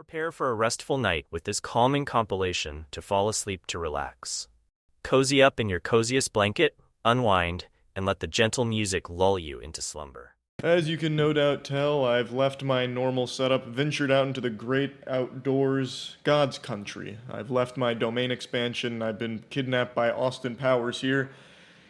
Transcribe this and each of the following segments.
Prepare for a restful night with this calming compilation to fall asleep to relax. Cozy up in your coziest blanket, unwind, and let the gentle music lull you into slumber. As you can no doubt tell, I've left my normal setup, ventured out into the great outdoors, God's country. I've left my domain expansion, I've been kidnapped by Austin Powers here.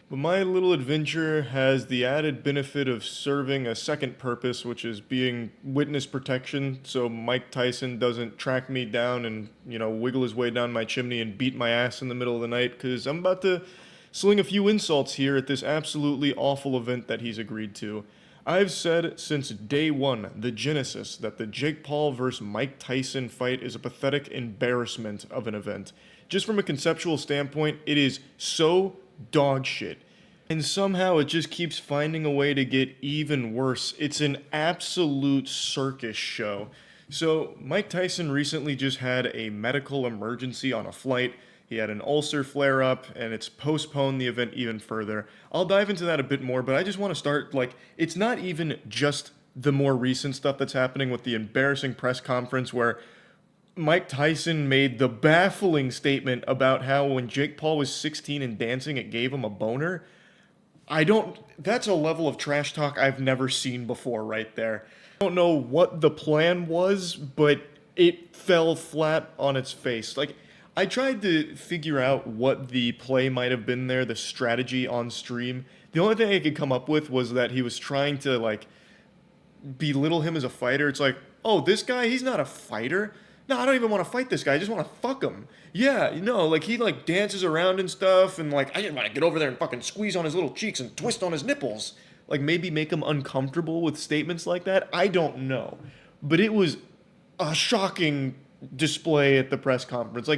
But my little adventure has the added benefit of serving a second purpose, which is being witness protection, so Mike Tyson doesn't track me down and, wiggle his way down my chimney and beat my ass in the middle of the night, because I'm about to sling a few insults here at this absolutely awful event that he's agreed to. I've said since day one, the genesis, that the Jake Paul vs. Mike Tyson fight is a pathetic embarrassment of an event. Just from a conceptual standpoint, it is so dog shit. And somehow it just keeps finding a way to get even worse. It's an absolute circus show. So Mike Tyson recently just had a medical emergency on a flight. He had an ulcer flare up, and it's postponed the event even further. I'll dive into that a bit more, but I just want to start, it's not even just the more recent stuff that's happening with the embarrassing press conference where Mike Tyson made the baffling statement about how when Jake Paul was 16 and dancing, it gave him a boner. That's a level of trash talk I've never seen before right there. I don't know what the plan was, but it fell flat on its face. I tried to figure out what the play might have been there, the strategy on stream. The only thing I could come up with was that he was trying to, belittle him as a fighter. It's oh, this guy, he's not a fighter. No, I don't even want to fight this guy. I just want to fuck him. Yeah, he dances around and stuff, and I just want to get over there and fucking squeeze on his little cheeks and twist on his nipples. Maybe make him uncomfortable with statements like that. I don't know. But it was a shocking display at the press conference.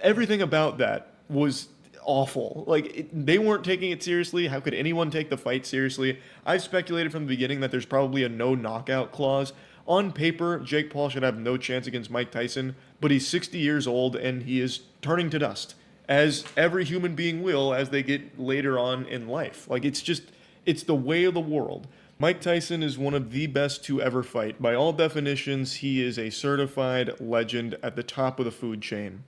Everything about that was awful. They weren't taking it seriously. How could anyone take the fight seriously? I've speculated from the beginning that there's probably a no knockout clause. On paper, Jake Paul should have no chance against Mike Tyson, but he's 60 years old and he is turning to dust, as every human being will as they get later on in life. It's the way of the world. Mike Tyson is one of the best to ever fight. By all definitions, he is a certified legend at the top of the food chain.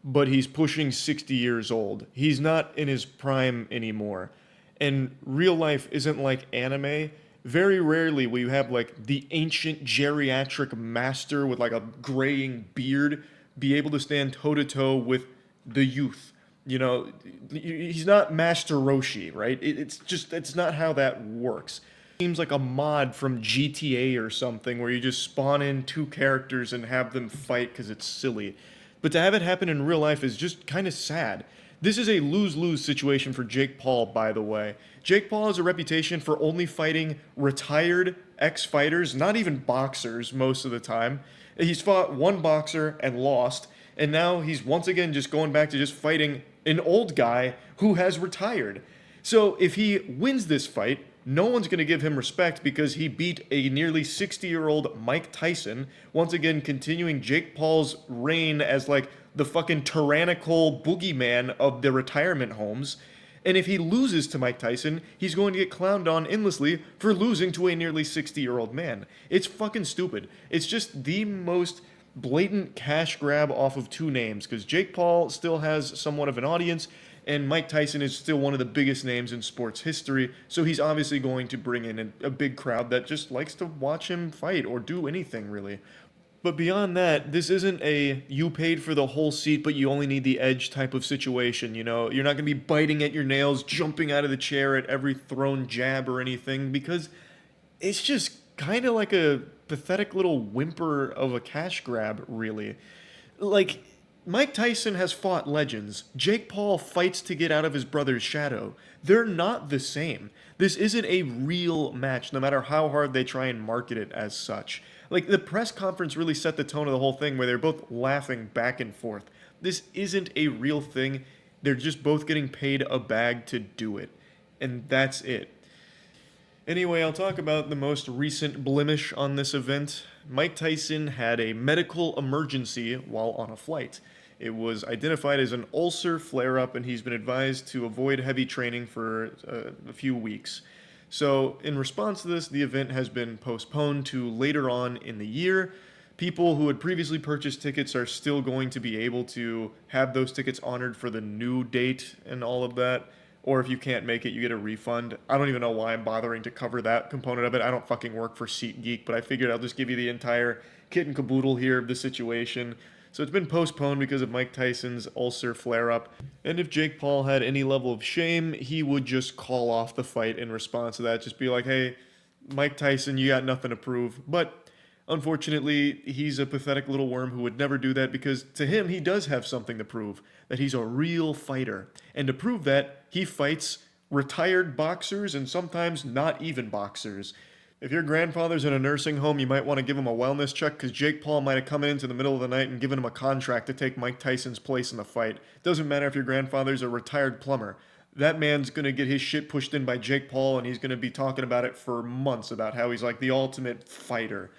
But he's pushing 60 years old. He's not in his prime anymore. And real life isn't like anime. Very rarely will you have the ancient geriatric master with a graying beard be able to stand toe to toe with the youth. He's not Master Roshi, right? It's not how that works. Seems like a mod from GTA or something where you just spawn in two characters and have them fight because it's silly. But to have it happen in real life is just kind of sad. This is a lose-lose situation for Jake Paul, by the way. Jake Paul has a reputation for only fighting retired ex-fighters, not even boxers most of the time. He's fought one boxer and lost, and now he's once again just going back to just fighting an old guy who has retired. So if he wins this fight, no one's going to give him respect because he beat a nearly 60-year-old Mike Tyson, once again continuing Jake Paul's reign as the fucking tyrannical boogeyman of the retirement homes. And if he loses to Mike Tyson, he's going to get clowned on endlessly for losing to a nearly 60-year-old man. It's fucking stupid. It's just the most blatant cash grab off of two names, because Jake Paul still has somewhat of an audience, and Mike Tyson is still one of the biggest names in sports history, so he's obviously going to bring in a big crowd that just likes to watch him fight or do anything, really. But beyond that, this isn't a you paid for the whole seat but you only need the edge type of situation, You're not going to be biting at your nails, jumping out of the chair at every thrown jab or anything, because it's just kind of like a pathetic little whimper of a cash grab, really. Mike Tyson has fought legends. Jake Paul fights to get out of his brother's shadow. They're not the same. This isn't a real match, no matter how hard they try and market it as such. The press conference really set the tone of the whole thing where they're both laughing back and forth. This isn't a real thing. They're just both getting paid a bag to do it. And that's it. Anyway, I'll talk about the most recent blemish on this event. Mike Tyson had a medical emergency while on a flight. It was identified as an ulcer flare-up, and he's been advised to avoid heavy training for a few weeks. So, in response to this, the event has been postponed to later on in the year, people who had previously purchased tickets are still going to be able to have those tickets honored for the new date and all of that. Or if you can't make it, you get a refund. I don't even know why I'm bothering to cover that component of it. I don't fucking work for SeatGeek, but I figured I'll just give you the entire kit and caboodle here of the situation. So it's been postponed because of Mike Tyson's ulcer flare-up. And if Jake Paul had any level of shame, he would just call off the fight in response to that. Just be like, hey, Mike Tyson, you got nothing to prove. But unfortunately, he's a pathetic little worm who would never do that because to him, he does have something to prove, that he's a real fighter. And to prove that, he fights retired boxers and sometimes not even boxers. If your grandfather's in a nursing home, you might want to give him a wellness check because Jake Paul might have come into the middle of the night and given him a contract to take Mike Tyson's place in the fight. Doesn't matter if your grandfather's a retired plumber. That man's going to get his shit pushed in by Jake Paul and he's going to be talking about it for months about how he's like the ultimate fighter.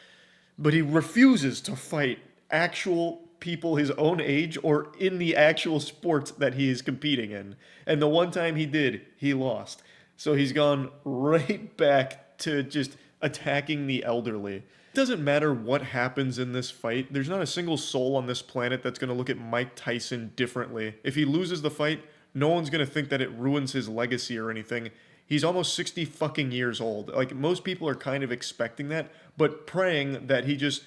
But he refuses to fight actual people his own age or in the actual sports that he is competing in. And the one time he did, he lost. So he's gone right back to just attacking the elderly. It doesn't matter what happens in this fight. There's not a single soul on this planet that's going to look at Mike Tyson differently. If he loses the fight, no one's going to think that it ruins his legacy or anything. He's almost 60 fucking years old. Like, most people are kind of expecting that, but praying that he just,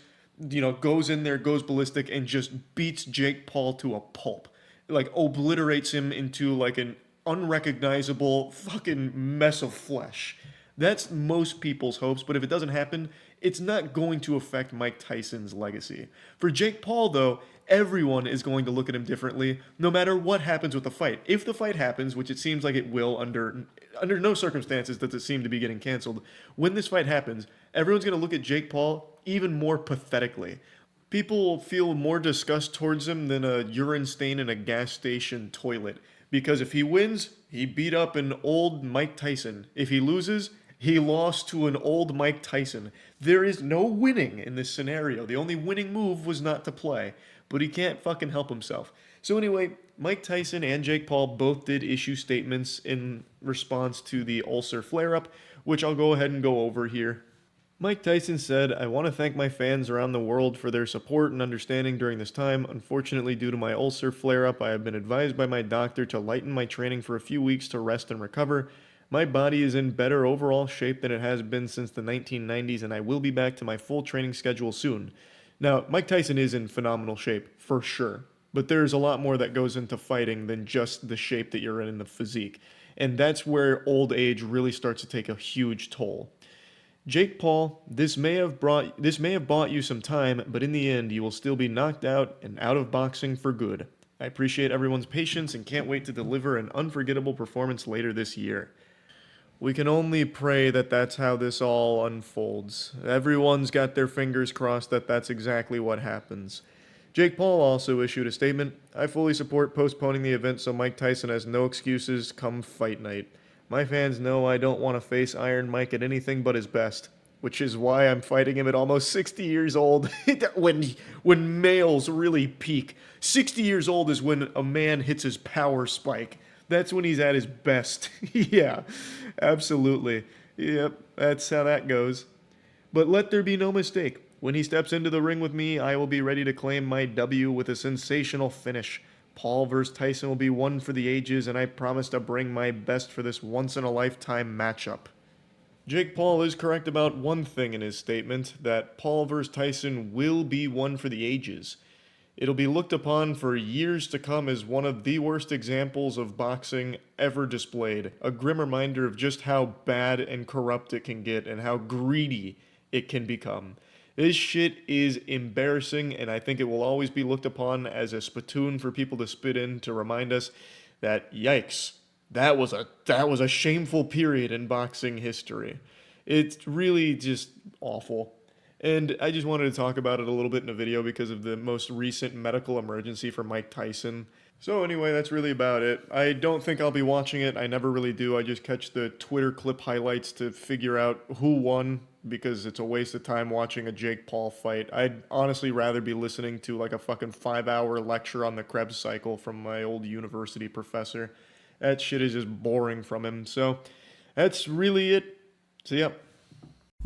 goes in there, goes ballistic, and just beats Jake Paul to a pulp. Like, obliterates him into, like, an unrecognizable fucking mess of flesh. That's most people's hopes, but if it doesn't happen, it's not going to affect Mike Tyson's legacy. For Jake Paul, though, everyone is going to look at him differently, no matter what happens with the fight. If the fight happens, which it seems like it will under no circumstances does it seem to be getting canceled, when this fight happens, everyone's going to look at Jake Paul even more pathetically. People will feel more disgust towards him than a urine stain in a gas station toilet. Because if he wins, he beat up an old Mike Tyson. If he loses, he lost to an old Mike Tyson. There is no winning in this scenario. The only winning move was not to play. But he can't fucking help himself. So anyway, Mike Tyson and Jake Paul both did issue statements in response to the ulcer flare-up, which I'll go ahead and go over here. Mike Tyson said, "I want to thank my fans around the world for their support and understanding during this time. Unfortunately, due to my ulcer flare-up, I have been advised by my doctor to lighten my training for a few weeks to rest and recover. My body is in better overall shape than it has been since the 1990s, and I will be back to my full training schedule soon." Now, Mike Tyson is in phenomenal shape, for sure. But there's a lot more that goes into fighting than just the shape that you're in the physique. And that's where old age really starts to take a huge toll. Jake Paul, this may have bought you some time, but in the end, you will still be knocked out and out of boxing for good. I appreciate everyone's patience and can't wait to deliver an unforgettable performance later this year. We can only pray that that's how this all unfolds. Everyone's got their fingers crossed that that's exactly what happens. Jake Paul also issued a statement. "I fully support postponing the event so Mike Tyson has no excuses come fight night. My fans know I don't want to face Iron Mike at anything but his best, which is why I'm fighting him at almost 60 years old when males really peak. 60 years old is when a man hits his power spike. That's when he's at his best." Yeah, absolutely. Yep, that's how that goes. But let there be no mistake. When he steps into the ring with me, I will be ready to claim my W with a sensational finish. Paul vs. Tyson will be one for the ages, and I promise to bring my best for this once-in-a-lifetime matchup. Jake Paul is correct about one thing in his statement, that Paul vs. Tyson will be one for the ages. It'll be looked upon for years to come as one of the worst examples of boxing ever displayed. A grim reminder of just how bad and corrupt it can get and how greedy it can become. This shit is embarrassing, and I think it will always be looked upon as a spittoon for people to spit in to remind us that, yikes, that was a shameful period in boxing history. It's really just awful. And I just wanted to talk about it a little bit in a video because of the most recent medical emergency for Mike Tyson. So anyway, that's really about it. I don't think I'll be watching it. I never really do. I just catch the Twitter clip highlights to figure out who won because it's a waste of time watching a Jake Paul fight. I'd honestly rather be listening to like a fucking 5-hour lecture on the Krebs cycle from my old university professor. That shit is just boring from him. So that's really it. So yep.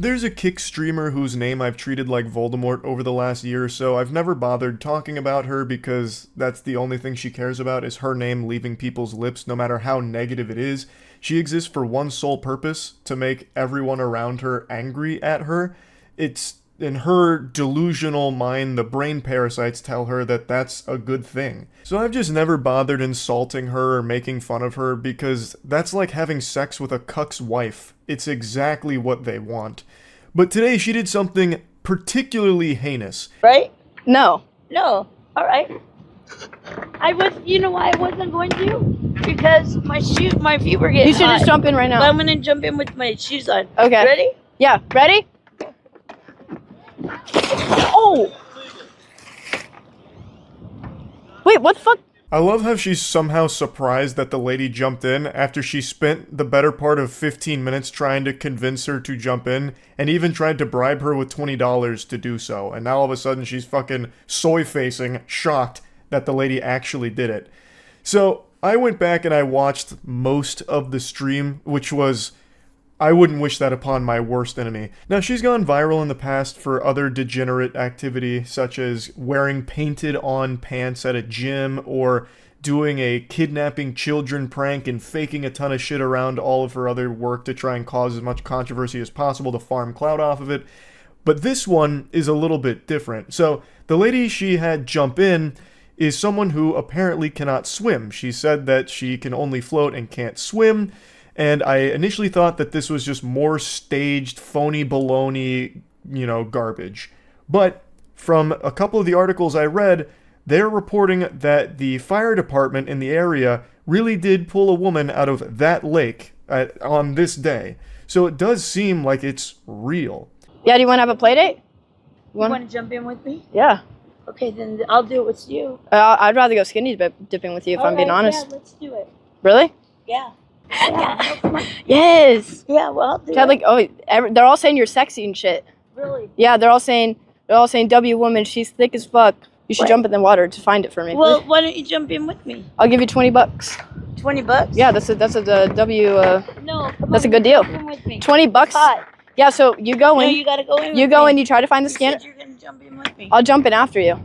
There's a Kick streamer whose name I've treated like Voldemort over the last year or so. I've never bothered talking about her because that's the only thing she cares about is her name leaving people's lips, no matter how negative it is. She exists for one sole purpose, to make everyone around her angry at her. It's in her delusional mind, the brain parasites tell her that that's a good thing. So I've just never bothered insulting her or making fun of her because that's like having sex with a cuck's wife. It's exactly what they want. But today she did something particularly heinous. Right? No. No. All right. You know why I wasn't going to? Because my feet were getting You should hot. just jump in right now. But I'm gonna jump in with my shoes on. Okay. Ready? Yeah, ready? Oh! Wait, what the fuck? I love how she's somehow surprised that the lady jumped in after she spent the better part of 15 minutes trying to convince her to jump in and even tried to bribe her with $20 to do so. And now all of a sudden she's fucking soy-facing, shocked that the lady actually did it. So I went back and I watched most of the stream, which was... I wouldn't wish that upon my worst enemy. Now, she's gone viral in the past for other degenerate activity, such as wearing painted-on pants at a gym, or doing a kidnapping children prank and faking a ton of shit around all of her other work to try and cause as much controversy as possible to farm clout off of it. But this one is a little bit different. So, the lady she had jump in is someone who apparently cannot swim. She said that she can only float and can't swim. And I initially thought that this was just more staged, phony baloney, garbage. But from a couple of the articles I read, they're reporting that the fire department in the area really did pull a woman out of that lake on this day. So it does seem like it's real. Yeah, do you want to have a play date? You want to jump in with me? Yeah. Okay, then I'll do it with you. I'd rather go skinny dipping with you if I'm being honest. Yeah, let's do it. Really? Yeah. Yeah, come on. Yes. Yeah, well, I'll do Chad, it. they're all saying you're sexy and shit. Really? Yeah, they're all saying W woman, she's thick as fuck. You should jump in the water to find it for me. Well, why don't you jump in with me? I'll give you $20. $20? Yeah, that's a W. No, come That's on, a good deal. jump in with me. $20. Hot. Yeah, so you go No, in. you gotta go in. You with go me. in. You try to find the You scanner. said you're gonna jump in with me. I'll jump in after you.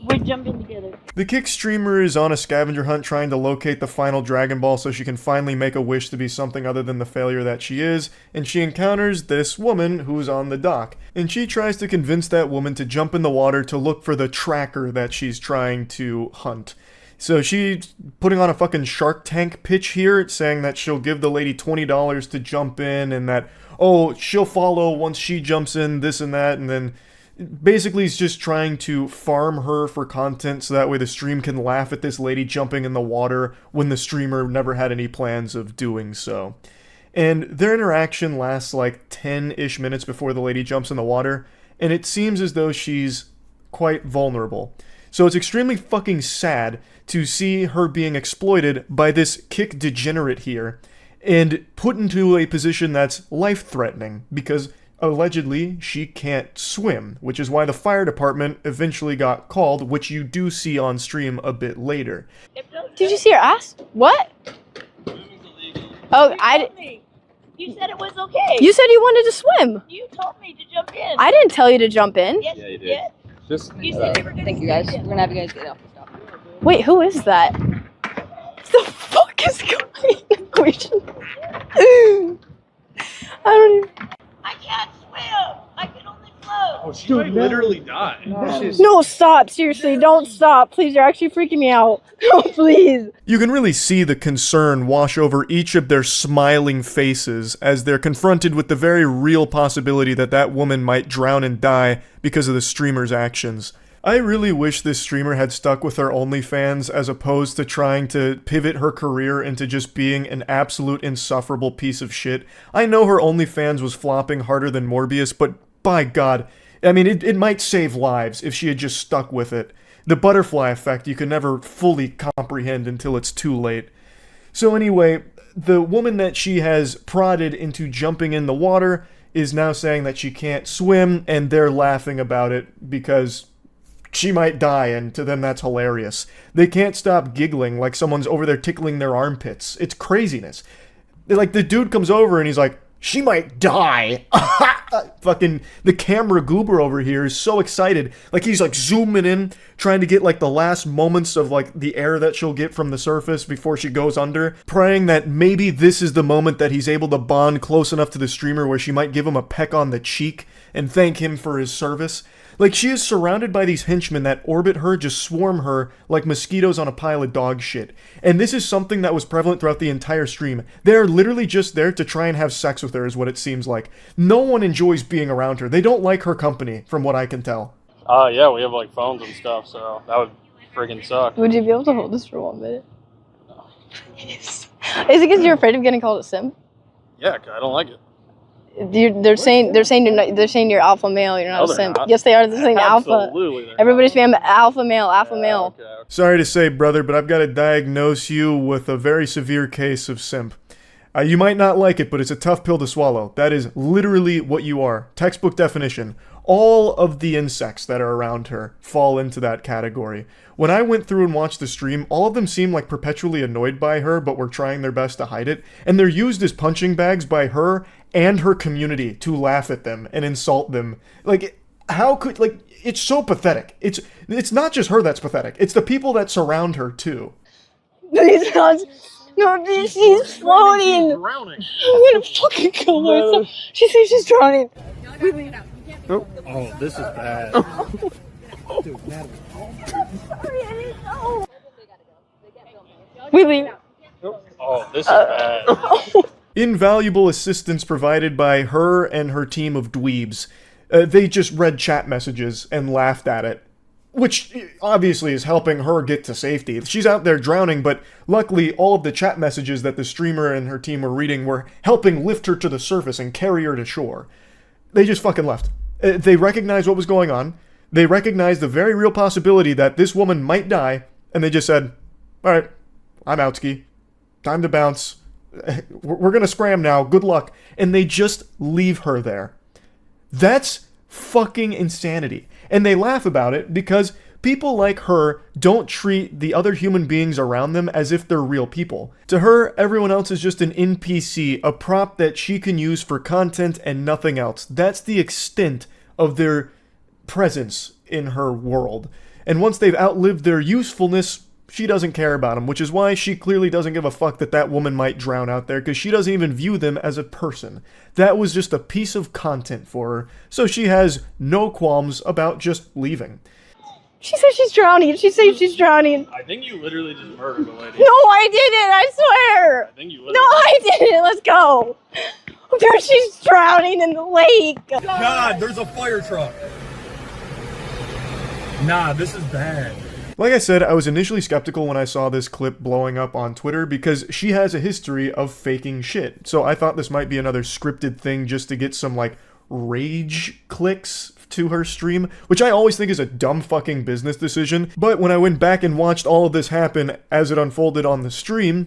We're jumping together. The Kick streamer is on a scavenger hunt trying to locate the final Dragon Ball so she can finally make a wish to be something other than the failure that she is, and she encounters this woman who's on the dock. And she tries to convince that woman to jump in the water to look for the tracker that she's trying to hunt. So she's putting on a fucking Shark Tank pitch here, saying that she'll give the lady $20 to jump in, and that, she'll follow once she jumps in, this and that, and then... Basically, he's just trying to farm her for content so that way the stream can laugh at this lady jumping in the water when the streamer never had any plans of doing so. And their interaction lasts like 10-ish minutes before the lady jumps in the water, and it seems as though she's quite vulnerable. So it's extremely fucking sad to see her being exploited by this Kick degenerate here, and put into a position that's life-threatening, because... allegedly, she can't swim, which is why the fire department eventually got called, which you do see on stream a bit later. Did you see her ass? What? Oh, You said it was okay. You said you wanted to swim. You told me to jump in. I didn't tell you to jump in. Yes, Yeah, you did. did. Just You said you were gonna thank you guys. We're gonna have you guys get off the stop. Wait, who is that? What the fuck is going on? I don't even... I can't swim. I can only float. Oh, she might literally die. No, stop. Seriously, don't stop. Please, you're actually freaking me out. No, please. You can really see the concern wash over each of their smiling faces as they're confronted with the very real possibility that that woman might drown and die because of the streamer's actions. I really wish this streamer had stuck with her OnlyFans as opposed to trying to pivot her career into just being an absolute insufferable piece of shit. I know her OnlyFans was flopping harder than Morbius, but by God, I mean, it might save lives if she had just stuck with it. The butterfly effect you can never fully comprehend until it's too late. So anyway, the woman that she has prodded into jumping in the water is now saying that she can't swim, and they're laughing about it because... she might die, and to them that's hilarious. They can't stop giggling like someone's over there tickling their armpits. It's craziness. Like, the dude comes over and he's like, She might die. Fucking the camera goober over here is so excited. Like he's like zooming in, trying to get like the last moments of like the air that she'll get from the surface before she goes under, praying that maybe this is the moment that he's able to bond close enough to the streamer where she might give him a peck on the cheek and thank him for his service. Like, she is surrounded by these henchmen that orbit her, just swarm her like mosquitoes on a pile of dog shit. And this is something that was prevalent throughout the entire stream. They're literally just there to try and have sex with her, is what it seems like. No one enjoys being around her. They don't like her company, from what I can tell. Yeah, we have, like, phones and stuff, so that would freaking suck. Would you be able to hold this for 1 minute? No. Is it because you're afraid of getting called a simp? Yeah, I don't like it. They're saying you're alpha male. You're not a simp. Not. Yes, they are. They're saying Absolutely, alpha. Everybody's saying alpha male, alpha male. Okay. Sorry to say, brother, but I've got to diagnose you with a very severe case of simp. You might not like it, but it's a tough pill to swallow. That is literally what you are. Textbook definition. All of the insects that are around her fall into that category. When I went through and watched the stream, all of them seemed like perpetually annoyed by her, but were trying their best to hide it. And they're used as punching bags by her and her community to laugh at them and insult them. Like, how could, like, it's so pathetic. It's not just her that's pathetic. It's the people that surround her, too. Please, God. No, she's floating. Drowning. I'm gonna fucking kill myself. She says she's drowning. Oh, this is bad. Sorry, I didn't know. We leave. Oh, this is bad. Invaluable assistance provided by her and her team of dweebs. They just read chat messages and laughed at it, which obviously is helping her get to safety. She's out there drowning, but luckily all of the chat messages that the streamer and her team were reading were helping lift her to the surface and carry her to shore. They just fucking left. They recognized what was going on. They recognized the very real possibility that this woman might die, and they just said, all right, I'm outski. Time to bounce. We're gonna scram now. Good luck. And they just leave her there. That's fucking insanity. And they laugh about it because people like her don't treat the other human beings around them as if they're real people. To her, everyone else is just an NPC, a prop that she can use for content and nothing else. That's the extent of their presence in her world. And once they've outlived their usefulness, she doesn't care about them, which is why she clearly doesn't give a fuck that that woman might drown out there, because she doesn't even view them as a person. That was just a piece of content for her, so she has no qualms about just leaving. She says she's drowning. She says she's drowning. I think you literally just murdered a lady. No, I didn't. I swear. I think you No, I didn't. Let's go. Dude, she's drowning in the lake. God, there's a fire truck. Nah, this is bad. Like I said, I was initially skeptical when I saw this clip blowing up on Twitter because she has a history of faking shit. So I thought this might be another scripted thing just to get some, like, rage clicks to her stream, which I always think is a dumb fucking business decision. But when I went back and watched all of this happen as it unfolded on the stream,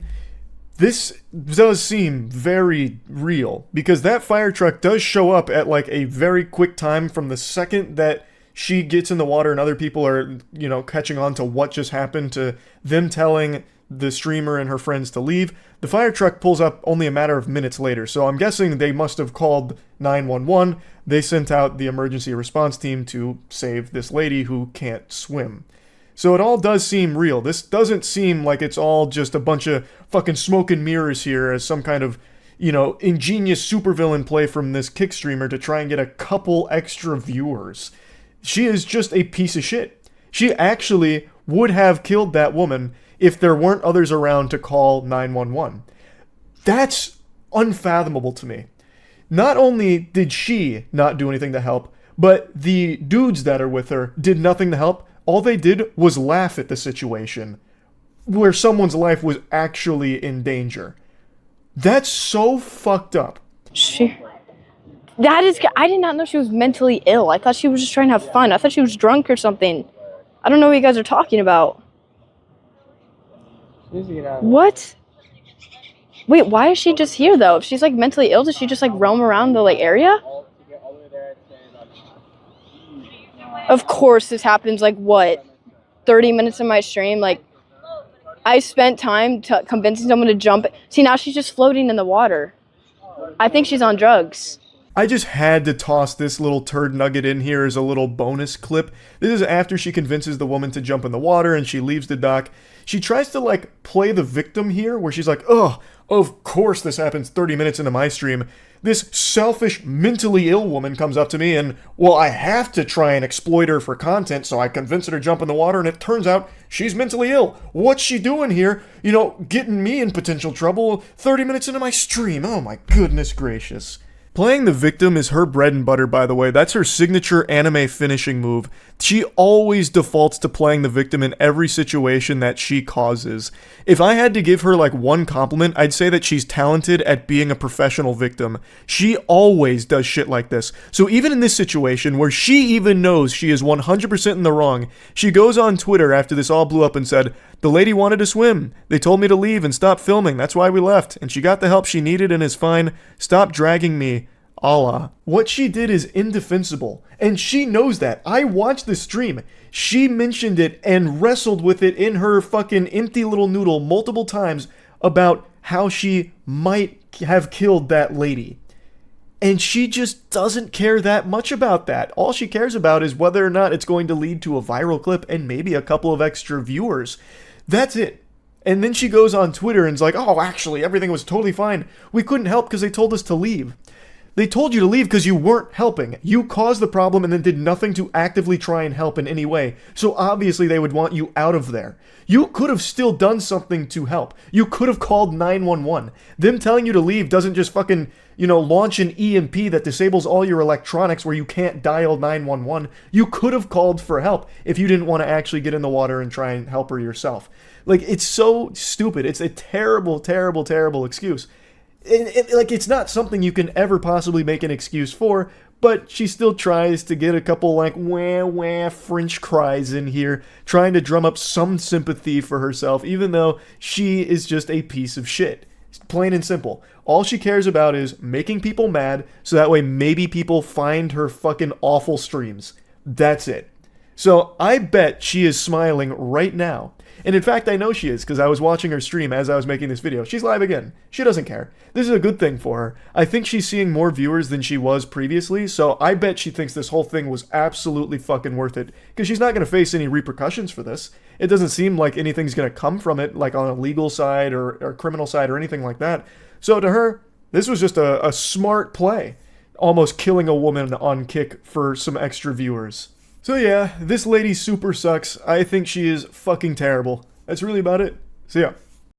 this does seem very real, because that fire truck does show up at, like, a very quick time from the second that she gets in the water and other people are, you know, catching on to what just happened, to them telling the streamer and her friends to leave. The fire truck pulls up only a matter of minutes later, so I'm guessing they must have called 911. They sent out the emergency response team to save this lady who can't swim. So it all does seem real. This doesn't seem like it's all just a bunch of fucking smoke and mirrors here as some kind of, you know, ingenious supervillain play from this kick streamer to try and get a couple extra viewers. She is just a piece of shit. She actually would have killed that woman if there weren't others around to call 911. That's unfathomable to me. Not only did she not do anything to help, but the dudes that are with her did nothing to help. All they did was laugh at the situation where someone's life was actually in danger. That's so fucked up. I did not know she was mentally ill. I thought she was just trying to have fun. I thought she was drunk or something. I don't know what you guys are talking about. What? Wait, why is she just here though? If she's like mentally ill, does she just like roam around the like area? Of course this happens like what? 30 minutes of my stream? Like I spent time convincing someone to jump. See, now she's just floating in the water. I think she's on drugs. I just had to toss this little turd nugget in here as a little bonus clip. This is after she convinces the woman to jump in the water and she leaves the dock. She tries to, like, play the victim here, where she's like, oh, of course this happens 30 minutes into my stream. This selfish, mentally ill woman comes up to me and, well, I have to try and exploit her for content, so I convince her to jump in the water, and it turns out she's mentally ill. What's she doing here? You know, getting me in potential trouble 30 minutes into my stream. Oh my goodness gracious. Playing the victim is her bread and butter, by the way. That's her signature anime finishing move. She always defaults to playing the victim in every situation that she causes. If I had to give her like one compliment, I'd say that she's talented at being a professional victim. She always does shit like this. So even in this situation, where she even knows she is 100% in the wrong, she goes on Twitter after this all blew up and said, "The lady wanted to swim. They told me to leave and stop filming. That's why we left. And she got the help she needed and is fine. Stop dragging me. Allah." What she did is indefensible, and she knows that. I watched the stream. She mentioned it and wrestled with it in her fucking empty little noodle multiple times about how she might have killed that lady. And she just doesn't care that much about that. All she cares about is whether or not it's going to lead to a viral clip and maybe a couple of extra viewers. That's it. And then she goes on Twitter and is like, oh, actually, everything was totally fine. We couldn't help because they told us to leave. They told you to leave because you weren't helping. You caused the problem and then did nothing to actively try and help in any way. So obviously they would want you out of there. You could have still done something to help. You could have called 911. Them telling you to leave doesn't just fucking, launch an EMP that disables all your electronics where you can't dial 911. You could have called for help if you didn't want to actually get in the water and try and help her yourself. Like, it's so stupid. It's a terrible, terrible, terrible excuse. It's not something you can ever possibly make an excuse for, but she still tries to get a couple, wah French cries in here, trying to drum up some sympathy for herself, even though she is just a piece of shit. Plain and simple. All she cares about is making people mad, so that way maybe people find her fucking awful streams. That's it. So I bet she is smiling right now. And in fact, I know she is, because I was watching her stream as I was making this video. She's live again. She doesn't care. This is a good thing for her. I think she's seeing more viewers than she was previously, so I bet she thinks this whole thing was absolutely fucking worth it, because she's not going to face any repercussions for this. It doesn't seem like anything's going to come from it, like on a legal side or criminal side or anything like that. So to her, this was just a smart play. Almost killing a woman on Kick for some extra viewers. So yeah, this lady super sucks. I think she is fucking terrible. That's really about it. So yeah.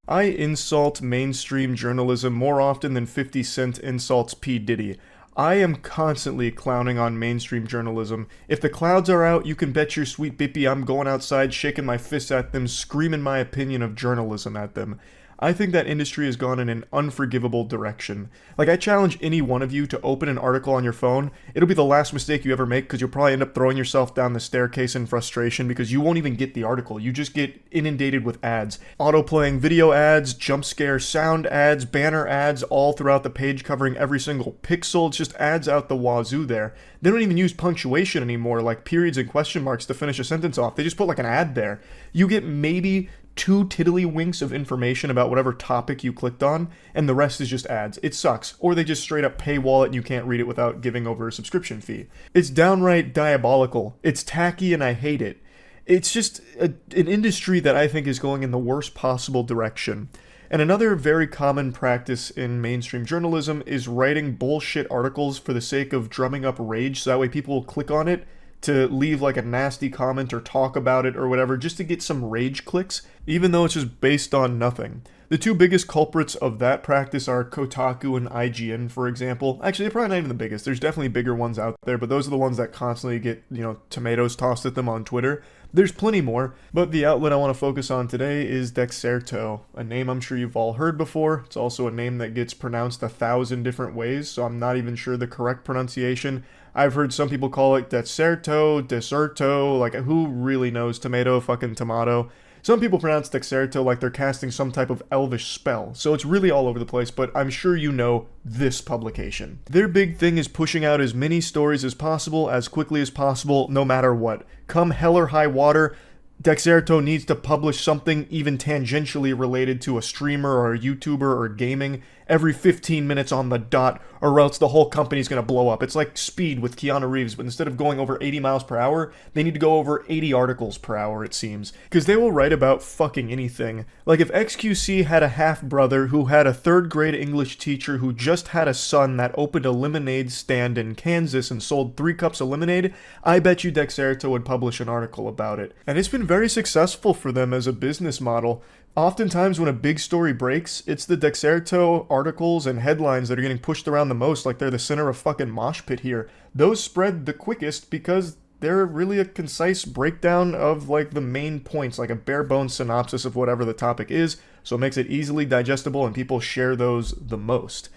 I insult mainstream journalism more often than 50 Cent insults P. Diddy. I am constantly clowning on mainstream journalism. If the clouds are out, you can bet your sweet bippy I'm going outside shaking my fists at them, screaming my opinion of journalism at them. I think that industry has gone in an unforgivable direction. Like, I challenge any one of you to open an article on your phone. It'll be the last mistake you ever make, because you'll probably end up throwing yourself down the staircase in frustration because you won't even get the article. You just get inundated with ads. Auto-playing video ads, jump scare sound ads, banner ads all throughout the page covering every single pixel. It's just ads out the wazoo there. They don't even use punctuation anymore, like periods and question marks to finish a sentence off. They just put like an ad there. You get maybe 2 tiddlywinks of information about whatever topic you clicked on, and the rest is just ads. It sucks. Or they just straight up paywall it and you can't read it without giving over a subscription fee. It's downright diabolical. It's tacky and I hate it. It's just an industry that I think is going in the worst possible direction. And another very common practice in mainstream journalism is writing bullshit articles for the sake of drumming up rage, so that way people will click on it to leave like a nasty comment or talk about it or whatever, just to get some rage clicks, even though it's just based on nothing. The 2 biggest culprits of that practice are Kotaku and IGN, for example. Actually, they're probably not even the biggest. There's definitely bigger ones out there, but those are the ones that constantly get, tomatoes tossed at them on Twitter. There's plenty more, but the outlet I want to focus on today is Dexerto, a name I'm sure you've all heard before. It's also a name that gets pronounced 1,000 different ways, so I'm not even sure the correct pronunciation. I've heard some people call it Deserto, like who really knows? Tomato, fucking tomato. Some people pronounce Dexerto like they're casting some type of elvish spell, so it's really all over the place, but I'm sure you know this publication. Their big thing is pushing out as many stories as possible, as quickly as possible, no matter what. Come hell or high water, Dexerto needs to publish something even tangentially related to a streamer or a YouTuber or gaming, every 15 minutes on the dot, or else the whole company's gonna blow up. It's like Speed with Keanu Reeves, but instead of going over 80 miles per hour, they need to go over 80 articles per hour, it seems. Because they will write about fucking anything. Like if XQC had a half-brother who had a 3rd grade English teacher who just had a son that opened a lemonade stand in Kansas and sold 3 cups of lemonade, I bet you Dexerto would publish an article about it. And it's been very successful for them as a business model. Oftentimes when a big story breaks, it's the Dexerto articles and headlines that are getting pushed around the most, like they're the center of fucking mosh pit here. Those spread the quickest because they're really a concise breakdown of like the main points, like a bare bones synopsis of whatever the topic is, so it makes it easily digestible and people share those the most.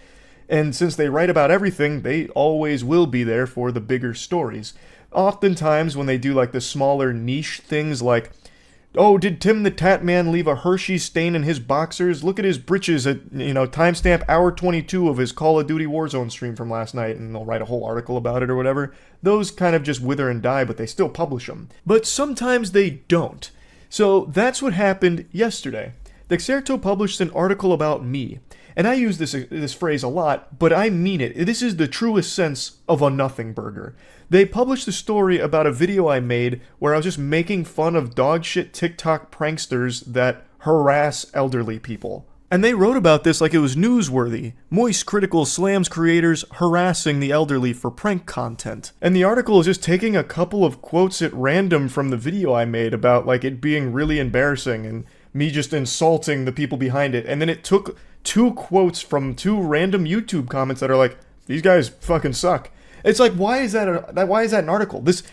And since they write about everything, they always will be there for the bigger stories. Oftentimes when they do like the smaller niche things like, oh, did Tim the Tat Man leave a Hershey stain in his boxers? Look at his britches at, timestamp hour 22 of his Call of Duty Warzone stream from last night, and they'll write a whole article about it or whatever. Those kind of just wither and die, but they still publish them. But sometimes they don't. So that's what happened yesterday. Dexerto published an article about me. And I use this phrase a lot, but I mean it. This is the truest sense of a nothing burger. They published a story about a video I made where I was just making fun of dogshit TikTok pranksters that harass elderly people. And they wrote about this like it was newsworthy. Moist Critikal slams creators harassing the elderly for prank content. And the article is just taking a couple of quotes at random from the video I made about like it being really embarrassing and me just insulting the people behind it. And then it took 2 quotes from 2 random YouTube comments that are like, these guys fucking suck. It's like, why is that an article? This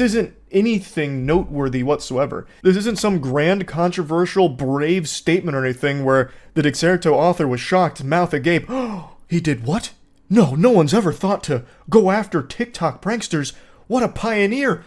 isn't anything noteworthy whatsoever. This isn't some grand, controversial, brave statement or anything where the Dexerto author was shocked, mouth agape. Oh, he did what? No one's ever thought to go after TikTok pranksters. What a pioneer.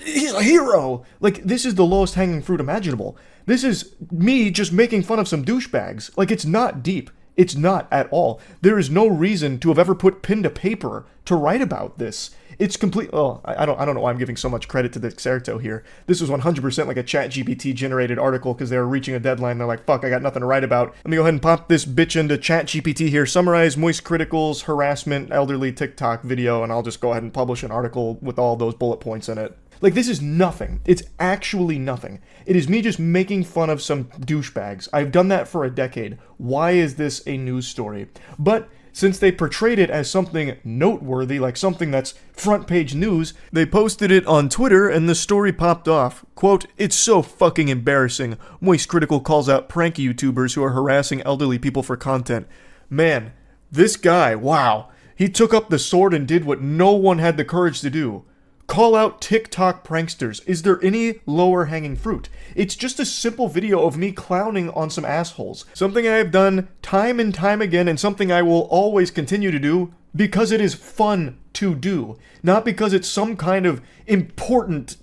He's a hero. Like, this is the lowest hanging fruit imaginable. This is me just making fun of some douchebags. Like, it's not deep. It's not at all. There is no reason to have ever put pen to paper to write about this. It's complete. Oh, I don't know why I'm giving so much credit to Dexerto here. This was 100% like a ChatGPT generated article because they were reaching a deadline. They're like, fuck, I got nothing to write about. Let me go ahead and pop this bitch into ChatGPT here. Summarize Moist Critical's harassment elderly TikTok video, and I'll just go ahead and publish an article with all those bullet points in it. Like, this is nothing. It's actually nothing. It is me just making fun of some douchebags. I've done that for a decade. Why is this a news story? But since they portrayed it as something noteworthy, like something that's front page news, they posted it on Twitter and the story popped off. Quote, "It's so fucking embarrassing. Moist Critikal calls out prank YouTubers who are harassing elderly people for content." Man, this guy, wow. He took up the sword and did what no one had the courage to do. Call out TikTok pranksters. Is there any lower hanging fruit? It's just a simple video of me clowning on some assholes. Something I have done time and time again and something I will always continue to do because it is fun to do. Not because it's some kind of important,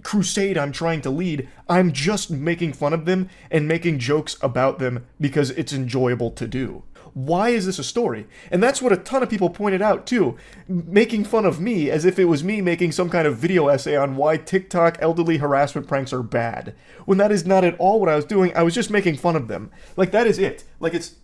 crusade I'm trying to lead. I'm just making fun of them and making jokes about them because it's enjoyable to do. Why is this a story? And that's what a ton of people pointed out too, making fun of me as if it was me making some kind of video essay on why TikTok elderly harassment pranks are bad. When that is not at all what I was doing, I was just making fun of them. Like, that is it. Like, it's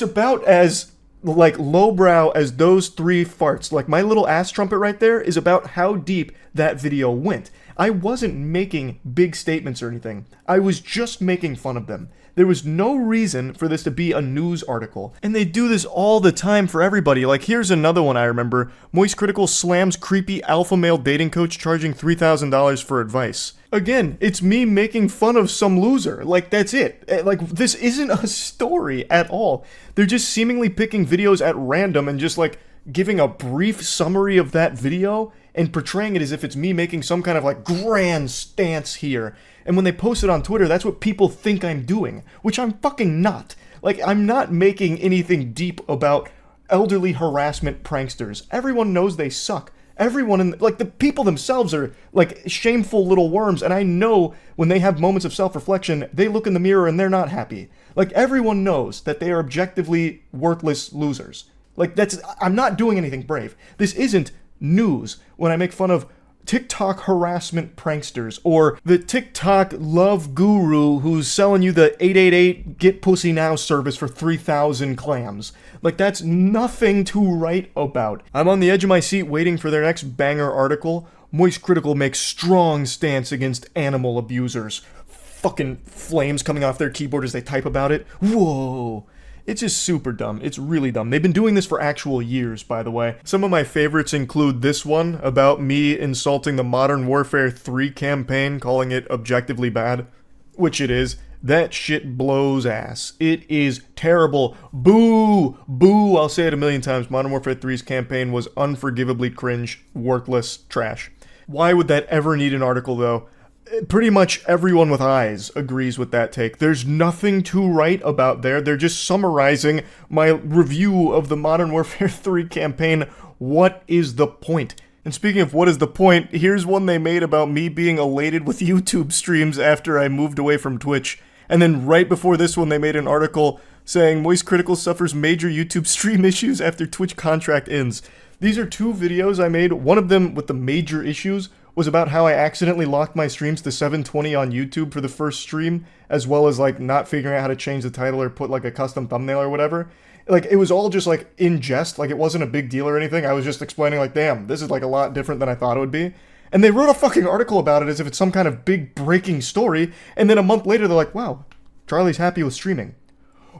about as like lowbrow as those 3 farts. Like, my little ass trumpet right there is about how deep that video went. I wasn't making big statements or anything. I was just making fun of them. There was no reason for this to be a news article. And they do this all the time for everybody. Like, here's another one I remember. Moist Critikal slams creepy alpha male dating coach charging $3,000 for advice. Again, it's me making fun of some loser. Like, that's it. Like, this isn't a story at all. They're just seemingly picking videos at random and just, like, giving a brief summary of that video and portraying it as if it's me making some kind of, like, grand stance here. And when they post it on Twitter, that's what people think I'm doing, which I'm fucking not. Like, I'm not making anything deep about elderly harassment pranksters. Everyone knows they suck. Everyone the people themselves are, like, shameful little worms, and I know when they have moments of self-reflection, they look in the mirror and they're not happy. Like, everyone knows that they are objectively worthless losers. Like, I'm not doing anything brave. This isn't news when I make fun of TikTok harassment pranksters, or the TikTok love guru who's selling you the 888 get pussy now service for 3,000 clams. Like, that's nothing to write about. I'm on the edge of my seat waiting for their next banger article. Moist Critikal makes strong stance against animal abusers. Fucking flames coming off their keyboard as they type about it. Whoa. It's just super dumb. It's really dumb. They've been doing this for actual years, by the way. Some of my favorites include this one about me insulting the Modern Warfare 3 campaign, calling it objectively bad, which it is. That shit blows ass. It is terrible. Boo! Boo! I'll say it a million times. Modern Warfare 3's campaign was unforgivably cringe, worthless, trash. Why would that ever need an article, though? Pretty much everyone with eyes agrees with that take. There's nothing to write about there. They're just summarizing my review of the Modern Warfare 3 campaign. What is the point? And speaking of what is the point, here's one they made about me being elated with YouTube streams after I moved away from Twitch. And then right before this one, they made an article saying Moist Critikal suffers major YouTube stream issues after Twitch contract ends. These are two videos I made. One of them with the major issues was about how I accidentally locked my streams to 720 on YouTube for the first stream, as well as like not figuring out how to change the title or put like a custom thumbnail or whatever. Like, it was all just like in jest, like it wasn't a big deal or anything. I was just explaining like, damn, this is like a lot different than I thought it would be. And they wrote a fucking article about it as if it's some kind of big breaking story, and then a month later they're like, wow, Charlie's happy with streaming.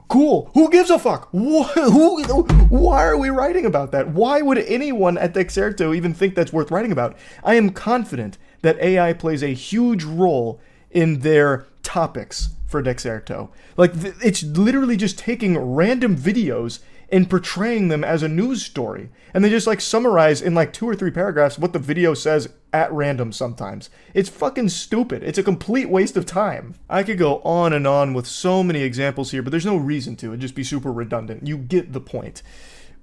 Cool. Who gives a fuck? Why are we writing about that? Why would anyone at Dexerto even think that's worth writing about? I am confident that AI plays a huge role in their topics for Dexerto. Like, it's literally just taking random videos and portraying them as a news story. And they just, like, summarize in, like, 2 or 3 paragraphs what the video says at random sometimes. It's fucking stupid. It's a complete waste of time. I could go on and on with so many examples here, but there's no reason to. It'd just be super redundant. You get the point.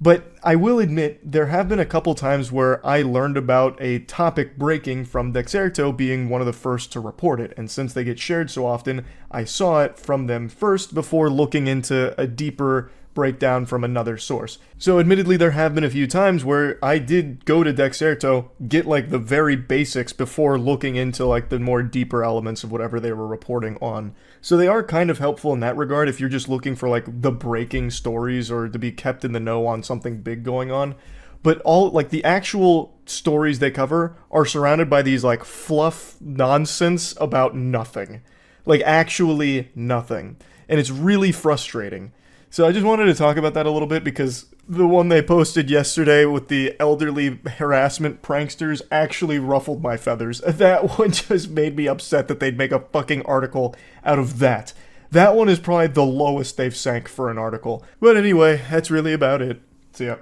But I will admit, there have been a couple times where I learned about a topic breaking from Dexerto being one of the first to report it, and since they get shared so often, I saw it from them first before looking into a deeper breakdown from another source. So admittedly, there have been a few times where I did go to Dexerto, get like the very basics before looking into like the more deeper elements of whatever they were reporting on. So they are kind of helpful in that regard if you're just looking for like the breaking stories or to be kept in the know on something big going on. But all like the actual stories they cover are surrounded by these like fluff nonsense about nothing. Like actually nothing. And it's really frustrating. So I just wanted to talk about that a little bit because the one they posted yesterday with the elderly harassment pranksters actually ruffled my feathers. That one just made me upset that they'd make a fucking article out of that. That one is probably the lowest they've sank for an article. But anyway, that's really about it. See ya.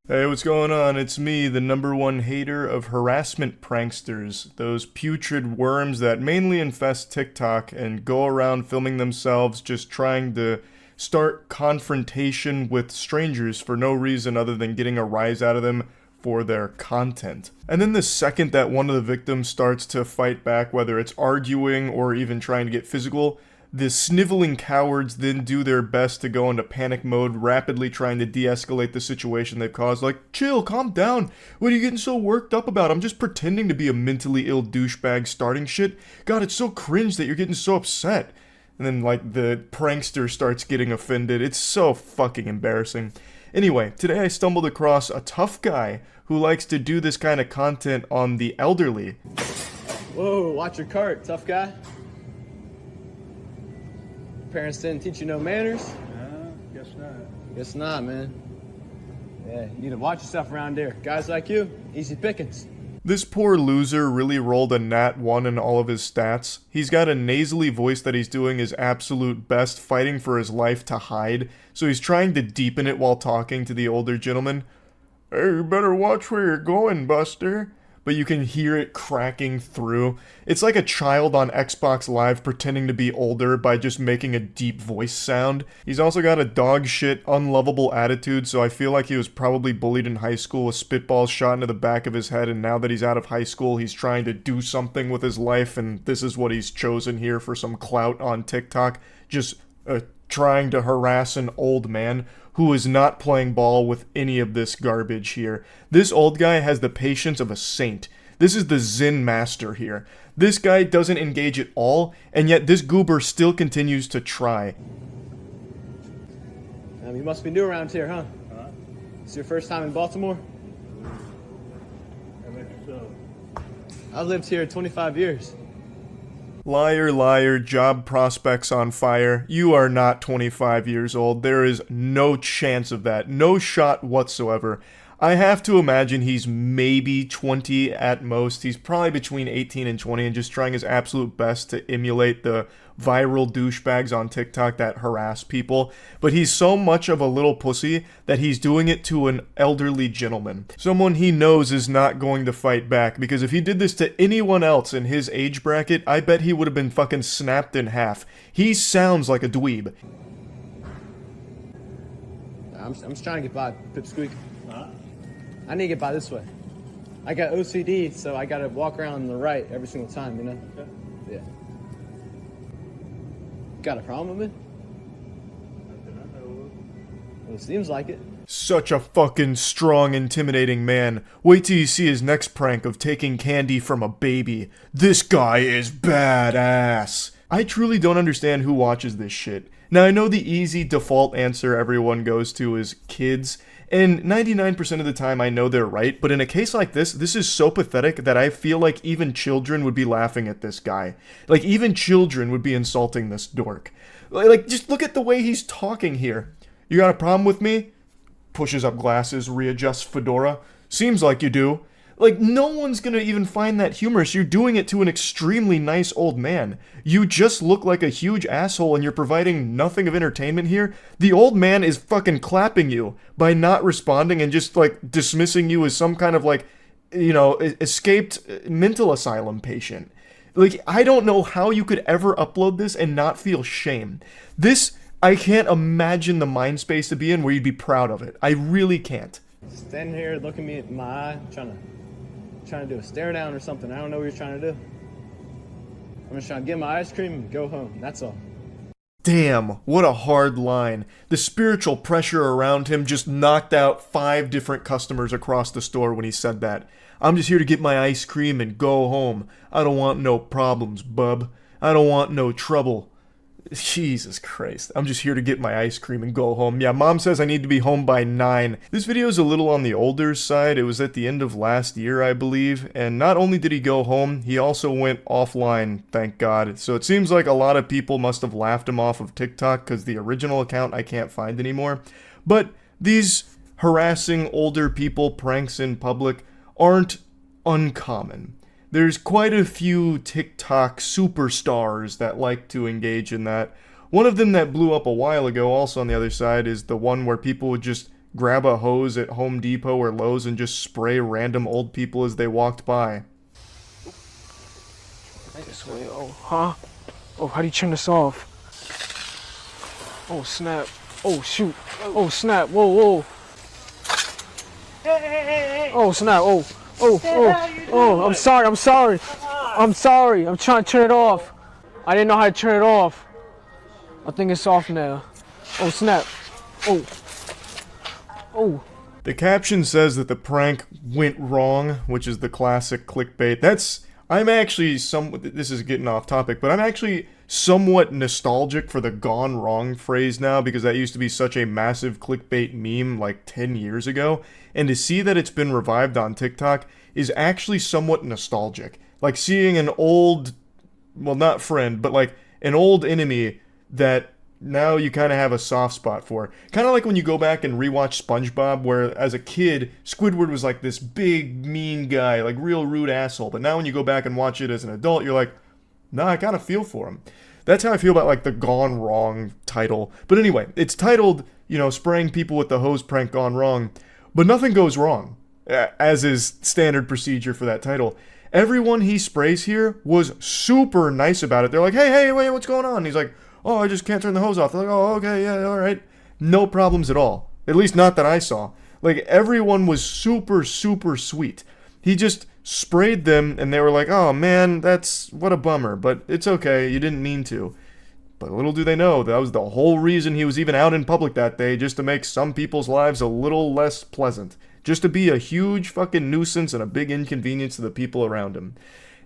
Hey, what's going on? It's me, the #1 hater of harassment pranksters. Those putrid worms that mainly infest TikTok and go around filming themselves just trying to start confrontation with strangers for no reason other than getting a rise out of them for their content. And then the second that one of the victims starts to fight back, whether it's arguing or even trying to get physical, the sniveling cowards then do their best to go into panic mode, rapidly trying to de-escalate the situation they've caused. Like, chill, calm down. What are you getting so worked up about? I'm just pretending to be a mentally ill douchebag starting shit. God, it's so cringe that you're getting so upset. And then, like, the prankster starts getting offended. It's so fucking embarrassing. Anyway, today I stumbled across a tough guy who likes to do this kind of content on the elderly. Whoa, watch your cart, tough guy. Parents didn't teach you no manners? Guess not. Guess not, man. Yeah, you need to watch yourself around there. Guys like you, easy pickings. This poor loser really rolled a nat 1 in all of his stats. He's got a nasally voice that he's doing his absolute best, fighting for his life to hide, so he's trying to deepen it while talking to the older gentleman. Hey, you better watch where you're going, Buster. But you can hear it cracking through. It's like a child on Xbox Live pretending to be older by just making a deep voice sound. He's also got a dog shit, unlovable attitude, so I feel like he was probably bullied in high school with spitballs shot into the back of his head, and now that he's out of high school, he's trying to do something with his life, and this is what he's chosen here for some clout on TikTok. Just trying to harass an old man who is not playing ball with any of this garbage here. This old guy has the patience of a saint. This is the Zen master here. This guy doesn't engage at all, and yet this goober still continues to try. You must be new around here, huh? It's your first time in Baltimore? How about yourself? I've lived here 25 years. Liar, liar, job prospects on fire. You are not 25 years old. There is no chance of that. No shot whatsoever. I have to imagine he's maybe 20 at most. He's probably between 18 and 20 and just trying his absolute best to emulate the viral douchebags on TikTok that harass people. But he's so much of a little pussy that he's doing it to an elderly gentleman. Someone he knows is not going to fight back, because if he did this to anyone else in his age bracket, I bet he would have been fucking snapped in half. He sounds like a dweeb. I'm just trying to get by, Pipsqueak. I need to get by this way. I got OCD, so I gotta walk around on the right every single time, you know? Yeah. Got a problem with me? Well, it seems like it. Such a fucking strong, intimidating man. Wait till you see his next prank of taking candy from a baby. This guy is badass. I truly don't understand who watches this shit. Now, I know the easy default answer everyone goes to is kids, and 99% of the time I know they're right, but in a case like this is so pathetic that I feel like even children would be laughing at this guy. Like, even children would be insulting this dork. Like, just look at the way he's talking here. You got a problem with me? Pushes up glasses, readjusts fedora. Seems like you do. Like, no one's gonna even find that humorous. You're doing it to an extremely nice old man. You just look like a huge asshole and you're providing nothing of entertainment here. The old man is fucking clapping you by not responding and just, like, dismissing you as some kind of, like, you know, escaped mental asylum patient. Like, I don't know how you could ever upload this and not feel shame. This, I can't imagine the mind space to be in where you'd be proud of it. I really can't. Standing here looking me in my eye, trying to do a stare down or something. I don't know what you're trying to do. I'm just trying to get my ice cream and go home. That's all. Damn, what a hard line. The spiritual pressure around him just knocked out 5 different customers across the store when he said that. I'm just here to get my ice cream and go home. I don't want no problems, bub. I don't want no trouble. Jesus Christ. I'm just here to get my ice cream and go home. Yeah, mom says I need to be home by 9. This video is a little on the older side. It was at the end of last year, I believe. And not only did he go home, he also went offline, thank God. So it seems like a lot of people must have laughed him off of TikTok because the original account I can't find anymore. But these harassing older people pranks in public aren't uncommon. There's quite a few TikTok superstars that like to engage in that. One of them that blew up a while ago, also on the other side, is the one where people would just grab a hose at Home Depot or Lowe's and just spray random old people as they walked by. This way. Oh, huh? Oh, how do you turn this off? Oh, snap. Oh, shoot. Oh, snap. Whoa, whoa. Oh, snap. Oh. I'm sorry. I'm trying to turn it off. I didn't know how to turn it off. I think it's off now. Oh, snap. Oh. The caption says that the prank went wrong, which is the classic clickbait. This is getting off topic, but I'm actually somewhat nostalgic for the gone wrong phrase now, because that used to be such a massive clickbait meme like 10 years ago. And to see that it's been revived on TikTok is actually somewhat nostalgic. Like seeing an old, well, not friend, but like an old enemy that now you kind of have a soft spot for. Kind of like when you go back and rewatch SpongeBob, where as a kid, Squidward was like this big, mean guy, like real rude asshole. But now when you go back and watch it as an adult, you're like, nah, I kind of feel for him. That's how I feel about like the Gone Wrong title. But anyway, it's titled, you know, spraying people with the hose prank gone wrong. But nothing goes wrong, as is standard procedure for that title. Everyone he sprays here was super nice about it. They're like, hey, wait, what's going on? And he's like, oh, I just can't turn the hose off. They're like, oh, okay, yeah, all right. No problems at all. At least not that I saw. Like, everyone was super, super sweet. He just sprayed them, and they were like, oh, man, what a bummer. But it's okay, you didn't mean to. But little do they know, that was the whole reason he was even out in public that day, just to make some people's lives a little less pleasant. just to be a huge fucking nuisance and a big inconvenience to the people around him.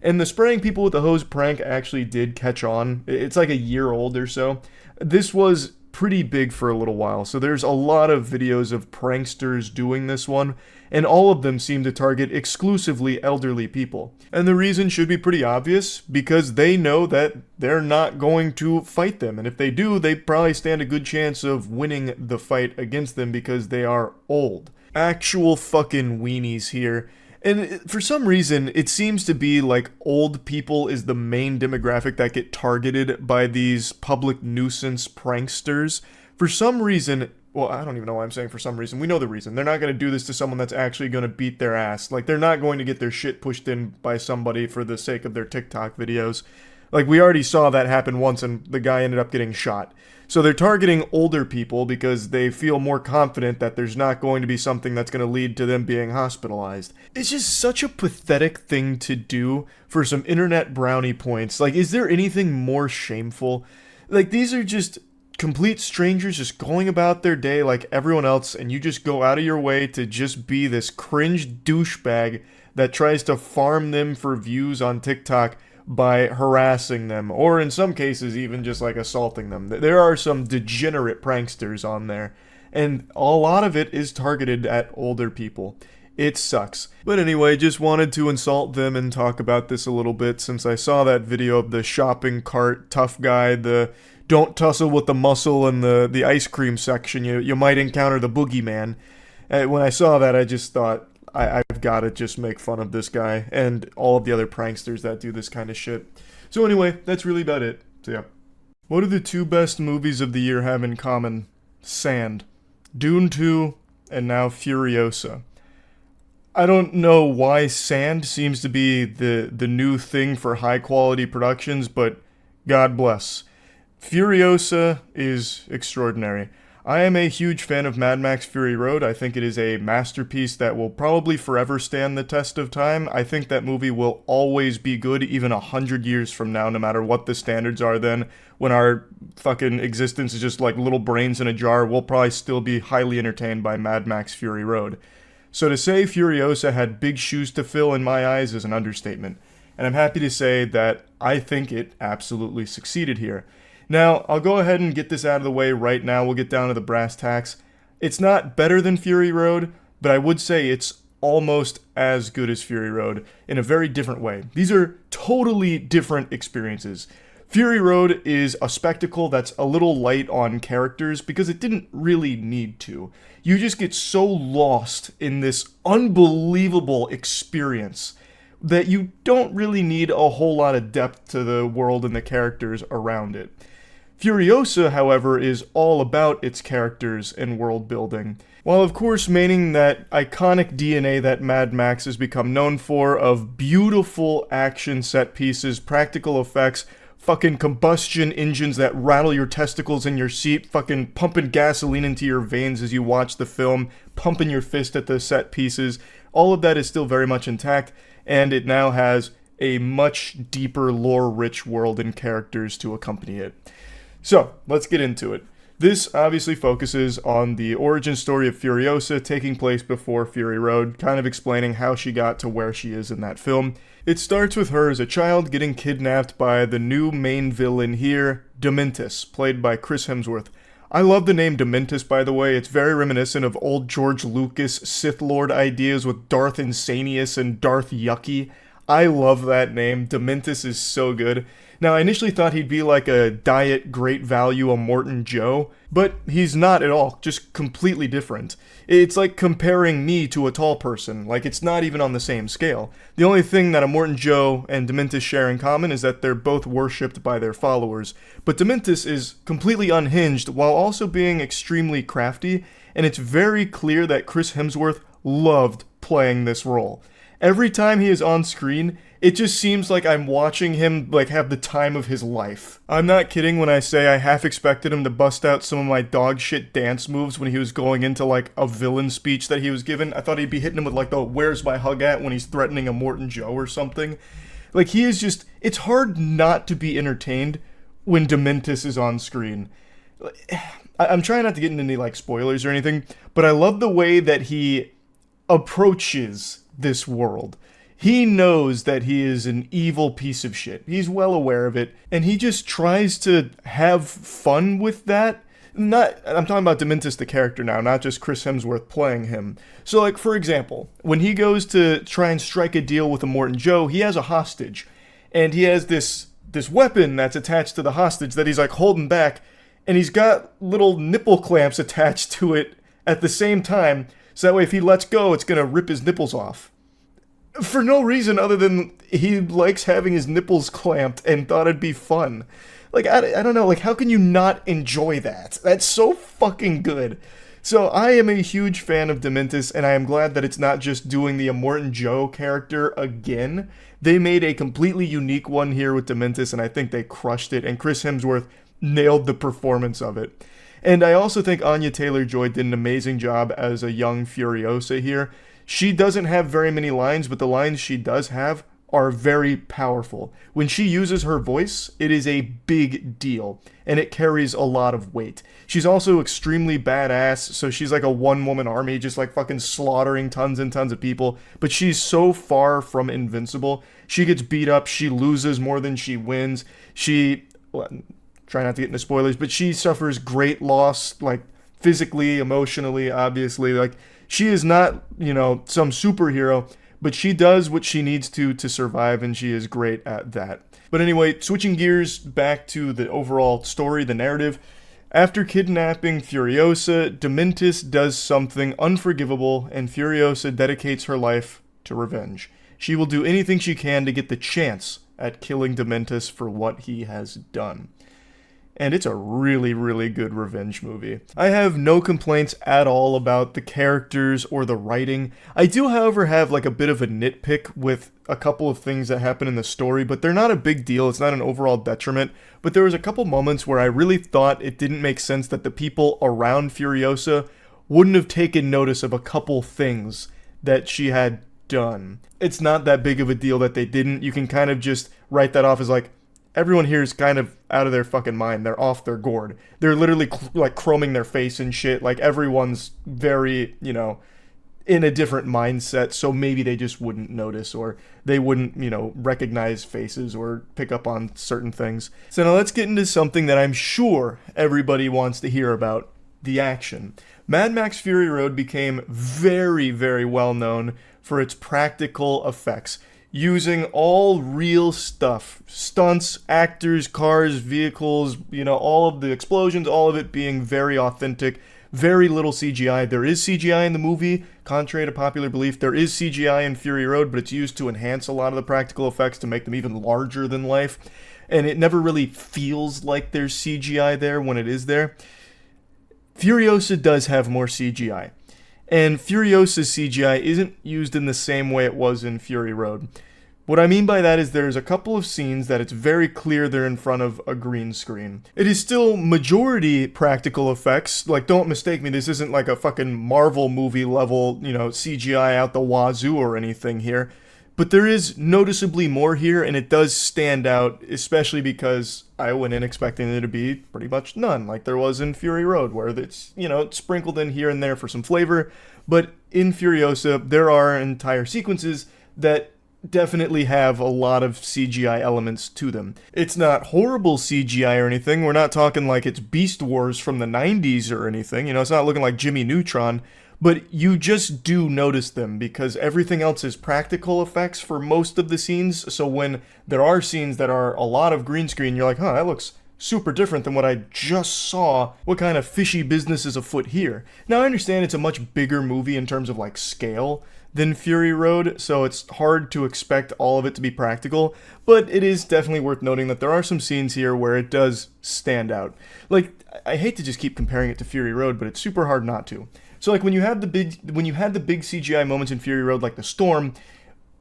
And the spraying people with the hose prank actually did catch on. It's like a year old or so. This was pretty big for a little while, so there's a lot of videos of pranksters doing this one, and all of them seem to target exclusively elderly people. And the reason should be pretty obvious, because they know that they're not going to fight them, and if they do, they probably stand a good chance of winning the fight against them because they are old. Actual fucking weenies here. And for some reason, it seems to be like old people is the main demographic that get targeted by these public nuisance pranksters. For some reason, well, I don't even know why I'm saying for some reason. We know the reason. They're not going to do this to someone that's actually going to beat their ass. Like, they're not going to get their shit pushed in by somebody for the sake of their TikTok videos. Like, we already saw that happen once and the guy ended up getting shot. So they're targeting older people because they feel more confident that there's not going to be something that's going to lead to them being hospitalized. It's just such a pathetic thing to do for some internet brownie points. Like, is there anything more shameful? Like, these are just complete strangers just going about their day like everyone else, and you just go out of your way to just be this cringe douchebag that tries to farm them for views on TikTok by harassing them, or in some cases even just like assaulting them. There are some degenerate pranksters on there, and a lot of it is targeted at older people. It sucks. But anyway, just wanted to insult them and talk about this a little bit since I saw that video of the shopping cart tough guy, the don't tussle with the muscle in the ice cream section, you might encounter the boogeyman. When I saw that, I just thought, I've got to just make fun of this guy and all of the other pranksters that do this kind of shit. So anyway, that's really about it. So yeah. What do the two best movies of the year have in common? Sand. Dune 2, and now Furiosa. I don't know why sand seems to be the new thing for high quality productions, but God bless. Furiosa is extraordinary. I am a huge fan of Mad Max Fury Road. I think it is a masterpiece that will probably forever stand the test of time. I think that movie will always be good, even 100 years from now, no matter what the standards are then. When our fucking existence is just like little brains in a jar, we'll probably still be highly entertained by Mad Max Fury Road. So to say Furiosa had big shoes to fill in my eyes is an understatement. And I'm happy to say that I think it absolutely succeeded here. Now, I'll go ahead and get this out of the way right now. We'll get down to the brass tacks. It's not better than Fury Road, but I would say it's almost as good as Fury Road in a very different way. These are totally different experiences. Fury Road is a spectacle that's a little light on characters because it didn't really need to. You just get so lost in this unbelievable experience that you don't really need a whole lot of depth to the world and the characters around it. Furiosa, however, is all about its characters and world building, while of course maintaining that iconic DNA that Mad Max has become known for of beautiful action set pieces, practical effects, fucking combustion engines that rattle your testicles in your seat, fucking pumping gasoline into your veins as you watch the film, pumping your fist at the set pieces. All of that is still very much intact, and it now has a much deeper, lore-rich world and characters to accompany it. So, let's get into it. This obviously focuses on the origin story of Furiosa taking place before Fury Road, kind of explaining how she got to where she is in that film. It starts with her as a child getting kidnapped by the new main villain here, Dementus, played by Chris Hemsworth. I love the name Dementus, by the way. It's very reminiscent of old George Lucas Sith Lord ideas with Darth Insanius and Darth Yucky. I love that name. Dementus is so good. Now, I initially thought he'd be like a diet great value Immortan Joe, but he's not at all, just completely different. It's like comparing me to a tall person, like it's not even on the same scale. The only thing that Immortan Joe and Dementus share in common is that they're both worshipped by their followers, but Dementus is completely unhinged while also being extremely crafty, and it's very clear that Chris Hemsworth loved playing this role. Every time he is on screen, it just seems like I'm watching him like have the time of his life. I'm not kidding when I say I half expected him to bust out some of my dog shit dance moves when he was going into like a villain speech that he was given. I thought he'd be hitting him with like the "Where's my hug at" when he's threatening Immortan Joe or something. Like he is just, it's hard not to be entertained when Dementus is on screen. I'm trying not to get into any like spoilers or anything, but I love the way that he approaches this world. He knows that he is an evil piece of shit. He's well aware of it, and he just tries to have fun with that. I'm talking about Dementis the character now, not just Chris Hemsworth playing him. So, like, for example, when he goes to try and strike a deal with Immortan Joe, he has a hostage, and he has this weapon that's attached to the hostage that he's, like, holding back, and he's got little nipple clamps attached to it at the same time, so that way if he lets go, it's gonna rip his nipples off. For no reason other than he likes having his nipples clamped and thought it'd be fun. Like, I don't know, like, how can you not enjoy that? That's so fucking good. So I am a huge fan of Dementis, and I am glad that it's not just doing the Immortan Joe character again. They made a completely unique one here with Dementis, and I think they crushed it, and Chris Hemsworth nailed the performance of it. And I also think Anya Taylor-Joy did an amazing job as a young Furiosa here. She doesn't have very many lines, but the lines she does have are very powerful. When she uses her voice, it is a big deal, and it carries a lot of weight. She's also extremely badass, so she's like a one-woman army, just like fucking slaughtering tons and tons of people, but she's so far from invincible. She gets beat up, she loses more than she wins. Try not to get into spoilers, but she suffers great loss, like, physically, emotionally, obviously. Like, she is not, some superhero, but she does what she needs to survive, and she is great at that. But anyway, switching gears back to the overall story, the narrative. After kidnapping Furiosa, Dementis does something unforgivable, and Furiosa dedicates her life to revenge. She will do anything she can to get the chance at killing Dementis for what he has done. And it's a really, really good revenge movie. I have no complaints at all about the characters or the writing. I do, however, have like a bit of a nitpick with a couple of things that happen in the story, but they're not a big deal. It's not an overall detriment. But there was a couple moments where I really thought it didn't make sense that the people around Furiosa wouldn't have taken notice of a couple things that she had done. It's not that big of a deal that they didn't. You can kind of just write that off as like, everyone here is kind of out of their fucking mind. They're off their gourd. They're literally like chroming their face and shit. Like everyone's very, in a different mindset. So maybe they just wouldn't notice, or they wouldn't, recognize faces or pick up on certain things. So now let's get into something that I'm sure everybody wants to hear about: the action. Mad Max Fury Road became very, very well known for its practical effects, using all real stuff, stunts, actors, cars, vehicles, all of the explosions, all of it being very authentic, very little CGI. There is CGI in the movie, contrary to popular belief. There is CGI in Fury Road, but it's used to enhance a lot of the practical effects to make them even larger than life, and it never really feels like there's CGI there when it is there. Furiosa does have more CGI. And Furiosa's CGI isn't used in the same way it was in Fury Road. What I mean by that is there's a couple of scenes that it's very clear they're in front of a green screen. It is still majority practical effects. Like, don't mistake me, this isn't like a fucking Marvel movie level, CGI out the wazoo or anything here. But there is noticeably more here, and it does stand out, especially because I went in expecting there to be pretty much none, like there was in Fury Road, where it's, it's sprinkled in here and there for some flavor. But in Furiosa, there are entire sequences that definitely have a lot of CGI elements to them. It's not horrible CGI or anything. We're not talking like it's Beast Wars from the 90s or anything. It's not looking like Jimmy Neutron. But you just do notice them because everything else is practical effects for most of the scenes. So when there are scenes that are a lot of green screen, you're like, that looks super different than what I just saw. What kind of fishy business is afoot here? Now, I understand it's a much bigger movie in terms of like scale than Fury Road, so it's hard to expect all of it to be practical, but it is definitely worth noting that there are some scenes here where it does stand out. Like, I hate to just keep comparing it to Fury Road, but it's super hard not to. So like when you had the big CGI moments in Fury Road, like the storm,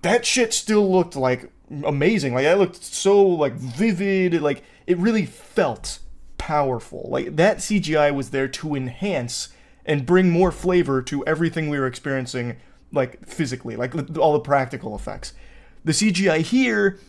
that shit still looked like amazing. Like that looked so like vivid, like it really felt powerful. Like that CGI was there to enhance and bring more flavor to everything we were experiencing, like physically, like all the practical effects. The CGI here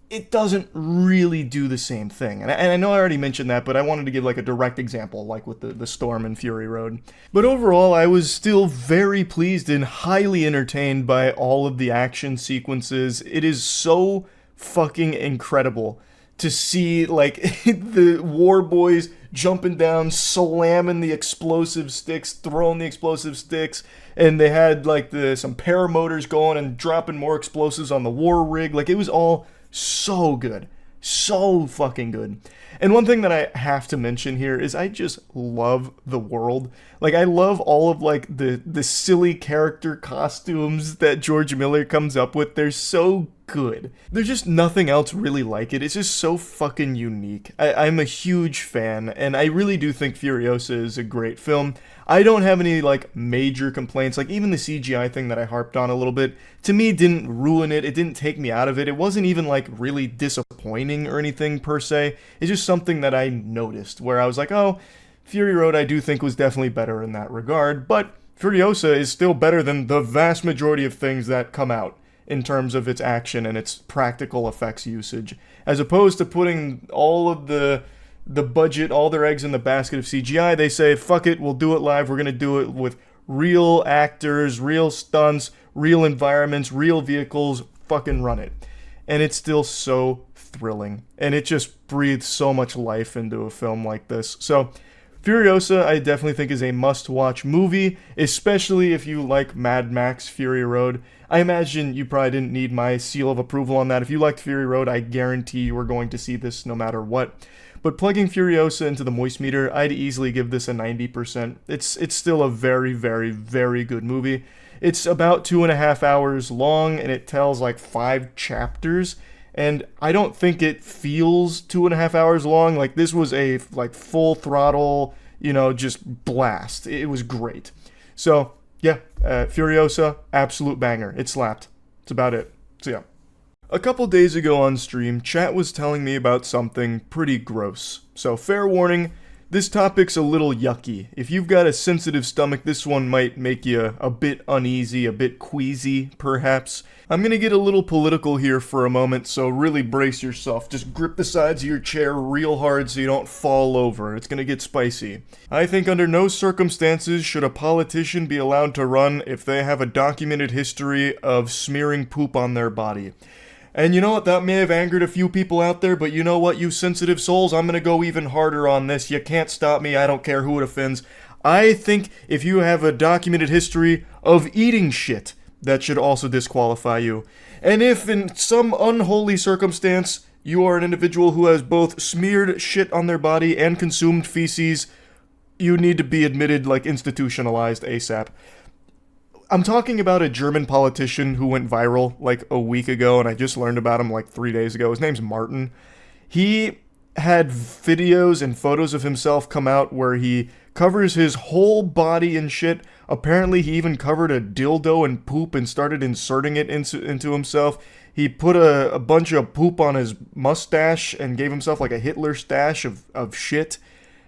it doesn't really do the same thing. And I know I already mentioned that, but I wanted to give like a direct example, like with the Storm and Fury Road. But overall, I was still very pleased and highly entertained by all of the action sequences. It is so fucking incredible to see like the war boys jumping down, slamming the explosive sticks, throwing the explosive sticks, and they had like some paramotors going and dropping more explosives on the war rig. Like, it was all so good. So fucking good. And one thing that I have to mention here is I just love the world. Like, I love all of like the silly character costumes that George Miller comes up with. They're so good. There's just nothing else really like it. It's just so fucking unique. I'm a huge fan, and I really do think Furiosa is a great film. I don't have any like major complaints. Like, even the CGI thing that I harped on a little bit, to me, didn't ruin it. It didn't take me out of it. It wasn't even like really disappointing or anything per se. It's just something that I noticed where I was like, oh, Fury Road I do think was definitely better in that regard, but Furiosa is still better than the vast majority of things that come out in terms of its action and its practical effects usage, as opposed to putting all of the budget, all their eggs in the basket of CGI. They say, fuck it, we'll do it live. We're going to do it with real actors, real stunts, real environments, real vehicles. Fucking run it. And it's still so thrilling. And it just breathes so much life into a film like this. So, Furiosa, I definitely think, is a must-watch movie, especially if you like Mad Max Fury Road. I imagine you probably didn't need my seal of approval on that. If you liked Fury Road, I guarantee you are going to see this no matter what. But plugging Furiosa into the moist meter, I'd easily give this a 90%. It's still a very, very, very good movie. It's about 2.5 hours long, and it tells like 5 chapters. And I don't think it feels 2.5 hours long. Like, this was a like full throttle, just blast. It was great. So yeah, Furiosa, absolute banger. It slapped. That's about it. So yeah. A couple days ago on stream, chat was telling me about something pretty gross. So fair warning, this topic's a little yucky. If you've got a sensitive stomach, this one might make you a bit uneasy, a bit queasy, perhaps. I'm gonna get a little political here for a moment, so really brace yourself. Just grip the sides of your chair real hard so you don't fall over. It's gonna get spicy. I think under no circumstances should a politician be allowed to run if they have a documented history of smearing poop on their body. And you know what, that may have angered a few people out there, but you know what, you sensitive souls, I'm gonna go even harder on this. You can't stop me, I don't care who it offends. I think if you have a documented history of eating shit, that should also disqualify you. And if in some unholy circumstance you are an individual who has both smeared shit on their body and consumed feces, you need to be admitted, like institutionalized ASAP. I'm talking about a German politician who went viral like a week ago, and I just learned about him like 3 days ago. His name's Martin. He had videos and photos of himself come out where he covers his whole body in shit. Apparently he even covered a dildo in poop and started inserting it into himself. He put a bunch of poop on his mustache and gave himself like a Hitler stash of shit.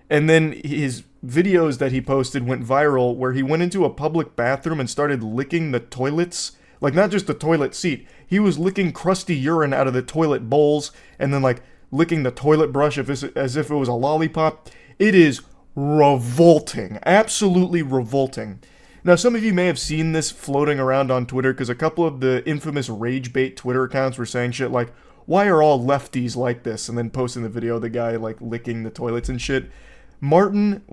And then his videos that he posted went viral where he went into a public bathroom and started licking the toilets. Like, not just the toilet seat. He was licking crusty urine out of the toilet bowls and then like licking the toilet brush as if it was a lollipop. It is revolting. Absolutely revolting. Now, some of you may have seen this floating around on Twitter because a couple of the infamous rage bait Twitter accounts were saying shit like, why are all lefties like this? And then posting the video of the guy like licking the toilets and shit. Martin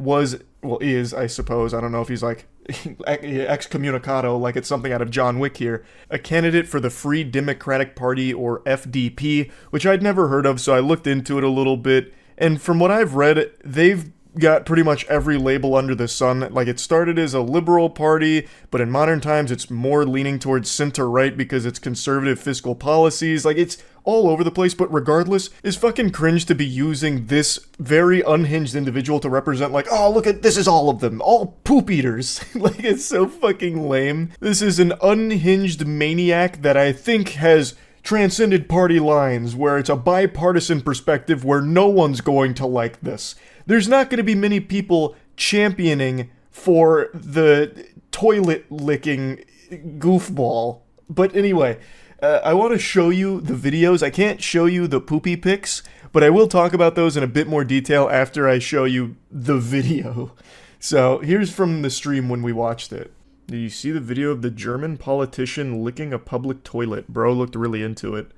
is, I suppose, I don't know if he's like excommunicado, like it's something out of John Wick here, a candidate for the Free Democratic Party, or FDP, which I'd never heard of, so I looked into it a little bit, and from what I've read, they've got pretty much every label under the sun. Like, it started as a liberal party, but in modern times it's more leaning towards center-right because it's conservative fiscal policies. Like, it's all over the place, but regardless, it's fucking cringe to be using this very unhinged individual to represent, like, oh, look at, this is all of them, all poop eaters. Like, it's so fucking lame. This is an unhinged maniac that I think has transcended party lines, where it's a bipartisan perspective where no one's going to like this. There's not going to be many people championing for the toilet licking goofball. But anyway, I want to show you the videos. I can't show you the poopy pics, but I will talk about those in a bit more detail after I show you the video. So here's from the stream when we watched it. Did you see the video of the German politician licking a public toilet? Bro looked really into it.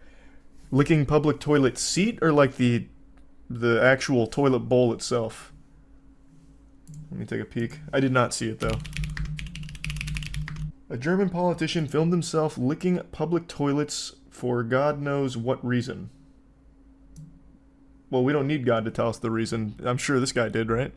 Licking public toilet seat or like the actual toilet bowl itself? Let me take a peek. I did not see it though. A German politician filmed himself licking public toilets for God knows what reason. Well, we don't need God to tell us the reason. I'm sure this guy did, right?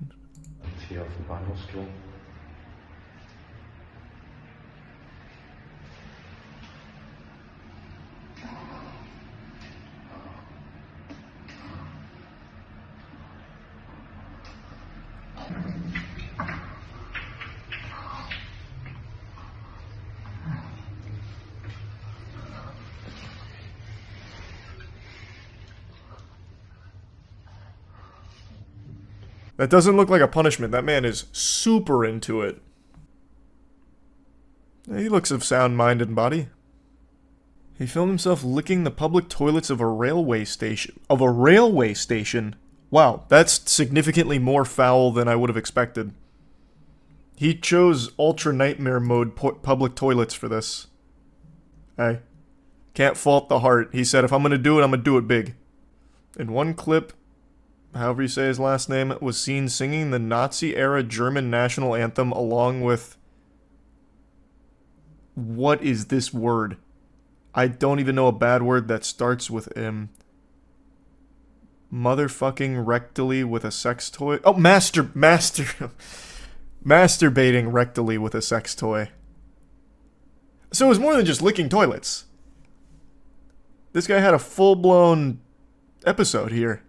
That doesn't look like a punishment. That man is super into it. He looks of sound mind and body. He filmed himself licking the public toilets of a railway station. Of a railway station? Wow, that's significantly more foul than I would have expected. He chose Ultra Nightmare Mode public toilets for this. Hey, can't fault the heart. He said, if I'm gonna do it, I'm gonna do it big. In one clip, however you say his last name, was seen singing the Nazi-era German national anthem along with... What is this word? I don't even know a bad word that starts with M. Motherfucking rectally with a sex toy? Oh, masturbating rectally with a sex toy. So it was more than just licking toilets. This guy had a full-blown episode here.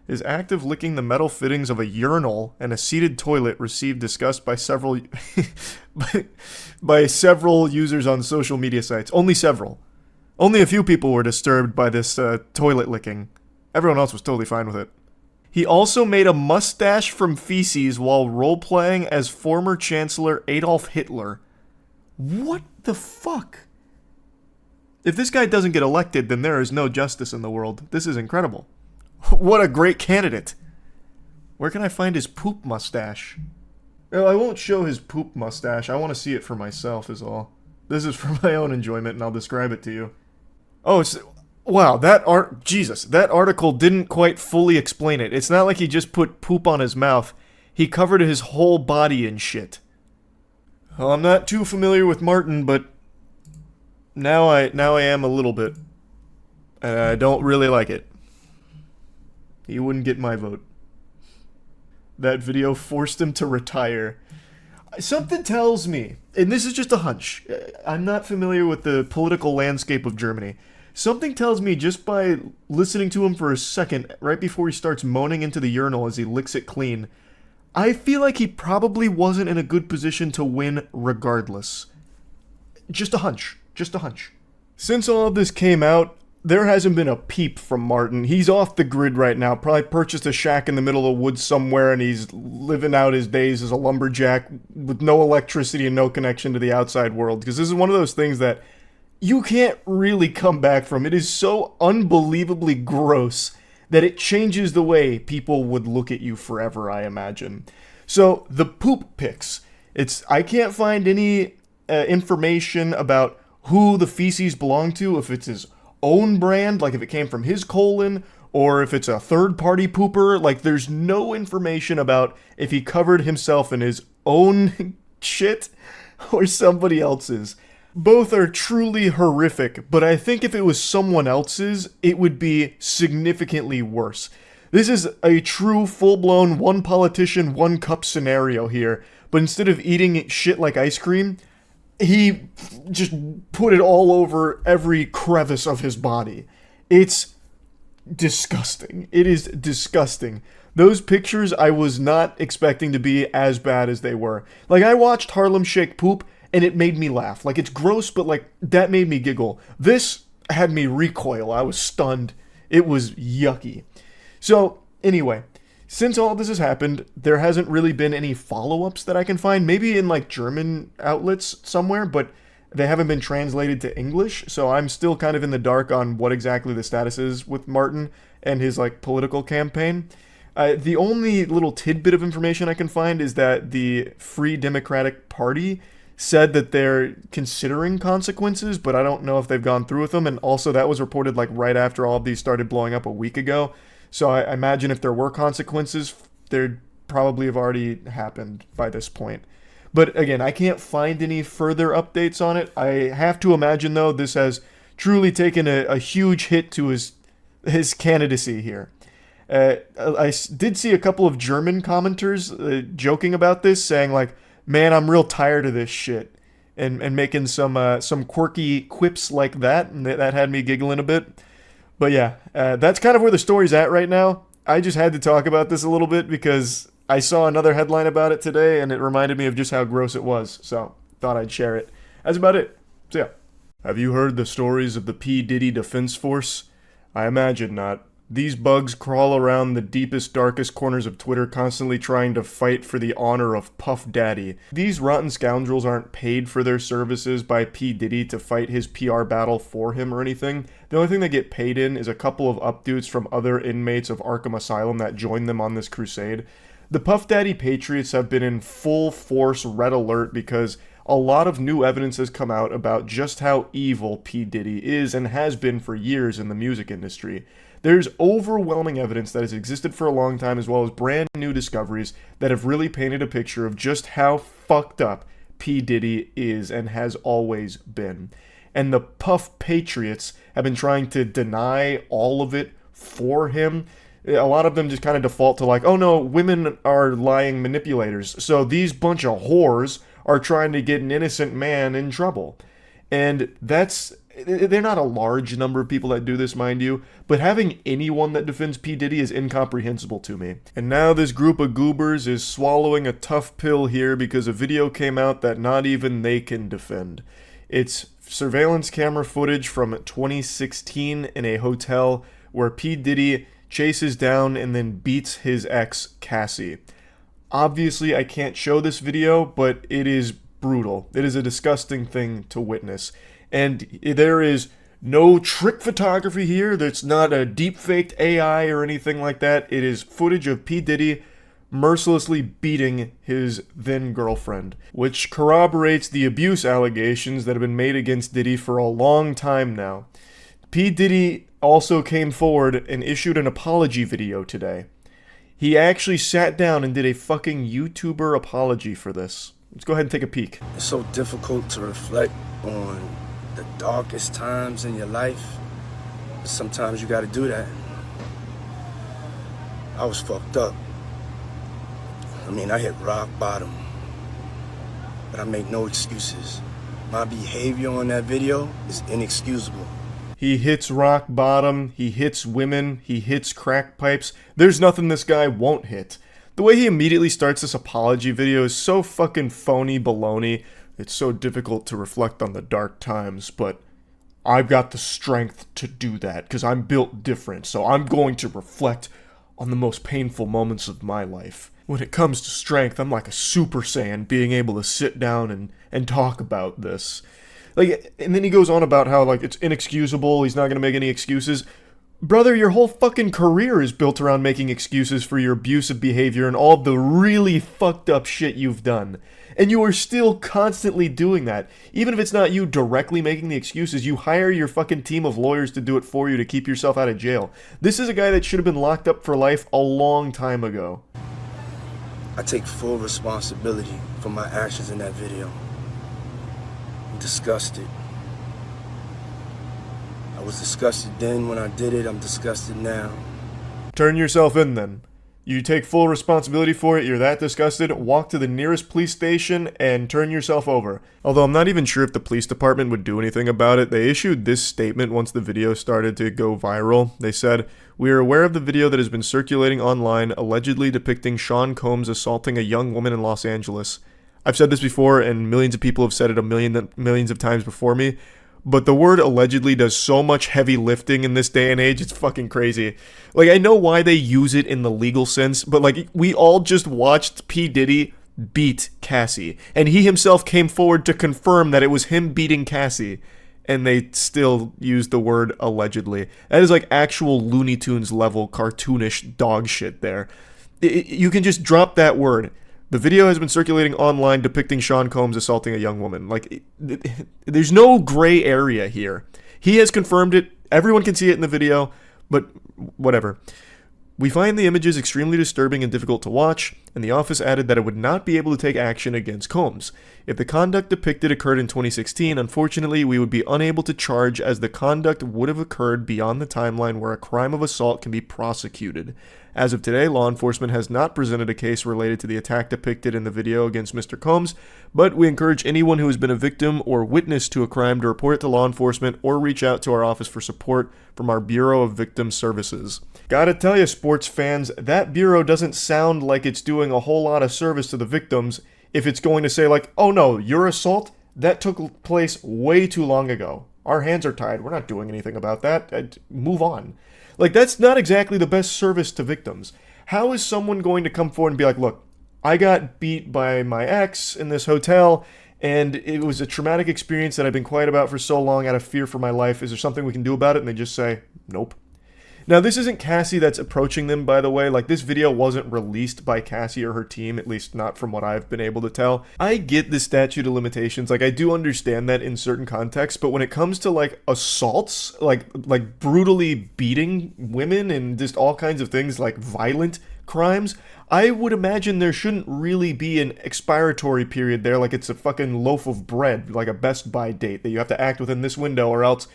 His act of licking the metal fittings of a urinal and a seated toilet received disgust by several by several users on social media sites. Only several. Only a few people were disturbed by this toilet licking. Everyone else was totally fine with it. He also made a mustache from feces while role-playing as former Chancellor Adolf Hitler. What the fuck? If this guy doesn't get elected, then there is no justice in the world. This is incredible. What a great candidate. Where can I find his poop mustache? Well, I won't show his poop mustache. I want to see it for myself is all. This is for my own enjoyment and I'll describe it to you. Oh, it's... Wow, that article didn't quite fully explain it. It's not like he just put poop on his mouth. He covered his whole body in shit. Well, I'm not too familiar with Martin, but now I am a little bit. And I don't really like it. He wouldn't get my vote. That video forced him to retire. Something tells me, and this is just a hunch, I'm not familiar with the political landscape of Germany. Something tells me just by listening to him for a second, right before he starts moaning into the urinal as he licks it clean, I feel like he probably wasn't in a good position to win regardless. Just a hunch. Just a hunch. Since all of this came out, there hasn't been a peep from Martin. He's off the grid right now. Probably purchased a shack in the middle of the woods somewhere and he's living out his days as a lumberjack with no electricity and no connection to the outside world. Because this is one of those things that you can't really come back from. It is so unbelievably gross that it changes the way people would look at you forever, I imagine. So, the poop pics. I can't find any information about who the feces belong to, if it's his own brand, like if it came from his colon, or if it's a third-party pooper. Like, there's no information about if he covered himself in his own shit or somebody else's. Both are truly horrific, but I think if it was someone else's, it would be significantly worse. This is a true, full-blown, one politician, one cup scenario here, but instead of eating shit like ice cream, he just put it all over every crevice of his body. It's disgusting. It is disgusting. Those pictures I was not expecting to be as bad as they were. Like, I watched Harlem Shake poop, and it made me laugh. Like, it's gross, but, like, that made me giggle. This had me recoil. I was stunned. It was yucky. So, anyway, since all this has happened, there hasn't really been any follow-ups that I can find. Maybe in, like, German outlets somewhere, but They haven't been translated to English, so I'm still kind of in the dark on what exactly the status is with Martin and his like political campaign. The only little tidbit of information I can find is that the Free Democratic Party said that they're considering consequences, but I don't know if they've gone through with them. And also that was reported like right after all of these started blowing up a week ago. So I imagine if there were consequences, they'd probably have already happened by this point. But again, I can't find any further updates on it. I have to imagine, though, this has truly taken a huge hit to his candidacy here. I did see a couple of German commenters joking about this, saying like, man, I'm real tired of this shit, and making some quirky quips like that, and that had me giggling a bit. But yeah, that's kind of where the story's at right now. I just had to talk about this a little bit because I saw another headline about it today, and it reminded me of just how gross it was, so thought I'd share it. That's about it. So yeah. Have you heard the stories of the P. Diddy Defense Force? I imagine not. These bugs crawl around the deepest, darkest corners of Twitter, constantly trying to fight for the honor of Puff Daddy. These rotten scoundrels aren't paid for their services by P. Diddy to fight his PR battle for him or anything. The only thing they get paid in is a couple of updates from other inmates of Arkham Asylum that join them on this crusade. The Puff Daddy Patriots have been in full force red alert because a lot of new evidence has come out about just how evil P. Diddy is and has been for years in the music industry. There's overwhelming evidence that has existed for a long time, as well as brand new discoveries that have really painted a picture of just how fucked up P. Diddy is and has always been. And the Puff Patriots have been trying to deny all of it for him. A lot of them just kind of default to like, oh no, women are lying manipulators, so these bunch of whores are trying to get an innocent man in trouble. And they're not a large number of people that do this, mind you, but having anyone that defends P. Diddy is incomprehensible to me. And now this group of goobers is swallowing a tough pill here because a video came out that not even they can defend. It's surveillance camera footage from 2016 in a hotel where P. Diddy chases down and then beats his ex, Cassie. Obviously, I can't show this video, but it is brutal. It is a disgusting thing to witness. And there is no trick photography here. There's not a deep-faked AI or anything like that. It is footage of P. Diddy mercilessly beating his then-girlfriend, which corroborates the abuse allegations that have been made against Diddy for a long time now. P. Diddy also came forward and issued an apology video today. He actually sat down and did a fucking YouTuber apology for this. Let's go ahead and take a peek. It's so difficult to reflect on the darkest times in your life, but sometimes you gotta do that. I was fucked up. I mean, I hit rock bottom, but I made no excuses. My behavior on that video is inexcusable. He hits rock bottom, he hits women, he hits crack pipes. There's nothing this guy won't hit. The way he immediately starts this apology video is so fucking phony baloney. It's so difficult to reflect on the dark times, but I've got the strength to do that because I'm built different, so I'm going to reflect on the most painful moments of my life. When it comes to strength, I'm like a Super Saiyan being able to sit down and talk about this. Like, and then he goes on about how, like, it's inexcusable, he's not gonna make any excuses. Brother, your whole fucking career is built around making excuses for your abusive behavior and all the really fucked up shit you've done. And you are still constantly doing that. Even if it's not you directly making the excuses, you hire your fucking team of lawyers to do it for you to keep yourself out of jail. This is a guy that should have been locked up for life a long time ago. I take full responsibility for my actions in that video. I'm disgusted. I was disgusted then when I did it, I'm disgusted now. Turn yourself in then. You take full responsibility for it, you're that disgusted, walk to the nearest police station and turn yourself over. Although I'm not even sure if the police department would do anything about it, they issued this statement once the video started to go viral. They said, "We are aware of the video that has been circulating online, allegedly depicting Sean Combs assaulting a young woman in Los Angeles. I've said this before, and millions of people have said it millions of times before me, but the word allegedly does so much heavy lifting in this day and age, it's fucking crazy. Like, I know why they use it in the legal sense, but like, we all just watched P. Diddy beat Cassie. And he himself came forward to confirm that it was him beating Cassie. And they still used the word allegedly. That is like actual Looney Tunes level cartoonish dog shit there. You can just drop that word. The video has been circulating online depicting Sean Combs assaulting a young woman. Like, there's no gray area here. He has confirmed it. Everyone can see it in the video, but whatever. We find the images extremely disturbing and difficult to watch, and the office added that it would not be able to take action against Combs. If the conduct depicted occurred in 2016, unfortunately, we would be unable to charge as the conduct would have occurred beyond the timeline where a crime of assault can be prosecuted. As of today, law enforcement has not presented a case related to the attack depicted in the video against Mr. Combs, but we encourage anyone who has been a victim or witness to a crime to report it to law enforcement or reach out to our office for support from our Bureau of Victim Services. Gotta tell you, sports fans, that bureau doesn't sound like it's doing a whole lot of service to the victims if it's going to say like, oh no, your assault, that took place way too long ago. Our hands are tied. We're not doing anything about that. Move on. Like, that's not exactly the best service to victims. How is someone going to come forward and be like, look, I got beat by my ex in this hotel, and it was a traumatic experience that I've been quiet about for so long out of fear for my life. Is there something we can do about it? And they just say, nope. Now, this isn't Cassie that's approaching them, by the way. Like, this video wasn't released by Cassie or her team, at least not from what I've been able to tell. I get the statute of limitations. Like, I do understand that in certain contexts, but when it comes to, like, assaults, like brutally beating women and just all kinds of things, like violent crimes, I would imagine there shouldn't really be an expiratory period there, like it's a fucking loaf of bread, like a Best Buy date, that you have to act within this window or else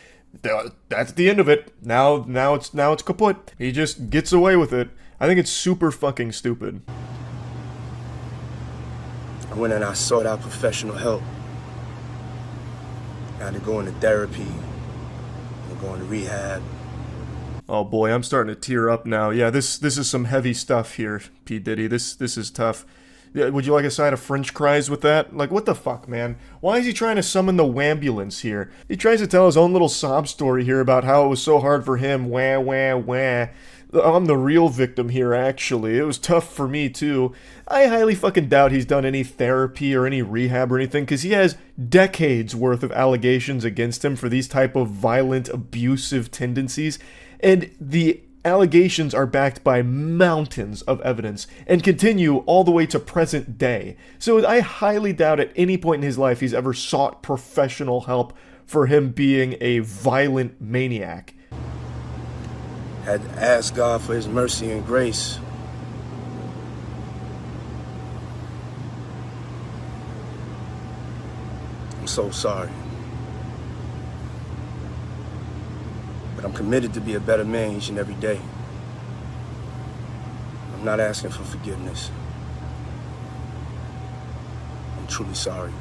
that's the end of it. Now it's kaput. He just gets away with it. I think it's super fucking stupid. I went and I sought out professional help. I had to go into therapy and go into rehab. Oh boy, I'm starting to tear up now. Yeah, this is some heavy stuff here, P. Diddy. This is tough. Would you like a side of French fries with that? Like, what the fuck, man? Why is he trying to summon the wambulance here? He tries to tell his own little sob story here about how it was so hard for him. Wah, wah, wah. I'm the real victim here, actually. It was tough for me, too. I highly fucking doubt he's done any therapy or any rehab or anything, because he has decades worth of allegations against him for these type of violent, abusive tendencies. And the allegations are backed by mountains of evidence and continue all the way to present day. So I highly doubt at any point in his life he's ever sought professional help for him being a violent maniac. Had to ask God for his mercy and grace. I'm so sorry. But I'm committed to be a better man each and every day. I'm not asking for forgiveness. I'm truly sorry.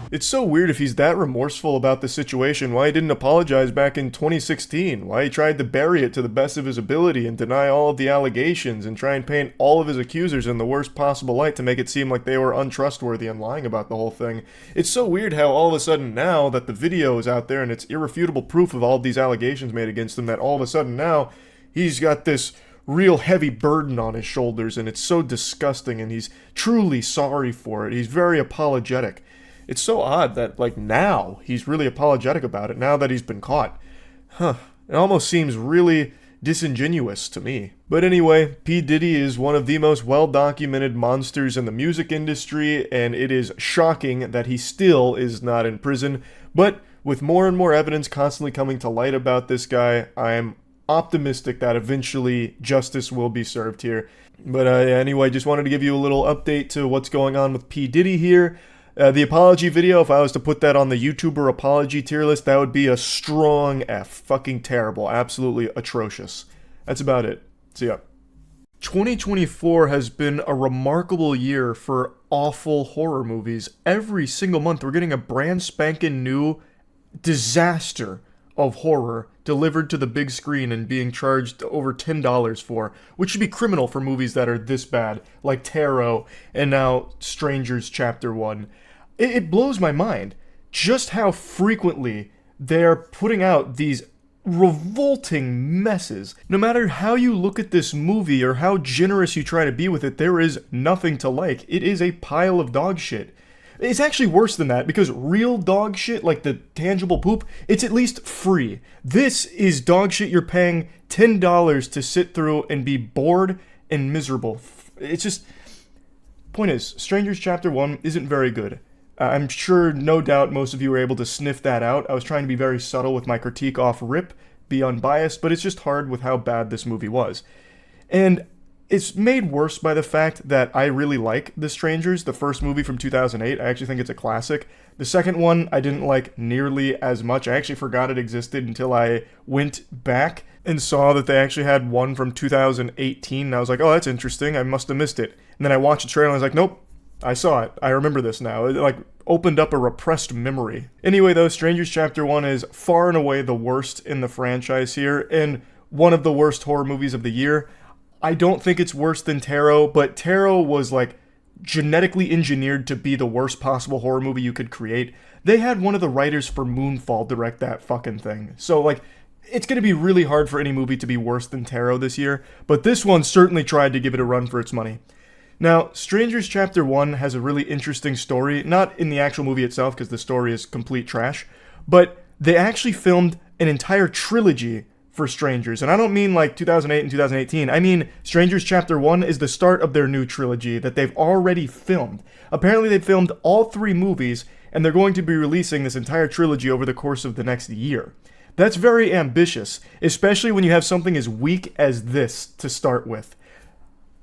It's so weird if he's that remorseful about the situation, why he didn't apologize back in 2016, why he tried to bury it to the best of his ability and deny all of the allegations and try and paint all of his accusers in the worst possible light to make it seem like they were untrustworthy and lying about the whole thing. It's so weird how all of a sudden now that the video is out there and it's irrefutable proof of all of these allegations made against him, that all of a sudden now he's got this real heavy burden on his shoulders and it's so disgusting and he's truly sorry for it. He's very apologetic. It's so odd that, like, now he's really apologetic about it, now that he's been caught. Huh. It almost seems really disingenuous to me. But anyway, P. Diddy is one of the most well-documented monsters in the music industry, and it is shocking that he still is not in prison. But with more and more evidence constantly coming to light about this guy, I'm optimistic that eventually justice will be served here. But anyway, just wanted to give you a little update to what's going on with P. Diddy here. The apology video, if I was to put that on the YouTuber apology tier list, that would be a strong F. Fucking terrible. Absolutely atrocious. That's about it. See ya. 2024 has been a remarkable year for awful horror movies. Every single month we're getting a brand spanking new disaster of horror delivered to the big screen and being charged over $10 for, which should be criminal for movies that are this bad, like Tarot and now Strangers Chapter 1. It blows my mind just how frequently they're putting out these revolting messes. No matter how you look at this movie or how generous you try to be with it, there is nothing to like. It is a pile of dog shit. It's actually worse than that, because real dog shit, like the tangible poop, it's at least free. This is dog shit you're paying $10 to sit through and be bored and miserable. It's just... Point is, Strangers Chapter 1 isn't very good. I'm sure, no doubt, most of you were able to sniff that out. I was trying to be very subtle with my critique off rip, be unbiased, but it's just hard with how bad this movie was. And it's made worse by the fact that I really like The Strangers, the first movie from 2008. I actually think it's a classic. The second one, I didn't like nearly as much. I actually forgot it existed until I went back and saw that they actually had one from 2018. And I was like, oh, that's interesting. I must have missed it. And then I watched the trailer and I was like, nope, I saw it. I remember this now. It like opened up a repressed memory. Anyway, though, Strangers Chapter 1 is far and away the worst in the franchise here, and one of the worst horror movies of the year. I don't think it's worse than Tarot, but Tarot was like genetically engineered to be the worst possible horror movie you could create. They had one of the writers for Moonfall direct that fucking thing. So like, it's going to be really hard for any movie to be worse than Tarot this year, but this one certainly tried to give it a run for its money. Now, Strangers Chapter 1 has a really interesting story, not in the actual movie itself, because the story is complete trash, but they actually filmed an entire trilogy for Strangers. And I don't mean like 2008 and 2018. I mean Strangers Chapter 1 is the start of their new trilogy that they've already filmed. Apparently they filmed all 3 movies, and they're going to be releasing this entire trilogy over the course of the next year. That's very ambitious, especially when you have something as weak as this to start with.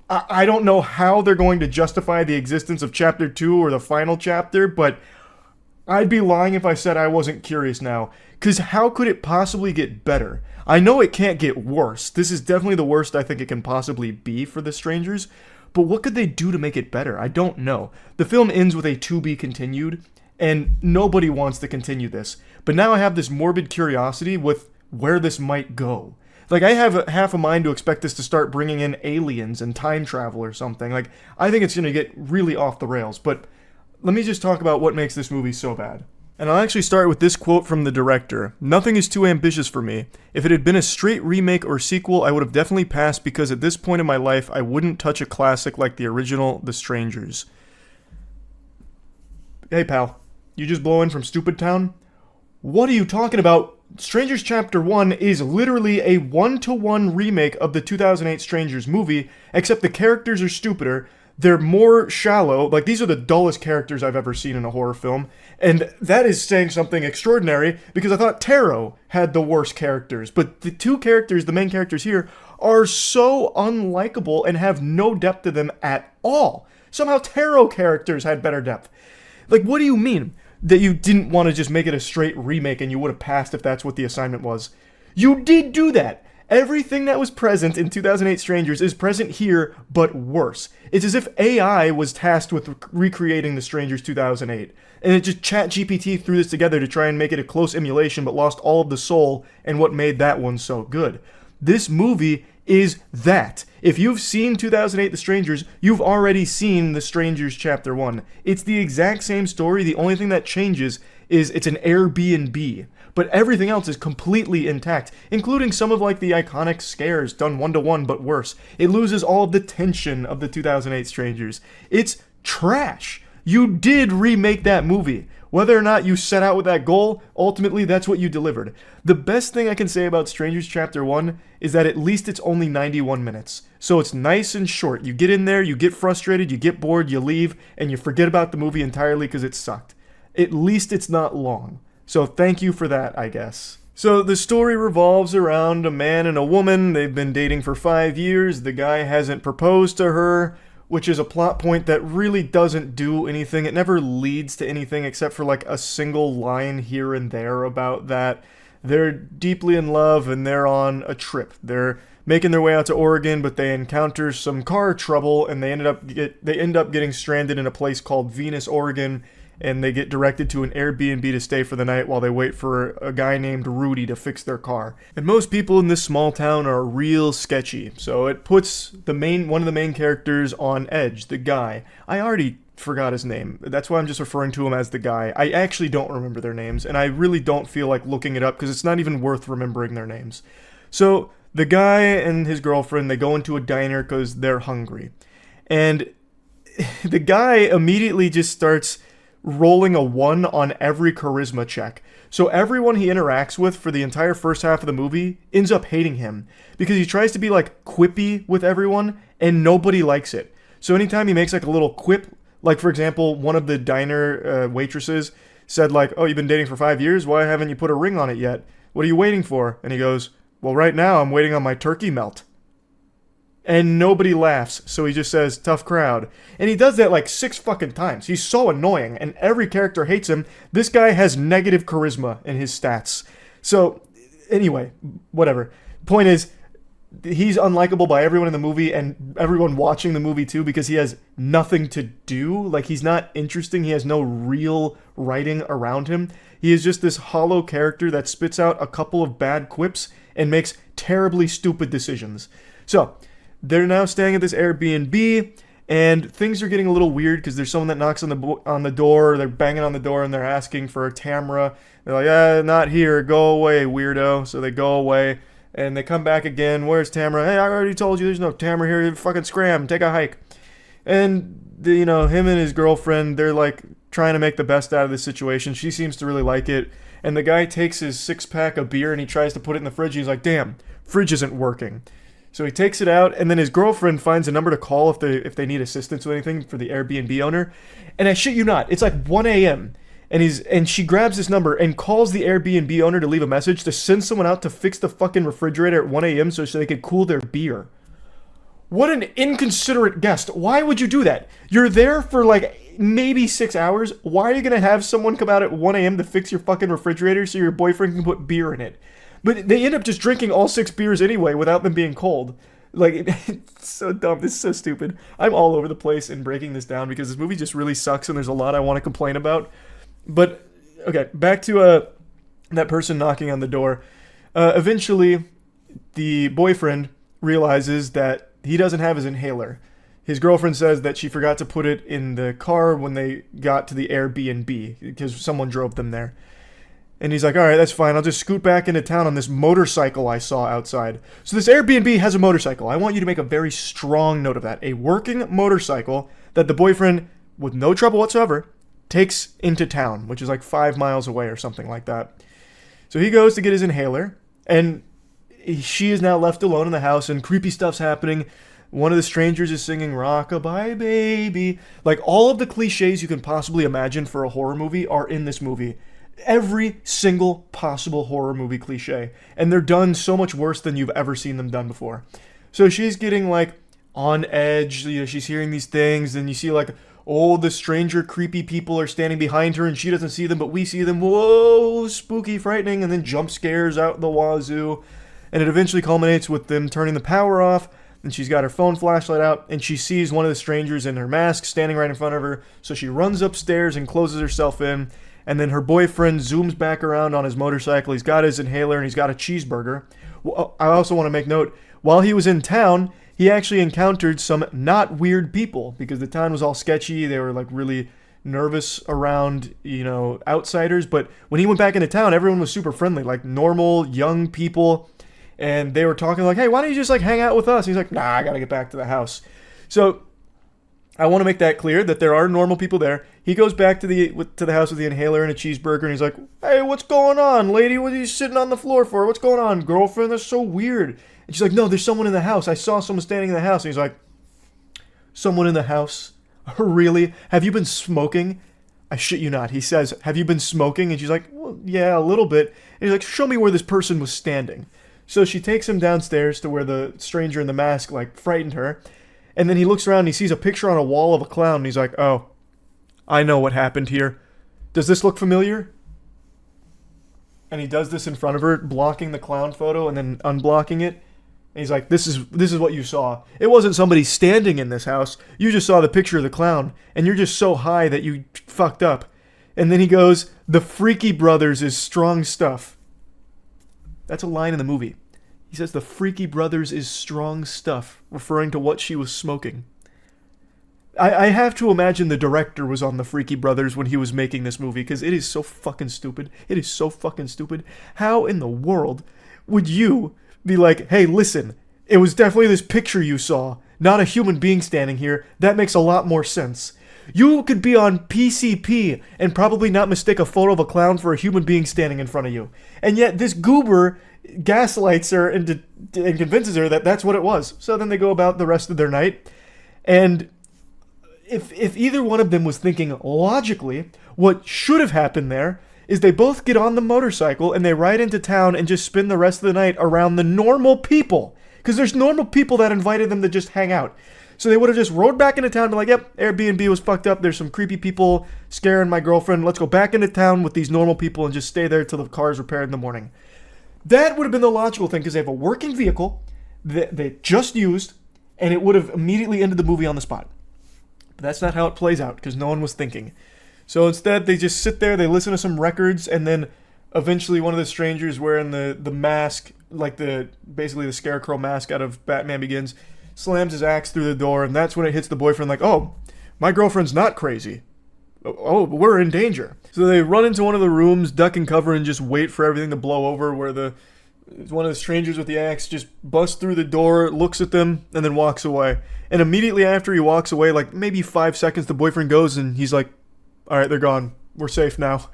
I don't know how they're going to justify the existence of Chapter 2 or the final chapter, but I'd be lying if I said I wasn't curious now. Because how could it possibly get better? I know it can't get worse. This is definitely the worst I think it can possibly be for The Strangers. But what could they do to make it better? I don't know. The film ends with a to be continued, and nobody wants to continue this. But now I have this morbid curiosity with where this might go. Like, I have half a mind to expect this to start bringing in aliens and time travel or something. Like, I think it's going to get really off the rails. But let me just talk about what makes this movie so bad. And I'll actually start with this quote from the director. "Nothing is too ambitious for me. If it had been a straight remake or sequel, I would have definitely passed, because at this point in my life, I wouldn't touch a classic like the original The Strangers." Hey pal, you just blow in from Stupid Town? What are you talking about? Strangers Chapter 1 is literally a 1-to-1 remake of the 2008 Strangers movie, except the characters are stupider. They're more shallow. Like, these are the dullest characters I've ever seen in a horror film. And that is saying something extraordinary, because I thought Tarot had the worst characters. But the two characters, the main characters here, are so unlikable and have no depth to them at all. Somehow Tarot characters had better depth. Like, what do you mean that you didn't want to just make it a straight remake and you would have passed if that's what the assignment was? You did do that! Everything that was present in 2008 Strangers is present here, but worse. It's as if AI was tasked with recreating the Strangers 2008, and it just ChatGPT threw this together to try and make it a close emulation, but lost all of the soul and what made that one so good. This movie is that. If you've seen 2008 The Strangers, you've already seen The Strangers Chapter 1. It's the exact same story. The only thing that changes is it's an Airbnb. But everything else is completely intact, including some of like the iconic scares done 1-to-1 but worse. It loses all of the tension of the 2008 Strangers. It's trash. You did remake that movie. Whether or not you set out with that goal, ultimately that's what you delivered. The best thing I can say about Strangers Chapter 1 is that at least it's only 91 minutes. So it's nice and short. You get in there, you get frustrated, you get bored, you leave, and you forget about the movie entirely because it sucked. At least it's not long. So thank you for that, I guess. So the story revolves around a man and a woman. They've been dating for 5 years. The guy hasn't proposed to her, which is a plot point that really doesn't do anything. It never leads to anything except for like a single line here and there about that. They're deeply in love and they're on a trip. They're making their way out to Oregon, but they encounter some car trouble and they end up getting stranded in a place called Venus, Oregon. and they get directed to an Airbnb to stay for the night while they wait for a guy named Rudy to fix their car. And most people in this small town are real sketchy, so it puts one of the main characters on edge, the guy. I already forgot his name. That's why I'm just referring to him as the guy. I actually don't remember their names, and I really don't feel like looking it up because it's not even worth remembering their names. So the guy and his girlfriend, they go into a diner because they're hungry. And the guy immediately just starts rolling a 1 on every charisma check. So everyone he interacts with for the entire first half of the movie ends up hating him because he tries to be like quippy with everyone and nobody likes it. So anytime he makes like a little quip, like for example, one of the diner waitresses said like, "Oh, you've been dating for 5 years? Why haven't you put a ring on it yet? What are you waiting for?" And he goes, "Well, right now I'm waiting on my turkey melt." And nobody laughs, so he just says, "Tough crowd." And he does that like 6 fucking times. He's so annoying, and every character hates him. This guy has negative charisma in his stats. So, anyway, whatever. Point is, he's unlikable by everyone in the movie, and everyone watching the movie too, because he has nothing to do. Like, he's not interesting. He has no real writing around him. He is just this hollow character that spits out a couple of bad quips and makes terribly stupid decisions. So, they're now staying at this Airbnb, and things are getting a little weird because there's someone that knocks on the door. They're banging on the door, and they're asking for a Tamara. They're like, not here. Go away, weirdo." So they go away, and they come back again. "Where's Tamara?" "Hey, I already told you there's no Tamara here. You fucking scram. Take a hike." And, him and his girlfriend, they're like trying to make the best out of this situation. She seems to really like it. And the guy takes his 6-pack of beer, and he tries to put it in the fridge. He's like, "Damn, fridge isn't working." So he takes it out, and then his girlfriend finds a number to call if they need assistance with anything for the Airbnb owner. And I shit you not, it's like 1 a.m. And she grabs this number and calls the Airbnb owner to leave a message to send someone out to fix the fucking refrigerator at 1 a.m. so they could cool their beer. What an inconsiderate guest. Why would you do that? You're there for like maybe 6 hours. Why are you going to have someone come out at 1 a.m. to fix your fucking refrigerator so your boyfriend can put beer in it? But they end up just drinking all 6 beers anyway without them being cold. Like, it's so dumb. This is so stupid. I'm all over the place in breaking this down because this movie just really sucks and there's a lot I want to complain about. But, okay, back to that person knocking on the door. Eventually, the boyfriend realizes that he doesn't have his inhaler. His girlfriend says that she forgot to put it in the car when they got to the Airbnb because someone drove them there. And he's like, "All right, that's fine. I'll just scoot back into town on this motorcycle I saw outside." So this Airbnb has a motorcycle. I want you to make a very strong note of that. A working motorcycle that the boyfriend, with no trouble whatsoever, takes into town, which is like 5 miles away or something like that. So he goes to get his inhaler, and she is now left alone in the house, and creepy stuff's happening. One of the strangers is singing "Rockabye Baby." Like, all of the cliches you can possibly imagine for a horror movie are in this movie. Every single possible horror movie cliche. And they're done so much worse than you've ever seen them done before. So she's getting like on edge, she's hearing these things, and you see like, oh, the stranger creepy people are standing behind her and she doesn't see them, but we see them. Whoa, spooky, frightening, and then jump scares out the wazoo. And it eventually culminates with them turning the power off, and she's got her phone flashlight out, and she sees one of the strangers in her mask standing right in front of her. So she runs upstairs and closes herself in. And then her boyfriend zooms back around on his motorcycle. He's got his inhaler and he's got a cheeseburger. I also want to make note, while he was in town, he actually encountered some not weird people because the town was all sketchy. They were like really nervous around, outsiders. But when he went back into town, everyone was super friendly, like normal young people. And they were talking like, "Hey, why don't you just like hang out with us?" And he's like, "Nah, I got to get back to the house." So I want to make that clear that there are normal people there. He goes back to the house with the inhaler and a cheeseburger, and he's like, "Hey, what's going on, lady? What are you sitting on the floor for? What's going on, girlfriend? That's so weird." And she's like, "No, there's someone in the house. I saw someone standing in the house." And he's like, "Someone in the house? Really? Have you been smoking?" I shit you not. He says, "Have you been smoking?" And she's like, "Well, yeah, a little bit." And he's like, "Show me where this person was standing." So she takes him downstairs to where the stranger in the mask like frightened her. And then he looks around and he sees a picture on a wall of a clown, and he's like, "Oh, I know what happened here. Does this look familiar?" And he does this in front of her, blocking the clown photo and then unblocking it. And he's like, this is what you saw. It wasn't somebody standing in this house. You just saw the picture of the clown, and you're just so high that you fucked up. And then he goes, "The Freaky Brothers is strong stuff." That's a line in the movie. He says the Freaky Brothers is strong stuff, referring to what she was smoking. I have to imagine the director was on the Freaky Brothers when he was making this movie, because it is so fucking stupid. It is so fucking stupid. How in the world would you be like, hey, listen, it was definitely this picture you saw, not a human being standing here. That makes a lot more sense. You could be on PCP and probably not mistake a photo of a clown for a human being standing in front of you. And yet this goober gaslights her and convinces her that that's what it was. So then they go about the rest of their night. And if either one of them was thinking logically, what should have happened there is they both get on the motorcycle and they ride into town and just spend the rest of the night around the normal people. Because there's normal people that invited them to just hang out. So they would have just rode back into town and be like, yep, Airbnb was fucked up. There's some creepy people scaring my girlfriend. Let's go back into town with these normal people and just stay there till the car's repaired in the morning. That would have been the logical thing because they have a working vehicle that they just used, and it would have immediately ended the movie on the spot. But that's not how it plays out because no one was thinking. So instead, they just sit there, they listen to some records, and then eventually one of the strangers wearing the mask, like basically the scarecrow mask out of Batman Begins, slams his axe through the door, and that's when it hits the boyfriend like, oh, my girlfriend's not crazy. Oh, we're in danger. So they run into one of the rooms, duck and cover, and just wait for everything to blow over, where one of the strangers with the axe just busts through the door, looks at them, and then walks away. And immediately after he walks away, like maybe 5 seconds, the boyfriend goes and he's like, all right, they're gone. We're safe now.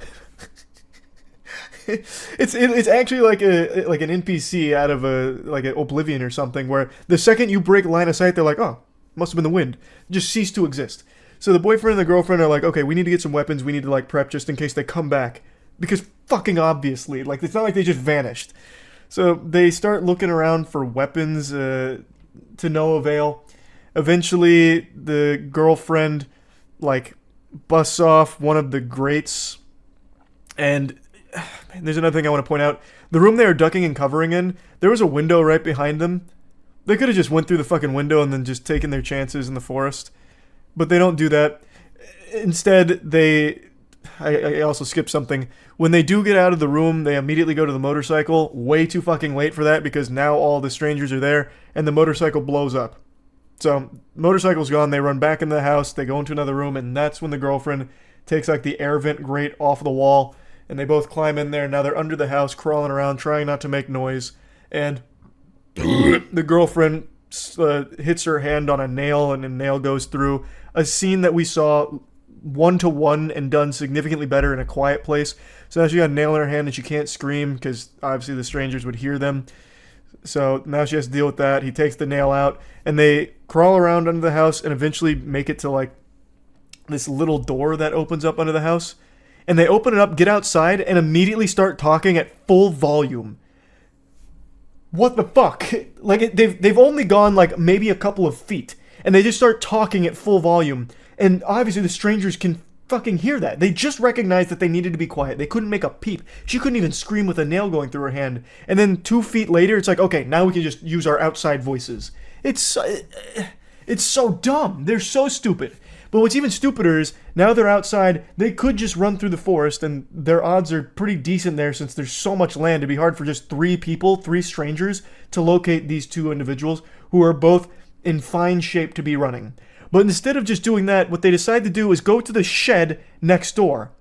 It's actually like an NPC out of an Oblivion or something, where the second you break line of sight, they're like, oh, must have been the wind. Just cease to exist. So the boyfriend and the girlfriend are like, okay, we need to get some weapons. We need to prep just in case they come back, because fucking obviously, it's not like they just vanished. So they start looking around for weapons to no avail. Eventually, the girlfriend busts off one of the grates, and there's another thing I want to point out. The room they were ducking and covering in, there was a window right behind them. They could have just went through the fucking window and then just taken their chances in the forest. But they don't do that. Instead, I also skipped something. When they do get out of the room, they immediately go to the motorcycle. Way too fucking late for that, because now all the strangers are there, and the motorcycle blows up. So, motorcycle's gone, they run back into the house, they go into another room, and that's when the girlfriend takes the air vent grate off the wall, and they both climb in there. Now they're under the house, crawling around, trying not to make noise, and the girlfriend hits her hand on a nail, and a nail goes through. A scene that we saw 1-to-1 and done significantly better in A Quiet Place. So now she got a nail in her hand and she can't scream because obviously the strangers would hear them. So now she has to deal with that. He takes the nail out and they crawl around under the house and eventually make it to this little door that opens up under the house. And they open it up, get outside, and immediately start talking at full volume. What the fuck? They've only gone maybe a couple of feet. And they just start talking at full volume. And obviously the strangers can fucking hear that. They just recognized that they needed to be quiet. They couldn't make a peep. She couldn't even scream with a nail going through her hand. And then 2 feet later, it's like, okay, now we can just use our outside voices. It's so dumb. They're so stupid. But what's even stupider is, now they're outside, they could just run through the forest, and their odds are pretty decent there since there's so much land. It'd be hard for just 3 strangers, to locate these 2 individuals who are both in fine shape to be running. But instead of just doing that, what they decide to do is go to the shed next door,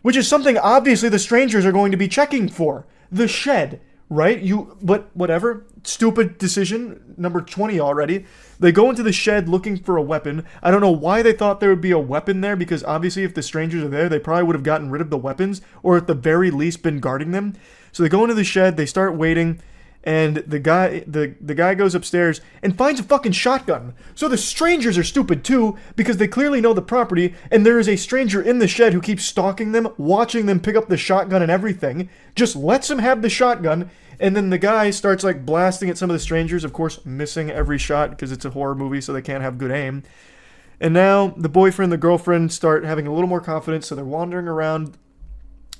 which is something obviously the strangers are going to be checking for. The shed, right? But whatever. Stupid decision. Number 20 already. They go into the shed looking for a weapon. I don't know why they thought there would be a weapon there, because obviously if the strangers are there, they probably would have gotten rid of the weapons, or at the very least been guarding them. So they go into the shed, they start waiting, and the guy goes upstairs and finds a fucking shotgun. So the strangers are stupid too, because they clearly know the property, and there is a stranger in the shed who keeps stalking them, watching them pick up the shotgun and everything, just lets them have the shotgun, and then the guy starts blasting at some of the strangers, of course missing every shot because it's a horror movie, so they can't have good aim. And now the boyfriend and the girlfriend start having a little more confidence, so they're wandering around,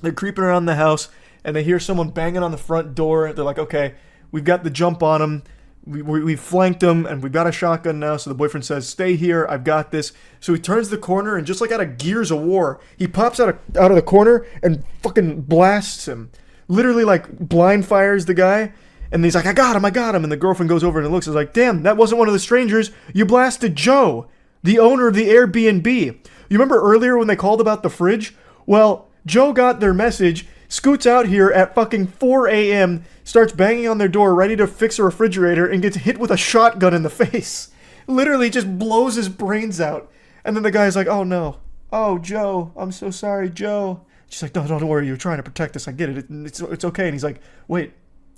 they're creeping around the house, and they hear someone banging on the front door. They're like, okay, we've got the jump on them. We flanked him, and we've got a shotgun now, so the boyfriend says, stay here, I've got this. So he turns the corner, and just like out of Gears of War, he pops out of the corner and fucking blasts him. Literally, like, blind fires the guy, and he's like, I got him, and the girlfriend goes over and looks and is like, damn, that wasn't one of the strangers, you blasted Joe, the owner of the Airbnb. You remember earlier when they called about the fridge? Well, Joe got their message, scoots out here at fucking 4 a.m., starts banging on their door ready to fix a refrigerator, and gets hit with a shotgun in the face. Literally just blows his brains out. And then the guy's like, oh no. Oh, Joe, I'm so sorry, Joe. She's like, no, don't worry, you're trying to protect us, I get it. It's okay. And he's like, wait,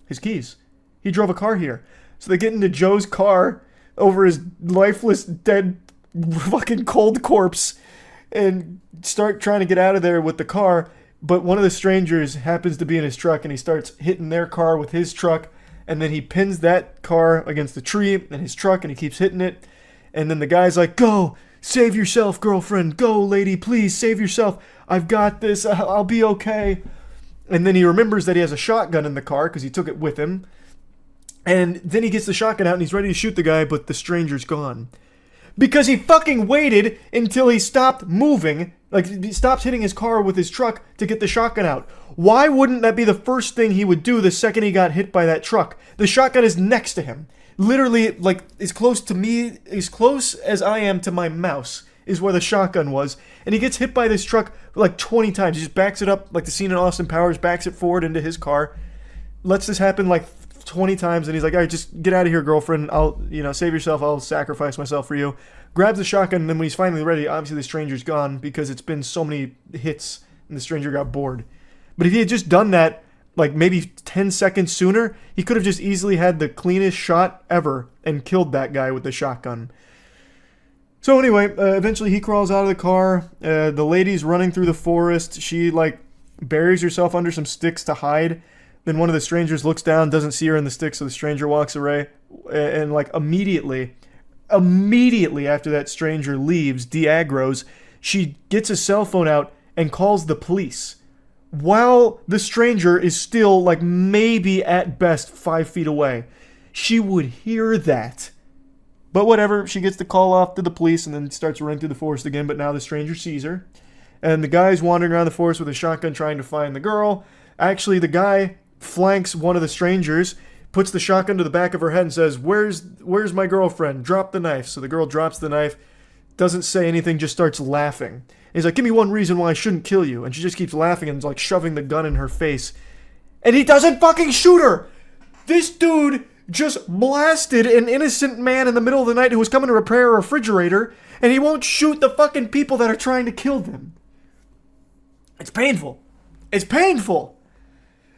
his keys. He drove a car here. So they get into Joe's car over his lifeless, dead, fucking cold corpse and start trying to get out of there with the car. But one of the strangers happens to be in his truck, and he starts hitting their car with his truck, and then he pins that car against the tree in his truck, and he keeps hitting it. And then the guy's like, go, save yourself, girlfriend. Go, lady, please, save yourself. I've got this. I'll be okay. And then he remembers that he has a shotgun in the car because he took it with him. And then he gets the shotgun out, and he's ready to shoot the guy, but the stranger's gone. Because he fucking waited until he stopped moving, like he stops hitting his car with his truck to get the shotgun out. Why wouldn't that be the first thing he would do the second he got hit by that truck? The shotgun is next to him. Literally, like, as close to me, as close as I am to my mouse is where the shotgun was. And he gets hit by this truck like 20 times. He just backs it up like the scene in Austin Powers, backs it forward into his car. Lets this happen like 20 times, and he's like, all right, just get out of here, girlfriend. I'll, save yourself. I'll sacrifice myself for you. Grabs the shotgun, and then when he's finally ready, obviously the stranger's gone because it's been so many hits, and the stranger got bored. But if he had just done that, like maybe 10 seconds sooner, he could have just easily had the cleanest shot ever and killed that guy with the shotgun. So anyway, eventually he crawls out of the car. The lady's running through the forest. She, like, buries herself under some sticks to hide. Then one of the strangers looks down, doesn't see her in the sticks, so the stranger walks away. And like immediately after that stranger leaves, de-aggroes, she gets a cell phone out and calls the police. While the stranger is still, like, maybe at best 5 feet away. She would hear that. But whatever, she gets the call off to the police and then starts running through the forest again, but now the stranger sees her. And the guy's wandering around the forest with a shotgun trying to find the girl. Actually, the guy flanks one of the strangers, puts the shotgun to the back of her head and says, where's my girlfriend? Drop the knife. So the girl drops the knife, doesn't say anything, just starts laughing. And he's like, give me one reason why I shouldn't kill you. And she just keeps laughing and is like shoving the gun in her face. And he doesn't fucking shoot her! This dude just blasted an innocent man in the middle of the night who was coming to repair a refrigerator, and he won't shoot the fucking people that are trying to kill them. It's painful. It's painful!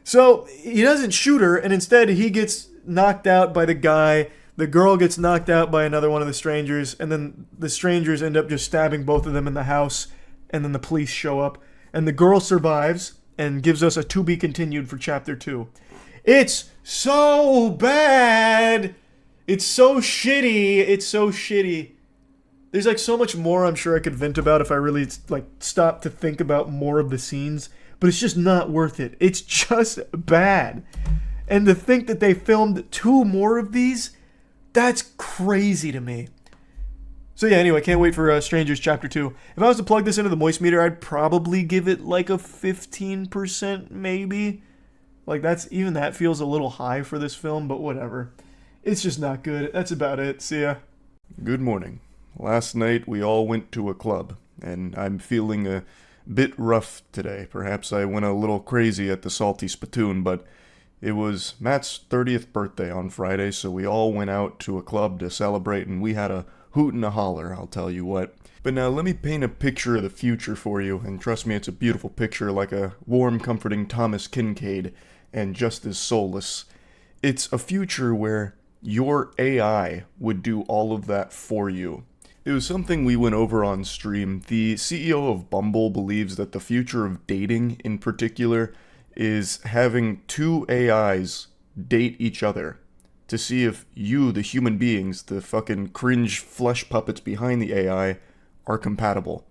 So, he doesn't shoot her, and instead he gets knocked out by the guy. The girl gets knocked out by another one of the strangers, and then the strangers end up just stabbing both of them in the house, and then the police show up, and the girl survives and gives us a to be continued for chapter 2. It's so bad! It's so shitty! It's so shitty. There's like so much more I'm sure I could vent about if I really like stopped to think about more of the scenes. But it's just not worth it. It's just bad. And to think that they filmed 2 more of these, that's crazy to me. So yeah, anyway, can't wait for Strangers Chapter 2. If I was to plug this into the moist meter, I'd probably give it like a 15% maybe. Like even that feels a little high for this film, but whatever. It's just not good. That's about it. See ya. Good morning. Last night we all went to a club, and I'm feeling a bit rough today. Perhaps I went a little crazy at the Salty Spittoon, but it was Matt's 30th birthday on Friday, so we all went out to a club to celebrate, and we had a hoot and a holler, I'll tell you what. But now let me paint a picture of the future for you, and trust me, it's a beautiful picture, like a warm, comforting Thomas Kincaid, and just as soulless. It's a future where your AI would do all of that for you. It was something we went over on stream. The CEO of Bumble believes that the future of dating in particular is having 2 AIs date each other to see if you, the human beings, the fucking cringe flesh puppets behind the AI, are compatible.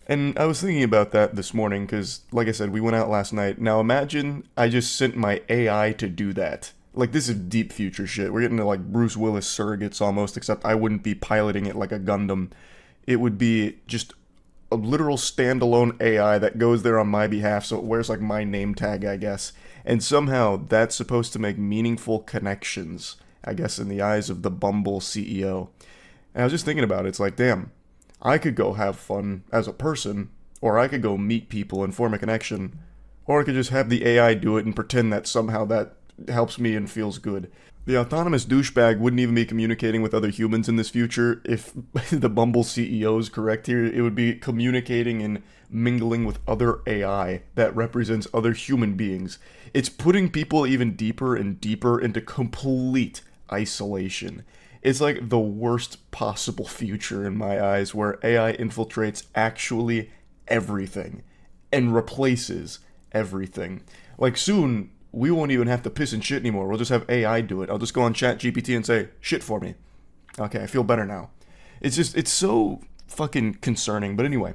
And I was thinking about that this morning because, like I said, we went out last night. Now imagine I just sent my AI to do that. Like, this is deep future shit. We're getting to, like, Bruce Willis surrogates almost, except I wouldn't be piloting it like a Gundam. It would be just a literal standalone AI that goes there on my behalf, so it wears, like, my name tag, I guess. And somehow that's supposed to make meaningful connections, I guess, in the eyes of the Bumble CEO. And I was just thinking about it. It's like, damn, I could go have fun as a person, or I could go meet people and form a connection, or I could just have the AI do it and pretend that somehow that helps me and feels good. The autonomous douchebag wouldn't even be communicating with other humans in this future. If the Bumble CEO is correct here, it would be communicating and mingling with other AI that represents other human beings. It's putting people even deeper and deeper into complete isolation. It's like the worst possible future in my eyes, where AI infiltrates actually everything and replaces everything. Like, soon we won't even have to piss and shit anymore. We'll just have AI do it. I'll just go on ChatGPT and say, shit for me. Okay, I feel better now. It's so fucking concerning. But anyway,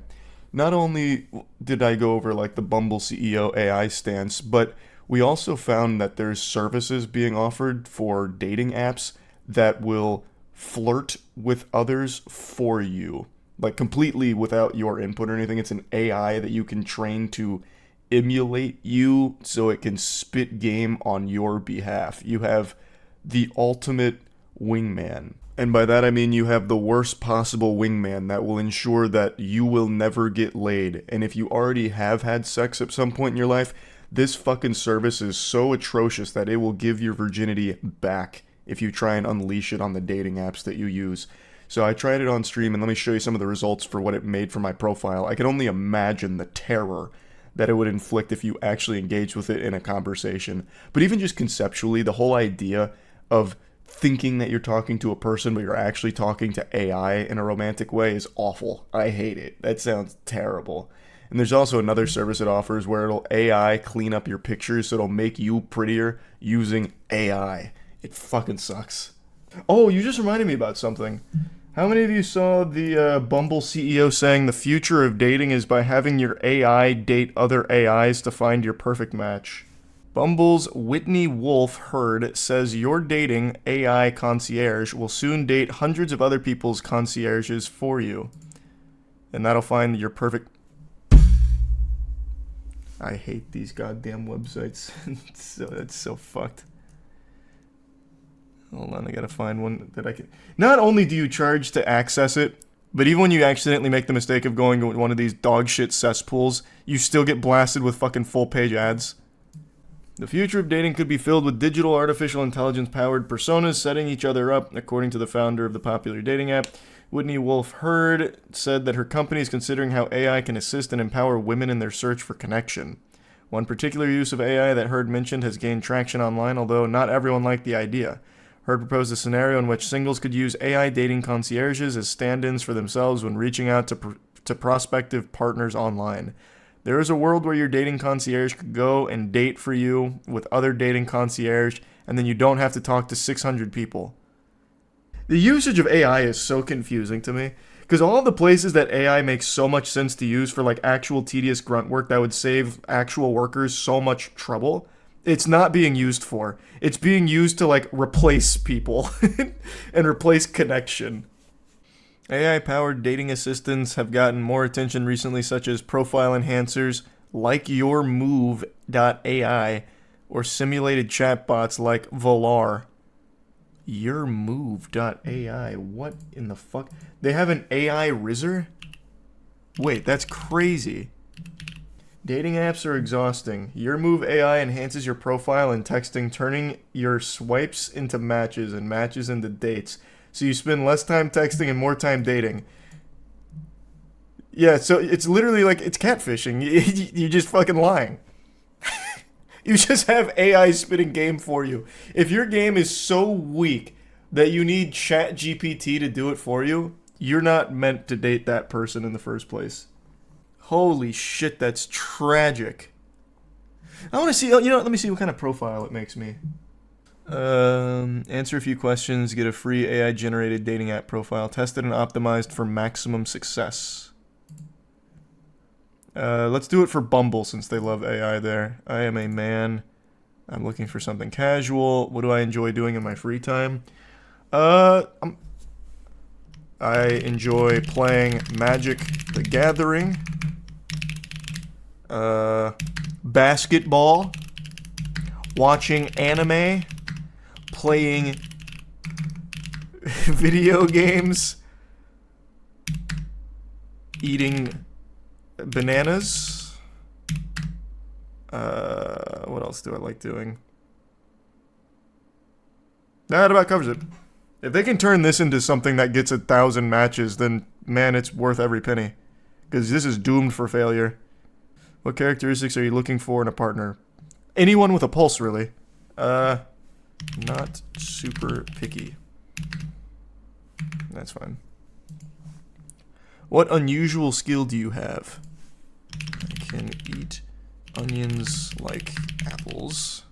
not only did I go over, like, the Bumble CEO AI stance, but we also found that there's services being offered for dating apps that will flirt with others for you. Like, completely without your input or anything. It's an AI that you can train to emulate you so it can spit game on your behalf. You have the ultimate wingman. And by that I mean you have the worst possible wingman that will ensure that you will never get laid. And if you already have had sex at some point in your life, this fucking service is so atrocious that it will give your virginity back if you try and unleash it on the dating apps that you use. So I tried it on stream, and let me show you some of the results for what it made for my profile. I can only imagine the terror that it would inflict if you actually engaged with it in a conversation. But even just conceptually, the whole idea of thinking that you're talking to a person, but you're actually talking to AI in a romantic way is awful. I hate it. That sounds terrible. And there's also another service it offers where it'll AI clean up your pictures, so it'll make you prettier using AI. It fucking sucks. Oh, you just reminded me about something. How many of you saw the Bumble CEO saying the future of dating is by having your AI date other AIs to find your perfect match? Bumble's Whitney Wolf Hurd says your dating AI concierge will soon date hundreds of other people's concierges for you. And that'll find your perfect... I hate these goddamn websites. It's so fucked. Hold on, I gotta find one that I can... Not only do you charge to access it, but even when you accidentally make the mistake of going to one of these dog shit cesspools, you still get blasted with fucking full-page ads. The future of dating could be filled with digital artificial intelligence-powered personas setting each other up, according to the founder of the popular dating app. Whitney Wolf Hurd said that her company is considering how AI can assist and empower women in their search for connection. One particular use of AI that Hurd mentioned has gained traction online, although not everyone liked the idea. Hurd proposed a scenario in which singles could use AI dating concierges as stand-ins for themselves when reaching out to prospective partners online. There is a world where your dating concierge could go and date for you with other dating concierge, and then you don't have to talk to 600 people. The usage of AI is so confusing to me, because all the places that AI makes so much sense to use for like actual tedious grunt work that would save actual workers so much trouble, it's not being used for. It's being used to like replace people and replace connection. AI-powered dating assistants have gotten more attention recently, such as profile enhancers like YourMove.ai or simulated chatbots like Volar. YourMove.ai. What in the fuck? They have an AI Rizzer? Wait, that's crazy. Dating apps are exhausting. YourMove AI enhances your profile and texting, turning your swipes into matches and matches into dates. So you spend less time texting and more time dating. Yeah, so it's literally like, it's catfishing. You're just fucking lying. You just have AI spitting game for you. If your game is so weak that you need ChatGPT to do it for you, you're not meant to date that person in the first place. Holy shit, that's tragic. I want to see, you know, let me see what kind of profile it makes me. Answer a few questions, get a free AI-generated dating app profile, tested and optimized for maximum success. Let's do it for Bumble since they love AI there. I am a man. I'm looking for something casual. What do I enjoy doing in my free time? I enjoy playing Magic the Gathering, basketball, watching anime, playing video games, eating bananas. What else do I like doing? That about covers it. If they can turn this into something that gets 1,000 matches, then, man, it's worth every penny. Because this is doomed for failure. What characteristics are you looking for in a partner? Anyone with a pulse, really. Not super picky. That's fine. What unusual skill do you have? I can eat onions like apples.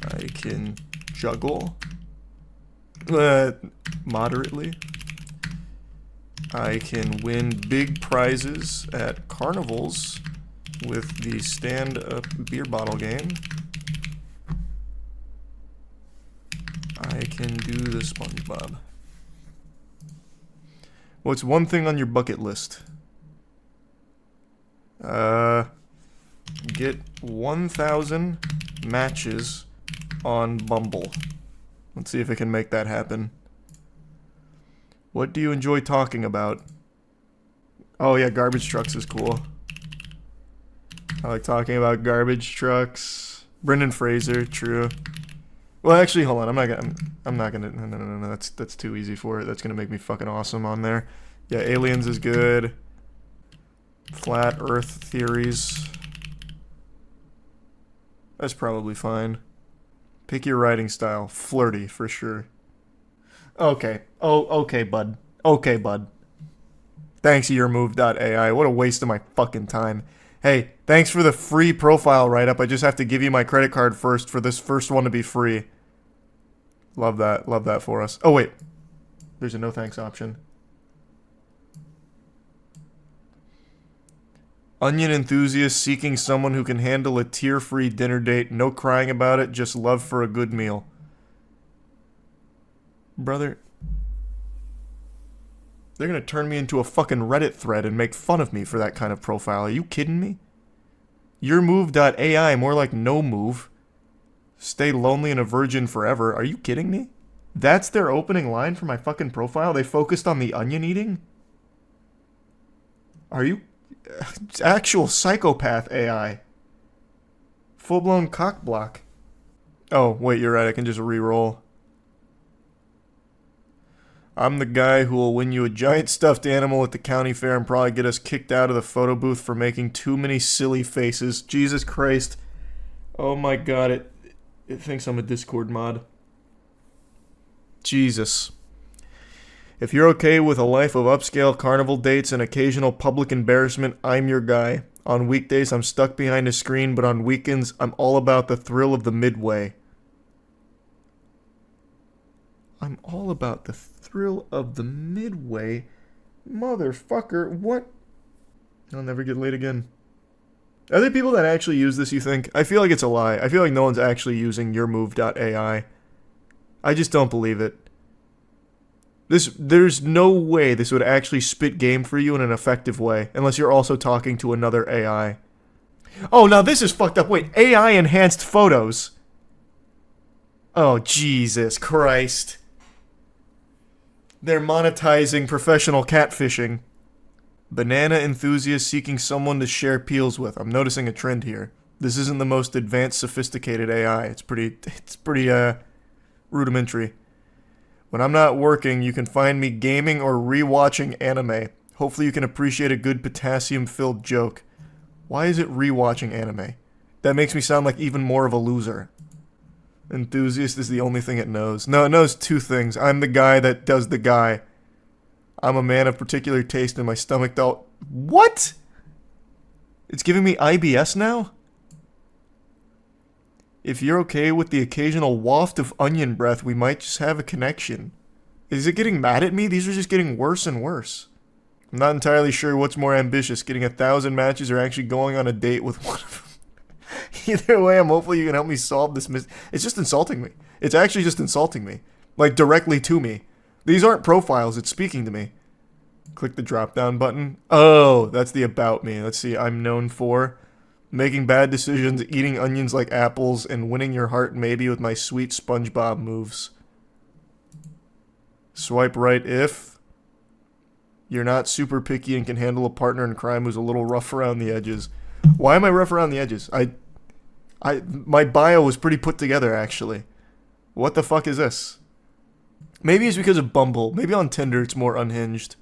I can juggle. Moderately. I can win big prizes at carnivals with the stand-up beer bottle game. I can do the SpongeBob. What's one thing on your bucket list? Get 1,000 matches on Bumble. Let's see if I can make that happen. What do you enjoy talking about? Oh yeah, garbage trucks is cool. I like talking about garbage trucks. Brendan Fraser, true. Well, actually, hold on. I'm not gonna. No. That's too easy for it. That's gonna make me fucking awesome on there. Yeah, aliens is good. Flat Earth theories. That's probably fine. Pick your writing style. Flirty, for sure. Okay. Oh, okay, bud. Okay, bud. Thanks, YourMove.ai. What a waste of my fucking time. Hey, thanks for the free profile write-up. I just have to give you my credit card first for this first one to be free. Love that. Love that for us. Oh, wait. There's a no thanks option. Onion enthusiast seeking someone who can handle a tear-free dinner date. No crying about it, just love for a good meal. Brother, they're gonna turn me into a fucking Reddit thread and make fun of me for that kind of profile. Are you kidding me? YourMove.ai, more like no move. Stay lonely and a virgin forever. Are you kidding me? That's their opening line for my fucking profile? They focused on the onion eating? Are you... Actual psychopath AI. Full-blown cock block. Oh, wait, you're right. I can just re-roll. I'm the guy who will win you a giant stuffed animal at the county fair and probably get us kicked out of the photo booth for making too many silly faces. Jesus Christ. Oh my god, it thinks I'm a Discord mod. Jesus. If you're okay with a life of upscale carnival dates and occasional public embarrassment, I'm your guy. On weekdays, I'm stuck behind a screen, but on weekends, I'm all about the thrill of the midway. I'm all about the thrill of the midway? Motherfucker, what? I'll never get laid again. Are there people that actually use this, you think? I feel like it's a lie. I feel like no one's actually using YourMove.ai. I just don't believe it. There's no way this would actually spit game for you in an effective way, unless you're also talking to another AI. Oh, now this is fucked up. Wait, AI enhanced photos. Oh, Jesus Christ. They're monetizing professional catfishing. Banana enthusiast seeking someone to share peels with. I'm noticing a trend here. This isn't the most advanced, sophisticated AI. It's pretty rudimentary. When I'm not working, you can find me gaming or rewatching anime. Hopefully you can appreciate a good potassium-filled joke. Why is it rewatching anime? That makes me sound like even more of a loser. Enthusiast is the only thing it knows. No, it knows two things. I'm the guy that does the guy. I'm a man of particular taste and my stomach don't... What? It's giving me IBS now? If you're okay with the occasional waft of onion breath, we might just have a connection. Is it getting mad at me? These are just getting worse and worse. I'm not entirely sure what's more ambitious, getting 1,000 matches or actually going on a date with one of them. Either way, I'm hopeful you can help me solve this It's just insulting me. It's actually just insulting me. Like, directly to me. These aren't profiles, it's speaking to me. Click the drop-down button. Oh, that's the about me. Let's see, I'm known for making bad decisions, eating onions like apples, and winning your heart maybe with my sweet SpongeBob moves. Swipe right if you're not super picky and can handle a partner in crime who's a little rough around the edges. Why am I rough around the edges? My bio was pretty put together, actually. What the fuck is this? Maybe it's because of Bumble. Maybe on Tinder it's more unhinged.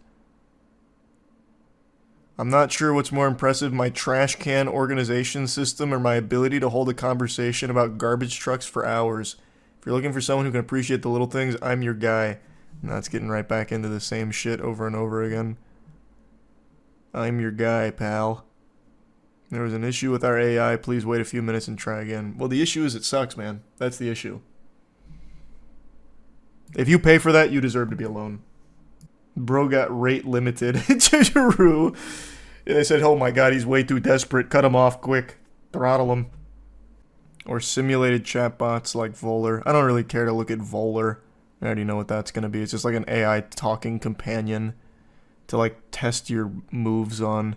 I'm not sure what's more impressive, my trash can organization system or my ability to hold a conversation about garbage trucks for hours. If you're looking for someone who can appreciate the little things, I'm your guy. And that's getting right back into the same shit over and over again. I'm your guy, pal. There was an issue with our AI. Please wait a few minutes and try again. Well, the issue is it sucks, man. That's the issue. If you pay for that, you deserve to be alone. Bro got rate limited. True. And they said, oh my god, he's way too desperate. Cut him off quick. Throttle him. Or simulated chatbots like Voller. I don't really care to look at Voller. I already know what that's going to be. It's just like an AI talking companion to like test your moves on.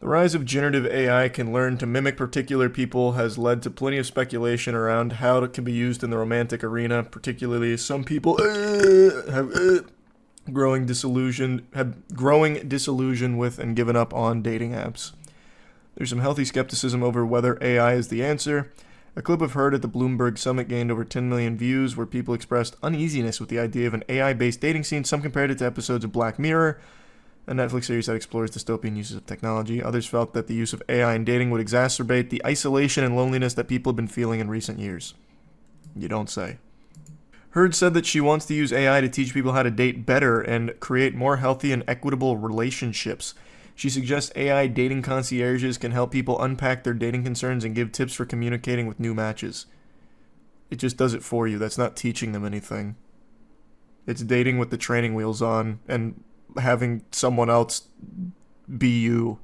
The rise of generative AI can learn to mimic particular people has led to plenty of speculation around how it can be used in the romantic arena. Particularly, some people have growing disillusion with and given up on dating apps. There's some healthy skepticism over whether AI is the answer. A clip I've heard at the Bloomberg Summit gained over 10 million views where people expressed uneasiness with the idea of an AI-based dating scene. Some compared it to episodes of Black Mirror, a Netflix series that explores dystopian uses of technology. Others felt that the use of AI in dating would exacerbate the isolation and loneliness that people have been feeling in recent years. You don't say. Heard said that she wants to use AI to teach people how to date better and create more healthy and equitable relationships. She suggests AI dating concierges can help people unpack their dating concerns and give tips for communicating with new matches. It just does it for you. That's not teaching them anything. It's dating with the training wheels on and having someone else be you.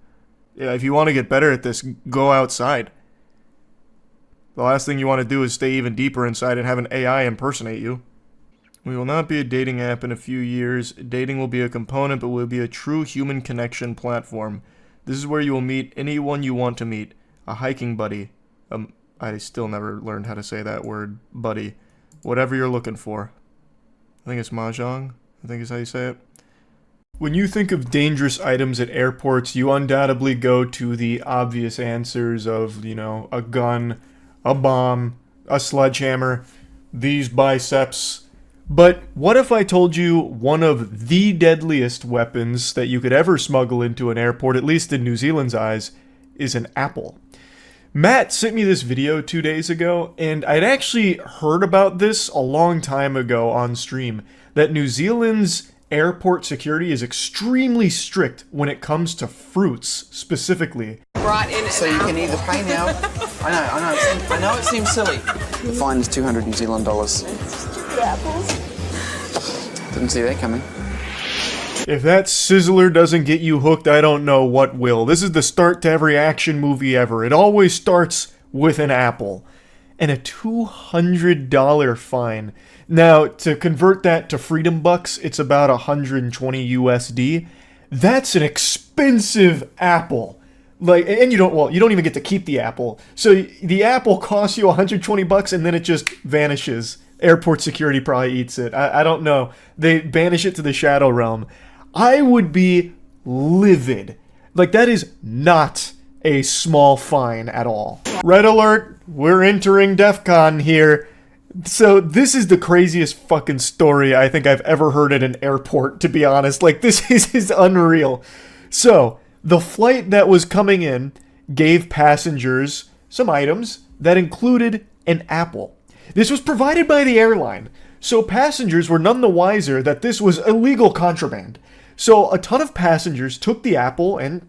Yeah, if you want to get better at this, go outside. The last thing you want to do is stay even deeper inside and have an AI impersonate you. We will not be a dating app in a few years. Dating will be a component, but will be a true human connection platform. This is where you will meet anyone you want to meet. A hiking buddy. I still never learned how to say that word. Buddy. Whatever you're looking for. I think it's mahjong. I think is how you say it. When you think of dangerous items at airports, you undoubtedly go to the obvious answers of, you know, a gun, a bomb, a sledgehammer, these biceps. But what if I told you one of the deadliest weapons that you could ever smuggle into an airport, at least in New Zealand's eyes, is an apple? Matt sent me this video 2 days ago, and I'd actually heard about this a long time ago on stream, that New Zealand's airport security is extremely strict when it comes to fruits, specifically. Right in so you can either pay now. I know it seems silly. The fine is 200 New Zealand dollars. Apples. Didn't see that coming. If that sizzler doesn't get you hooked, I don't know what will. This is the start to every action movie ever. It always starts with an apple. And a $200 fine. Now, to convert that to freedom bucks, it's about 120 USD. That's an expensive apple. Like, and you don't even get to keep the apple. So the apple costs you 120 bucks and then it just vanishes. Airport security probably eats it. I don't know. They banish it to the shadow realm. I would be livid. Like, that is not a small fine at all. Red alert, we're entering DEF CON here. So this is the craziest fucking story I think I've ever heard at an airport, to be honest. Like, this is unreal. So, the flight that was coming in gave passengers some items that included an apple. This was provided by the airline, so passengers were none the wiser that this was illegal contraband. So a ton of passengers took the apple and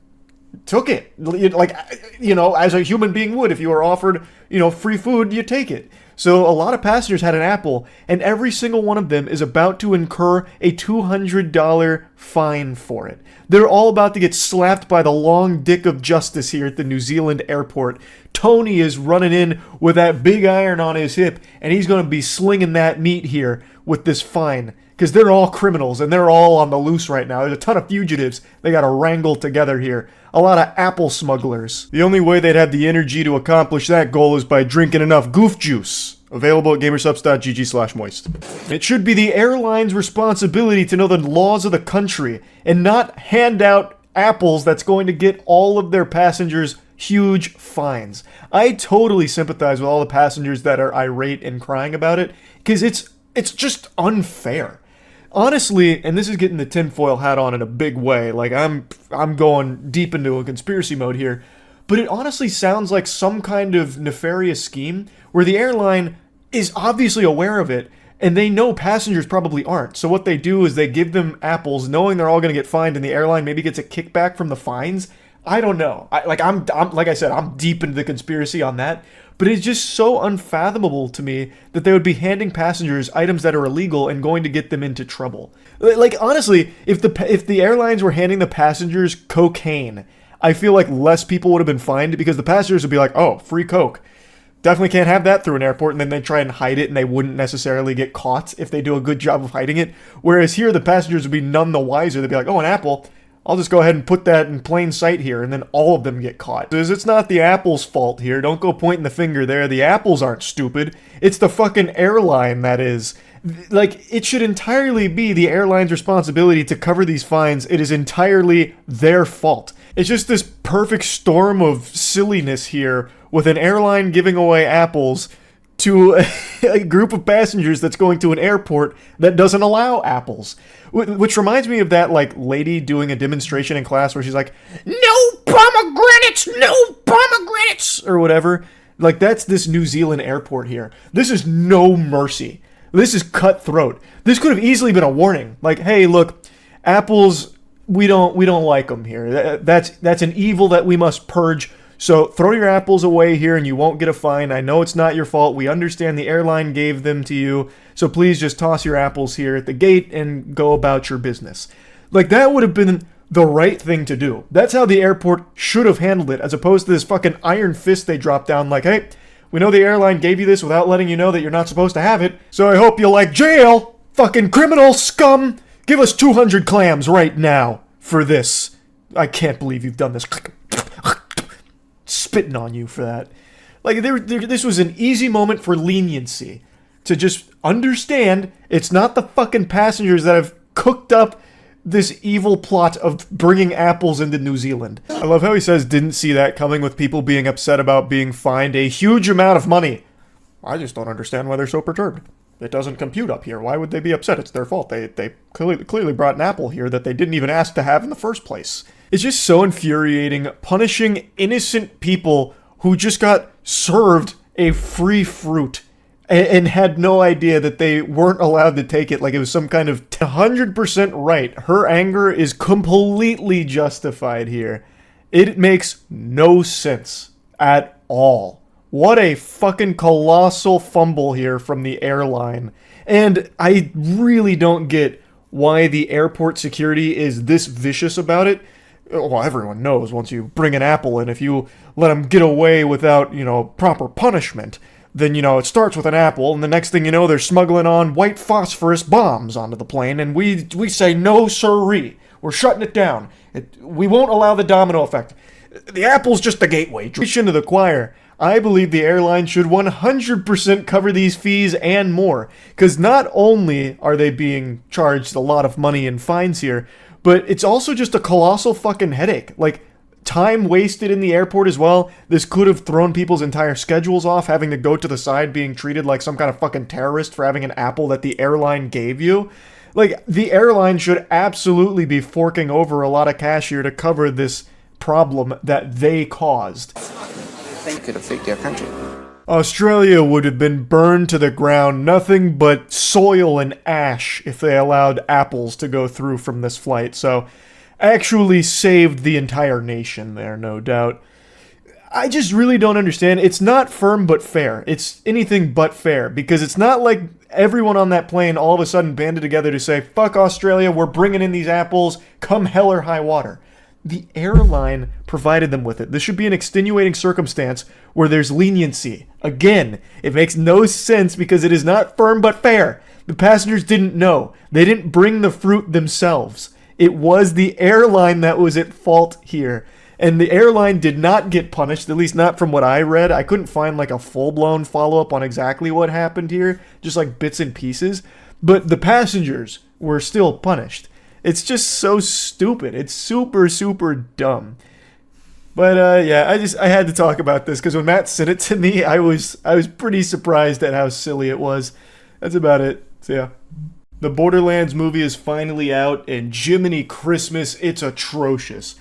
took it. Like, you know, as a human being would. If you were offered, you know, free food, you take it. So a lot of passengers had an apple, and every single one of them is about to incur a $200 fine for it. They're all about to get slapped by the long dick of justice here at the New Zealand airport. Tony is running in with that big iron on his hip, and he's going to be slinging that meat here with this fine. Because they're all criminals, and they're all on the loose right now. There's a ton of fugitives they got to wrangle together here. A lot of apple smugglers. The only way they'd have the energy to accomplish that goal is by drinking enough goof juice. Available at gamersubs.gg/moist. It should be the airline's responsibility to know the laws of the country and not hand out apples that's going to get all of their passengers huge fines. I totally sympathize with all the passengers that are irate and crying about it, because it's just unfair. Honestly, and this is getting the tinfoil hat on in a big way, like I'm going deep into a conspiracy mode here, but it honestly sounds like some kind of nefarious scheme where the airline is obviously aware of it, and they know passengers probably aren't. So what they do is they give them apples, knowing they're all going to get fined, and the airline maybe gets a kickback from the fines. I don't know. I'm like I said, I'm deep into the conspiracy on that. But it's just so unfathomable to me that they would be handing passengers items that are illegal and going to get them into trouble. Like, honestly, if the airlines were handing the passengers cocaine, I feel like less people would have been fined, because the passengers would be like, oh, free coke. Definitely can't have that through an airport, and then they try and hide it, and they wouldn't necessarily get caught if they do a good job of hiding it. Whereas here, the passengers would be none the wiser. They'd be like, oh, an apple. I'll just go ahead and put that in plain sight here, and then all of them get caught. Because it's not the Apple's fault here. Don't go pointing the finger there. The apples aren't stupid. It's the fucking airline that is. Like, it should entirely be the airline's responsibility to cover these fines. It is entirely their fault. It's just this perfect storm of silliness here, with an airline giving away apples to a group of passengers that's going to an airport that doesn't allow apples. Which reminds me of that, like, lady doing a demonstration in class where she's like, no pomegranates, no pomegranates, or whatever. Like, that's this New Zealand airport here. This is no mercy. This is cutthroat. This could have easily been a warning. Like, hey, look, apples, we don't like them here. That's an evil that we must purge. So throw your apples away here and you won't get a fine. I know it's not your fault. We understand the airline gave them to you. So please just toss your apples here at the gate and go about your business. Like, that would have been the right thing to do. That's how the airport should have handled it, as opposed to this fucking iron fist they dropped down like, hey, we know the airline gave you this without letting you know that you're not supposed to have it. So I hope you like jail, fucking criminal scum. Give us 200 clams right now for this. I can't believe you've done this. Spitting on you for that. Like, this was an easy moment for leniency. To just understand it's not the fucking passengers that have cooked up this evil plot of bringing apples into New Zealand. I love how he says didn't see that coming, with people being upset about being fined a huge amount of money. I just don't understand why they're so perturbed. It doesn't compute up here. Why would they be upset? It's their fault. They clearly brought an apple here that they didn't even ask to have in the first place. It's just so infuriating, punishing innocent people who just got served a free fruit and had no idea that they weren't allowed to take it, like it was some kind of 100% right. Her anger is completely justified here. It makes no sense at all. What a fucking colossal fumble here from the airline. And I really don't get why the airport security is this vicious about it. Well, everyone knows once you bring an apple in, if you let them get away without, proper punishment, then, it starts with an apple, and the next thing you know, they're smuggling on white phosphorus bombs onto the plane, and we say, no sirree, we're shutting it down. We won't allow the domino effect. The apple's just the gateway. To the choir, I believe the airline should 100% cover these fees and more, because not only are they being charged a lot of money in fines here, but it's also just a colossal fucking headache. Like, time wasted in the airport as well. This could have thrown people's entire schedules off, having to go to the side being treated like some kind of fucking terrorist for having an apple that the airline gave you. Like, the airline should absolutely be forking over a lot of cash here to cover this problem that they caused. They could affect our country. Australia would have been burned to the ground, nothing but soil and ash if they allowed apples to go through from this flight. So, actually saved the entire nation there, no doubt. I just really don't understand. It's not firm but fair. It's anything but fair, because it's not like everyone on that plane all of a sudden banded together to say, fuck Australia, we're bringing in these apples, come hell or high water. The airline provided them with it. This should be an extenuating circumstance where there's leniency. Again, it makes no sense because it is not firm but fair. The passengers didn't know. They didn't bring the fruit themselves. It was the airline that was at fault here. And the airline did not get punished, at least not from what I read. I couldn't find like a full-blown follow-up on exactly what happened here, just like bits and pieces. But the passengers were still punished. It's just so stupid. It's super, super dumb. But yeah, I had to talk about this because when Matt sent it to me, I was pretty surprised at how silly it was. That's about it. So yeah. The Borderlands movie is finally out, and Jiminy Christmas, it's atrocious.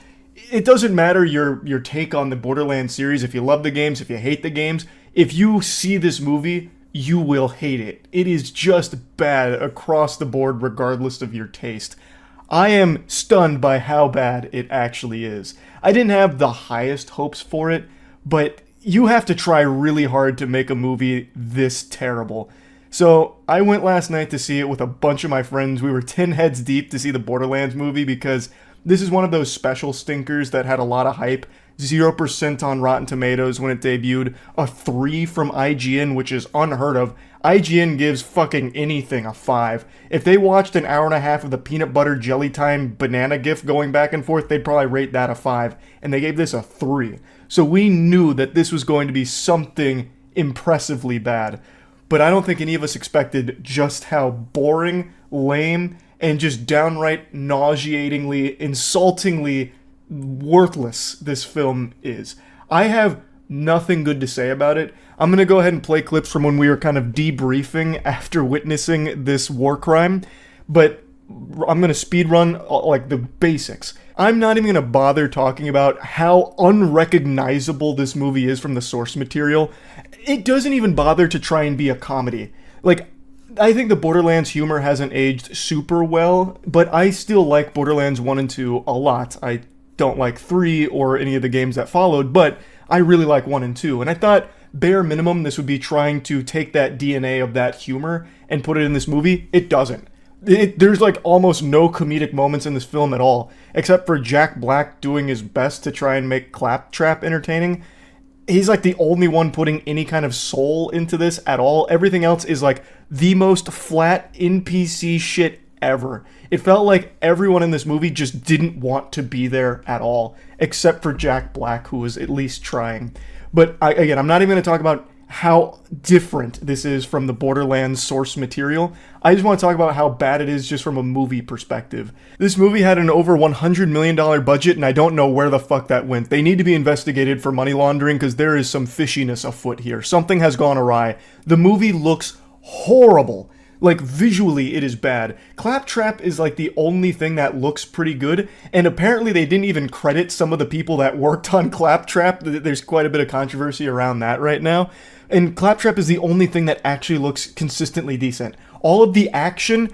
It doesn't matter your take on the Borderlands series, if you love the games, if you hate the games. If you see this movie, you will hate it. It is just bad across the board regardless of your taste. I am stunned by how bad it actually is. I didn't have the highest hopes for it, but you have to try really hard to make a movie this terrible. So I went last night to see it with a bunch of my friends. We were 10 heads deep to see the Borderlands movie because this is one of those special stinkers that had a lot of hype. 0% on Rotten Tomatoes when it debuted. A 3 from IGN, which is unheard of. IGN gives fucking anything a 5. If they watched an hour and a half of the peanut butter jelly time banana gif going back and forth, they'd probably rate that a 5. And they gave this a 3. So we knew that this was going to be something impressively bad. But I don't think any of us expected just how boring, lame, and just downright nauseatingly, insultingly worthless this film is. I have nothing good to say about it. I'm going to go ahead and play clips from when we were kind of debriefing after witnessing this war crime, but I'm going to speed run like the basics. I'm not even going to bother talking about how unrecognizable this movie is from the source material. It doesn't even bother to try and be a comedy. Like, I think the Borderlands humor hasn't aged super well, but I still like Borderlands 1 and 2 a lot. I don't like 3 or any of the games that followed, but I really like 1 and 2. And I thought, bare minimum, this would be trying to take that DNA of that humor and put it in this movie. It doesn't. There's like almost no comedic moments in this film at all, except for Jack Black doing his best to try and make Claptrap entertaining. He's like the only one putting any kind of soul into this at all. Everything else is like the most flat NPC shit ever. It felt like everyone in this movie just didn't want to be there at all, except for Jack Black, who was at least trying. But again, I'm not even going to talk about how different this is from the Borderlands source material. I just want to talk about how bad it is just from a movie perspective. This movie had an over $100 million budget, and I don't know where the fuck that went. They need to be investigated for money laundering because there is some fishiness afoot here. Something has gone awry. The movie looks horrible. Like, visually, it is bad. Claptrap is like the only thing that looks pretty good, and apparently they didn't even credit some of the people that worked on Claptrap. There's quite a bit of controversy around that right now. And Claptrap is the only thing that actually looks consistently decent. All of the action,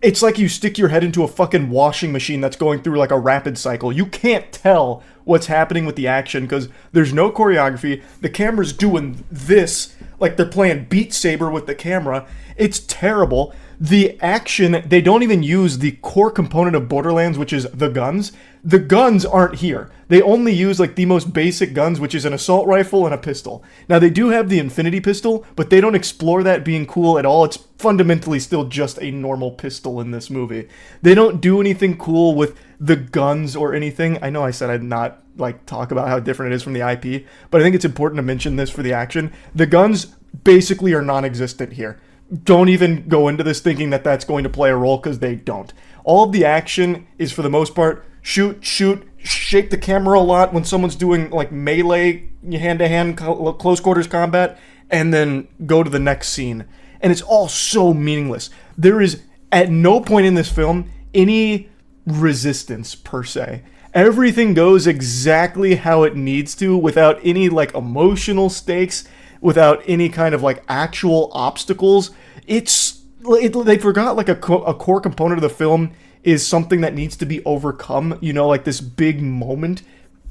it's like you stick your head into a fucking washing machine that's going through like a rapid cycle. You can't tell what's happening with the action because there's no choreography. The camera's doing this, like they're playing Beat Saber with the camera. It's terrible. The action, they don't even use the core component of Borderlands, which is the guns. The guns aren't here. They only use like the most basic guns, which is an assault rifle and a pistol. Now they do have the infinity pistol, but they don't explore that being cool at all. It's fundamentally still just a normal pistol in this movie. They don't do anything cool with the guns or anything. I know I said I'd not like talk about how different it is from the IP, but I think it's important to mention this for the action. The guns basically are non-existent here. Don't even go into this thinking that that's going to play a role because they don't. All of the action is for the most part shoot, shake the camera a lot when someone's doing like melee, hand-to-hand, close quarters combat, and then go to the next scene. And it's all so meaningless. There is at no point in this film any resistance per se. Everything goes exactly how it needs to without any like emotional stakes, without any kind of like actual obstacles. They forgot like a core component of the film is something that needs to be overcome, you know, like this big moment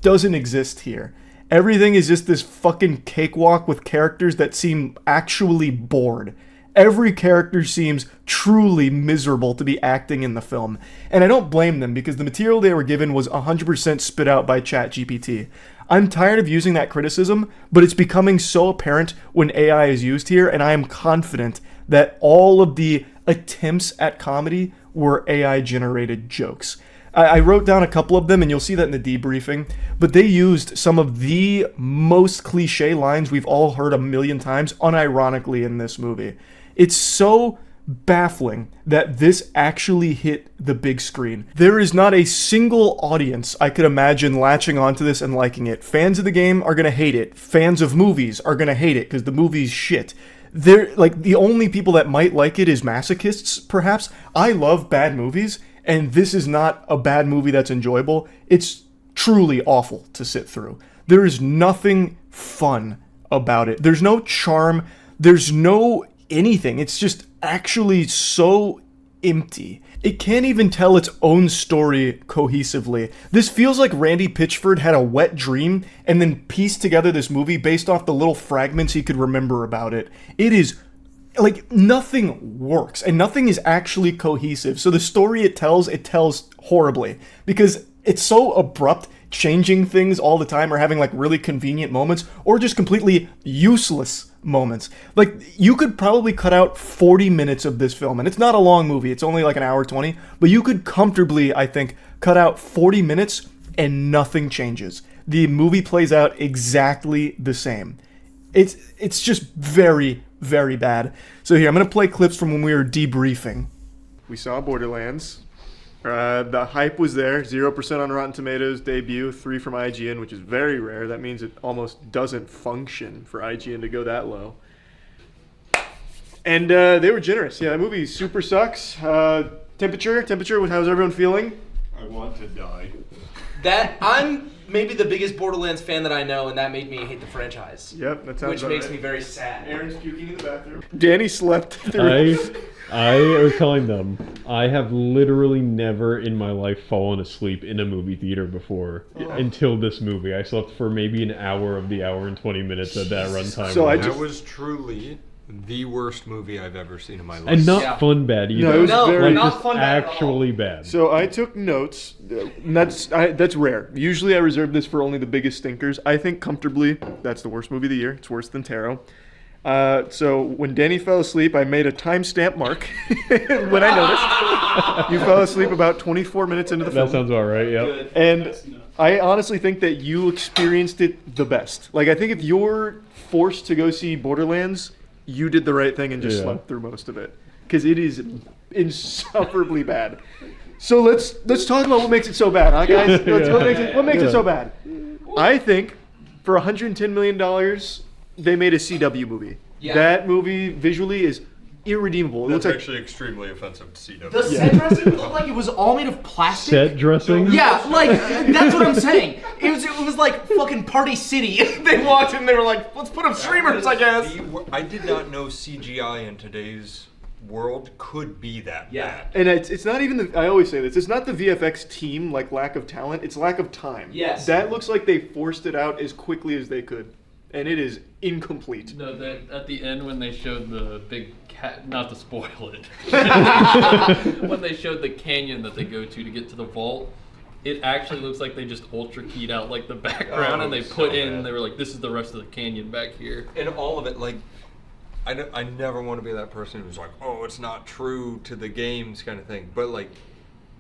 doesn't exist here. Everything is just this fucking cakewalk with characters that seem actually bored. Every character seems truly miserable to be acting in the film. And I don't blame them because the material they were given was 100% spit out by ChatGPT. I'm tired of using that criticism, but it's becoming so apparent when AI is used here, and I am confident that all of the attempts at comedy were AI-generated jokes. I wrote down a couple of them, and you'll see that in the debriefing, but they used some of the most cliche lines we've all heard a million times unironically in this movie. It's so baffling that this actually hit the big screen. There is not a single audience I could imagine latching onto this and liking it. Fans of the game are gonna hate it. Fans of movies are gonna hate it because the movie's shit. They're like the only people that might like it is masochists, perhaps. I love bad movies, and this is not a bad movie that's enjoyable. It's truly awful to sit through. There is nothing fun about it. There's no charm. There's no anything. It's just actually so empty. It can't even tell its own story cohesively. This feels like Randy Pitchford had a wet dream and then pieced together this movie based off the little fragments he could remember about it. It is like nothing works and nothing is actually cohesive. So the story it tells horribly because it's so abrupt, changing things all the time or having like really convenient moments or just completely useless moments. Like you could probably cut out 40 minutes of this film, and it's not a long movie, it's only like an hour 20, but you could comfortably, I think, cut out 40 minutes and nothing changes. The movie plays out exactly the same. It's just very, very bad. So here, I'm gonna play clips from when we were debriefing. We saw Borderlands. The hype was there, 0% on Rotten Tomatoes debut, 3 from IGN, which is very rare. That means it almost doesn't function for IGN to go that low. And they were generous. Yeah, that movie super sucks. Temperature, how's everyone feeling? I want to die. I'm maybe the biggest Borderlands fan that I know, and that made me hate the franchise. Yep, that sounds Which makes right. me very sad. Aaron's puking in the bathroom. Danny slept through. I was telling them, I have literally never in my life fallen asleep in a movie theater before until this movie. I slept for maybe an hour of the hour and 20 minutes at that runtime. So was. that was truly the worst movie I've ever seen in my life. And not fun bad either. No, it was very not just fun bad actually bad. So I took notes. And that's rare. Usually I reserve this for only the biggest stinkers. I think comfortably that's the worst movie of the year. It's worse than Tarot. So when Danny fell asleep, I made a timestamp mark when I noticed. You fell asleep about 24 minutes into the film. That sounds about right, yep. And I honestly think that you experienced it the best. Like, I think if you're forced to go see Borderlands, you did the right thing and just slept through most of it. Because it is insufferably bad. So let's talk about what makes it so bad, huh, guys? What makes it so bad? I think for $110 million, they made a CW movie. Yeah. That movie visually is irredeemable. It That's looks actually extremely offensive to CW. The set dressing looked like it was all made of plastic. Set dressing? Yeah, like, that's what I'm saying. It was like fucking Party City. They walked in, they were like, let's put up streamers, I guess. I did not know CGI in today's world could be that bad. And it's not even I always say this, it's not the VFX team, like lack of talent, it's lack of time. Yes. That looks like they forced it out as quickly as they could. And it is incomplete. No, at the end when they showed the big cat, not to spoil it, when they showed the canyon that they go to get to the vault, it actually looks like they just ultra keyed out like the background and they put in, they were like, this is the rest of the canyon back here. And all of it, like, I never want to be that person who's like, oh, it's not true to the games kind of thing. But like,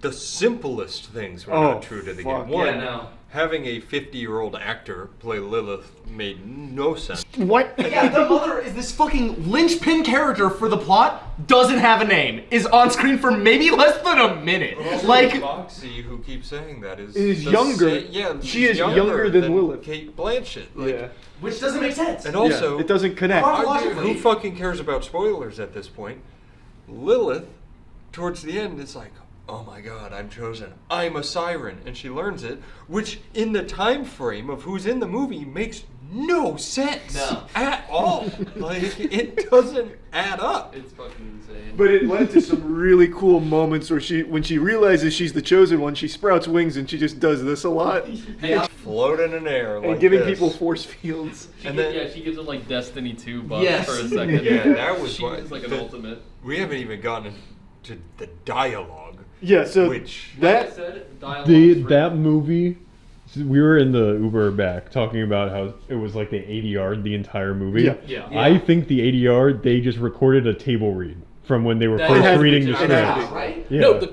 the simplest things were not true to the game. One, having a 50-year-old actor play Lilith made no sense. What? Yeah, the mother is this fucking linchpin character for the plot, doesn't have a name, is on screen for maybe less than a minute. Like, Foxy, who keeps saying that, is younger. She is younger than Lilith. Kate Blanchett. Like, which doesn't make sense. And also, it doesn't connect. Who fucking cares about spoilers at this point? Lilith, towards the end, it's like, oh my god, I'm chosen. I'm a siren. And she learns it, which in the time frame of who's in the movie makes no sense No. at all. Like, it doesn't add up. It's fucking insane. But it led to some really cool moments where when she realizes she's the chosen one, she sprouts wings and she just does this a lot. Floating in air like and giving this. people force fields. She gives them like Destiny 2 buffs for a second. Yeah, that was she was like an ultimate. We haven't even gotten into the dialogue. Yeah, so which Like I said, dialogue's That movie, we were in the Uber back talking about how it was like they ADR'd the entire movie. Yeah. I think the ADR, they just recorded a table read from when they were That first has reading to the be script. right? Yeah. No, the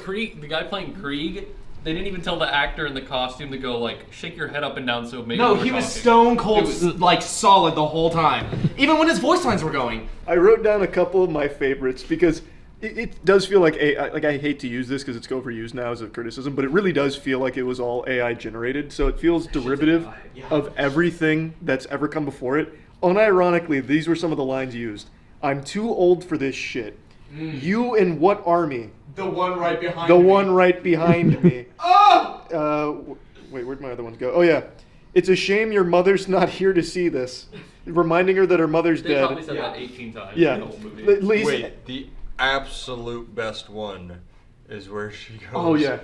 guy playing Krieg, they didn't even tell the actor in the costume to go like shake your head up and down so maybe. No, we're he was talking. stone cold, It was- like solid the whole time. Even when his voice lines were going. I wrote down a couple of my favorites because it does feel like AI. Like, I hate to use this because it's overused now as a criticism, but it really does feel like it was all AI generated. So it feels derivative of everything that's ever come before it. Unironically, these were some of the lines used. I'm too old for this shit. You in what army? The one right behind The me. one right behind me. Oh! Wait, where'd my other ones go? Oh yeah. It's a shame your mother's not here to see this. Reminding her that her mother's They dead. probably said that 18 times Yeah. in the whole movie. At least, Wait, the absolute best one is where she goes. Oh, yeah.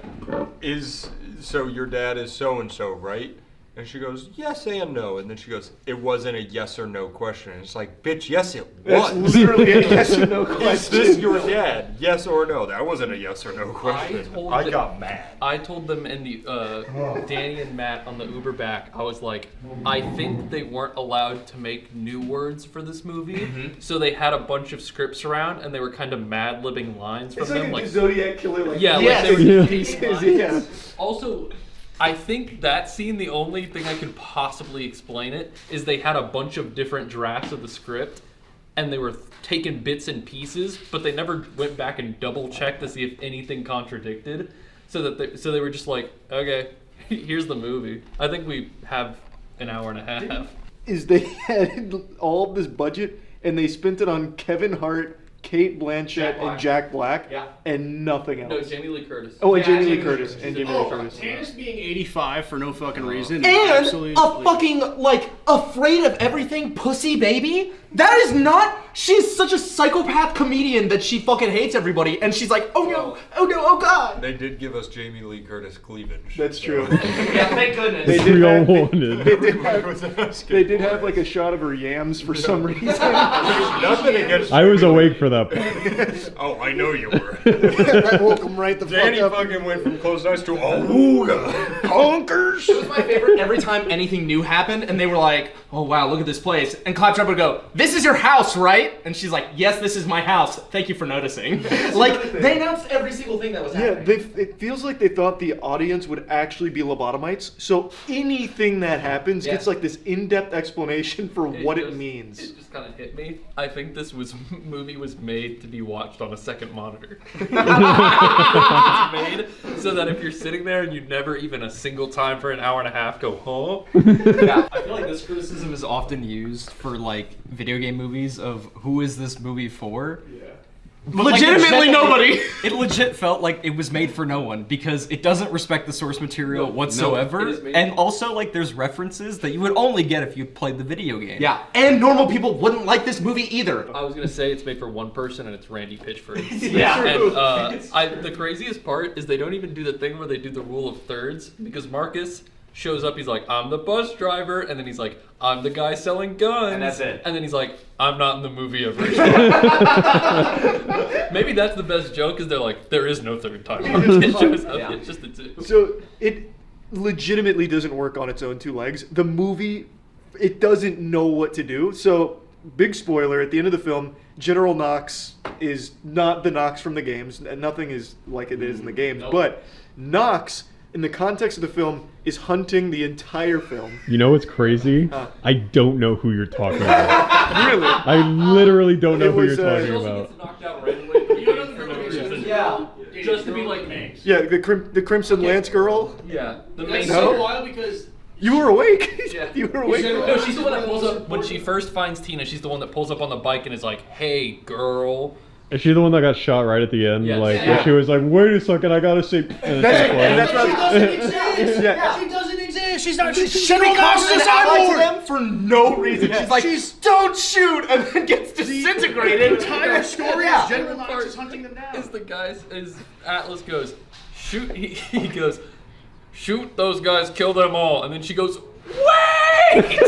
So your dad is so and so, right? And she goes, yes and no. And then she goes, it wasn't a yes or no question. And it's like, bitch, yes it was. That's literally a yes or no Is question. this your dad? Yes or no? That wasn't a yes or no question. I got mad. I told them in the Danny and Matt on the Uber back, I was like, I think they weren't allowed to make new words for this movie, so they had a bunch of scripts around and they were kind of mad-libbing lines from It's them. like a Zodiac killer. Like, yeah, yes. like they were just Yes. piece lines. Yeah. Also, I think that scene, the only thing I could possibly explain it is they had a bunch of different drafts of the script and they were taking bits and pieces, but they never went back and double checked to see if anything contradicted. So they were just like, okay, here's the movie. I think we have an hour and a half. Is they had all of this budget and they spent it on Kevin Hart, Kate Blanchett, and Jack Black, and nothing else. No, Jamie Lee Curtis. Oh, and Jamie Lee Curtis. And Jamie Lee Curtis. Tannis being 85 for no fucking reason. is And absolutely a fucking, like, afraid of everything pussy baby? That is not... She's such a psychopath comedian that she fucking hates everybody. And she's like, oh no, oh god. They did give us Jamie Lee Curtis cleavage. That's true. Yeah, thank goodness. They We did all have, wanted. they did have like a shot of her yams for some reason. Nothing against I was awake for that part. Oh, I know you were. I woke him right the Danny fuck up. fucking went from closed eyes to awooga. Conkers. It was my favorite every time anything new happened and they were like, oh wow, look at this place. And Claptrap would go, this is your house, right? And she's like, yes, this is my house. Thank you for noticing. Like, they announced every single thing that was happening. Yeah, it feels like they thought the audience would actually be lobotomites. So anything that happens gets like this in-depth explanation for what it means. It just kind of hit me. I think this movie was made to be watched on a second monitor. It's made so that if you're sitting there and you never even a single time for an hour and a half go, huh? Yeah, I feel like this criticism is often used for like video game movies of who is this movie for? Yeah. Legitimately nobody. It legit felt like it was made for no one because it doesn't respect the source material whatsoever. And also like there's references that you would only get if you played the video game. Yeah, and normal people wouldn't like this movie either. I was gonna say it's made for one person and it's Randy Pitchford. Yeah. And the craziest part is they don't even do the thing where they do the rule of thirds because Marcus shows up, he's like, I'm the bus driver, and then he's like, I'm the guy selling guns. And that's it. And then he's like, I'm not in the movie originally. Maybe that's the best joke, is they're like, there is no third time. Marcus shows up, it's just the two. So it legitimately doesn't work on its own two legs. The movie, it doesn't know what to do. So, big spoiler, at the end of the film, General Knox is not the Knox from the games. Nothing is like it is in the games. Nope. But Knox, in the context of the film, is hunting the entire film. You know what's crazy? I don't know who you're talking about. Really? I literally don't know It who was, you're talking He also about. gets knocked out right away. For no reason. Yeah. Just to be like names. Yeah, the Crimson Lance girl. Yeah. The That's main so wild because You were awake. Yeah. You were awake. No, she's the one that pulls up when she first finds Tina. She's the one that pulls up on the bike and is like, "Hey, girl." Is she the one that got shot right at the end? Yes. Like, Yeah. where she was like, wait a second, I gotta say. And That's what she doesn't exist. Yeah. She doesn't exist. exist. She's not. She Should be comes cautious and allied to on them for no reason. Yeah. She's like, don't shoot, and then gets disintegrated. The entire story Yeah. is General Knox is hunting them down. Is the guys, is Atlas goes, shoot, he goes, shoot those guys, kill them all. And then she goes, wait!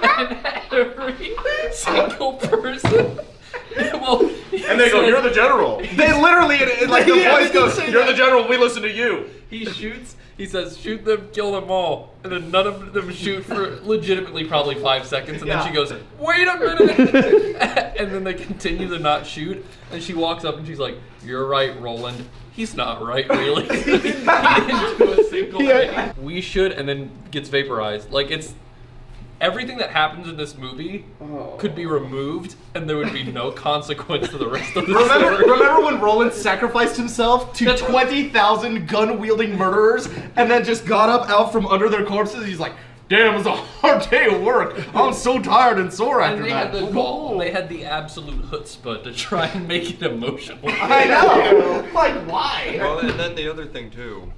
And every single person, well, And they go, you're the general. They literally, like the voice goes, you're the general, we listen to you. He shoots, he says, shoot them, kill them all. And then none of them shoot for legitimately probably 5 seconds. And then she goes, wait a minute. And then they continue to not shoot. And she walks up and she's like, you're right, Roland. He's not right, really. He didn't do a single thing. We should, and then gets vaporized. Like, it's everything that happens in this movie could be removed, and there would be no consequence to the rest of the story. Remember when Roland sacrificed himself to 20,000 gun-wielding murderers, and then just got up out from under their corpses? He's like, damn, it was a hard day of work. I'm so tired and sore after And they that. had the gall, they had the absolute chutzpah to try and make it emotional. I know. Like, why? Well, and then the other thing too,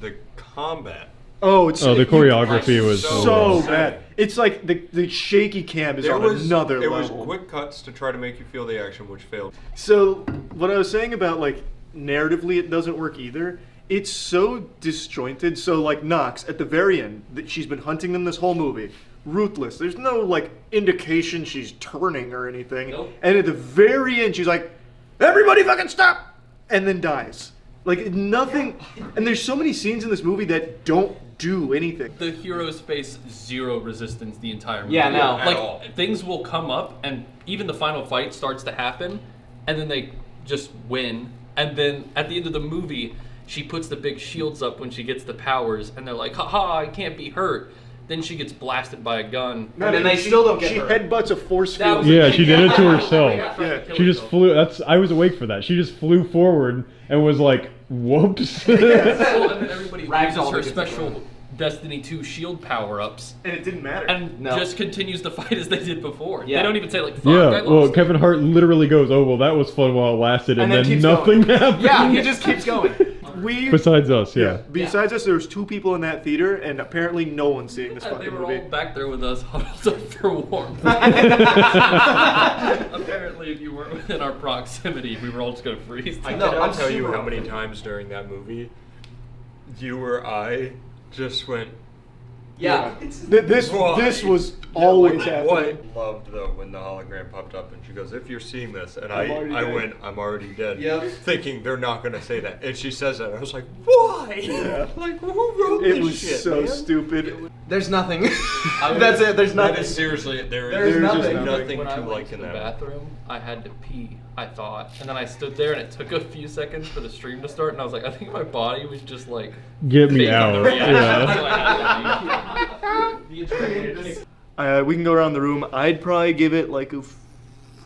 the combat. Oh, it's the choreography was so bad. It's like the shaky cam is on another level. It was quick cuts to try to make you feel the action, which failed. So what I was saying about like narratively, it doesn't work either. It's so disjointed. So like Knox at the very end, that she's been hunting them this whole movie, ruthless. There's no like indication she's turning or anything. Nope. And at the very end, she's like, "Everybody, fucking stop!" and then dies. Like nothing. And there's so many scenes in this movie that don't do anything. The heroes face zero resistance the entire movie. Yeah, no. Like, things will come up, and even the final fight starts to happen, and then they just win. And then at the end of the movie, she puts the big shields up when she gets the powers, and they're like, haha, I can't be hurt. Then she gets blasted by a gun. No, and they still don't get her. She headbutts a force field. Yeah, she did it to herself. Yeah. She just flew. I was awake for that. She just flew forward and was like, "Whoops." Well, and then everybody uses her special Destiny 2 shield power-ups. And it didn't matter. And just continues to fight as they did before. Yeah. They don't even say like, fuck, Yeah, I lost. well, Kevin Hart literally goes, "Oh, well, that was fun while it lasted," and then keeps nothing going. happened. Yeah, he just keeps going. Besides us, yeah. Besides us, there was 2 people in that theater, and apparently no one's seeing this They fucking were movie. all back there with us, huddled up for warmth. Apparently, if you weren't within our proximity, we were all just gonna freeze. I cannot tell you how many times during that movie, you or I just went. Yeah. This was always happening. What loved though when the hologram popped up and she goes, "If you're seeing this," and I went, "I'm already dead," thinking they're not gonna say that, and she says that, and I was like, "Why?" Yeah. Like, who wrote this It was shit, so man? stupid. There's nothing. That's it. There's nothing. That is seriously, There's nothing. nothing When I to went like to in the that. bathroom, I had to pee, I thought. And then I stood there and it took a few seconds for the stream to start, and I was like, I think my body was just like, Get me fake on the out. reaction. Yeah. So I had to leave. We can go around the room. I'd probably give it like a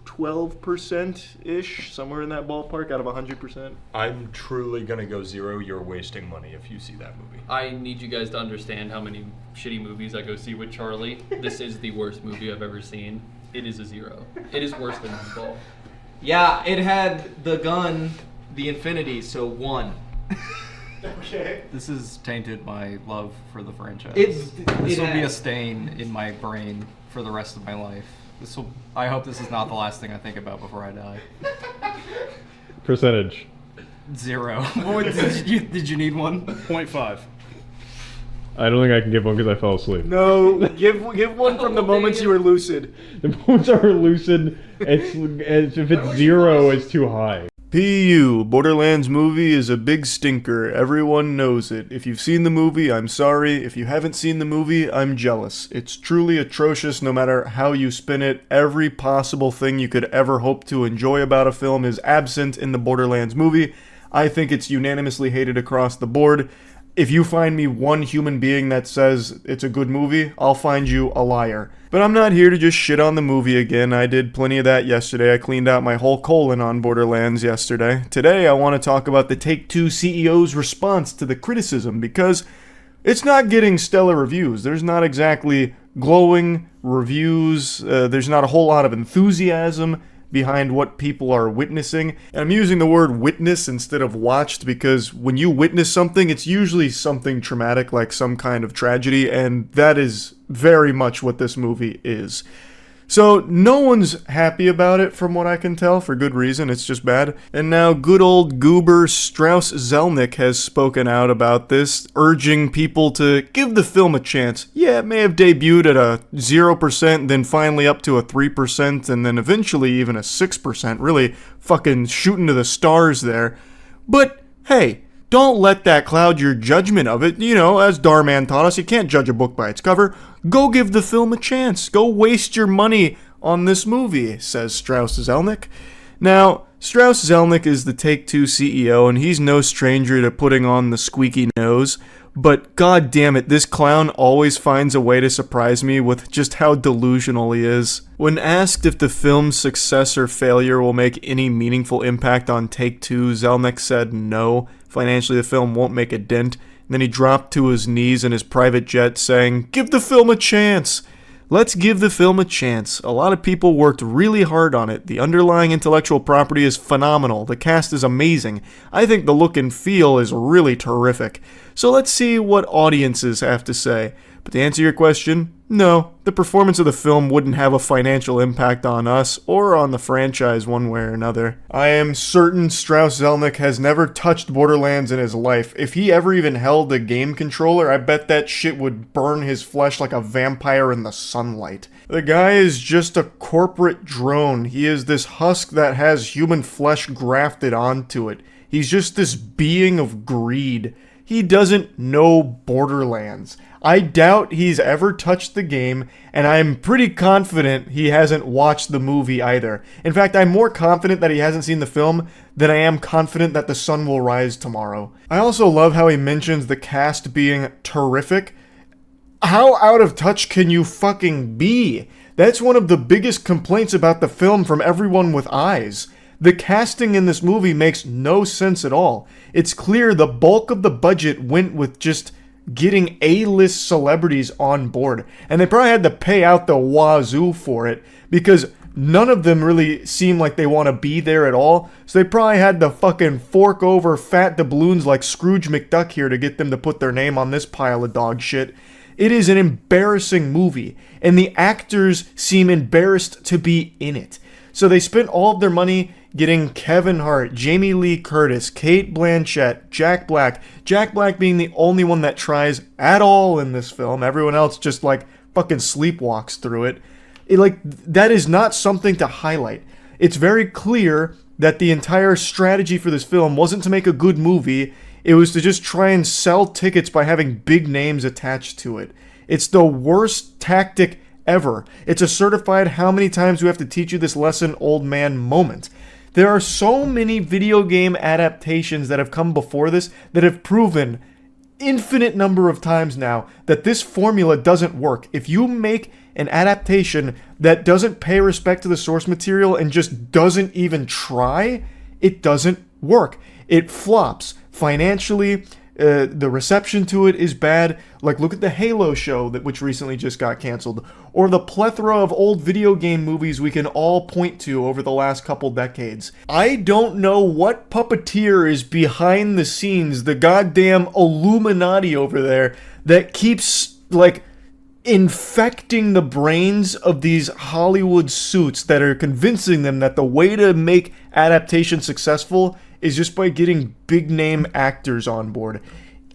12%-ish, somewhere in that ballpark, out of 100%. I'm truly gonna go 0. You're wasting money if you see that movie. I need you guys to understand how many shitty movies I go see with Charlie. This is the worst movie I've ever seen. It is a 0. It is worse than Moonfall. Yeah, it had the gun, the infinity, so 1. Okay. This has tainted my love for the franchise. This This will be a stain in my brain for the rest of my life. I hope this is not the last thing I think about before I die. Percentage. 0. Did you need one? 0.5. I don't think I can give one because I fell asleep. No, give one from the moments you were lucid. The moments are lucid. If it's 0, it's too high. PU, Borderlands movie is a big stinker. Everyone knows it. If you've seen the movie, I'm sorry. If you haven't seen the movie, I'm jealous. It's truly atrocious no matter how you spin it. Every possible thing you could ever hope to enjoy about a film is absent in the Borderlands movie. I think it's unanimously hated across the board. If you find me one human being that says it's a good movie, I'll find you a liar. But I'm not here to just shit on the movie again. I did plenty of that yesterday. I cleaned out my whole colon on Borderlands yesterday. Today I want to talk about the Take-Two CEO's response to the criticism, because it's not getting stellar reviews. There's not exactly glowing reviews. There's not a whole lot of enthusiasm. behind what people are witnessing. And I'm using the word witness instead of watched because when you witness something, it's usually something traumatic, like some kind of tragedy, and that is very much what this movie is. So no one's happy about it from what I can tell, for good reason, it's just bad. And now good old goober Strauss Zelnick has spoken out about this, urging people to give the film a chance. Yeah, it may have debuted at a 0%, then finally up to a 3%, and then eventually even a 6%, really fucking shooting to the stars there. But hey, don't let that cloud your judgment of it. You know, as Darman taught us, you can't judge a book by its cover. Go give the film a chance. Go waste your money on this movie, says Strauss Zelnick. Now, Strauss Zelnick is the Take-Two CEO, and he's no stranger to putting on the squeaky nose. But god damn it, this clown always finds a way to surprise me with just how delusional he is. When asked if the film's success or failure will make any meaningful impact on Take-Two, Zelnick said no. Financially, the film won't make a dent. And then he dropped to his knees in his private jet saying, "Give the film a chance." Let's give the film a chance. A lot of people worked really hard on it. The underlying intellectual property is phenomenal. The cast is amazing. I think the look and feel is really terrific. So let's see what audiences have to say. But to answer your question, no, the performance of the film wouldn't have a financial impact on us or on the franchise one way or another. I am certain Strauss Zelnick has never touched Borderlands in his life. If he ever even held a game controller, I bet that shit would burn his flesh like a vampire in the sunlight. The guy is just a corporate drone. He is this husk that has human flesh grafted onto it. He's just this being of greed. He doesn't know Borderlands. I doubt he's ever touched the game, and I'm pretty confident he hasn't watched the movie either. In fact, I'm more confident that he hasn't seen the film than I am confident that the sun will rise tomorrow. I also love how he mentions the cast being terrific. How out of touch can you fucking be? That's one of the biggest complaints about the film from everyone with eyes. The casting in this movie makes no sense at all. It's clear the bulk of the budget went with just getting A-list celebrities on board. And they probably had to pay out the wazoo for it because none of them really seem like they want to be there at all. So they probably had to fucking fork over fat doubloons like Scrooge McDuck here to get them to put their name on this pile of dog shit. It is an embarrassing movie, and the actors seem embarrassed to be in it. So they spent all of their money getting Kevin Hart, Jamie Lee Curtis, Cate Blanchett, Jack Black. Jack Black being the only one that tries at all in this film. Everyone else just like fucking sleepwalks through it. That is not something to highlight. It's very clear that the entire strategy for this film wasn't to make a good movie. It was to just try and sell tickets by having big names attached to it. It's the worst tactic ever. It's a certified how many times we have to teach you this lesson, old man moment. There are so many video game adaptations that have come before this that have proven infinite number of times now that this formula doesn't work. If you make an adaptation that doesn't pay respect to the source material and just doesn't even try, it doesn't work. It flops financially. The reception to it is bad. Like, look at the Halo show which recently just got canceled, or the plethora of old video game movies we can all point to over the last couple decades. I don't know what puppeteer is behind the scenes, the goddamn Illuminati over there, that keeps, infecting the brains of these Hollywood suits that are convincing them that the way to make adaptation successful is just by getting big name actors on board.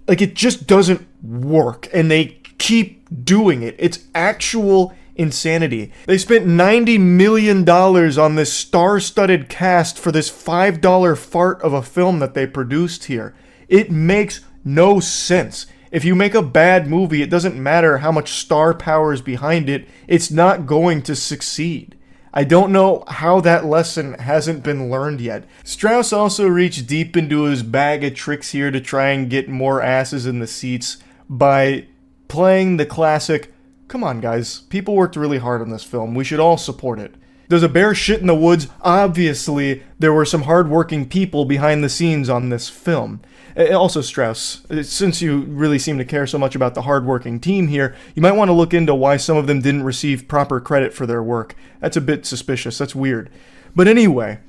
It just doesn't work, and they keep doing it. It's actual insanity. They spent $90 million on this star-studded cast for this $5 fart of a film that they produced here. It makes no sense. If you make a bad movie, it doesn't matter how much star power is behind it, it's not going to succeed. I don't know how that lesson hasn't been learned yet. Strauss also reached deep into his bag of tricks here to try and get more asses in the seats by playing the classic, come on guys, people worked really hard on this film, we should all support it. There's a bear shit in the woods, obviously there were some hardworking people behind the scenes on this film. Also, Strauss, since you really seem to care so much about the hardworking team here, you might want to look into why some of them didn't receive proper credit for their work. That's a bit suspicious, that's weird. But anyway,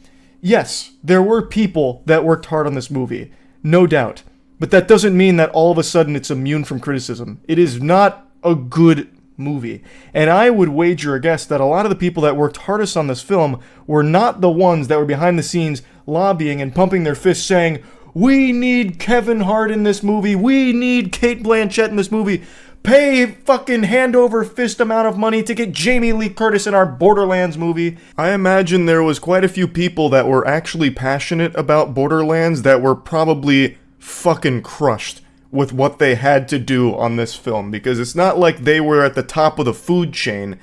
yes, there were people that worked hard on this movie, no doubt. But that doesn't mean that all of a sudden it's immune from criticism. It is not a good movie. And I would wager a guess that a lot of the people that worked hardest on this film were not the ones that were behind the scenes lobbying and pumping their fists saying, we need Kevin Hart in this movie, we need Cate Blanchett in this movie, pay fucking hand over fist amount of money to get Jamie Lee Curtis in our Borderlands movie. I imagine there was quite a few people that were actually passionate about Borderlands that were probably fucking crushed with what they had to do on this film, because it's not like they were at the top of the food chain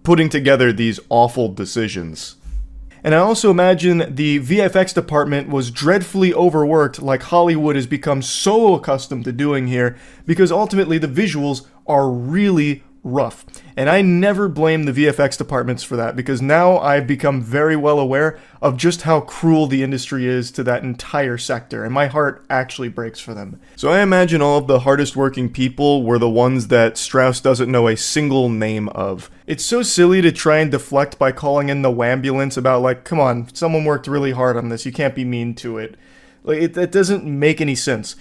putting together these awful decisions. And I also imagine the VFX department was dreadfully overworked, like Hollywood has become so accustomed to doing here, because ultimately the visuals are really rough. And I never blame the VFX departments for that, because now I've become very well aware of just how cruel the industry is to that entire sector, and my heart actually breaks for them. So I imagine all of the hardest working people were the ones that Strauss doesn't know a single name of. It's so silly to try and deflect by calling in the wambulance about, like, come on, someone worked really hard on this, you can't be mean to it. Like, it doesn't make any sense.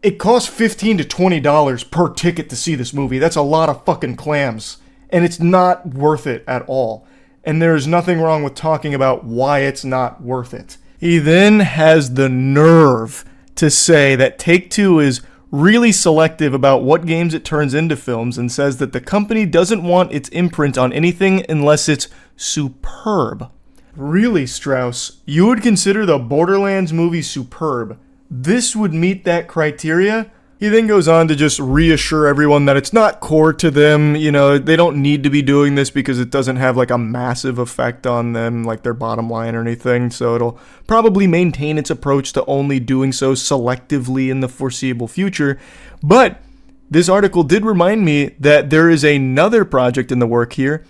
It costs $15 to $20 per ticket to see this movie. That's a lot of fucking clams. And it's not worth it at all. And there's nothing wrong with talking about why it's not worth it. He then has the nerve to say that Take-Two is really selective about what games it turns into films, and says that the company doesn't want its imprint on anything unless it's superb. Really, Strauss? You would consider the Borderlands movie superb? This would meet that criteria? He then goes on to just reassure everyone that it's not core to them, you know, they don't need to be doing this because it doesn't have like a massive effect on them, like their bottom line or anything, so it'll probably maintain its approach to only doing so selectively in the foreseeable future. But this article did remind me that there is another project in the work here,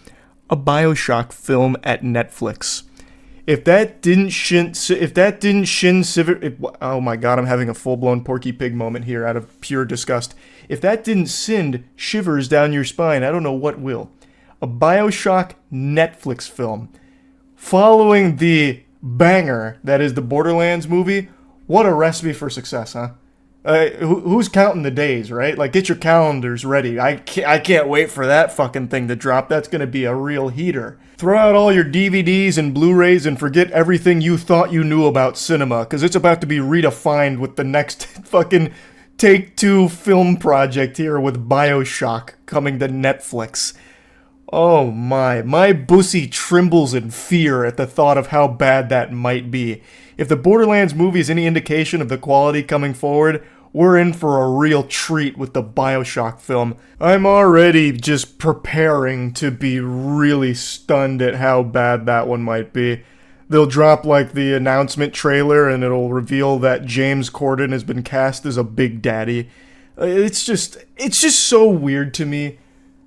a BioShock film at Netflix. If that didn't oh my god, I'm having a full-blown Porky Pig moment here out of pure disgust. If that didn't send shivers down your spine, I don't know what will. A BioShock Netflix film. Following the banger that is the Borderlands movie, what a recipe for success, huh? Who's counting the days, right? Like, get your calendars ready. I can't wait for that fucking thing to drop. That's gonna be a real heater. Throw out all your DVDs and Blu-rays and forget everything you thought you knew about cinema, because it's about to be redefined with the next fucking Take-Two film project here with BioShock coming to Netflix. Oh my bussy trembles in fear at the thought of how bad that might be. If the Borderlands movie is any indication of the quality coming forward, we're in for a real treat with the BioShock film. I'm already just preparing to be really stunned at how bad that one might be. They'll drop like the announcement trailer and it'll reveal that James Corden has been cast as a Big Daddy. It's just so weird to me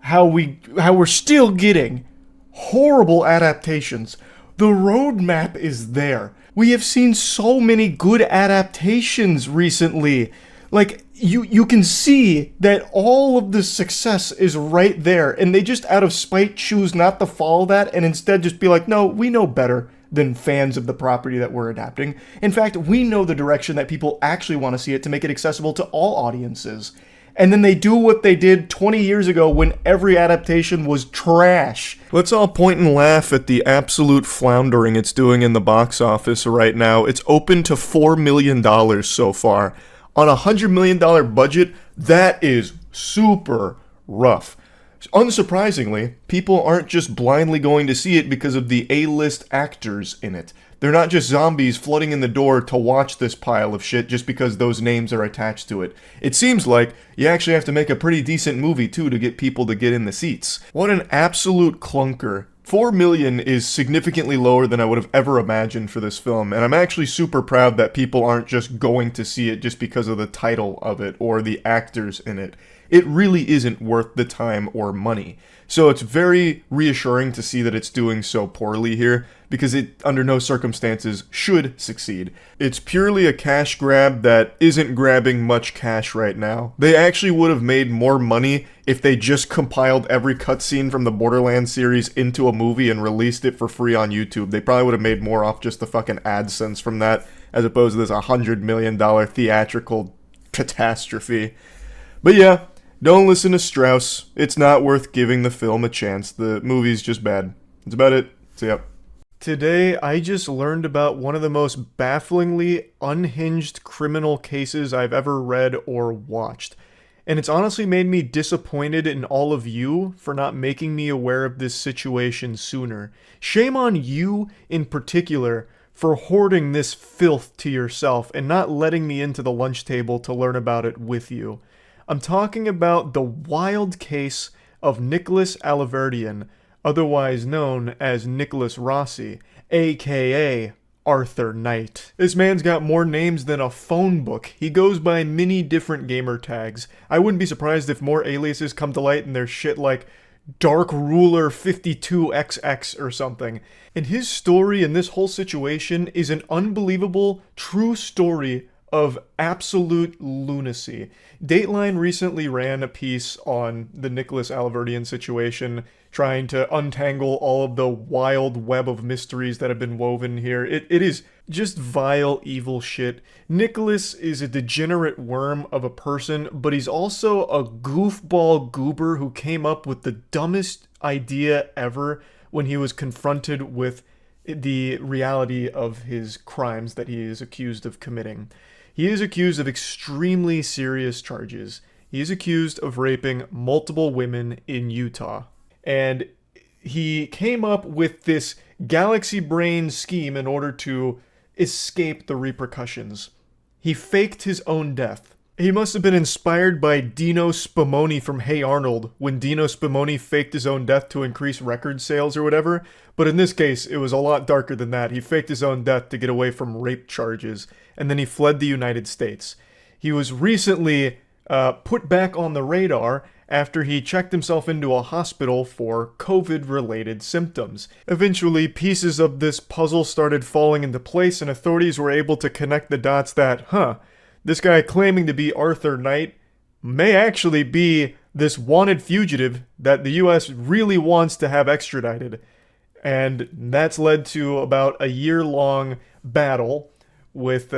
how we're still getting horrible adaptations. The roadmap is there. We have seen so many good adaptations recently. Like, you can see that all of the success is right there, and they just out of spite choose not to follow that and instead just be like, no, we know better than fans of the property that we're adapting. In fact, we know the direction that people actually want to see it to make it accessible to all audiences. And then they do what they did 20 years ago when every adaptation was trash. Let's all point and laugh at the absolute floundering it's doing in the box office right now. It's open to $4 million so far. On a $100 million budget, that is super rough. Unsurprisingly, people aren't just blindly going to see it because of the A-list actors in it. They're not just zombies flooding in the door to watch this pile of shit just because those names are attached to it. It seems like you actually have to make a pretty decent movie too to get people to get in the seats. What an absolute clunker. $4 million is significantly lower than I would have ever imagined for this film, and I'm actually super proud that people aren't just going to see it just because of the title of it or the actors in it. it really isn't worth the time or money. So it's very reassuring to see that it's doing so poorly here, because it, under no circumstances, should succeed. It's purely a cash grab that isn't grabbing much cash right now. They actually would have made more money if they just compiled every cutscene from the Borderlands series into a movie and released it for free on YouTube. They probably would have made more off just the fucking AdSense from that, as opposed to this $100 million theatrical catastrophe. But yeah, don't listen to Strauss. It's not worth giving the film a chance. The movie's just bad. That's about it. See ya. Today, I just learned about one of the most bafflingly unhinged criminal cases I've ever read or watched. And it's honestly made me disappointed in all of you for not making me aware of this situation sooner. Shame on you in particular for hoarding this filth to yourself and not letting me into the lunch table to learn about it with you. I'm talking about the wild case of Nicholas Alaverdian, otherwise known as Nicholas Rossi, aka Arthur Knight. This man's got more names than a phone book. He goes by many different gamer tags. I wouldn't be surprised if more aliases come to light and there's shit like Dark Ruler 52XX or something. And his story in this whole situation is an unbelievable, true story of absolute lunacy. Dateline recently ran a piece on the Nicholas Alaverdian situation, trying to untangle all of the wild web of mysteries that have been woven here. It is just vile, evil shit. Nicholas is a degenerate worm of a person, but he's also a goofball goober who came up with the dumbest idea ever when he was confronted with the reality of his crimes that he is accused of committing. He is accused of extremely serious charges. He is accused of raping multiple women in Utah. And he came up with this galaxy brain scheme in order to escape the repercussions. He faked his own death. He must have been inspired by Dino Spumoni from Hey Arnold, when Dino Spumoni faked his own death to increase record sales or whatever. But in this case, it was a lot darker than that. He faked his own death to get away from rape charges, and then he fled the United States. He was recently put back on the radar after he checked himself into a hospital for COVID-related symptoms. Eventually, pieces of this puzzle started falling into place, and authorities were able to connect the dots that, this guy claiming to be Arthur Knight may actually be this wanted fugitive that the US really wants to have extradited. And that's led to about a year-long battle with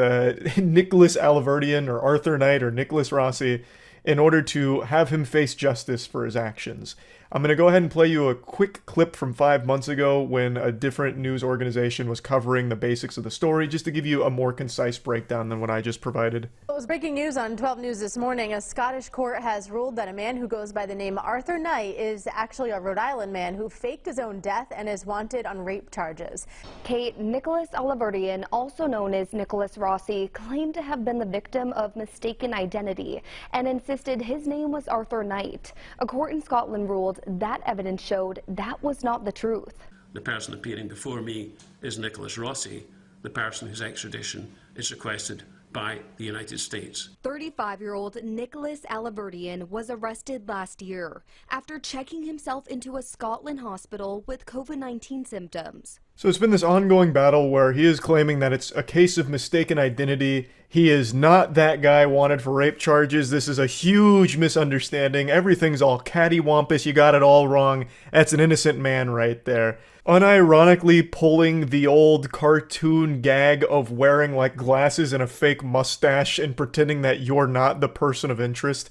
Nicholas Alaverdian, or Arthur Knight, or Nicholas Rossi, in order to have him face justice for his actions. I'm going to go ahead and play you a quick clip from 5 months ago when a different news organization was covering the basics of the story, just to give you a more concise breakdown than what I just provided. It was breaking news on 12 News this morning. A Scottish court has ruled that a man who goes by the name Arthur Knight is actually a Rhode Island man who faked his own death and is wanted on rape charges. Kate, Nicholas Alaverdian, also known as Nicholas Rossi, claimed to have been the victim of mistaken identity and insisted his name was Arthur Knight. A court in Scotland ruled that evidence showed that was not the truth. The person appearing before me is Nicholas Rossi, the person whose extradition is requested by the United States. 35-year-old Nicholas Alaverdian was arrested last year after checking himself into a Scotland hospital with COVID-19 symptoms. So it's been this ongoing battle where he is claiming that it's a case of mistaken identity. He is not that guy wanted for rape charges. This is a huge misunderstanding. Everything's all cattywampus. You got it all wrong. That's an innocent man right there. Unironically pulling the old cartoon gag of wearing like glasses and a fake mustache and pretending that you're not the person of interest.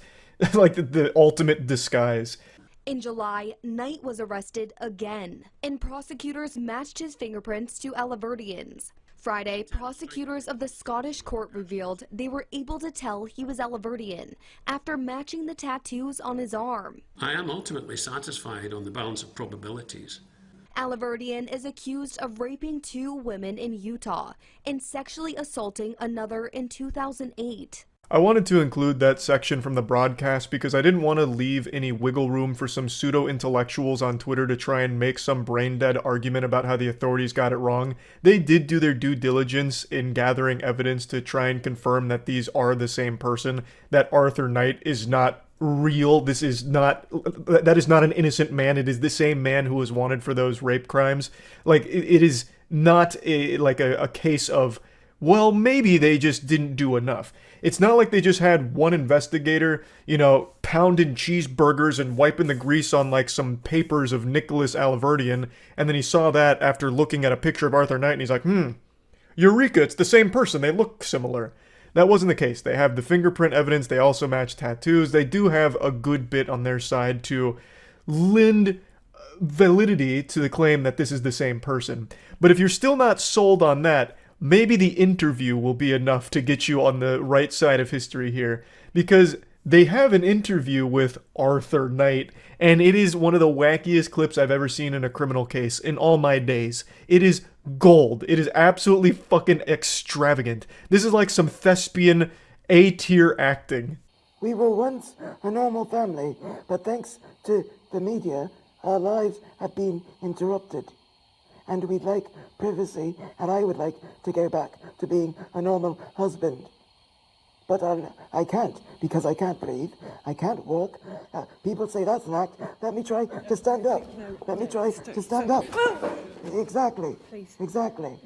Like the ultimate disguise. In July, Knight was arrested again, and prosecutors matched his fingerprints to Alaverdian's. Friday, prosecutors of the Scottish court revealed they were able to tell he was Alaverdian after matching the tattoos on his arm. I am ultimately satisfied on the balance of probabilities. Alaverdian is accused of raping 2 women in Utah and sexually assaulting another in 2008. I wanted to include that section from the broadcast because I didn't want to leave any wiggle room for some pseudo-intellectuals on Twitter to try and make some brain-dead argument about how the authorities got it wrong. They did do their due diligence in gathering evidence to try and confirm that these are the same person, that Arthur Knight is not real. This is not, that is not an innocent man. It is the same man who was wanted for those rape crimes. Like, it is not a case of, well, maybe they just didn't do enough. It's not like they just had one investigator, you know, pounding cheeseburgers and wiping the grease on like some papers of Nicholas Alaverdian, and then he saw that after looking at a picture of Arthur Knight, and he's like, Eureka, it's the same person, they look similar. That wasn't the case. They have the fingerprint evidence, they also match tattoos, they do have a good bit on their side to lend validity to the claim that this is the same person. But if you're still not sold on that, maybe the interview will be enough to get you on the right side of history here, because they have an interview with Arthur Knight, and it is one of the wackiest clips I've ever seen in a criminal case in all my days. It is gold. It is absolutely fucking extravagant. This is like some thespian A-tier acting. We were once a normal family, but thanks to the media, our lives have been interrupted. And we'd like privacy, and I would like to go back to being a normal husband. But I can't, because I can't breathe, I can't walk. People say that's an act. Let me try to stand up. Let me try to stand up. Exactly, exactly.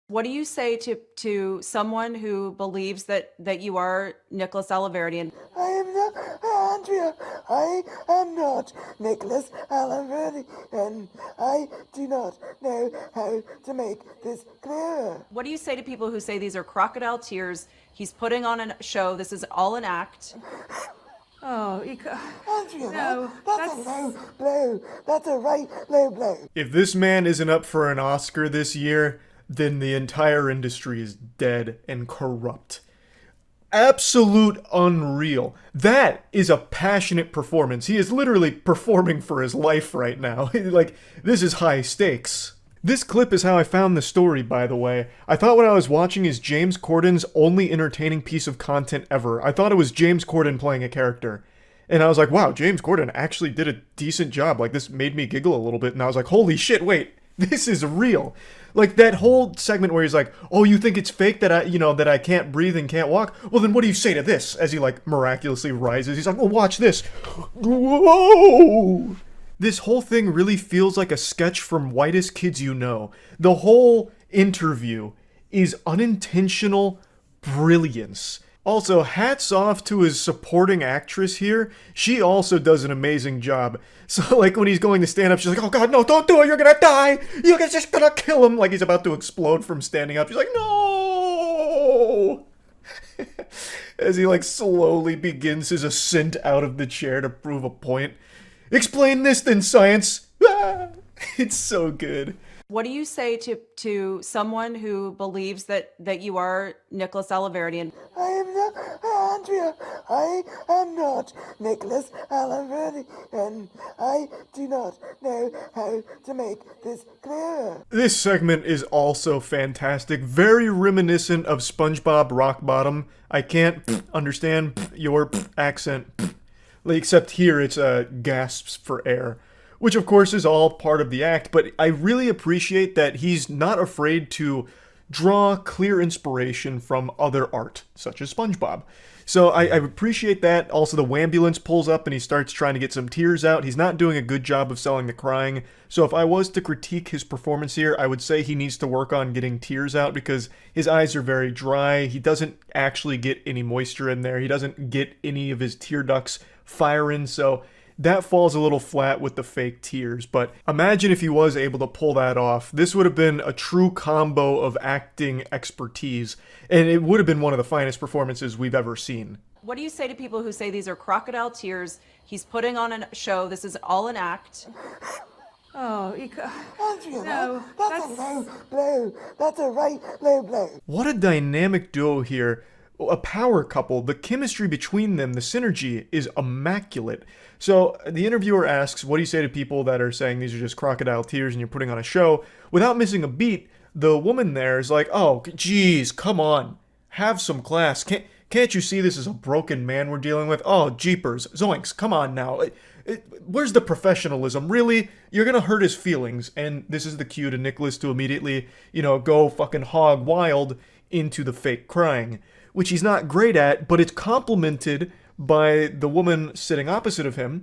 What do you say to someone who believes that you are Nicholas Alaverdian? I am not, Andrea, I am not Nicholas Alaverdian. I do not know how to make this clear. What do you say to people who say these are crocodile tears? He's putting on a show. This is all an act. Oh, Andrea, no, that's a low blow. That's a right low blow. If this man isn't up for an Oscar this year, then the entire industry is dead and corrupt. Absolute unreal. That is a passionate performance. He is literally performing for his life right now. Like, this is high stakes. This clip is how I found the story, by the way. I thought what I was watching is James Corden's only entertaining piece of content ever. I thought it was James Corden playing a character. And I was like, wow, James Corden actually did a decent job. Like, this made me giggle a little bit, and I was like, holy shit, wait, this is real. Like, that whole segment where he's like, oh, you think it's fake that I can't breathe and can't walk? Well, then what do you say to this? As he, like, miraculously rises. He's like, well, watch this. Whoa! This whole thing really feels like a sketch from Whitest Kids You Know. The whole interview is unintentional brilliance. Also, hats off to his supporting actress here. She also does an amazing job. So, like, when he's going to stand up, she's like, oh god, no, don't do it, you're gonna die! You're just gonna kill him! Like, he's about to explode from standing up. She's like, no! As he, like, slowly begins his ascent out of the chair to prove a point. Explain this then, science! Ah! It's so good. What do you say to someone who believes that you are Nicholas Alaverdian? I am not, Andrea, I am not Nicholas Alaverdian. I do not know how to make this clear. This segment is also fantastic, very reminiscent of SpongeBob Rockbottom. I can't understand your accent, except here it's gasps for air. Which, of course, is all part of the act, but I really appreciate that he's not afraid to draw clear inspiration from other art, such as SpongeBob. So I appreciate that. Also, the wambulance pulls up and he starts trying to get some tears out. He's not doing a good job of selling the crying. So if I was to critique his performance here, I would say he needs to work on getting tears out because his eyes are very dry. He doesn't actually get any moisture in there. He doesn't get any of his tear ducts firing, so that falls a little flat with the fake tears, but imagine if he was able to pull that off. This would have been a true combo of acting expertise, and it would have been one of the finest performances we've ever seen. What do you say to people who say these are crocodile tears? He's putting on a show. This is all an act. Oh, Andrea, no, that's a low blow. That's a right low blow. What a dynamic duo here. A power couple. The chemistry between them, the synergy, is immaculate. So the interviewer asks, what do you say to people that are saying these are just crocodile tears and you're putting on a show? Without missing a beat, the woman there is like, oh, geez, come on. Have some class. Can't you see this is a broken man we're dealing with? Oh, jeepers. Zoinks, come on now. Where's the professionalism? Really? You're gonna hurt his feelings. And this is the cue to Nicholas to immediately, go fucking hog wild into the fake crying, which he's not great at, but it's complemented by the woman sitting opposite of him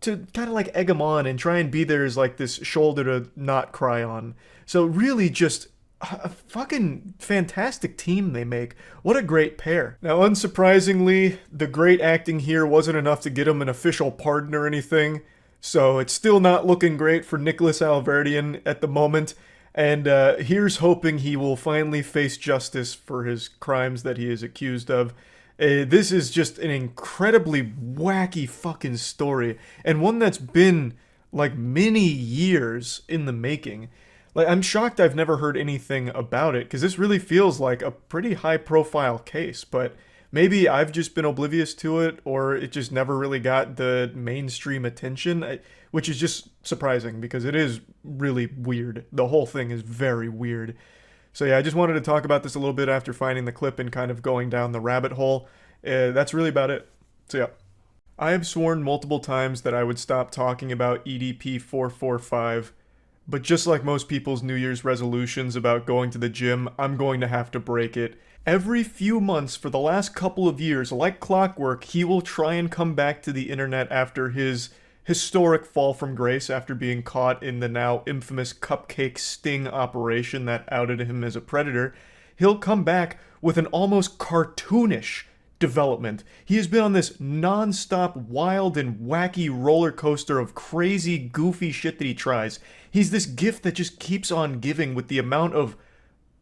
to kind of like egg him on and try and be there as like this shoulder to not cry on. So really just a fucking fantastic team they make. What a great pair. Now, unsurprisingly, the great acting here wasn't enough to get him an official pardon or anything, so it's still not looking great for Nicholas Alverdian at the moment, and here's hoping he will finally face justice for his crimes that he is accused of. This is just an incredibly wacky fucking story, and one that's been, like, many years in the making. Like, I'm shocked I've never heard anything about it, because this really feels like a pretty high-profile case, but maybe I've just been oblivious to it, or it just never really got the mainstream attention, which is just surprising, because it is really weird. The whole thing is very weird. So yeah, I just wanted to talk about this a little bit after finding the clip and kind of going down the rabbit hole. That's really about it. So yeah. I have sworn multiple times that I would stop talking about EDP445, but just like most people's New Year's resolutions about going to the gym, I'm going to have to break it. Every few months for the last couple of years, like clockwork, he will try and come back to the internet after his historic fall from grace after being caught in the now infamous cupcake sting operation that outed him as a predator. He'll come back with an almost cartoonish development. He has been on this non-stop wild and wacky roller coaster of crazy, goofy shit that he tries. He's this gift that just keeps on giving with the amount of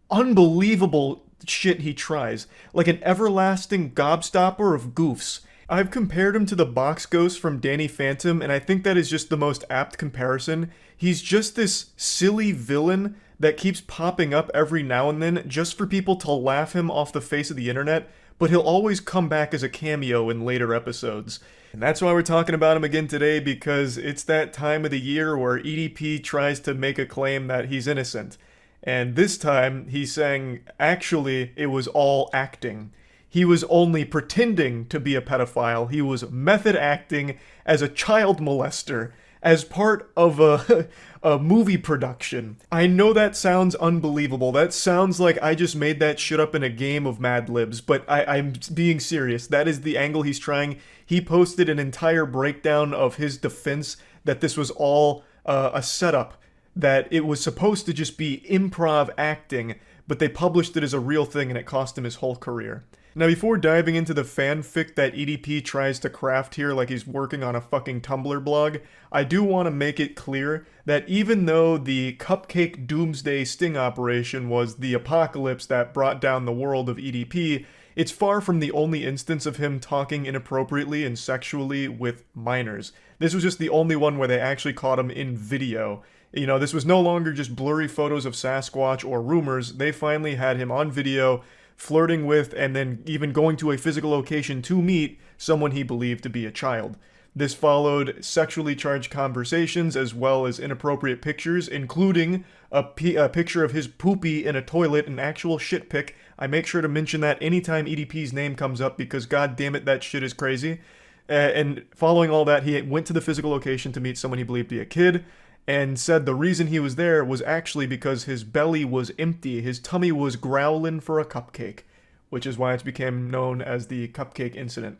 unbelievable shit he tries. Like an everlasting gobstopper of goofs. I've compared him to the box ghost from Danny Phantom, and I think that is just the most apt comparison. He's just this silly villain that keeps popping up every now and then just for people to laugh him off the face of the internet, but he'll always come back as a cameo in later episodes. And that's why we're talking about him again today, because it's that time of the year where EDP tries to make a claim that he's innocent. And this time, he's saying, actually, it was all acting. He was only pretending to be a pedophile. He was method acting as a child molester, as part of a movie production. I know that sounds unbelievable. That sounds like I just made that shit up in a game of Mad Libs, but I'm being serious. That is the angle he's trying. He posted an entire breakdown of his defense that this was all a setup, that it was supposed to just be improv acting, but they published it as a real thing and it cost him his whole career. Now, before diving into the fanfic that EDP tries to craft here like he's working on a fucking Tumblr blog, I do want to make it clear that even though the Cupcake Doomsday sting operation was the apocalypse that brought down the world of EDP, it's far from the only instance of him talking inappropriately and sexually with minors. This was just the only one where they actually caught him in video. You know, this was no longer just blurry photos of Sasquatch or rumors. They finally had him on video, flirting with, and then even going to a physical location to meet someone he believed to be a child. This followed sexually charged conversations as well as inappropriate pictures, including a picture of his poopy in a toilet, an actual shit pic. I make sure to mention that anytime EDP's name comes up because god damn it, that shit is crazy. And following all that, he went to the physical location to meet someone he believed to be a kid, and said the reason he was there was actually because his belly was empty, his tummy was growling for a cupcake, which is why it's became known as the cupcake incident.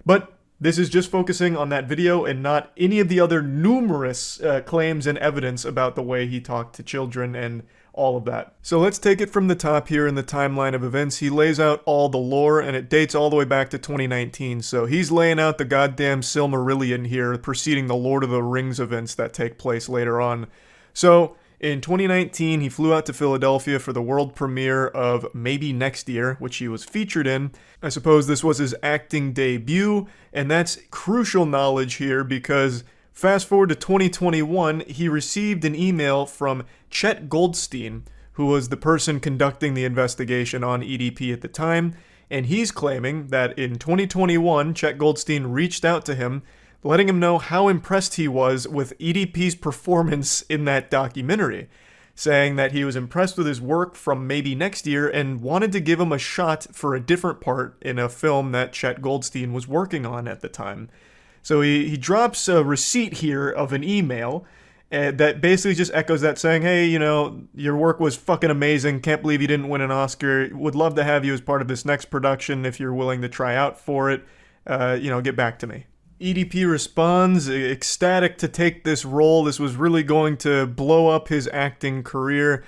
But this is just focusing on that video and not any of the other numerous claims and evidence about the way he talked to children and all of that. So let's take it from the top here in the timeline of events. He lays out all the lore, and it dates all the way back to 2019. So he's laying out the goddamn Silmarillion here, preceding the Lord of the Rings events that take place later on. So in 2019, he flew out to Philadelphia for the world premiere of Maybe Next Year, which he was featured in. I suppose this was his acting debut, and that's crucial knowledge here because fast forward to 2021, he received an email from Chet Goldstein, who was the person conducting the investigation on EDP at the time, and he's claiming that in 2021, Chet Goldstein reached out to him, letting him know how impressed he was with EDP's performance in that documentary, saying that he was impressed with his work from Maybe Next Year and wanted to give him a shot for a different part in a film that Chet Goldstein was working on at the time. So he drops a receipt here of an email that basically just echoes that, saying, hey, you know, your work was fucking amazing, can't believe you didn't win an Oscar, would love to have you as part of this next production if you're willing to try out for it. get back to me. EDP responds, ecstatic to take this role. This was really going to blow up his acting career.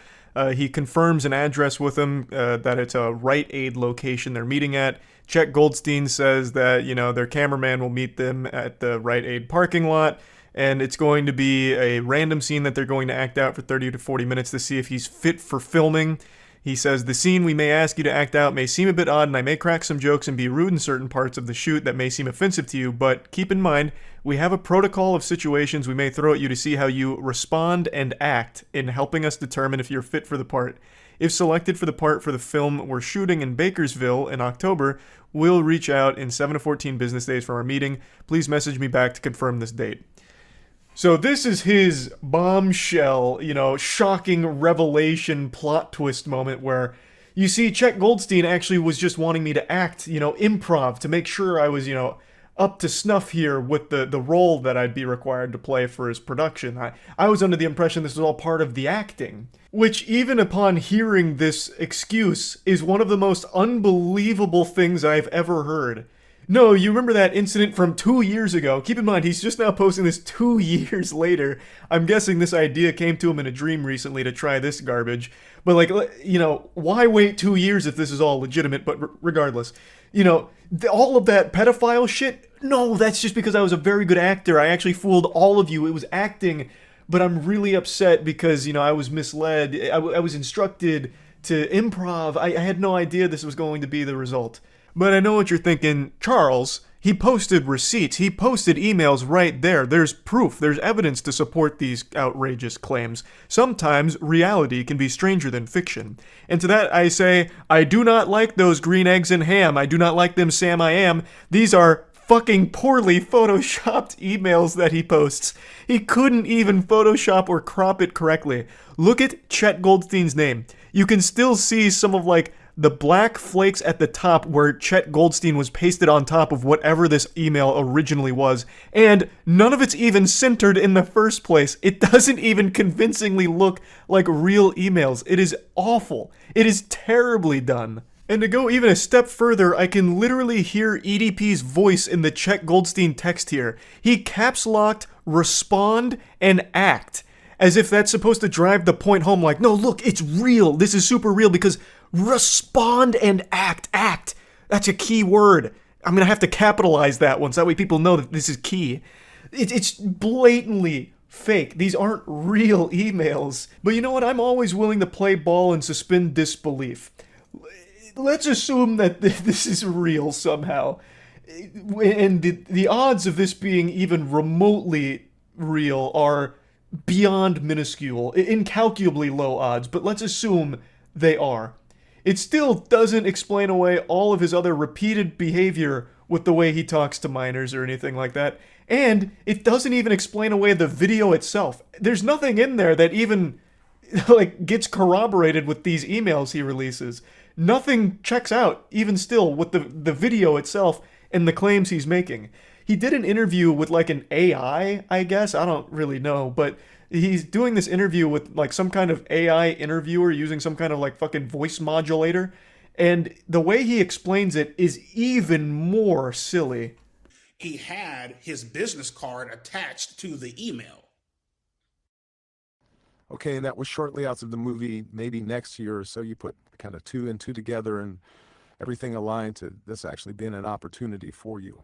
He confirms an address with him, that it's a Rite Aid location they're meeting at. Chet Goldstein says that, their cameraman will meet them at the Rite Aid parking lot, and it's going to be a random scene that they're going to act out for 30 to 40 minutes to see if he's fit for filming. He says, the scene we may ask you to act out may seem a bit odd, and I may crack some jokes and be rude in certain parts of the shoot that may seem offensive to you, but keep in mind, we have a protocol of situations we may throw at you to see how you respond and act in helping us determine if you're fit for the part. If selected for the part for the film we're shooting in Bakersville in October, we'll reach out in 7 to 14 business days from our meeting. Please message me back to confirm this date. So this is his bombshell, shocking revelation plot twist moment where you see Chet Goldstein actually was just wanting me to act, improv to make sure I was, up to snuff here with the role that I'd be required to play for his production. I was under the impression this was all part of the acting, which even upon hearing this excuse is one of the most unbelievable things I've ever heard. No, you remember that incident from 2 years ago. Keep in mind, he's just now posting this 2 years later. I'm guessing this idea came to him in a dream recently to try this garbage. But, why wait 2 years if this is all legitimate? But regardless, all of that pedophile shit, no, that's just because I was a very good actor. I actually fooled all of you. It was acting, but I'm really upset because, I was misled. I was instructed to improv. I had no idea this was going to be the result. But I know what you're thinking, Charles, he posted receipts, he posted emails right there. There's proof, there's evidence to support these outrageous claims. Sometimes reality can be stranger than fiction. And to that I say, I do not like those green eggs and ham. I do not like them, Sam I am. These are fucking poorly photoshopped emails that he posts. He couldn't even Photoshop or crop it correctly. Look at Chet Goldstein's name. You can still see some of the black flakes at the top where Chet Goldstein was pasted on top of whatever this email originally was, and none of it's even centered in the first place. It doesn't even convincingly look like real emails. It is awful. It is terribly done. And to go even a step further, I can literally hear EDP's voice in the Chet Goldstein text here. He caps locked respond and act, as if that's supposed to drive the point home, no, look, it's real. This is super real because respond and act. That's a key word. I'm going to have to capitalize that one so that way people know that this is key. It's blatantly fake. These aren't real emails. But you know what? I'm always willing to play ball and suspend disbelief. Let's assume that this is real somehow. And the odds of this being even remotely real are beyond minuscule, incalculably low odds, but let's assume they are. It still doesn't explain away all of his other repeated behavior with the way he talks to minors or anything like that, and it doesn't even explain away the video itself. There's nothing in there that even gets corroborated with these emails he releases. Nothing checks out, even still, with the video itself and the claims he's making. He did an interview with an AI, I guess. I don't really know, but he's doing this interview with some kind of AI interviewer using some kind of fucking voice modulator. And the way he explains it is even more silly. He had his business card attached to the email. Okay, and that was shortly after the movie, maybe next year or so. You put kind of 2 and 2 together and everything aligned to this actually being an opportunity for you.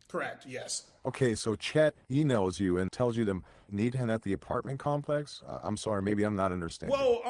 Correct, yes. Okay, so Chet emails you and tells you to meet him at the apartment complex? I'm sorry, maybe I'm not understanding. Well,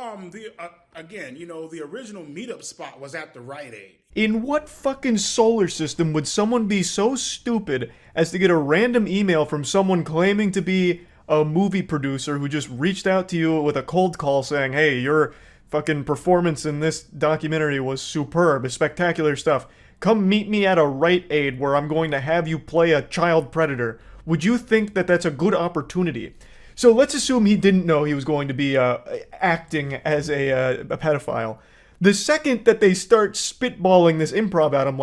again, the original meetup spot was at the Rite Aid. In what fucking solar system would someone be so stupid as to get a random email from someone claiming to be a movie producer who just reached out to you with a cold call saying, hey, your fucking performance in this documentary was superb, spectacular stuff. Come meet me at a Rite Aid where I'm going to have you play a child predator. Would you think that that's a good opportunity? So let's assume he didn't know he was going to be acting as a pedophile. The second that they start spitballing this improv at him,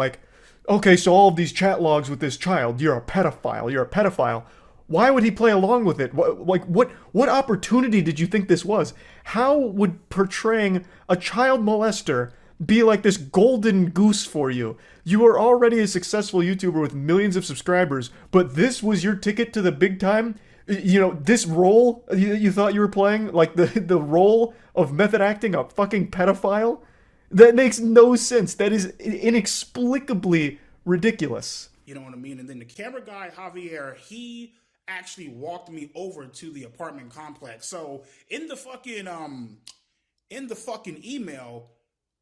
okay, so all of these chat logs with this child, you're a pedophile. Why would he play along with it? What opportunity did you think this was? How would portraying a child molester be like this golden goose for you. You are already a successful YouTuber with millions of subscribers, but this was your ticket to the big time? You know, this role you thought you were playing, like the role of method acting a fucking pedophile? That makes no sense. That is inexplicably ridiculous. You know what I mean? And then the camera guy, Javier, he actually walked me over to the apartment complex. So in the fucking email,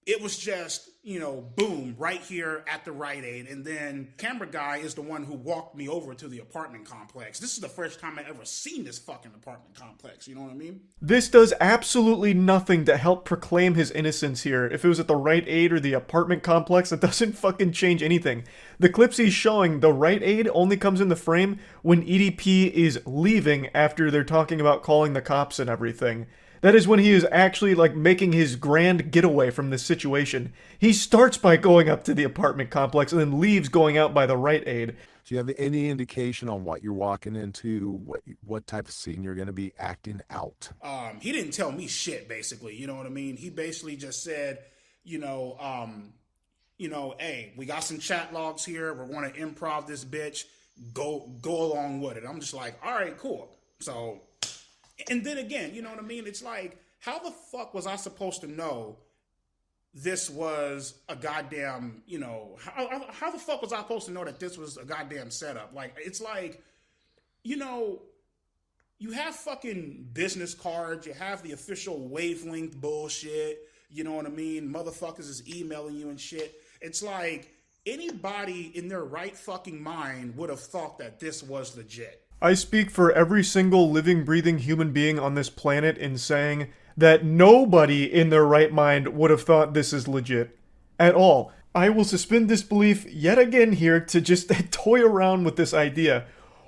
it was just, you know, boom, right here at the Rite Aid. And then camera guy is the one who walked me over to the apartment complex. This is the first time I ever seen this fucking apartment complex. You know what I mean? This does absolutely nothing to help proclaim his innocence here. If it was at the Rite Aid or the apartment complex, it doesn't fucking change anything. The clips he's showing, the Rite Aid only comes in the frame when EDP is leaving after they're talking about calling the cops and everything. That is when he is actually, like, making his grand getaway from this situation. He starts by going up to the apartment complex and then leaves going out by the Rite Aid. Do you have any indication on what you're walking into, what type of scene you're going to be acting out? He didn't tell me shit, basically. You know what I mean? He basically just said, hey, we got some chat logs here. We're going to improv this bitch. Go along with it. I'm just like, all right, cool. So... And then again, you know what I mean? It's like, how the fuck was I supposed to know this was a goddamn, you know, how the fuck was I supposed to know that this was a goddamn setup? Like, it's like, you know, you have fucking business cards, you have the official wavelength bullshit, you know what I mean? Motherfuckers is emailing you and shit. It's like, anybody in their right fucking mind would have thought that this was legit. I speak for every single living, breathing human being on this planet in saying that nobody in their right mind would have thought this is legit. At all. I will suspend disbelief yet again here to just toy around with this idea.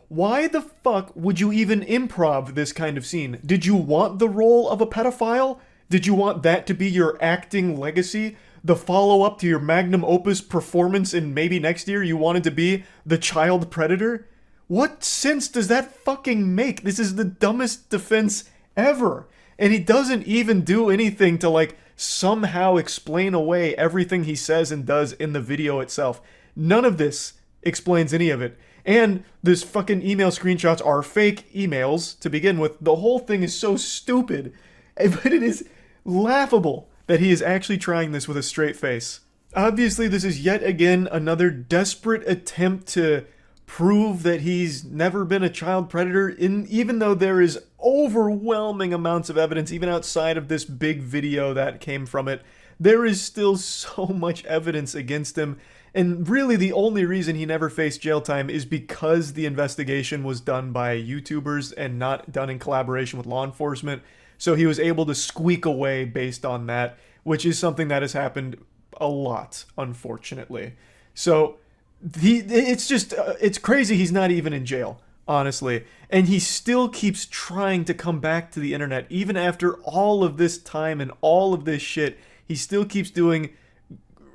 Why the fuck would you even improv this kind of scene? Did you want the role of a pedophile? Did you want that to be your acting legacy? The follow-up to your magnum opus performance in maybe next year you wanted to be the child predator? What sense does that fucking make? This is the dumbest defense ever. And he doesn't even do anything to, like, somehow explain away everything he says and does in the video itself. None of this explains any of it. And this fucking email screenshots are fake emails to begin with. The whole thing is so stupid. But it is laughable that he is actually trying this with a straight face. Obviously, this is yet again another desperate attempt to prove that he's never been a child predator, even though there is overwhelming amounts of evidence, even outside of this big video that came from it. There is still so much evidence against him, and really the only reason he never faced jail time is because the investigation was done by YouTubers and not done in collaboration with law enforcement, so he was able to squeak away based on that, which is something that has happened a lot, unfortunately. So it's crazy he's not even in jail, honestly. And he still keeps trying to come back to the internet. Even after all of this time and all of this shit, he still keeps doing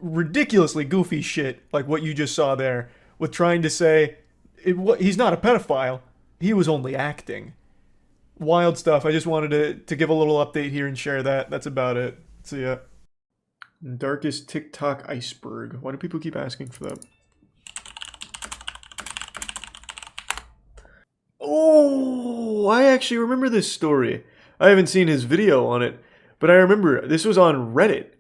ridiculously goofy shit, like what you just saw there, with trying to say, he's not a pedophile, he was only acting. Wild stuff. I just wanted to give a little update here and share that. That's about it. So yeah. Darkest TikTok iceberg. Why do people keep asking for that? Oh, I actually remember this story. I haven't seen his video on it, but I remember this was on Reddit.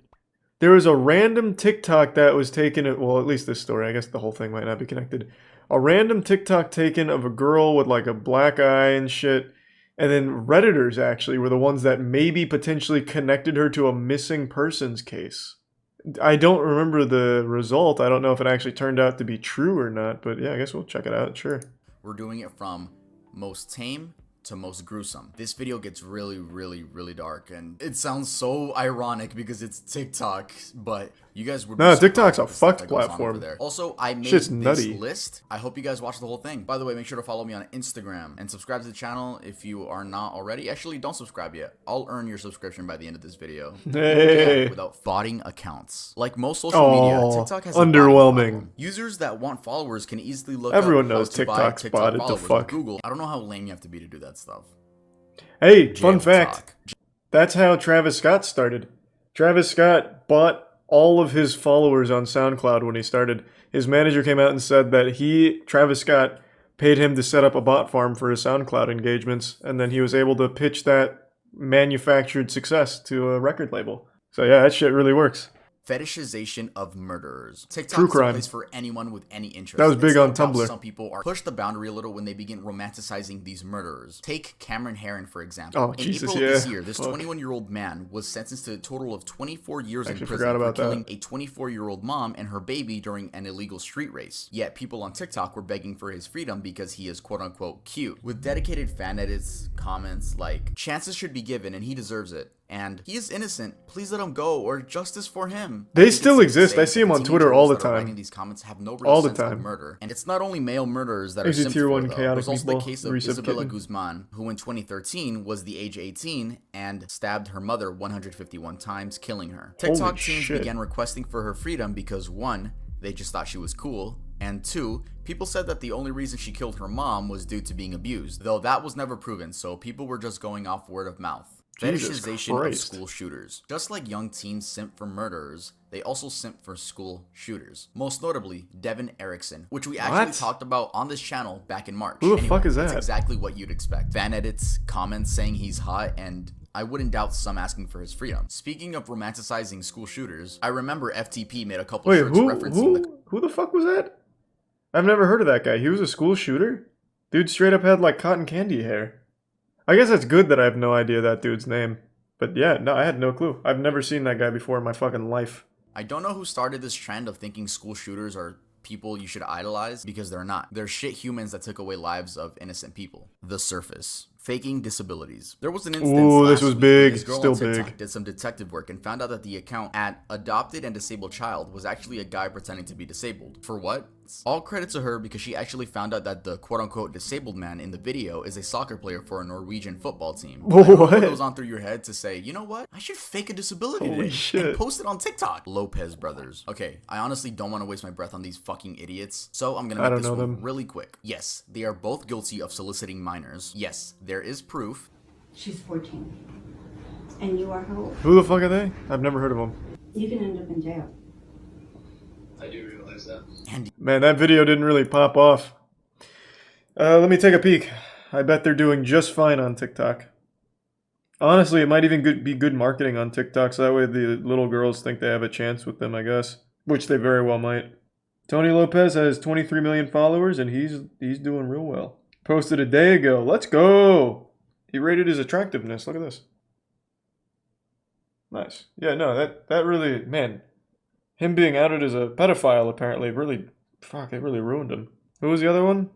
There was a random TikTok that was taken, well, at least this story, I guess the whole thing might not be connected. A random TikTok taken of a girl with like a black eye and shit, and then Redditors actually were the ones that maybe potentially connected her to a missing persons case. I don't remember the result. I don't know if it actually turned out to be true or not, but yeah, I guess we'll check it out, sure. We're doing it from most tame to most gruesome. This video gets really, really, really dark, and it sounds so ironic because it's TikTok, but you guys would be no, TikTok's a fucked platform. Also, I made Shit's this nutty. list. I hope you guys watch the whole thing. By the way, make sure to follow me on Instagram and subscribe to the channel if you are not already. Actually, don't subscribe yet. I'll earn your subscription by the end of this video. Hey. Without botting accounts. Like most social media, TikTok has underwhelming. Users that want followers can easily look Everyone up knows how to buy TikTok's TikTok botted the followers fuck. with Google. I don't know how lame you have to be to do that stuff. Hey, Jail fun fact. talk. That's how Travis Scott started. Travis Scott bought all of his followers on SoundCloud when he started. His manager came out and said that Travis Scott, paid him to set up a bot farm for his SoundCloud engagements, and then he was able to pitch that manufactured success to a record label. So yeah, that shit really works. Fetishization of murderers. TikTok True is crime. a place for anyone with any interest. That was big on It's how Tumblr. Some people are push the boundary a little when they begin romanticizing these murderers. Take Cameron Herron, for example. Oh, in Jesus, April yeah. of this year, this Fuck. 21-year-old man was sentenced to a total of 24 years in Actually prison forgot for about that. killing a 24-year-old mom and her baby during an illegal street race. Yet people on TikTok were begging for his freedom because he is quote-unquote cute. With dedicated fan edits, comments like, chances should be given and he deserves it. And he is innocent. Please let him go, or justice for him. They still exist. I see them on Twitter all the Writing time. these comments have no real All the sense of time. murder. And it's not only male murderers that are Exit simped tier for, 1 though. chaotic There's also the meatball, case of Reset Isabella kitten. Guzman, who in 2013 was the age 18 and stabbed her mother 151 times, killing her. Holy TikTok teens shit. began requesting for her freedom because 1, they just thought she was cool, and 2, people said that the only reason she killed her mom was due to being abused, though that was never proven, so people were just going off word of mouth. Jesus Fetishization of Christ. school shooters. Just like young teens simp for murderers, they also simp for school shooters. Most notably, Devin Erickson, which we actually What? talked about on this channel back in March. Who the fuck is That's that? exactly what you'd expect. Fan edits, comments saying he's hot, and I wouldn't doubt some asking for his freedom. Speaking of romanticizing school shooters, I remember FTP made a couple Wait, shirts who referencing who the fuck was that? I've never heard of that guy. He was a school shooter? Dude straight up had like cotton candy hair. I guess that's good that I have no idea that dude's name. But yeah, no, I had no clue. I've never seen that guy before in my fucking life. I don't know who started this trend of thinking school shooters are people you should idolize, because they're not. They're shit humans that took away lives of innocent people. The surface. Faking disabilities. There was an instance Ooh, this last was week big. when this girl Still on TikTok big. did some detective work and found out that the account at Adopted and Disabled Child was actually a guy pretending to be disabled. For what? All credit to her, because she actually found out that the quote-unquote disabled man in the video is a soccer player for a Norwegian football team. I don't know What? goes on through your head to say, you know what? I should fake a disability Holy today shit. and post it on TikTok. Lopez brothers. Okay, I honestly don't want to waste my breath on these fucking idiots, so I'm gonna I make don't this know one them. really quick. Yes, they are both guilty of soliciting minors. Yes, there is proof. She's 14. And you are how old? Who the fuck are they? I've never heard of them. You can end up in jail. I do realize that. Man, that video didn't really pop off. Let me take a peek. I bet they're doing just fine on TikTok. Honestly, it might even be good marketing on TikTok, so that way the little girls think they have a chance with them, I guess. Which they very well might. Tony Lopez has 23 million followers, and he's doing real well. Posted a day ago. Let's go! He rated his attractiveness. Look at this. Nice. Yeah, no, that really, man, him being outed as a pedophile apparently really, fuck, it really ruined him. Who was the other one?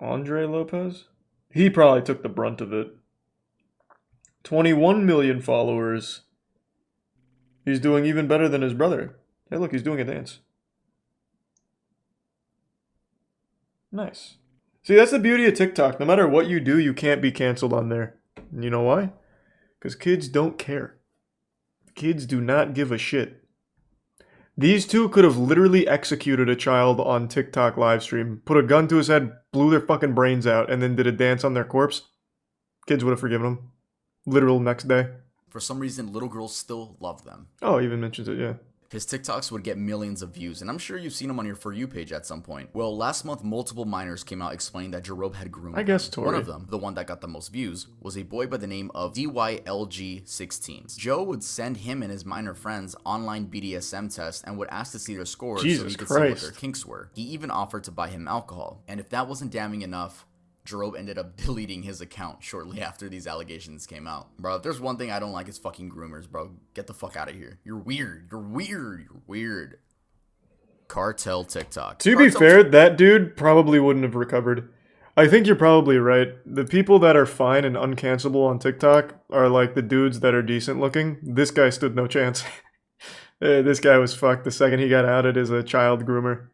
Andre Lopez? He probably took the brunt of it. 21 million followers. He's doing even better than his brother. Hey, look, he's doing a dance. Nice. See, that's the beauty of TikTok. No matter what you do, you can't be canceled on there. And you know why? Because kids don't care. Kids do not give a shit. These two could have literally executed a child on TikTok livestream, put a gun to his head, blew their fucking brains out, and then did a dance on their corpse. Kids would have forgiven them. Literal next day. For some reason, little girls still love them. Oh, even mentions it, yeah. His TikToks would get millions of views, and I'm sure you've seen them on your For You page at some point. Well, last month, multiple minors came out explaining that Jerobe had groomed I guess, them. One Tori. of them, the one that got the most views, was a boy by the name of DYLG16. Joe would send him and his minor friends online BDSM tests and would ask to see their scores so Jesus he could see what their Christ. kinks were. He even offered to buy him alcohol, and if that wasn't damning enough, Jerobe ended up deleting his account shortly after these allegations came out. Bro, if there's one thing I don't like, it's fucking groomers, bro. Get the fuck out of here. You're weird. You're weird. You're weird. Cartel TikTok. To be fair, that dude probably wouldn't have recovered. I think you're probably right. The people that are fine and uncancelable on TikTok are like the dudes that are decent looking. This guy stood no chance. This guy was fucked the second he got outed as a child groomer.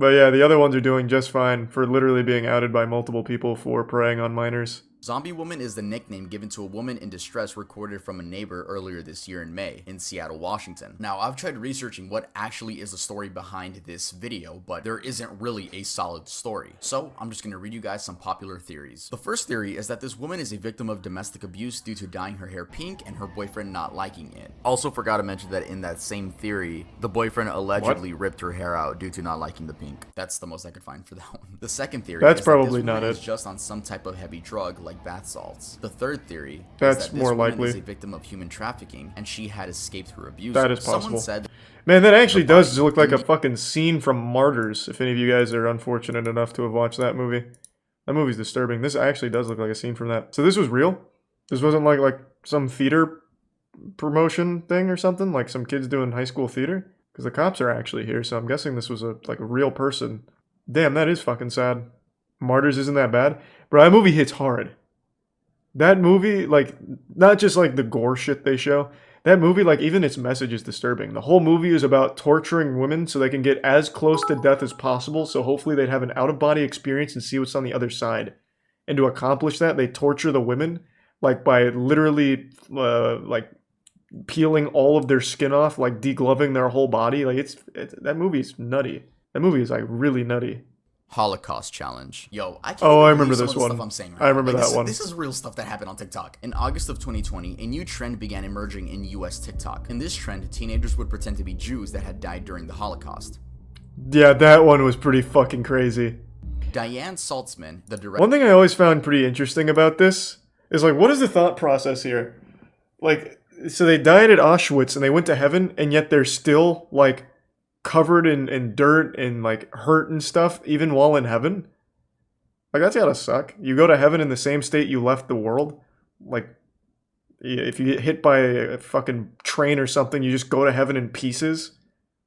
But yeah, the other ones are doing just fine for literally being outed by multiple people for preying on minors. Zombie Woman is the nickname given to a woman in distress recorded from a neighbor earlier this year in May in Seattle, Washington. Now, I've tried researching what actually is the story behind this video, but there isn't really a solid story. So I'm just gonna read you guys some popular theories. The first theory is that this woman is a victim of domestic abuse due to dyeing her hair pink and her boyfriend not liking it. Also forgot to mention that in that same theory, the boyfriend allegedly ripped her hair out due to not liking the pink. That's the most I could find for that one. The second theory That's is probably that this not woman it. is just on some type of heavy drug like bath salts. The third theory That's is that more this woman likely. is a victim of human trafficking and she had escaped her abuse. That is Someone possible. said Man, that actually does look like a fucking scene from Martyrs, if any of you guys are unfortunate enough to have watched that movie. That movie's disturbing. This actually does look like a scene from that. So this was real? This wasn't like some theater promotion thing or something? Like some kids doing high school theater? Because the cops are actually here, so I'm guessing this was a real person. Damn, that is fucking sad. Martyrs isn't that bad? Bro, that movie hits hard. That movie, like, not just like the gore shit they show. That movie, like, even its message is disturbing. The whole movie is about torturing women so they can get as close to death as possible, so hopefully they'd have an out-of-body experience and see what's on the other side. And to accomplish that, they torture the women, like, by literally, like, peeling all of their skin off, like, degloving their whole body. Like, that movie's nutty. That movie is, like, really nutty. Holocaust challenge. Yo, I can't Oh, I even remember believe some this of the one. stuff I'm saying right I remember now. that one. This is real stuff that happened on TikTok. In August of 2020, a new trend began emerging in US TikTok. In this trend, teenagers would pretend to be Jews that had died during the Holocaust. Yeah, that one was pretty fucking crazy. Diane Saltzman, the director. One thing I always found pretty interesting about this is, like, what is the thought process here? Like, so they died at Auschwitz and they went to heaven, and yet they're still, like, covered in dirt and, like, hurt and stuff, even while in heaven? Like, that's gotta suck. You go to heaven in the same state you left the world. Like, if you get hit by a fucking train or something, you just go to heaven in pieces?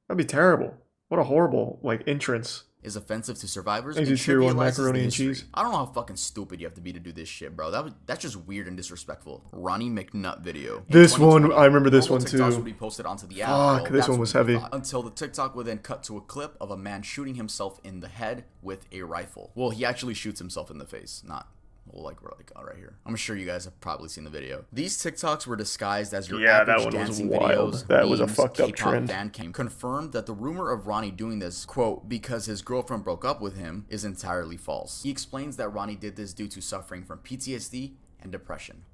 That'd be terrible. What a horrible, like, entrance. Is offensive to survivors Thanks and to Tier 1 trivializes the macaroni and history. cheese. I don't know how fucking stupid you have to be to do this shit, bro. That's just weird and disrespectful. Ronnie McNutt video. In This one, 2020, I remember this normal one TikToks too. would be posted onto the app. Fuck, Well, this that's one what was we heavy. thought. Until the TikTok would then cut to a clip of a man shooting himself in the head with a rifle. Well, he actually shoots himself in the face, not... Well, like, we're like, right here. I'm sure you guys have probably seen the video. These TikToks were disguised as your Yeah, that average one was dancing wild. videos. That was a memes, fucked up K-pop trend. fan came confirmed that the rumor of Ronnie doing this, quote, because his girlfriend broke up with him, is entirely false. He explains that Ronnie did this due to suffering from PTSD and depression.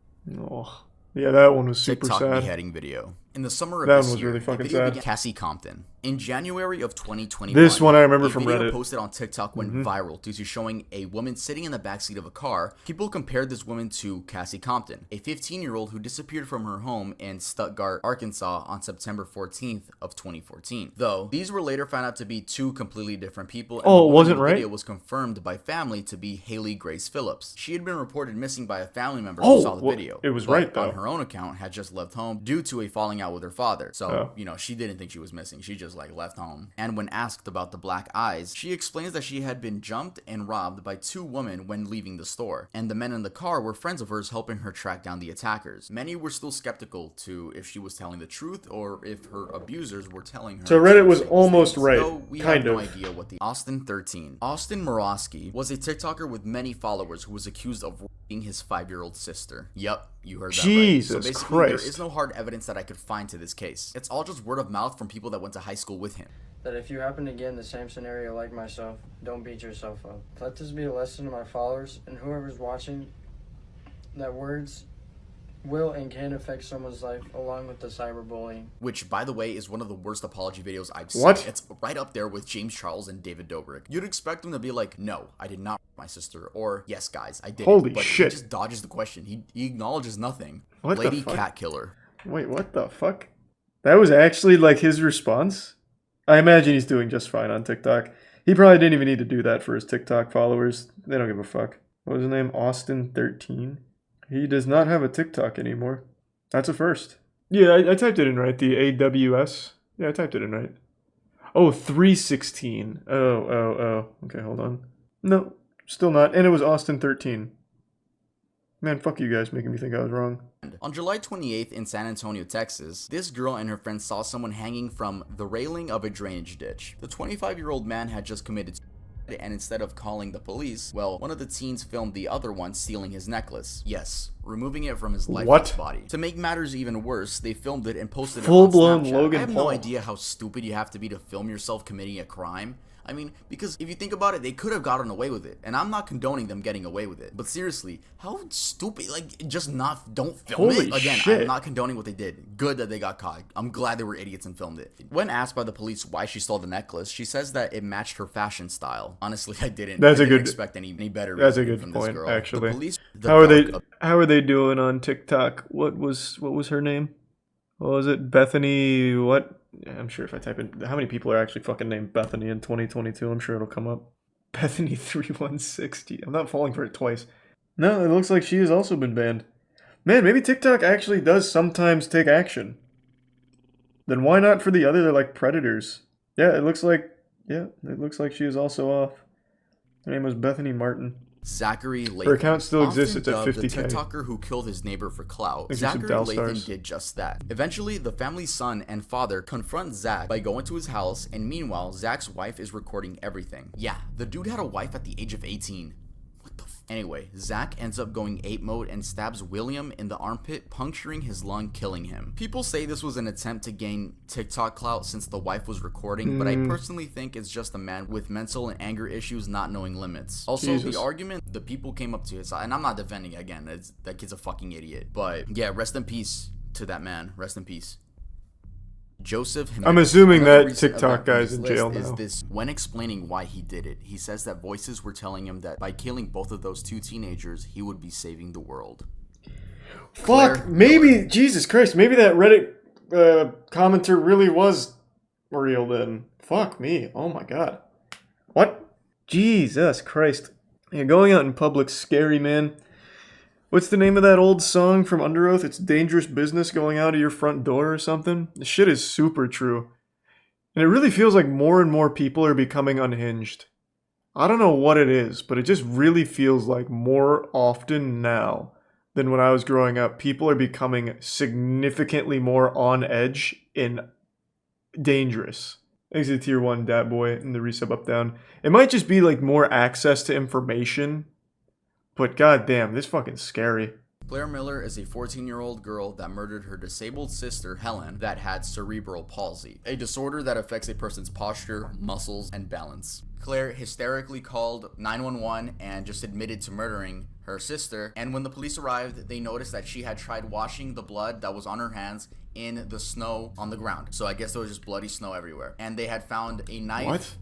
Oh, yeah, that one was super TikTok sad. beheading video. In the summer of That this one was year, really the fucking video sad. began Cassie Compton. In January of 2021, This one I remember a from video Reddit. posted on TikTok went viral due to showing a woman sitting in the backseat of a car. People compared this woman to Cassie Compton, a 15-year-old who disappeared from her home in Stuttgart, Arkansas on September 14th of 2014. Though, these were later found out to be two completely different people. And Oh, the it woman wasn't in the right? video was confirmed by family to be Haley Grace Phillips. She had been reported missing by a family member Oh, who saw the well, video. it was but right, though. on her own account, had just left home due to a falling out with her father. So, Oh. you know, she didn't think she was missing. She just, like, left home. And when asked about the black eyes, she explains that she had been jumped and robbed by two women when leaving the store. And the men in the car were friends of hers helping her track down the attackers. Many were still skeptical to if she was telling the truth or if her abusers were telling her. So Reddit was almost right, So we kind have no of. idea what the Austin 13. Austin Morosky was a TikToker with many followers who was accused of raping his 5-year-old sister. Yup, you heard that Jesus right. So basically, Christ. there is no hard evidence that I could find to this case. It's all just word of mouth from people that went to high school with him. That if you happen to get in the same scenario like myself, don't beat yourself up. Let this be a lesson to my followers and whoever's watching, that words will and can affect someone's life along with the cyberbullying. Which, by the way, is one of the worst apology videos I've seen. What? It's right up there with James Charles and David Dobrik. You'd expect them to be like, no, I did not rape my sister, or yes, guys, I did. Holy but shit. He just dodges the question. He acknowledges nothing. What the Lady fuck? Cat Killer. Wait, what the fuck? That was actually, like, his response? I imagine he's doing just fine on TikTok. He probably didn't even need to do that for his TikTok followers. They don't give a fuck. What was his name? Austin 13? He does not have a TikTok anymore. That's a first. Yeah, I typed it in right. The AWS. Yeah, I typed it in right. Oh, 316. Oh. Okay, hold on. No, still not. And it was Austin 13. Man, fuck you guys making me think I was wrong. On July 28th in San Antonio, Texas, this girl and her friends saw someone hanging from the railing of a drainage ditch. The 25-year-old man had just committed and instead of calling the police, well, one of the teens filmed the other one stealing his necklace. Yes, removing it from his lifeless body. To make matters even worse, they filmed it and posted it on Full-blown Snapchat. Logan I have Paul. no idea how stupid you have to be to film yourself committing a crime. I mean, because if you think about it, they could have gotten away with it, and I'm not condoning them getting away with it. But seriously, how stupid, like, just don't film Holy it. Again, shit. I'm not condoning what they did. Good that they got caught. I'm glad they were idiots and filmed it. When asked by the police why she stole the necklace, she says that it matched her fashion style. Honestly, I didn't expect any better That's a reasoning good from this point, girl. actually. The police, How are they doing on TikTok? What was her name? What was it? Bethany what? I'm sure if I type in how many people are actually fucking named Bethany in 2022, I'm sure it'll come up. Bethany 3160. I'm not falling for it twice. No, it looks like she has also been banned. Man, maybe TikTok actually does sometimes take action. Then why not for the other, like, predators? Yeah, it looks like she is also off. Her name was Bethany Martin. Zachary Lathan. Her account still exists. Often It's at dubbed 50K. the TikToker who killed his neighbor for clout. Thanks for some Zachary Dell Lathan stars. did just that. Eventually, the family's son and father confront Zach by going to his house, and meanwhile, Zach's wife is recording everything. Yeah, the dude had a wife at the age of 18. Anyway, Zach ends up going ape mode and stabs William in the armpit, puncturing his lung, killing him. People say this was an attempt to gain TikTok clout since the wife was recording, but I personally think it's just a man with mental and anger issues not knowing limits. Also, Jesus. the argument, the people came up to his side, and I'm not defending it again, that kid's a fucking idiot. But yeah, rest in peace to that man. Rest in peace. Joseph Jimenez. I'm assuming Another that recent TikTok event from guy's this in jail list is now. this. When explaining why he did it, he says that voices were telling him that by killing both of those two teenagers, he would be saving the world. Fuck, maybe, Jesus Christ, maybe that Reddit commenter really was real then. Fuck me, oh my god. What? Jesus Christ. Yeah, going out in public's scary, man. What's the name of that old song from Under Oath? It's dangerous business going out of your front door or something? The shit is super true. And it really feels like more and more people are becoming unhinged. I don't know what it is, but it just really feels like more often now than when I was growing up, people are becoming significantly more on edge and dangerous. Thanks to Tier 1 Dat Boy and the resub up down. It might just be like more access to information, but goddamn, this fucking scary. Claire Miller is a 14-year-old girl that murdered her disabled sister, Helen, that had cerebral palsy, a disorder that affects a person's posture, muscles, and balance. Claire hysterically called 911 and just admitted to murdering her sister, and when the police arrived, they noticed that she had tried washing the blood that was on her hands in the snow on the ground. So I guess there was just bloody snow everywhere. And they had found a knife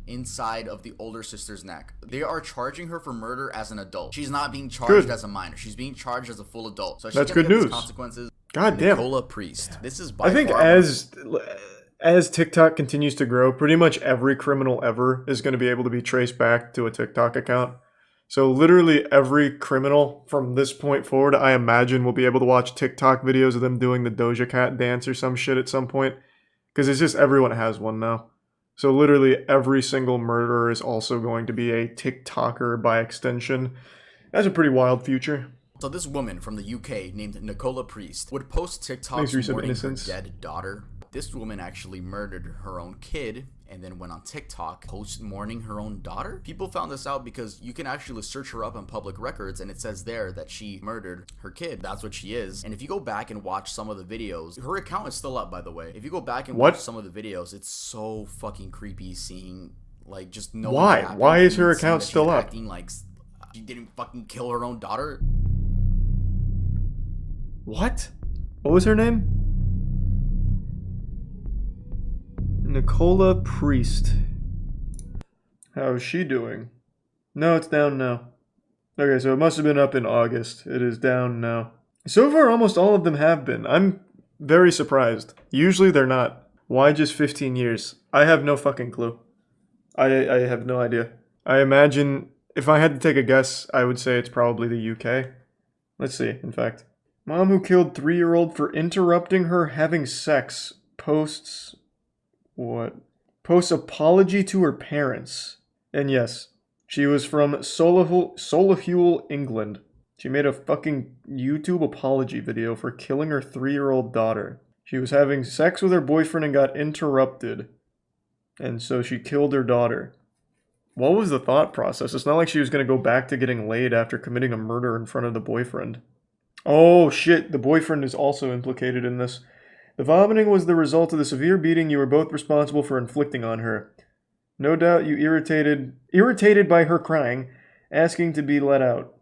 inside of the older sister's neck. They are charging her for murder as an adult. She's not being charged as a minor. She's being charged as a full adult. So she's That's gonna good get these news. Consequences. God damn. Nicola Priest. This is by I think far as TikTok continues to grow, pretty much every criminal ever is going to be able to be traced back to a TikTok account. So literally every criminal from this point forward, I imagine, will be able to watch TikTok videos of them doing the Doja Cat dance or some shit at some point. Because it's just everyone has one now. So literally every single murderer is also going to be a TikToker by extension. That's a pretty wild future. So this woman from the UK named Nicola Priest would post Thanks, TikToks Resub mourning her Innocence. dead daughter. This woman actually murdered her own kid and then went on TikTok post mourning her own daughter. People found this out because you can actually search her up on public records and it says there that she murdered her kid. That's what she is. And if you go back and watch some of the videos, her account is still up, by the way. If you go back and watch some of the videos, it's so fucking creepy seeing like just no. Why? Why is her account still up? Acting like she didn't fucking kill her own daughter. What? What was her name? Nicola Priest. How is she doing? No, it's down now. Okay, so it must have been up in August. It is down now. So far, almost all of them have been. I'm very surprised. Usually they're not. Why just 15 years? I have no fucking clue. I have no idea. I imagine, if I had to take a guess, I would say it's probably the UK. Let's see, in fact. Mom who killed 3-year-old for interrupting her having sex posts... What? Posts apology to her parents. And yes, she was from Solihull, England. She made a fucking YouTube apology video for killing her 3-year-old daughter. She was having sex with her boyfriend and got interrupted. And so she killed her daughter. What was the thought process? It's not like she was going to go back to getting laid after committing a murder in front of the boyfriend. Oh shit, the boyfriend is also implicated in this. The vomiting was the result of the severe beating you were both responsible for inflicting on her. No doubt you irritated by her crying, asking to be let out.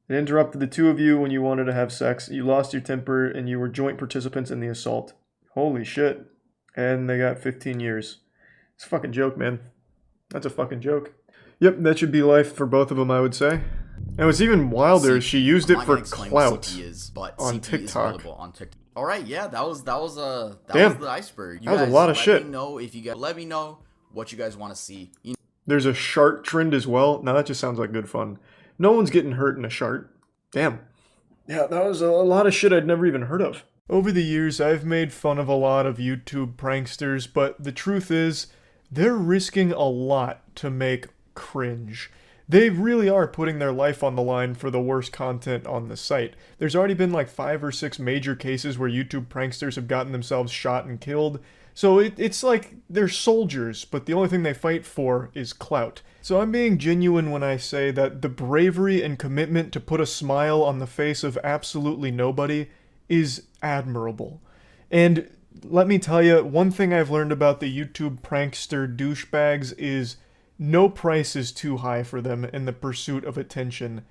It interrupted the two of you when you wanted to have sex. You lost your temper and you were joint participants in the assault. Holy shit. And they got 15 years. It's a fucking joke, man. That's a fucking joke. Yep, that should be life for both of them, I would say. And what's even wilder, she used it for clout on TikTok. All right, yeah, that was the iceberg. That was a lot of shit. Let me know if you guys let me know what you guys want to see. There's a shart trend as well. Now that just sounds like good fun. No one's getting hurt in a shart. Damn. Yeah, that was a lot of shit I'd never even heard of. Over the years, I've made fun of a lot of YouTube pranksters, but the truth is, they're risking a lot to make cringe. They really are putting their life on the line for the worst content on the site. There's already been like 5 or 6 major cases where YouTube pranksters have gotten themselves shot and killed. So it's like they're soldiers, but the only thing they fight for is clout. So I'm being genuine when I say that the bravery and commitment to put a smile on the face of absolutely nobody is admirable. And let me tell you, one thing I've learned about the YouTube prankster douchebags is no price is too high for them in the pursuit of attention,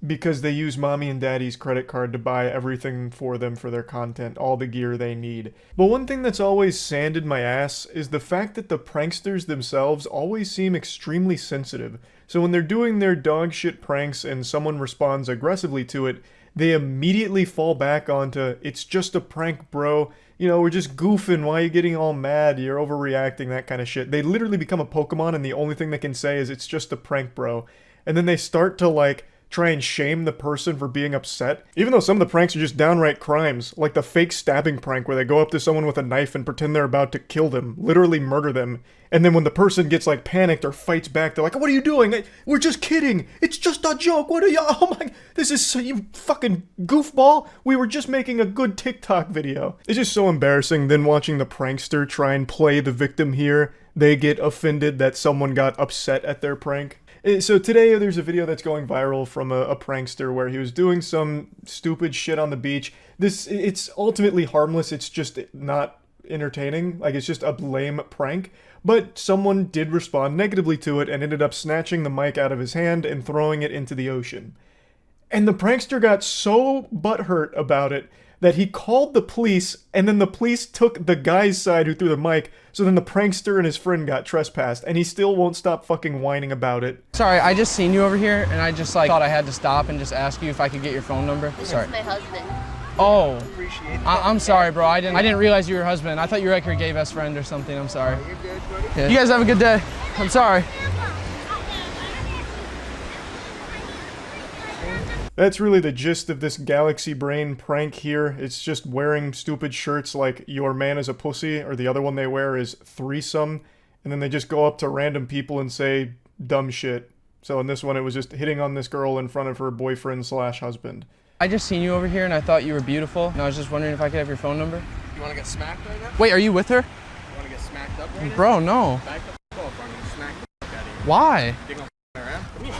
because they use mommy and daddy's credit card to buy everything for them for their content, all the gear they need. But one thing that's always sanded my ass is the fact that the pranksters themselves always seem extremely sensitive. So when they're doing their dog shit pranks and someone responds aggressively to it, they immediately fall back onto, it's just a prank, bro. You know, we're just goofing. Why are you getting all mad? You're overreacting, that kind of shit. They literally become a Pokemon and the only thing they can say is, it's just a prank, bro. And then they start to, like, try and shame the person for being upset. Even though some of the pranks are just downright crimes, like the fake stabbing prank where they go up to someone with a knife and pretend they're about to kill them, literally murder them. And then when the person gets like panicked or fights back, they're like, what are you doing? We're just kidding. It's just a joke. What are you? Oh my, this is so, you fucking goofball. We were just making a good TikTok video. It's just so embarrassing. Then watching the prankster try and play the victim here, they get offended that someone got upset at their prank. So today there's a video that's going viral from a prankster where he was doing some stupid shit on the beach. It's ultimately harmless, it's just not entertaining, like it's just a lame prank. But someone did respond negatively to it and ended up snatching the mic out of his hand and throwing it into the ocean. And the prankster got so butthurt about it that he called the police, and then the police took the guy's side who threw the mic, so then the prankster and his friend got trespassed, and he still won't stop fucking whining about it. Sorry, I just seen you over here, and I just thought I had to stop and just ask you if I could get your phone number. Sorry. That's my husband. Oh, I'm sorry, bro. I didn't realize you were your husband. I thought you were like your gay best friend or something. I'm sorry. You're good, buddy. Yeah. You guys have a good day. I'm sorry. That's really the gist of this Galaxy Brain prank here. It's just wearing stupid shirts like your man is a pussy, or the other one they wear is threesome, and then they just go up to random people and say dumb shit. So in this one it was just hitting on this girl in front of her boyfriend / husband. I just seen you over here and I thought you were beautiful, and I was just wondering if I could have your phome number. You want to get smacked right now? Wait, are you with her? You want to get smacked up right now? Bro, no. Back the fuck up, I'm going to smack the fuck out of you. Why? You're going to around? Come here.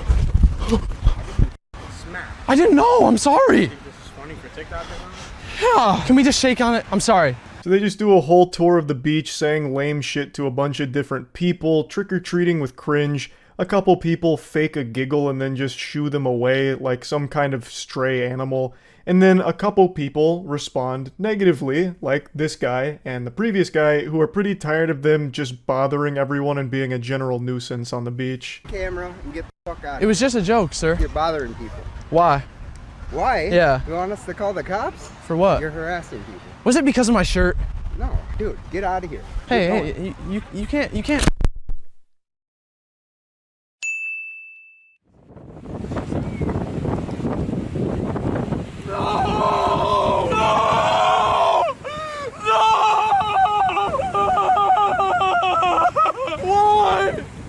Smack. I didn't know, I'm sorry. You think this is funny for TikTok or something? Yeah. Can we just shake on it? I'm sorry. So they just do a whole tour of the beach saying lame shit to a bunch of different people, trick-or-treating with Cringe. A couple people fake a giggle and then just shoo them away like some kind of stray animal. And then a couple people respond negatively, like this guy and the previous guy, who are pretty tired of them just bothering everyone and being a general nuisance on the beach. Camera and get the fuck out. It was just a joke, sir. You're bothering people. Why? Why? Yeah. You want us to call the cops? For what? You're harassing people. Was it because of my shirt? No, dude, get out of here. Hey, you can't.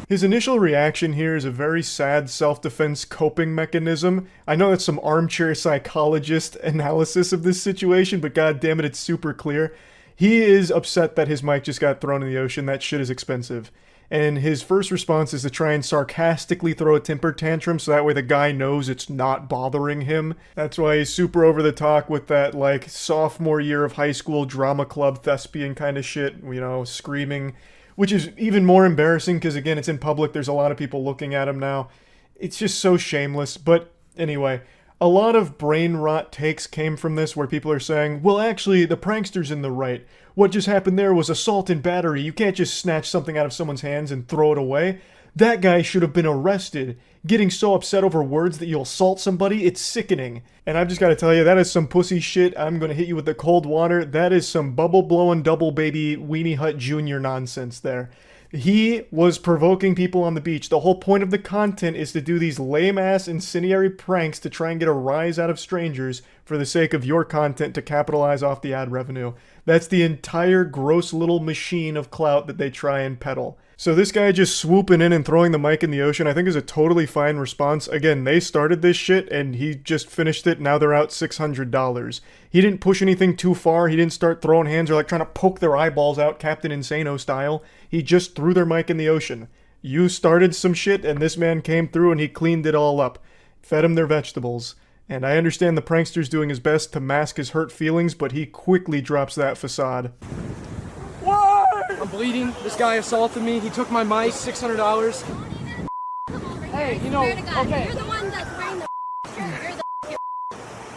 His initial reaction here is a very sad self-defense coping mechanism. I know that's some armchair psychologist analysis of this situation, but god damn it, it's super clear. He is upset that his mic just got thrown in the ocean. That shit is expensive. and his first response is to try and sarcastically throw a temper tantrum so that way the guy knows it's not bothering him. That's why he's super over the top with that, like, sophomore year of high school drama club thespian kind of shit, you know, screaming, which is even more embarrassing because, again, it's in public. There's a lot of people looking at him now. It's just so shameless. But anyway, a lot of brain rot takes came from this where people are saying, well, actually, the prankster's in the right. What just happened there was assault and battery. You can't just snatch something out of someone's hands and throw it away. That guy should have been arrested. Getting so upset over words that you'll assault somebody, it's sickening. And I've just got to tell you, that is some pussy shit. I'm going to hit you with the cold water. That is some bubble-blowing double baby Weenie Hut Jr. nonsense there. He was provoking people on the beach. The whole point of the content is to do these lame-ass incendiary pranks to try and get a rise out of strangers for the sake of your content to capitalize off the ad revenue. That's the entire gross little machine of clout that they try and peddle. So this guy just swooping in and throwing the mic in the ocean, I think is a totally fine response. Again, they started this shit and he just finished it. Now they're out $600. He didn't push anything too far. He didn't start throwing hands or like trying to poke their eyeballs out Captain Insano style. He just threw their mic in the ocean. You started some shit and this man came through and he cleaned it all up. Fed them their vegetables. And I understand the prankster's doing his best to mask his hurt feelings, but he quickly drops that facade. I'm bleeding. This guy assaulted me. He took my mic, $600. Hey, you know, okay. You're the one that's wearing the You're the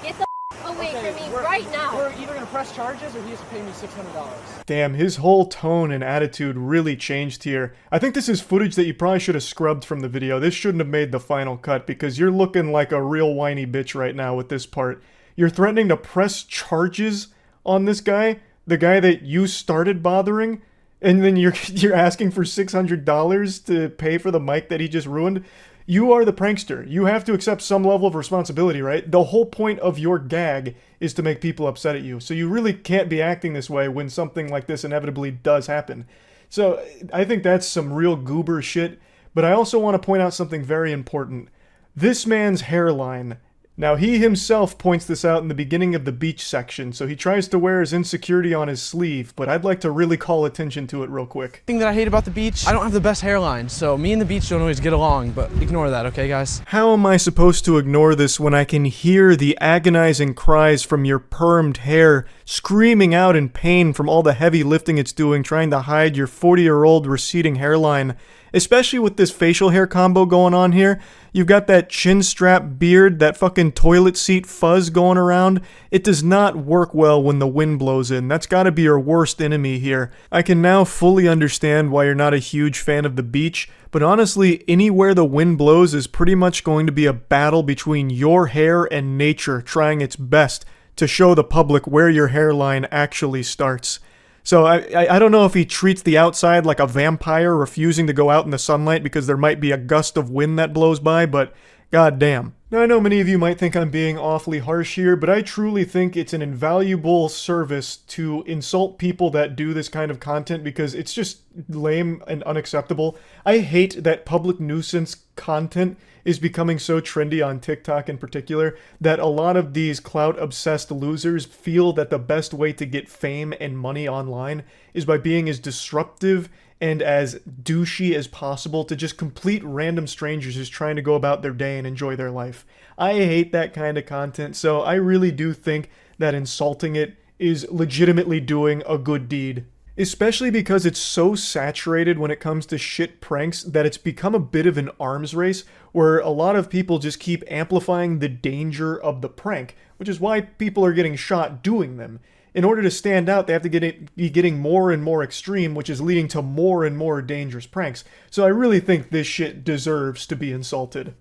Get the away from me right now. We're either going to press charges or he has to pay me $600. Damn, his whole tone and attitude really changed here. I think this is footage that you probably should have scrubbed from the video. This shouldn't have made the final cut because you're looking like a real whiny bitch right now with this part. You're threatening to press charges on this guy, the guy that you started bothering, and then you're asking for $600 to pay for the mic that he just ruined. You are the prankster. You have to accept some level of responsibility, right? The whole point of your gag is to make people upset at you. So you really can't be acting this way when something like this inevitably does happen. So I think that's some real goober shit. But I also want to point out something very important. This man's hairline. Now, he himself points this out in the beginning of the beach section, so he tries to wear his insecurity on his sleeve, but I'd like to really call attention to it real quick. The thing that I hate about the beach, I don't have the best hairline, so me and the beach don't always get along, but ignore that, okay, guys? How am I supposed to ignore this when I can hear the agonizing cries from your permed hair, screaming out in pain from all the heavy lifting it's doing, trying to hide your 40-year-old receding hairline? Especially with this facial hair combo going on here. You've got that chin strap beard, that fucking toilet seat fuzz going around. It does not work well when the wind blows in. That's gotta be your worst enemy here. I can now fully understand why you're not a huge fan of the beach, but honestly, anywhere the wind blows is pretty much going to be a battle between your hair and nature trying its best to show the public where your hairline actually starts. So I don't know if he treats the outside like a vampire refusing to go out in the sunlight because there might be a gust of wind that blows by, but goddamn. Now I know many of you might think I'm being awfully harsh here, but I truly think it's an invaluable service to insult people that do this kind of content because it's just lame and unacceptable. I hate that public nuisance content is becoming so trendy on TikTok in particular that a lot of these clout-obsessed losers feel that the best way to get fame and money online is by being as disruptive and as douchey as possible to just complete random strangers who's trying to go about their day and enjoy their life. I hate that kind of content, so I really do think that insulting it is legitimately doing a good deed. Especially because it's so saturated when it comes to shit pranks that it's become a bit of an arms race where a lot of people just keep amplifying the danger of the prank, which is why people are getting shot doing them. In order to stand out, they have to be getting more and more extreme, which is leading to more and more dangerous pranks. So I really think this shit deserves to be insulted.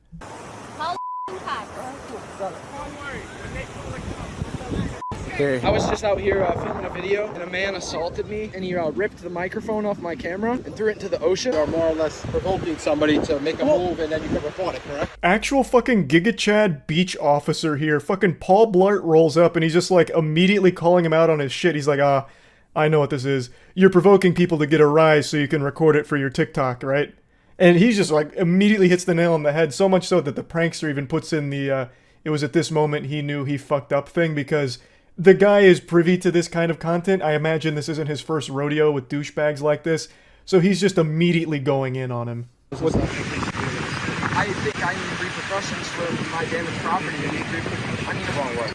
I was just out here filming a video, and a man assaulted me, and he ripped the microphone off my camera and threw it into the ocean. You're more or less provoking somebody to make a move, and then you can report it, correct? Actual fucking Giga Chad beach officer here. Fucking Paul Blart rolls up, and he's just like immediately calling him out on his shit. He's like, I know what this is. You're provoking people to get a rise so you can record it for your TikTok, right? And he's just like immediately hits the nail on the head, so much so that the prankster even puts in the, it was at this moment he knew he fucked up thing because the guy is privy to this kind of content. I imagine this isn't his first rodeo with douchebags like this. So he's just immediately going in on him. I think I need repercussions for my damaged property. I need the wrong word.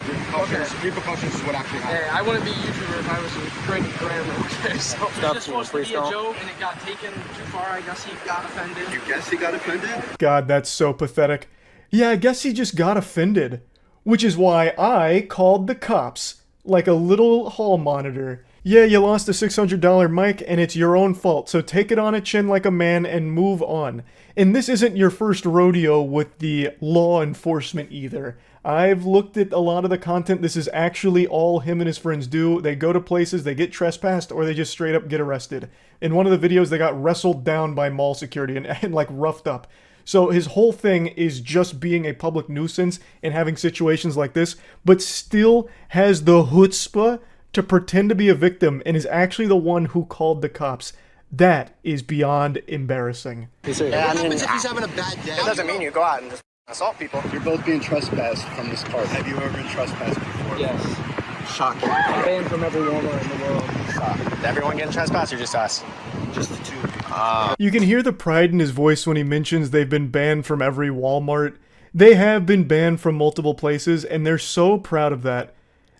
Repercussions is what actually happened. Yeah, I wouldn't be a YouTuber if I was great at grammar. Okay, so it was just supposed to be a joke, and it got taken too far. I guess he got offended. You guess he got offended? God, that's so pathetic. Yeah, I guess he just got offended. Which is why I called the cops, like a little hall monitor. Yeah, you lost a $600 mic, and it's your own fault, so take it on a chin like a man and move on. And this isn't your first rodeo with the law enforcement either. I've looked at a lot of the content. This is actually all him and his friends do. They go to places, they get trespassed, or they just straight up get arrested. In one of the videos, they got wrestled down by mall security and like roughed up. So his whole thing is just being a public nuisance and having situations like this, but still has the chutzpah to pretend to be a victim and is actually the one who called the cops. That is beyond embarrassing. Yeah, what happens if he's having a bad day? It doesn't mean you go out and just assault people. You're both being trespassed from this park. Have you ever been trespassed before? Yes. Shocking. I'm banned from every Walmart in the world. Is everyone getting trespassed or just us? Just the two. You can hear the pride in his voice when he mentions they've been banned from every Walmart. They have been banned from multiple places, and they're so proud of that.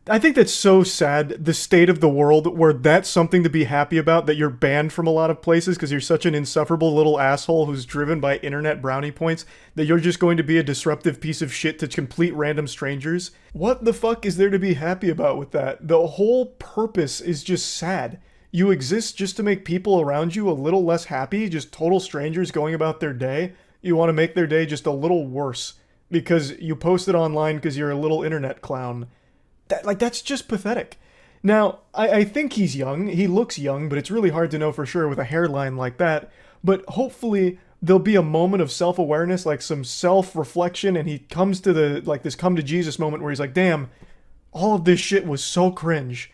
I think that's so sad, the state of the world, where that's something to be happy about, that you're banned from a lot of places because you're such an insufferable little asshole who's driven by internet brownie points, that you're just going to be a disruptive piece of shit to complete random strangers. What the fuck is there to be happy about with that? The whole purpose is just sad. You exist just to make people around you a little less happy, just total strangers going about their day. You want to make their day just a little worse because you post it online because you're a little internet clown. That's just pathetic. Now, I think he's young. He looks young, but it's really hard to know for sure with a hairline like that. But hopefully there'll be a moment of self-awareness, like some self-reflection, and he comes to this come to Jesus moment where he's like, damn, all of this shit was so cringe.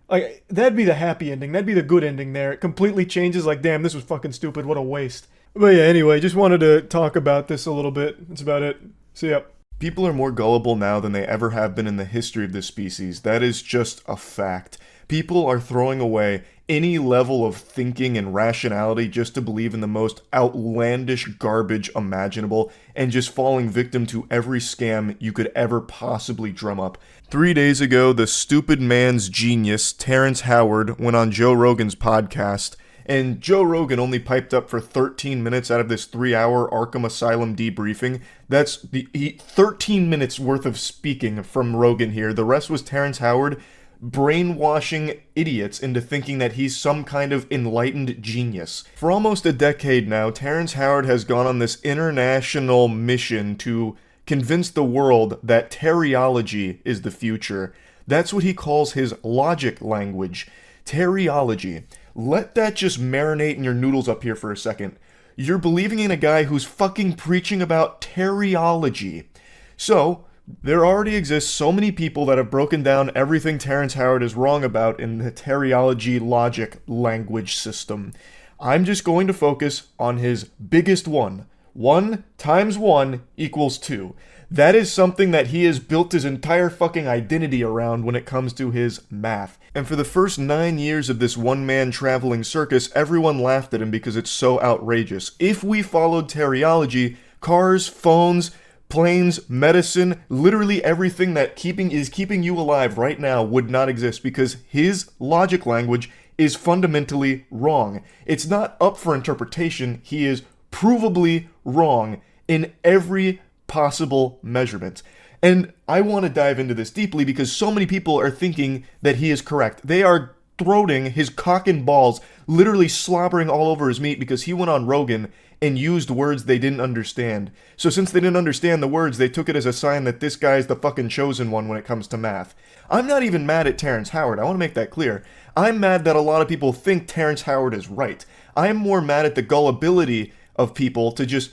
Like, that'd be the happy ending. That'd be the good ending there. It completely changes, like, damn, this was fucking stupid. What a waste. But yeah, anyway, just wanted to talk about this a little bit. That's about it. See ya. People are more gullible now than they ever have been in the history of this species. That is just a fact. People are throwing away any level of thinking and rationality just to believe in the most outlandish garbage imaginable and just falling victim to every scam you could ever possibly drum up. 3 days ago, the stupid man's genius, Terrence Howard, went on Joe Rogan's podcast, and Joe Rogan only piped up for 13 minutes out of this 3-hour Arkham Asylum debriefing. That's 13 minutes worth of speaking from Rogan here. The rest was Terrence Howard brainwashing idiots into thinking that he's some kind of enlightened genius. For almost a decade now, Terrence Howard has gone on this international mission to convince the world that teriology is the future. That's what he calls his logic language. Teriology. Let that just marinate in your noodles up here for a second. You're believing in a guy who's fucking preaching about teriology. So, there already exists so many people that have broken down everything Terrence Howard is wrong about in the teriology logic language system. I'm just going to focus on his biggest one. 1 times 1 equals 2. That is something that he has built his entire fucking identity around when it comes to his math. And for the first 9 years of this one-man traveling circus, everyone laughed at him because it's so outrageous. If we followed teriology, cars, phones, planes, medicine, literally everything that is keeping you alive right now would not exist because his logic language is fundamentally wrong. It's not up for interpretation. He is provably wrong in every possible measurement. And I want to dive into this deeply because so many people are thinking that he is correct. They are throating his cock and balls, literally slobbering all over his meat because he went on Rogan and used words they didn't understand. So since they didn't understand the words, they took it as a sign that this guy's the fucking chosen one when it comes to math. I'm not even mad at Terrence Howard. I want to make that clear. I'm mad that a lot of people think Terrence Howard is right. I'm more mad at the gullibility of people to just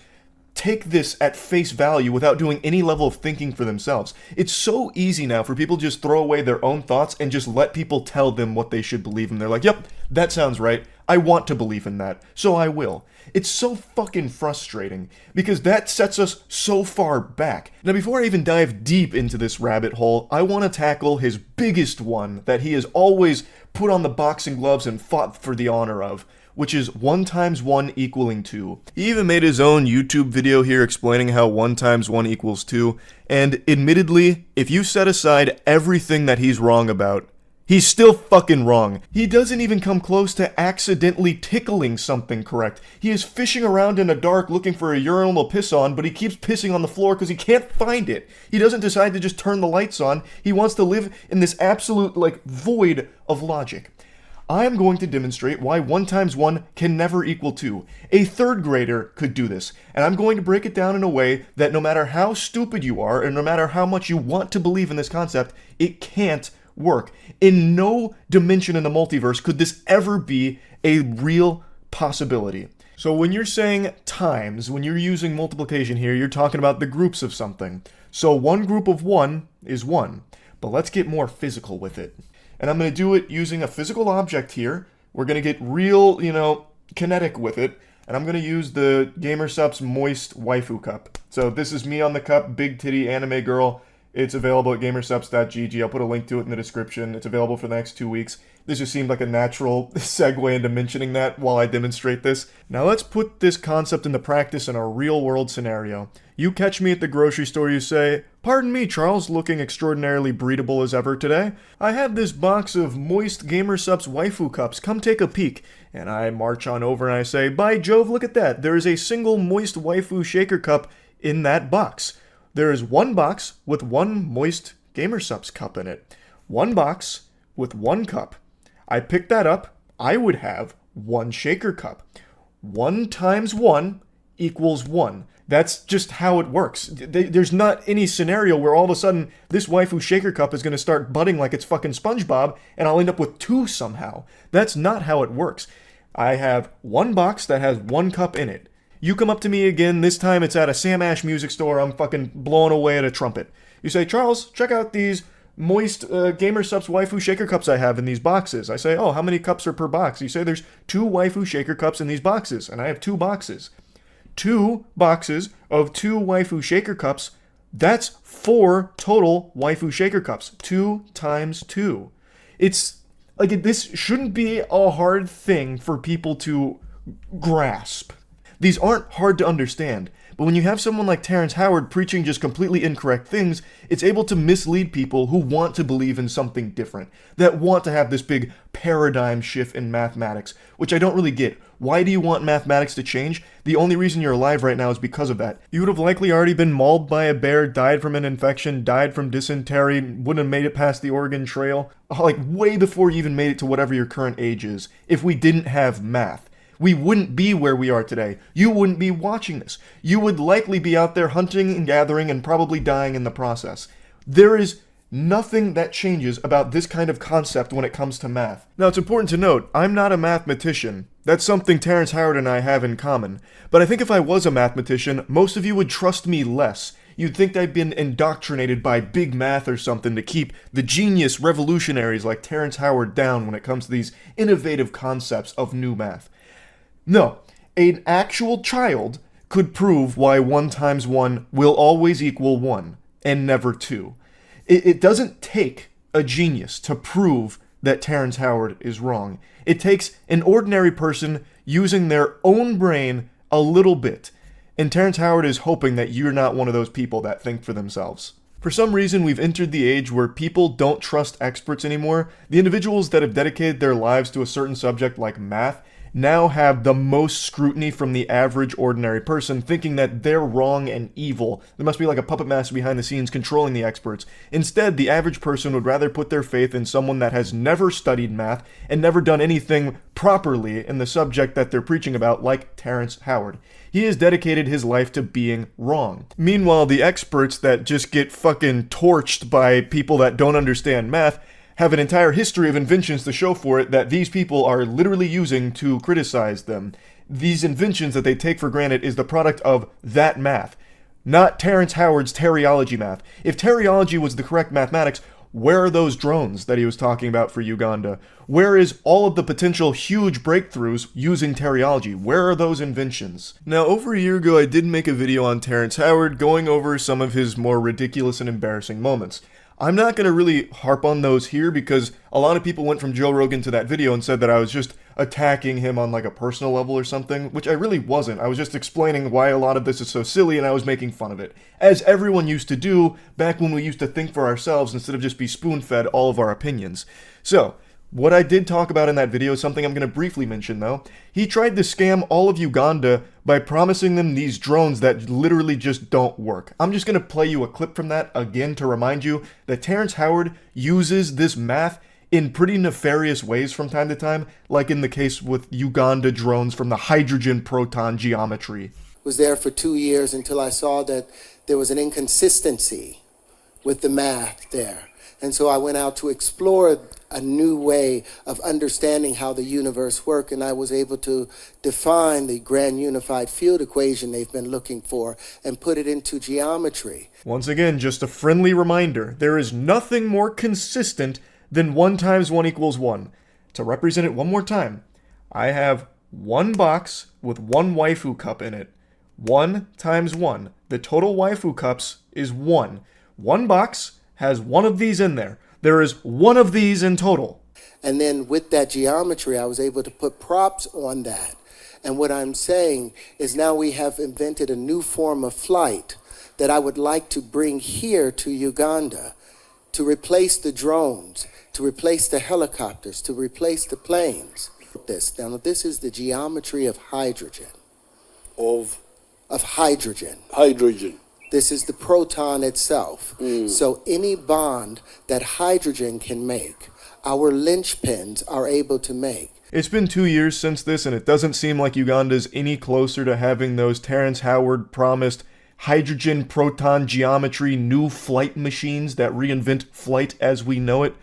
take this at face value without doing any level of thinking for themselves. It's so easy now for people to just throw away their own thoughts and just let people tell them what they should believe in. They're like, yep, that sounds right. I want to believe in that, so I will. It's so fucking frustrating because that sets us so far back. Now, before I even dive deep into this rabbit hole, I want to tackle his biggest one that he has always put on the boxing gloves and fought for the honor of. which is 1 times 1 equaling 2. He even made his own YouTube video here explaining how 1 times 1 equals 2, and admittedly, if you set aside everything that he's wrong about, he's still fucking wrong. He doesn't even come close to accidentally tickling something correct. He is fishing around in the dark looking for a urinal to piss on, but he keeps pissing on the floor because he can't find it. He doesn't decide to just turn the lights on. He wants to live in this absolute, void of logic. I am going to demonstrate why 1 times 1 can never equal 2. A 3rd grader could do this, and I'm going to break it down in a way that no matter how stupid you are, and no matter how much you want to believe in this concept, it can't work. In no dimension in the multiverse could this ever be a real possibility. So when you're saying times, when you're using multiplication here, you're talking about the groups of something. So one group of 1 is 1, but let's get more physical with it. And I'm going to do it using a physical object here. We're going to get real, kinetic with it. And I'm going to use the GamerSupps Moist Waifu Cup. So this is me on the cup, big titty anime girl. It's available at gamersupps.gg. I'll put a link to it in the description. It's available for the next 2 weeks. This just seemed like a natural segue into mentioning that while I demonstrate this. Now let's put this concept into practice in a real-world scenario. You catch me at the grocery store, you say, "Pardon me, Charles, looking extraordinarily breedable as ever today. I have this box of moist GamerSupps waifu cups. Come take a peek." And I march on over and I say, "By Jove, look at that. There is a single moist waifu shaker cup in that box. There is one box with one moist GamerSupps cup in it. One box with one cup. I pick that up, I would have one shaker cup. 1 times 1 equals 1. That's just how it works. There's not any scenario where all of a sudden this waifu shaker cup is going to start budding like it's fucking SpongeBob and I'll end up with 2 somehow. That's not how it works. I have one box that has one cup in it. You come up to me again, this time it's at a Sam Ash music store, I'm fucking blowing away at a trumpet. You say, "Charles, check out these moist GamerSupps waifu shaker cups I have in these boxes." I say, "Oh, how many cups are per box?" You say, "There's 2 waifu shaker cups in these boxes," and I have 2 boxes. 2 boxes of 2 waifu shaker cups, that's 4 total waifu shaker cups. 2 times 2. It's, this shouldn't be a hard thing for people to grasp. These aren't hard to understand, but when you have someone like Terrence Howard preaching just completely incorrect things, it's able to mislead people who want to believe in something different, that want to have this big paradigm shift in mathematics, which I don't really get. Why do you want mathematics to change? The only reason you're alive right now is because of that. You would have likely already been mauled by a bear, died from an infection, died from dysentery, wouldn't have made it past the Oregon Trail, way before you even made it to whatever your current age is, if we didn't have math. We wouldn't be where we are today. You wouldn't be watching this. You would likely be out there hunting and gathering and probably dying in the process. There is nothing that changes about this kind of concept when it comes to math. Now, it's important to note, I'm not a mathematician. That's something Terrence Howard and I have in common. But I think if I was a mathematician, most of you would trust me less. You'd think I'd been indoctrinated by big math or something to keep the genius revolutionaries like Terrence Howard down when it comes to these innovative concepts of new math. No, an actual child could prove why 1 times 1 will always equal 1, and never 2. It doesn't take a genius to prove that Terrence Howard is wrong. It takes an ordinary person using their own brain a little bit, and Terrence Howard is hoping that you're not one of those people that think for themselves. For some reason, we've entered the age where people don't trust experts anymore. The individuals that have dedicated their lives to a certain subject like math now have the most scrutiny from the average ordinary person, thinking that they're wrong and evil. There must be like a puppet master behind the scenes controlling the experts. Instead, the average person would rather put their faith in someone that has never studied math and never done anything properly in the subject that they're preaching about, like Terrence Howard. He has dedicated his life to being wrong. Meanwhile, the experts that just get fucking torched by people that don't understand math have an entire history of inventions to show for it that these people are literally using to criticize them. These inventions that they take for granted is the product of that math, not Terrence Howard's teriology math. If teriology was the correct mathematics, where are those drones that he was talking about for Uganda? Where is all of the potential huge breakthroughs using teriology? Where are those inventions? Now, over a year ago, I did make a video on Terrence Howard going over some of his more ridiculous and embarrassing moments. I'm not going to really harp on those here because a lot of people went from Joe Rogan to that video and said that I was just attacking him on like a personal level or something, which I really wasn't. I was just explaining why a lot of this is so silly, and I was making fun of it, as everyone used to do back when we used to think for ourselves instead of just be spoon-fed all of our opinions. So, what I did talk about in that video is something I'm going to briefly mention though. He tried to scam all of Uganda by promising them these drones that literally just don't work. I'm just going to play you a clip from that again to remind you that Terrence Howard uses this math in pretty nefarious ways from time to time, like in the case with Uganda drones from the hydrogen proton geometry. Was there for 2 years until I saw that there was an inconsistency with the math there. And so I went out to explore a new way of understanding how the universe works, and I was able to define the grand unified field equation they've been looking for and put it into geometry. Once again, just a friendly reminder, there is nothing more consistent than 1 × 1 = 1. To represent it one more time, I have one box with one waifu cup in it. 1 × 1. The total waifu cups is 1. One box has one of these in there. There is one of these in total. And then with that geometry, I was able to put props on that. And what I'm saying is now we have invented a new form of flight that I would like to bring here to Uganda to replace the drones, to replace the helicopters, to replace the planes. Now, this is the geometry of hydrogen. Of hydrogen. Hydrogen. This is the proton itself. So any bond that hydrogen can make, our linchpins are able to make. It's been 2 years since this, and it doesn't seem like Uganda's any closer to having those Terrence Howard promised hydrogen proton geometry new flight machines that reinvent flight as we know it.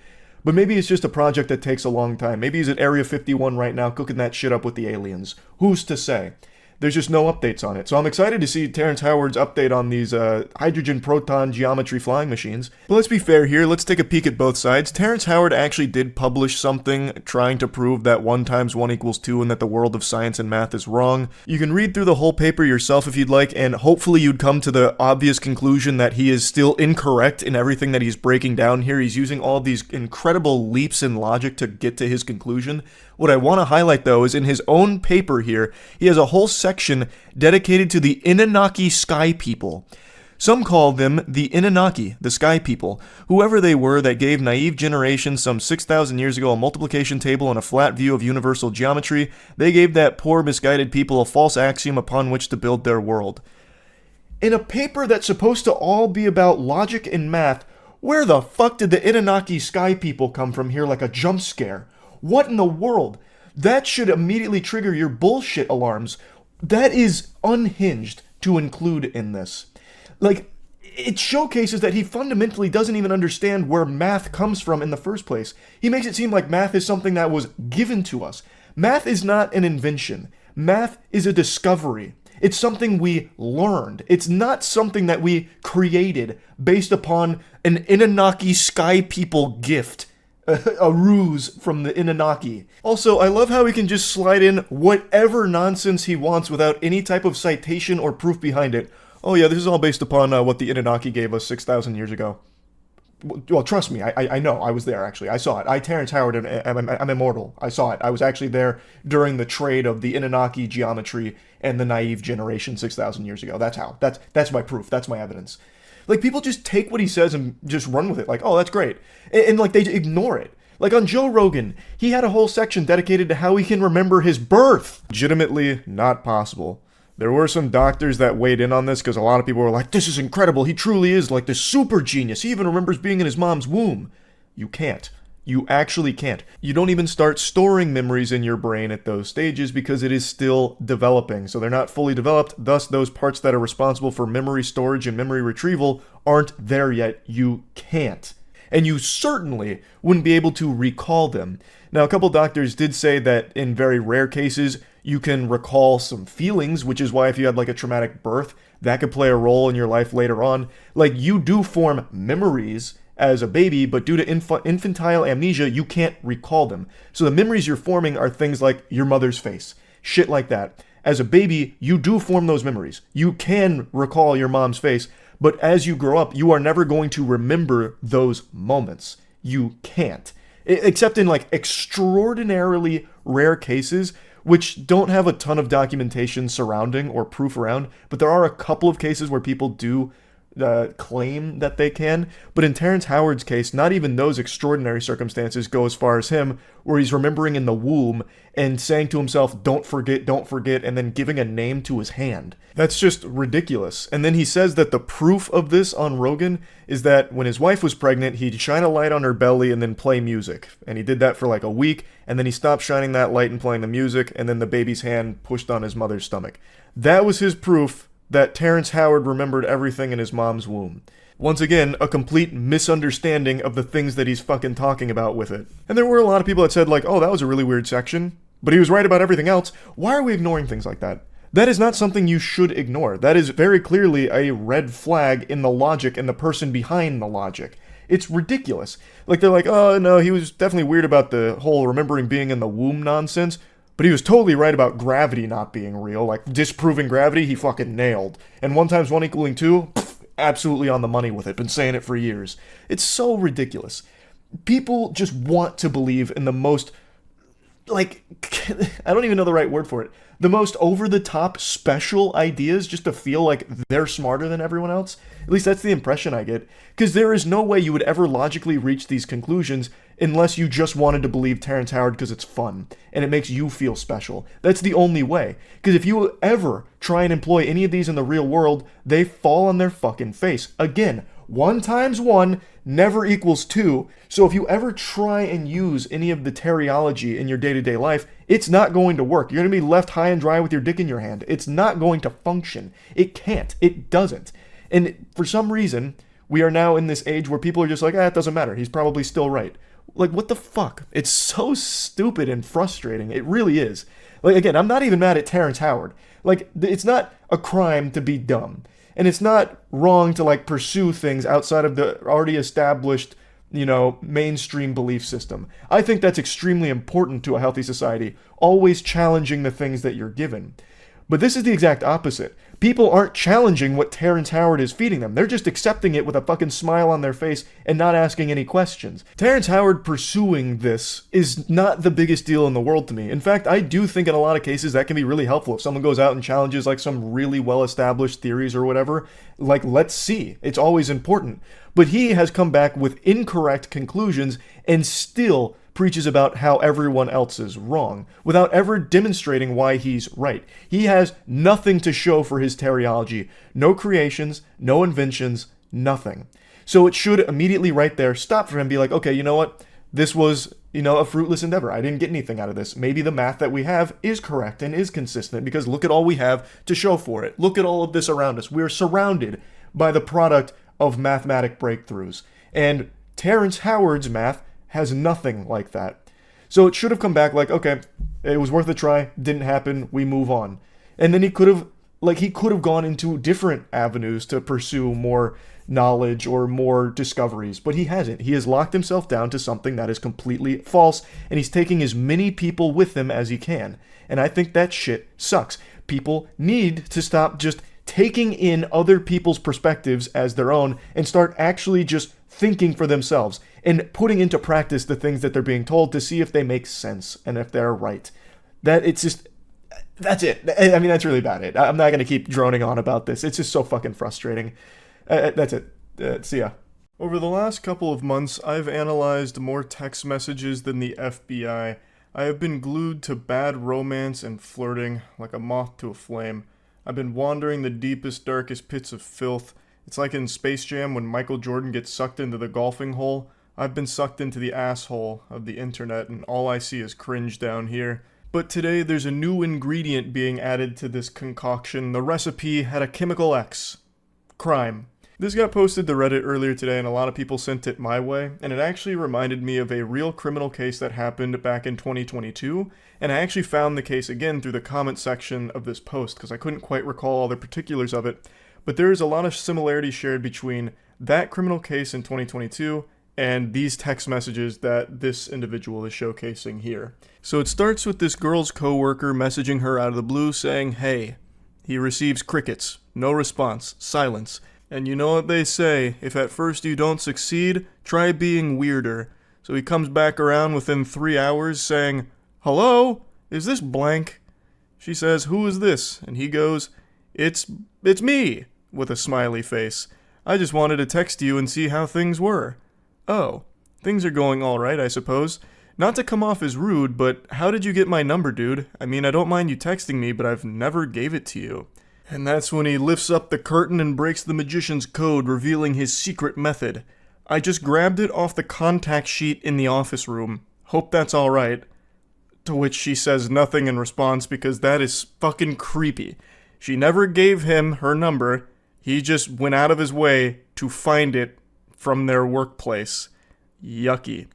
But maybe it's just a project that takes a long time. Maybe he's at Area 51 right now cooking that shit up with the aliens. Who's to say? There's just no updates on it. So I'm excited to see Terrence Howard's update on these hydrogen proton geometry flying machines. But let's be fair here, let's take a peek at both sides. Terrence Howard actually did publish something trying to prove that 1 × 1 = 2 and that the world of science and math is wrong. You can read through the whole paper yourself if you'd like, and hopefully you'd come to the obvious conclusion that he is still incorrect in everything that he's breaking down here. He's using all these incredible leaps in logic to get to his conclusion. What I want to highlight, though, is in his own paper here, he has a whole section dedicated to the Anunnaki Sky People. Some call them the Anunnaki, the Sky People, whoever they were that gave naive generations some 6,000 years ago a multiplication table and a flat view of universal geometry. They gave that poor, misguided people a false axiom upon which to build their world. In a paper that's supposed to all be about logic and math, where the fuck did the Anunnaki Sky People come from here like a jump scare? What in the world? That should immediately trigger your bullshit alarms. That is unhinged to include in this. Like, it showcases that he fundamentally doesn't even understand where math comes from in the first place. He makes it seem like math is something that was given to us. Math is not an invention. Math is a discovery. It's something we learned. It's not something that we created based upon an Anunnaki Sky People gift. A ruse from the Anunnaki. Also, I love how he can just slide in whatever nonsense he wants without any type of citation or proof behind it. Oh yeah, this is all based upon what the Anunnaki gave us 6,000 years ago. Well, trust me, I know. I was there, actually. I saw it. Terrence Howard, I'm immortal. I saw it. I was actually there during the trade of the Anunnaki geometry and the naive generation 6,000 years ago. That's how. That's my proof. That's my evidence. Like, people just take what he says and just run with it. Like, oh, that's great. And like, they ignore it. Like, on Joe Rogan, he had a whole section dedicated to how he can remember his birth. Legitimately not possible. There were some doctors that weighed in on this because a lot of people were like, this is incredible. He truly is like this super genius. He even remembers being in his mom's womb. You can't. You actually can't. You don't even start storing memories in your brain at those stages because it is still developing. So they're not fully developed. Thus, those parts that are responsible for memory storage and memory retrieval aren't there yet. You can't. And you certainly wouldn't be able to recall them. Now, a couple doctors did say that in very rare cases, you can recall some feelings, which is why if you had like a traumatic birth, that could play a role in your life later on. Like, you do form memories as a baby, but due to infantile amnesia, you can't recall them. So the memories you're forming are things like your mother's face, shit like that. As a baby, you do form those memories. You can recall your mom's face, but as you grow up, you are never going to remember those moments. You can't. except in like extraordinarily rare cases which don't have a ton of documentation surrounding or proof around, but there are a couple of cases where people do claim that they can. But in Terrence Howard's case, not even those extraordinary circumstances go as far as him, where he's remembering in the womb and saying to himself, don't forget, and then giving a name to his hand. That's just ridiculous. And then he says that the proof of this on Rogan is that when his wife was pregnant, he'd shine a light on her belly and then play music. And he did that for like a week, and then he stopped shining that light and playing the music, and then the baby's hand pushed on his mother's stomach. That was his proof that Terrence Howard remembered everything in his mom's womb. Once again, a complete misunderstanding of the things that he's fucking talking about with it. And there were a lot of people that said like, oh, that was a really weird section, but he was right about everything else. Why are we ignoring things like that? That is not something you should ignore. That is very clearly a red flag in the logic and the person behind the logic. It's ridiculous. Like, they're like, oh, no, he was definitely weird about the whole remembering being in the womb nonsense. But he was totally right about gravity not being real. Like, disproving gravity, he fucking nailed. And 1 × 1 = 2, absolutely on the money with it. Been saying it for years. It's so ridiculous. People just want to believe in the most, like, I don't even know the right word for it. The most over-the-top special ideas just to feel like they're smarter than everyone else. At least that's the impression I get. Because there is no way you would ever logically reach these conclusions unless you just wanted to believe Terrence Howard because it's fun and it makes you feel special. That's the only way. Because if you ever try and employ any of these in the real world, they fall on their fucking face. Again, 1 × 1 never equals 2. So if you ever try and use any of the teriology in your day-to-day life, it's not going to work. You're going to be left high and dry with your dick in your hand. It's not going to function. It can't. It doesn't. And for some reason, we are now in this age where people are just like, it doesn't matter. He's probably still right. Like, what the fuck? It's so stupid and frustrating. It really is. Like, again, I'm not even mad at Terrence Howard. Like, it's not a crime to be dumb. And it's not wrong to, like, pursue things outside of the already established, mainstream belief system. I think that's extremely important to a healthy society, always challenging the things that you're given. But this is the exact opposite. People aren't challenging what Terrence Howard is feeding them. They're just accepting it with a fucking smile on their face and not asking any questions. Terrence Howard pursuing this is not the biggest deal in the world to me. In fact, I do think in a lot of cases that can be really helpful. If someone goes out and challenges like some really well-established theories or whatever, like, let's see. It's always important. But he has come back with incorrect conclusions and still preaches about how everyone else is wrong, without ever demonstrating why he's right. He has nothing to show for his teriology. No creations, no inventions, nothing. So it should immediately right there stop for him and be like, okay, you know what? This was, a fruitless endeavor. I didn't get anything out of this. Maybe the math that we have is correct and is consistent because look at all we have to show for it. Look at all of this around us. We're surrounded by the product of mathematic breakthroughs. And Terrence Howard's math has nothing like that. So it should have come back like, okay, it was worth a try, didn't happen, we move on. And then he could have gone into different avenues to pursue more knowledge or more discoveries, but he hasn't. He has locked himself down to something that is completely false, and he's taking as many people with him as he can. And I think that shit sucks. People need to stop just taking in other people's perspectives as their own and start actually just thinking for themselves and putting into practice the things that they're being told to see if they make sense and if they're right. That's it. I mean, that's really about it. I'm not going to keep droning on about this. It's just so fucking frustrating. That's it. See ya. Over the last couple of months, I've analyzed more text messages than the FBI. I have been glued to bad romance and flirting like a moth to a flame. I've been wandering the deepest, darkest pits of filth. It's like in Space Jam when Michael Jordan gets sucked into the golfing hole. I've been sucked into the asshole of the internet, and all I see is cringe down here. But today, there's a new ingredient being added to this concoction. The recipe had a chemical X. Crime. This got posted to Reddit earlier today, and a lot of people sent it my way, and it actually reminded me of a real criminal case that happened back in 2022, and I actually found the case again through the comment section of this post, because I couldn't quite recall all the particulars of it, but there is a lot of similarities shared between that criminal case in 2022 and these text messages that this individual is showcasing here. So it starts with this girl's coworker messaging her out of the blue saying, "Hey." He receives crickets, no response, silence. And you know what they say, if at first you don't succeed, try being weirder. So he comes back around within 3 hours saying, "Hello? Is this blank?" She says, "Who is this?" And he goes, It's me," with a smiley face. "I just wanted to text you and see how things were." "Oh, things are going alright, I suppose. Not to come off as rude, but how did you get my number, dude? I mean, I don't mind you texting me, but I've never gave it to you." And that's when he lifts up the curtain and breaks the magician's code, revealing his secret method. "I just grabbed it off the contact sheet in the office room. Hope that's alright." To which she says nothing in response because that is fucking creepy. She never gave him her number. He just went out of his way to find it from their workplace. Yucky.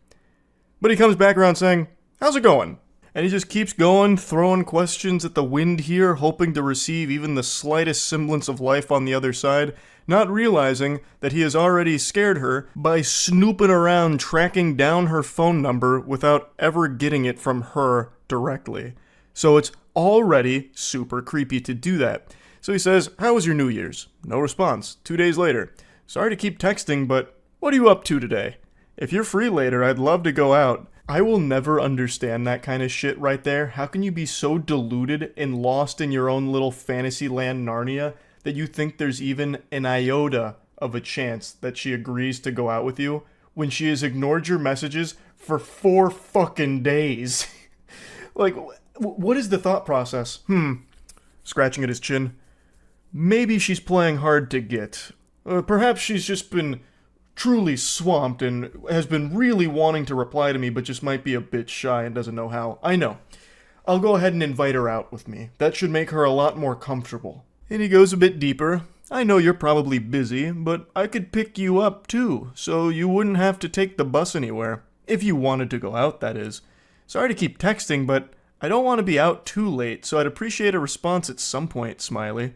But he comes back around saying, "How's it going?" And he just keeps going, throwing questions at the wind here, hoping to receive even the slightest semblance of life on the other side, not realizing that he has already scared her by snooping around tracking down her phone number without ever getting it from her directly. So it's already super creepy to do that. So he says, "How was your New Year's?" No response. 2 days later. "Sorry to keep texting, but what are you up to today? If you're free later, I'd love to go out." I will never understand that kind of shit right there. How can you be so deluded and lost in your own little fantasy land Narnia that you think there's even an iota of a chance that she agrees to go out with you when she has ignored your messages for 4 fucking days? Like, what is the thought process? Scratching at his chin. Maybe she's playing hard to get. Perhaps she's just been truly swamped and has been really wanting to reply to me but just might be a bit shy and doesn't know how. I know. I'll go ahead and invite her out with me. That should make her a lot more comfortable. And he goes a bit deeper. "I know you're probably busy, but I could pick you up too, so you wouldn't have to take the bus anywhere. If you wanted to go out, that is. Sorry to keep texting, but I don't want to be out too late, so I'd appreciate a response at some point, smiley.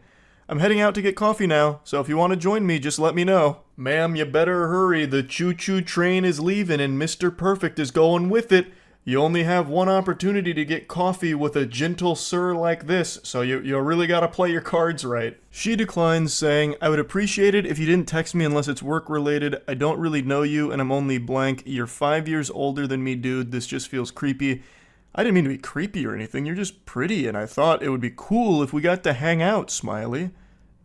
I'm heading out to get coffee now, so if you want to join me, just let me know." "Ma'am, you better hurry. The choo-choo train is leaving and Mr. Perfect is going with it. You only have one opportunity to get coffee with a gentle sir like this, so you really gotta play your cards right." She declines, saying, "I would appreciate it if you didn't text me unless it's work-related. I don't really know you, and I'm only blank. You're 5 years older than me, dude. This just feels creepy." "I didn't mean to be creepy or anything. You're just pretty, and I thought it would be cool if we got to hang out, smiley."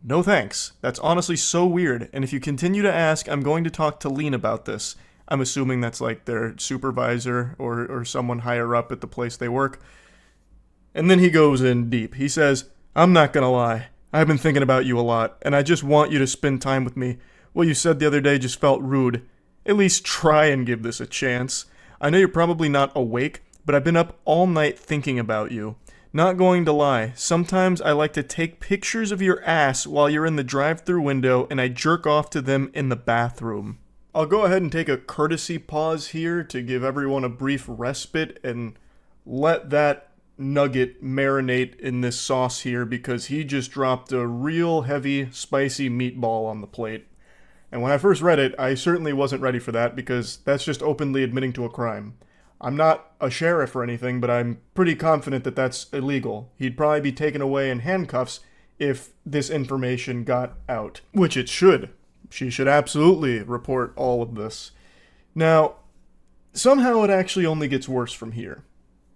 "No thanks. That's honestly so weird, and if you continue to ask, I'm going to talk to Lean about this." I'm assuming that's like their supervisor or someone higher up at the place they work. And then he goes in deep. He says, "I'm not gonna lie. I've been thinking about you a lot, and I just want you to spend time with me. What you said the other day just felt rude. At least try and give this a chance. I know you're probably not awake, but I've been up all night thinking about you. Not going to lie, sometimes I like to take pictures of your ass while you're in the drive-thru window and I jerk off to them in the bathroom." I'll go ahead and take a courtesy pause here to give everyone a brief respite and let that nugget marinate in this sauce here because he just dropped a real heavy, spicy meatball on the plate. And when I first read it, I certainly wasn't ready for that because that's just openly admitting to a crime. I'm not a sheriff or anything, but I'm pretty confident that that's illegal. He'd probably be taken away in handcuffs if this information got out. Which it should. She should absolutely report all of this. Now, somehow it actually only gets worse from here.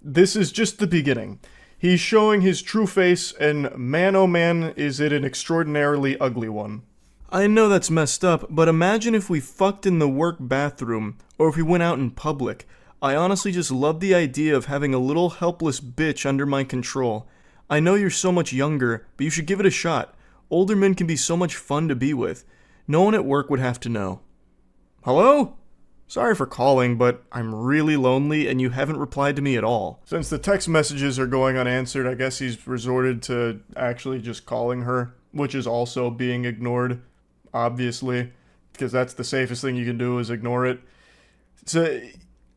This is just the beginning. He's showing his true face, and man oh man, is it an extraordinarily ugly one. I know that's messed up, but imagine if we fucked in the work bathroom, or if we went out in public. I honestly just love the idea of having a little helpless bitch under my control. I know you're so much younger, but you should give it a shot. Older men can be so much fun to be with. No one at work would have to know. Hello? Sorry for calling, but I'm really lonely and you haven't replied to me at all. Since the text messages are going unanswered, I guess he's resorted to actually just calling her, which is also being ignored, obviously, because that's the safest thing you can do is ignore it. So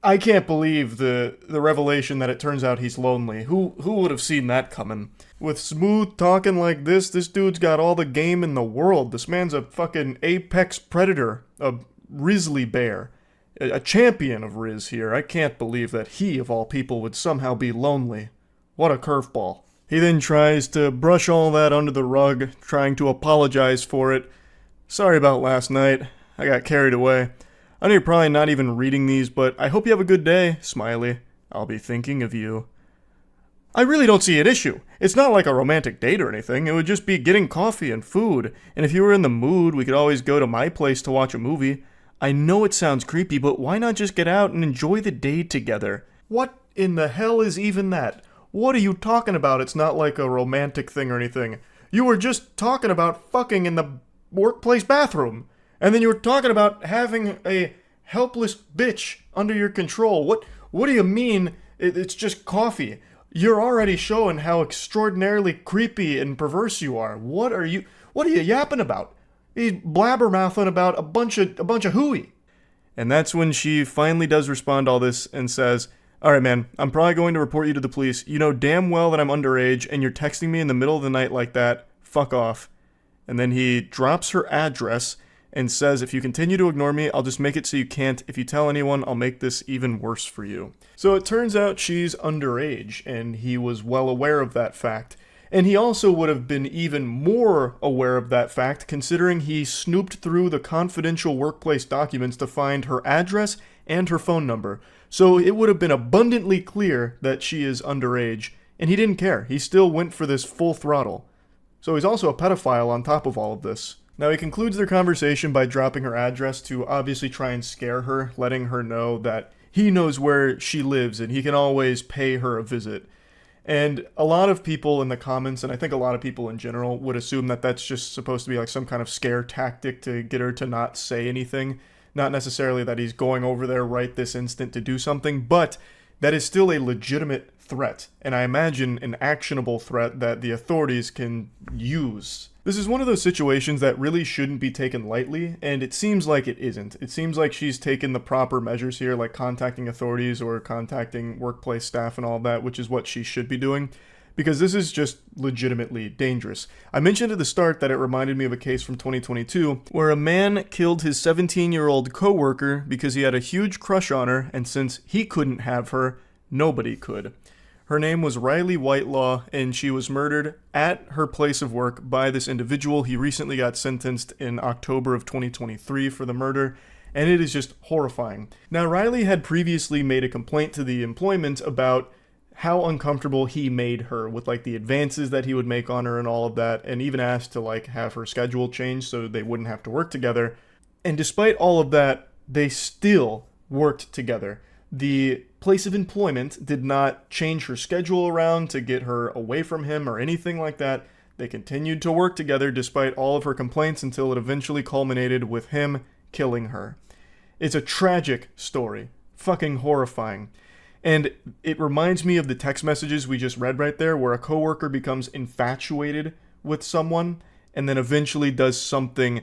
I can't believe the revelation that it turns out he's lonely. Who would have seen that coming? With smooth talking like this dude's got all the game in the world. This man's a fucking apex predator, a grizzly bear, a champion of Riz here. I can't believe that he, of all people, would somehow be lonely. What a curveball. He then tries to brush all that under the rug, trying to apologize for it. Sorry about last night. I got carried away. I know you're probably not even reading these, but I hope you have a good day, smiley. I'll be thinking of you. I really don't see an issue. It's not like a romantic date or anything. It would just be getting coffee and food. And if you were in the mood, we could always go to my place to watch a movie. I know it sounds creepy, but why not just get out and enjoy the day together? What in the hell is even that? What are you talking about? It's not like a romantic thing or anything. You were just talking about fucking in the workplace bathroom. And then you were talking about having a helpless bitch under your control. What do you mean it's just coffee? You're already showing how extraordinarily creepy and perverse you are. What are you yapping about? He's blabbermouthing about a bunch of hooey. And that's when she finally does respond to all this and says, "Alright man, I'm probably going to report you to the police. You know damn well that I'm underage and you're texting me in the middle of the night like that. Fuck off." And then he drops her address and says, "If you continue to ignore me, I'll just make it so you can't. If you tell anyone, I'll make this even worse for you." So it turns out she's underage, and he was well aware of that fact. And he also would have been even more aware of that fact, considering he snooped through the confidential workplace documents to find her address and her phone number. So it would have been abundantly clear that she is underage, and he didn't care. He still went for this full throttle. So he's also a pedophile on top of all of this. Now, he concludes their conversation by dropping her address to obviously try and scare her, letting her know that he knows where she lives and he can always pay her a visit. And a lot of people in the comments, and I think a lot of people in general, would assume that that's just supposed to be like some kind of scare tactic to get her to not say anything. Not necessarily that he's going over there right this instant to do something, but that is still a legitimate threat, and I imagine an actionable threat that the authorities can use. This is one of those situations that really shouldn't be taken lightly, and it seems like it isn't. It seems like she's taken the proper measures here, like contacting authorities or contacting workplace staff and all that, which is what she should be doing, because this is just legitimately dangerous. I mentioned at the start that it reminded me of a case from 2022, where a man killed his 17-year-old coworker because he had a huge crush on her, and since he couldn't have her, nobody could. Her name was Riley Whitelaw, and she was murdered at her place of work by this individual. He recently got sentenced in October of 2023 for the murder, and it is just horrifying. Now, Riley had previously made a complaint to the employment about how uncomfortable he made her with like the advances that he would make on her and all of that, and even asked to like have her schedule changed so they wouldn't have to work together. And despite all of that, they still worked together. The place of employment did not change her schedule around to get her away from him or anything like that. They continued to work together despite all of her complaints until it eventually culminated with him killing her. It's a tragic story. Fucking horrifying. And it reminds me of the text messages we just read right there, where a coworker becomes infatuated with someone and then eventually does something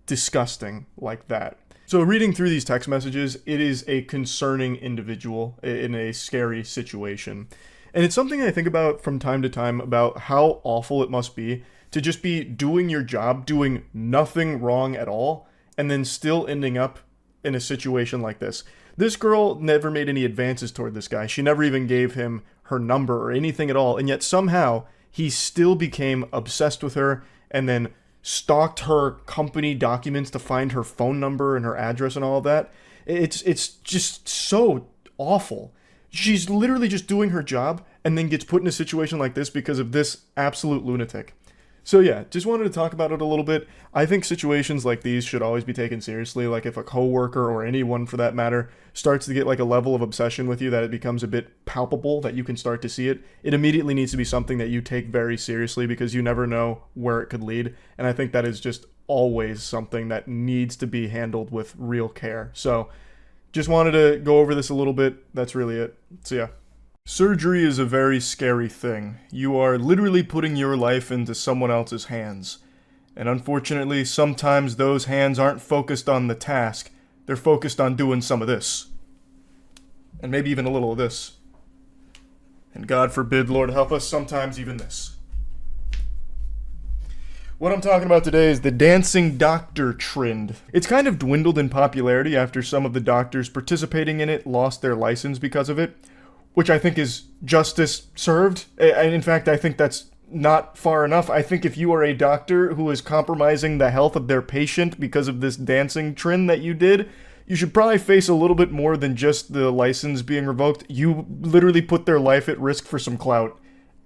disgusting like that. So reading through these text messages, it is a concerning individual in a scary situation. And it's something I think about from time to time about how awful it must be to just be doing your job, doing nothing wrong at all, and then still ending up in a situation like this. This girl never made any advances toward this guy. She never even gave him her number or anything at all. And yet somehow he still became obsessed with her and then stalked her company documents to find her phone number and her address and all of that. It's just so awful. She's literally just doing her job and then gets put in a situation like this because of this absolute lunatic. So yeah, just wanted to talk about it a little bit. I think situations like these should always be taken seriously. Like if a coworker or anyone for that matter starts to get like a level of obsession with you that it becomes a bit palpable, that you can start to see it, it immediately needs to be something that you take very seriously because you never know where it could lead. And I think that is just always something that needs to be handled with real care. So just wanted to go over this a little bit. That's really it. So yeah. Surgery is a very scary thing. You are literally putting your life into someone else's hands. And unfortunately, sometimes those hands aren't focused on the task. They're focused on doing some of this. And maybe even a little of this. And God forbid, Lord help us, sometimes even this. What I'm talking about today is the dancing doctor trend. It's kind of dwindled in popularity after some of the doctors participating in it lost their license because of it, which I think is justice served. And in fact, I think that's not far enough. I think if you are a doctor who is compromising the health of their patient because of this dancing trend that you did, you should probably face a little bit more than just the license being revoked. You literally put their life at risk for some clout.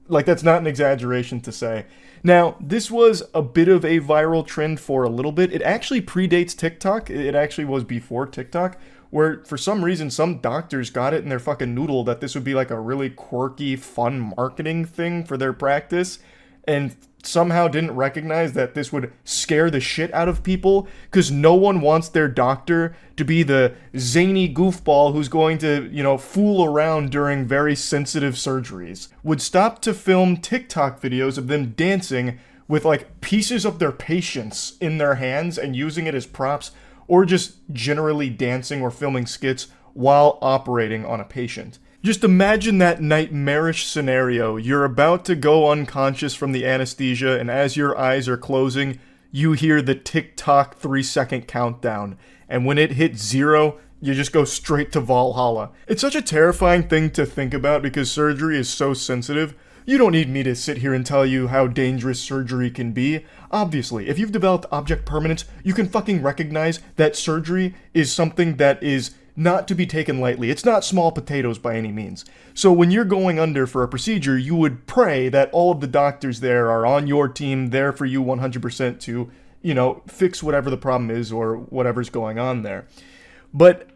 Like, that's not an exaggeration to say. Now, this was a bit of a viral trend for a little bit. It actually predates TikTok. It actually was before TikTok, where for some reason some doctors got it in their fucking noodle that this would be like a really quirky, fun marketing thing for their practice, and somehow didn't recognize that this would scare the shit out of people, because no one wants their doctor to be the zany goofball who's going to, you know, fool around during very sensitive surgeries. Would stop to film TikTok videos of them dancing with like pieces of their patients in their hands and using it as props, or just generally dancing or filming skits while operating on a patient. Just imagine that nightmarish scenario. You're about to go unconscious from the anesthesia, and as your eyes are closing, you hear the Tik-Tok 3-second countdown. And when it hits 0, you just go straight to Valhalla. It's such a terrifying thing to think about because surgery is so sensitive. You don't need me to sit here and tell you how dangerous surgery can be. Obviously, if you've developed object permanence, you can fucking recognize that surgery is something that is not to be taken lightly. It's not small potatoes by any means. So when you're going under for a procedure, you would pray that all of the doctors there are on your team, there for you 100% to, you know, fix whatever the problem is or whatever's going on there. But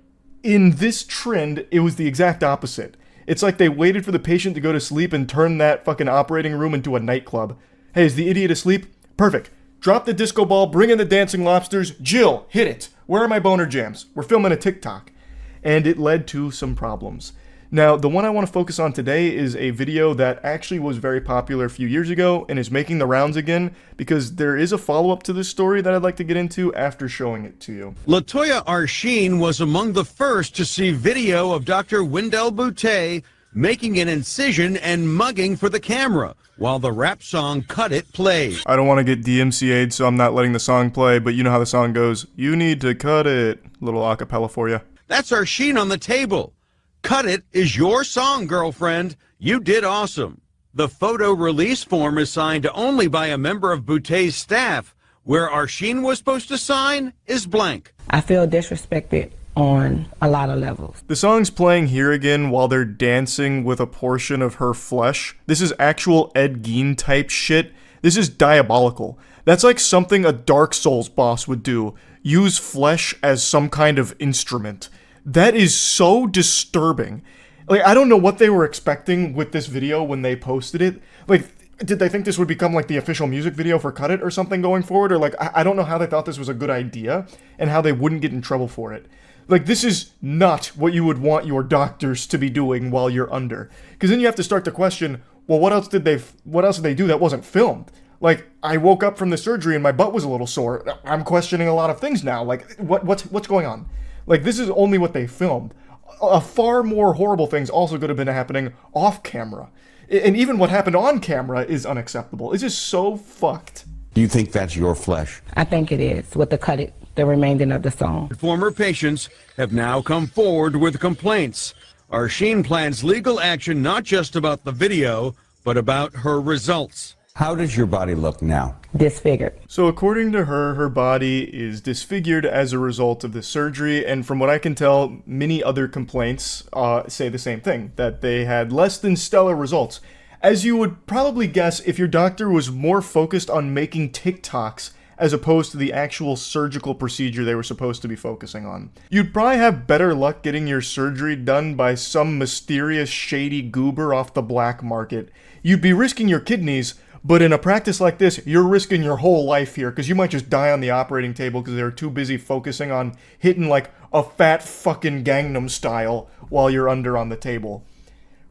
in this trend, it was the exact opposite. It's like they waited for the patient to go to sleep and turn that fucking operating room into a nightclub. Hey, is the idiot asleep? Perfect. Drop the disco ball, bring in the dancing lobsters. Jill, hit it. Where are my boner jams? We're filming a TikTok. And it led to some problems. Now, the one I want to focus on today is a video that actually was very popular a few years ago and is making the rounds again because there is a follow-up to this story that I'd like to get into after showing it to you. Latoya Arsheen was among the first to see video of Dr. Wendell Boutte making an incision and mugging for the camera while the rap song Cut It played. I don't want to get DMCA'd, so I'm not letting the song play, but you know how the song goes. You need to cut it. Little acapella for you. That's Arsheen on the table. Cut It is your song, girlfriend. You did awesome. The photo release form is signed only by a member of Boutte's staff. Where Arsheen was supposed to sign is blank. I feel disrespected on a lot of levels. The song's playing here again while they're dancing with a portion of her flesh. This is actual Ed Gein type shit. This is diabolical. That's like something a Dark Souls boss would do. Use flesh as some kind of instrument. That is so disturbing. Like, I don't know what they were expecting with this video when they posted it. Like, did they think this would become like the official music video for Cut It or something going forward? Or like, I don't know how they thought this was a good idea and how they wouldn't get in trouble for it. Like, this is not what you would want your doctors to be doing while you're under. Because then you have to start to question, well, what else did they do that wasn't filmed? Like, I woke up from the surgery and my butt was a little sore. I'm questioning a lot of things now. Like, what's going on? Like, this is only what they filmed. A far more horrible things also could have been happening off camera. And even what happened on camera is unacceptable. It's just so fucked. Do you think that's your flesh? I think it is, with the Cut It, the remainder of the song. Former patients have now come forward with complaints. Arsheen plans legal action not just about the video, but about her results. How does your body look now? Disfigured. So according to her, her body is disfigured as a result of the surgery, and from what I can tell, many other complaints say the same thing, that they had less than stellar results. As you would probably guess if your doctor was more focused on making TikToks as opposed to the actual surgical procedure they were supposed to be focusing on. You'd probably have better luck getting your surgery done by some mysterious shady goober off the black market. You'd be risking your kidneys, but in a practice like this, you're risking your whole life here, because you might just die on the operating table because they're too busy focusing on hitting like a fat fucking Gangnam Style while you're under on the table.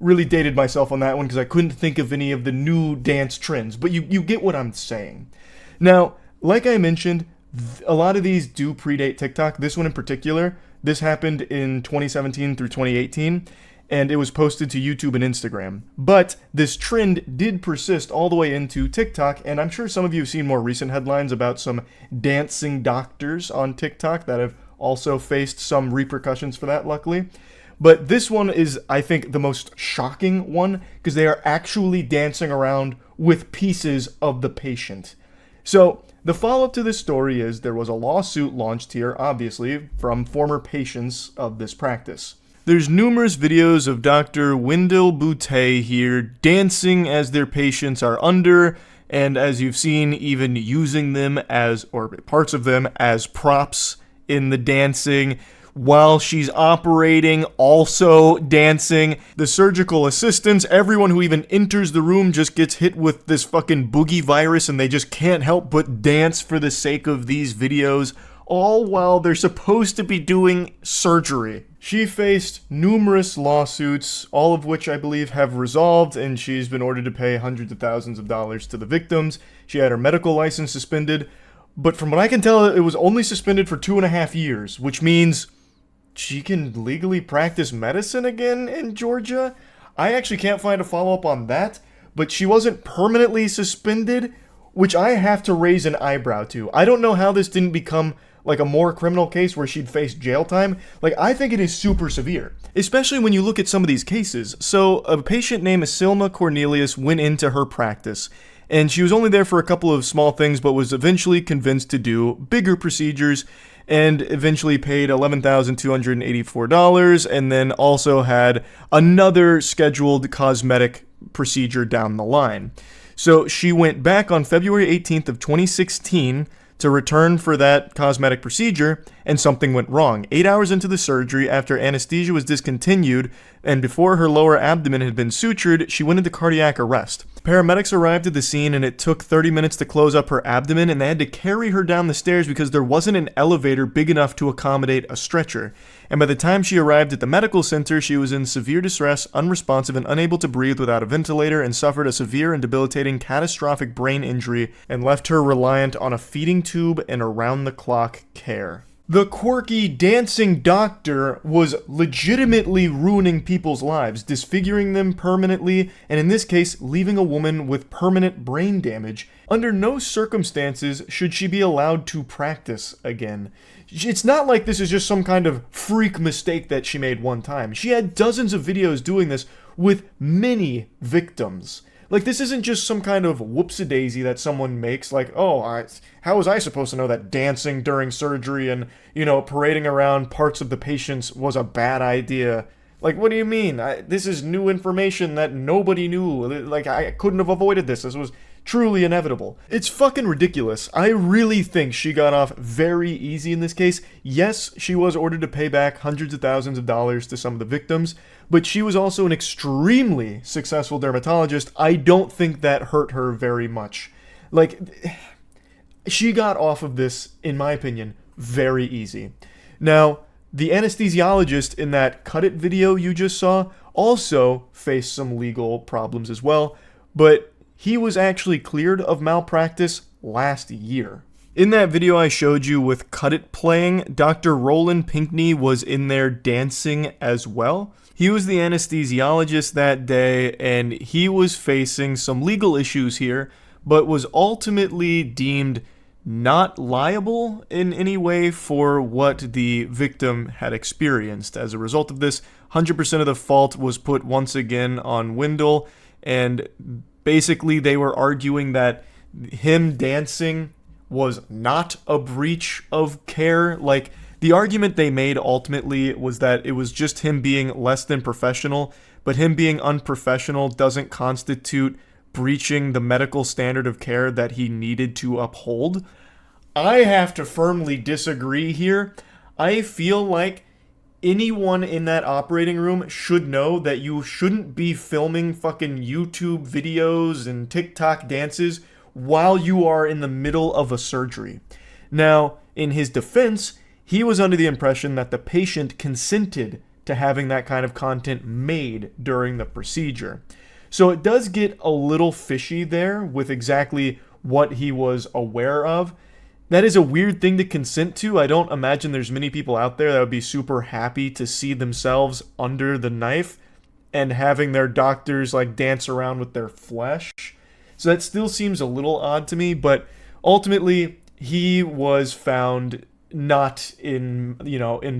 Really dated myself on that one because I couldn't think of any of the new dance trends, but you get what I'm saying. Now, like I mentioned, a lot of these do predate TikTok. This one in particular, this happened in 2017 through 2018. And it was posted to YouTube and Instagram. But this trend did persist all the way into TikTok, and I'm sure some of you have seen more recent headlines about some dancing doctors on TikTok that have also faced some repercussions for that, luckily. But this one is, I think, the most shocking one, because they are actually dancing around with pieces of the patient. So The follow-up to this story is there was a lawsuit launched here, obviously, from former patients of this practice. There's numerous videos of Dr. Wendell Boutte here dancing as their patients are under, and as you've seen, even using them as, or parts of them, as props in the dancing. While she's operating, also dancing. The surgical assistants, everyone who even enters the room just gets hit with this fucking boogie virus and they just can't help but dance for the sake of these videos, all while they're supposed to be doing surgery. She faced numerous lawsuits, all of which I believe have resolved, and she's been ordered to pay hundreds of thousands of dollars to the victims. She had her medical license suspended, but from what I can tell, it was only suspended for 2.5 years, which means she can legally practice medicine again in Georgia? I actually can't find a follow-up on that, but she wasn't permanently suspended, which I have to raise an eyebrow to. I don't know how this didn't become like a more criminal case where she'd face jail time. Like, I think it is super severe, especially when you look at some of these cases. So a patient named Silma Cornelius went into her practice, and she was only there for a couple of small things, but was eventually convinced to do bigger procedures, and eventually paid $11,284, and then also had another scheduled cosmetic procedure down the line. So she went back on February 18th of 2016 to return for that cosmetic procedure, and something went wrong. 8 hours into the surgery, after anesthesia was discontinued, and before her lower abdomen had been sutured, she went into cardiac arrest. Paramedics arrived at the scene, and it took 30 minutes to close up her abdomen, and they had to carry her down the stairs because there wasn't an elevator big enough to accommodate a stretcher. And by the time she arrived at the medical center, she was in severe distress, unresponsive, and unable to breathe without a ventilator, and suffered a severe and debilitating catastrophic brain injury, and left her reliant on a feeding tube and around-the-clock care. The quirky dancing doctor was legitimately ruining people's lives, disfiguring them permanently, and in this case, leaving a woman with permanent brain damage. Under no circumstances should she be allowed to practice again. It's not like this is just some kind of freak mistake that she made one time. She had dozens of videos doing this with many victims. Like, this isn't just some kind of whoopsie-daisy that someone makes, like, oh, how was I supposed to know that dancing during surgery and, parading around parts of the patients was a bad idea? Like, what do you mean? This is new information that nobody knew. Like, I couldn't have avoided this. This was truly inevitable. It's fucking ridiculous. I really think she got off very easy in this case. Yes, she was ordered to pay back hundreds of thousands of dollars to some of the victims, but she was also an extremely successful dermatologist. I don't think that hurt her very much. Like, she got off of this, in my opinion, very easy. Now, the anesthesiologist in that Cut It video you just saw also faced some legal problems as well, but he was actually cleared of malpractice last year. In that video I showed you with Cut It playing, Dr. Roland Pinkney was in there dancing as well. He was the anesthesiologist that day, and he was facing some legal issues here, but was ultimately deemed not liable in any way for what the victim had experienced. As a result of this, 100% of the fault was put once again on Wendell, and basically they were arguing that him dancing was not a breach of care. Like, the argument they made ultimately was that it was just him being less than professional, but him being unprofessional doesn't constitute breaching the medical standard of care that he needed to uphold. I have to firmly disagree here. I feel like anyone in that operating room should know that you shouldn't be filming fucking YouTube videos and TikTok dances while you are in the middle of a surgery. Now, in his defense, he was under the impression that the patient consented to having that kind of content made during the procedure. So it does get a little fishy there with exactly what he was aware of. That is a weird thing to consent to. I don't imagine there's many people out there that would be super happy to see themselves under the knife and having their doctors like dance around with their flesh. So that still seems a little odd to me, but ultimately he was found not in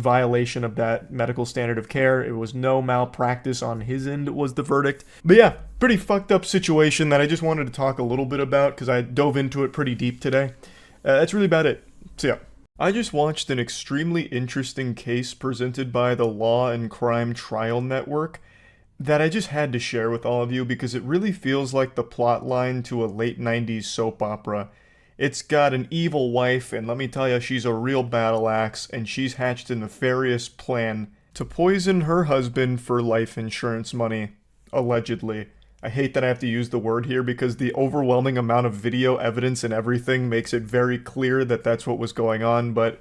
violation of that medical standard of care. It was no malpractice on his end was the verdict. But yeah, pretty fucked up situation that I just wanted to talk a little bit about because I dove into it pretty deep today. That's really about it. So yeah. I just watched an extremely interesting case presented by the Law and Crime Trial Network that I just had to share with all of you because it really feels like the plot line to a late 90s soap opera. It's got an evil wife, and let me tell you, she's a real battle axe, and she's hatched a nefarious plan to poison her husband for life insurance money, allegedly. I hate that I have to use the word here because the overwhelming amount of video evidence and everything makes it very clear that that's what was going on, but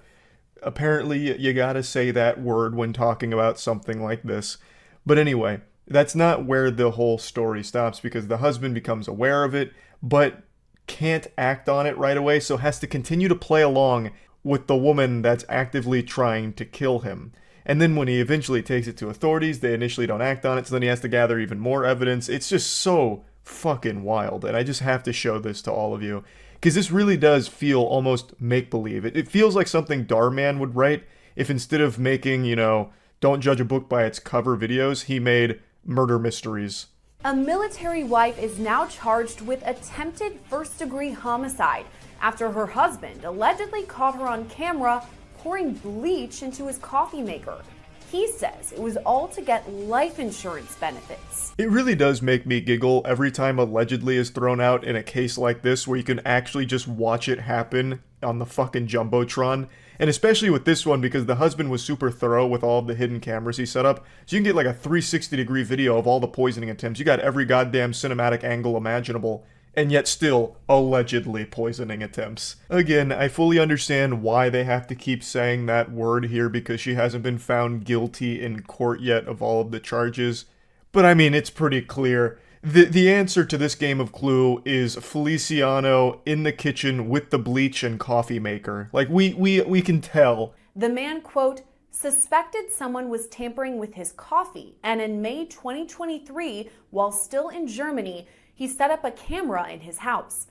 apparently you gotta say that word when talking about something like this. But anyway, that's not where the whole story stops because the husband becomes aware of it, but can't act on it right away, so has to continue to play along with the woman that's actively trying to kill him. And then when he eventually takes it to authorities, they initially don't act on it, so then he has to gather even more evidence. It's just so fucking wild, and I just have to show this to all of you. Because this really does feel almost make-believe. It feels like something Darman would write if instead of making, don't judge a book by its cover videos, he made murder mysteries. A military wife is now charged with attempted first-degree homicide after her husband allegedly caught her on camera pouring bleach into his coffee maker. He says it was all to get life insurance benefits. It really does make me giggle every time allegedly is thrown out in a case like this where you can actually just watch it happen on the fucking Jumbotron. And especially with this one because the husband was super thorough with all of the hidden cameras he set up. So you can get like a 360-degree video of all the poisoning attempts. You got every goddamn cinematic angle imaginable. And yet still allegedly poisoning attempts. Again, I fully understand why they have to keep saying that word here because she hasn't been found guilty in court yet of all of the charges. But I mean, it's pretty clear. The answer to this game of Clue is Feliciano in the kitchen with the bleach and coffee maker. Like, we can tell. The man, quote, suspected someone was tampering with his coffee, and in May 2023, while still in Germany, he set up a camera in his house.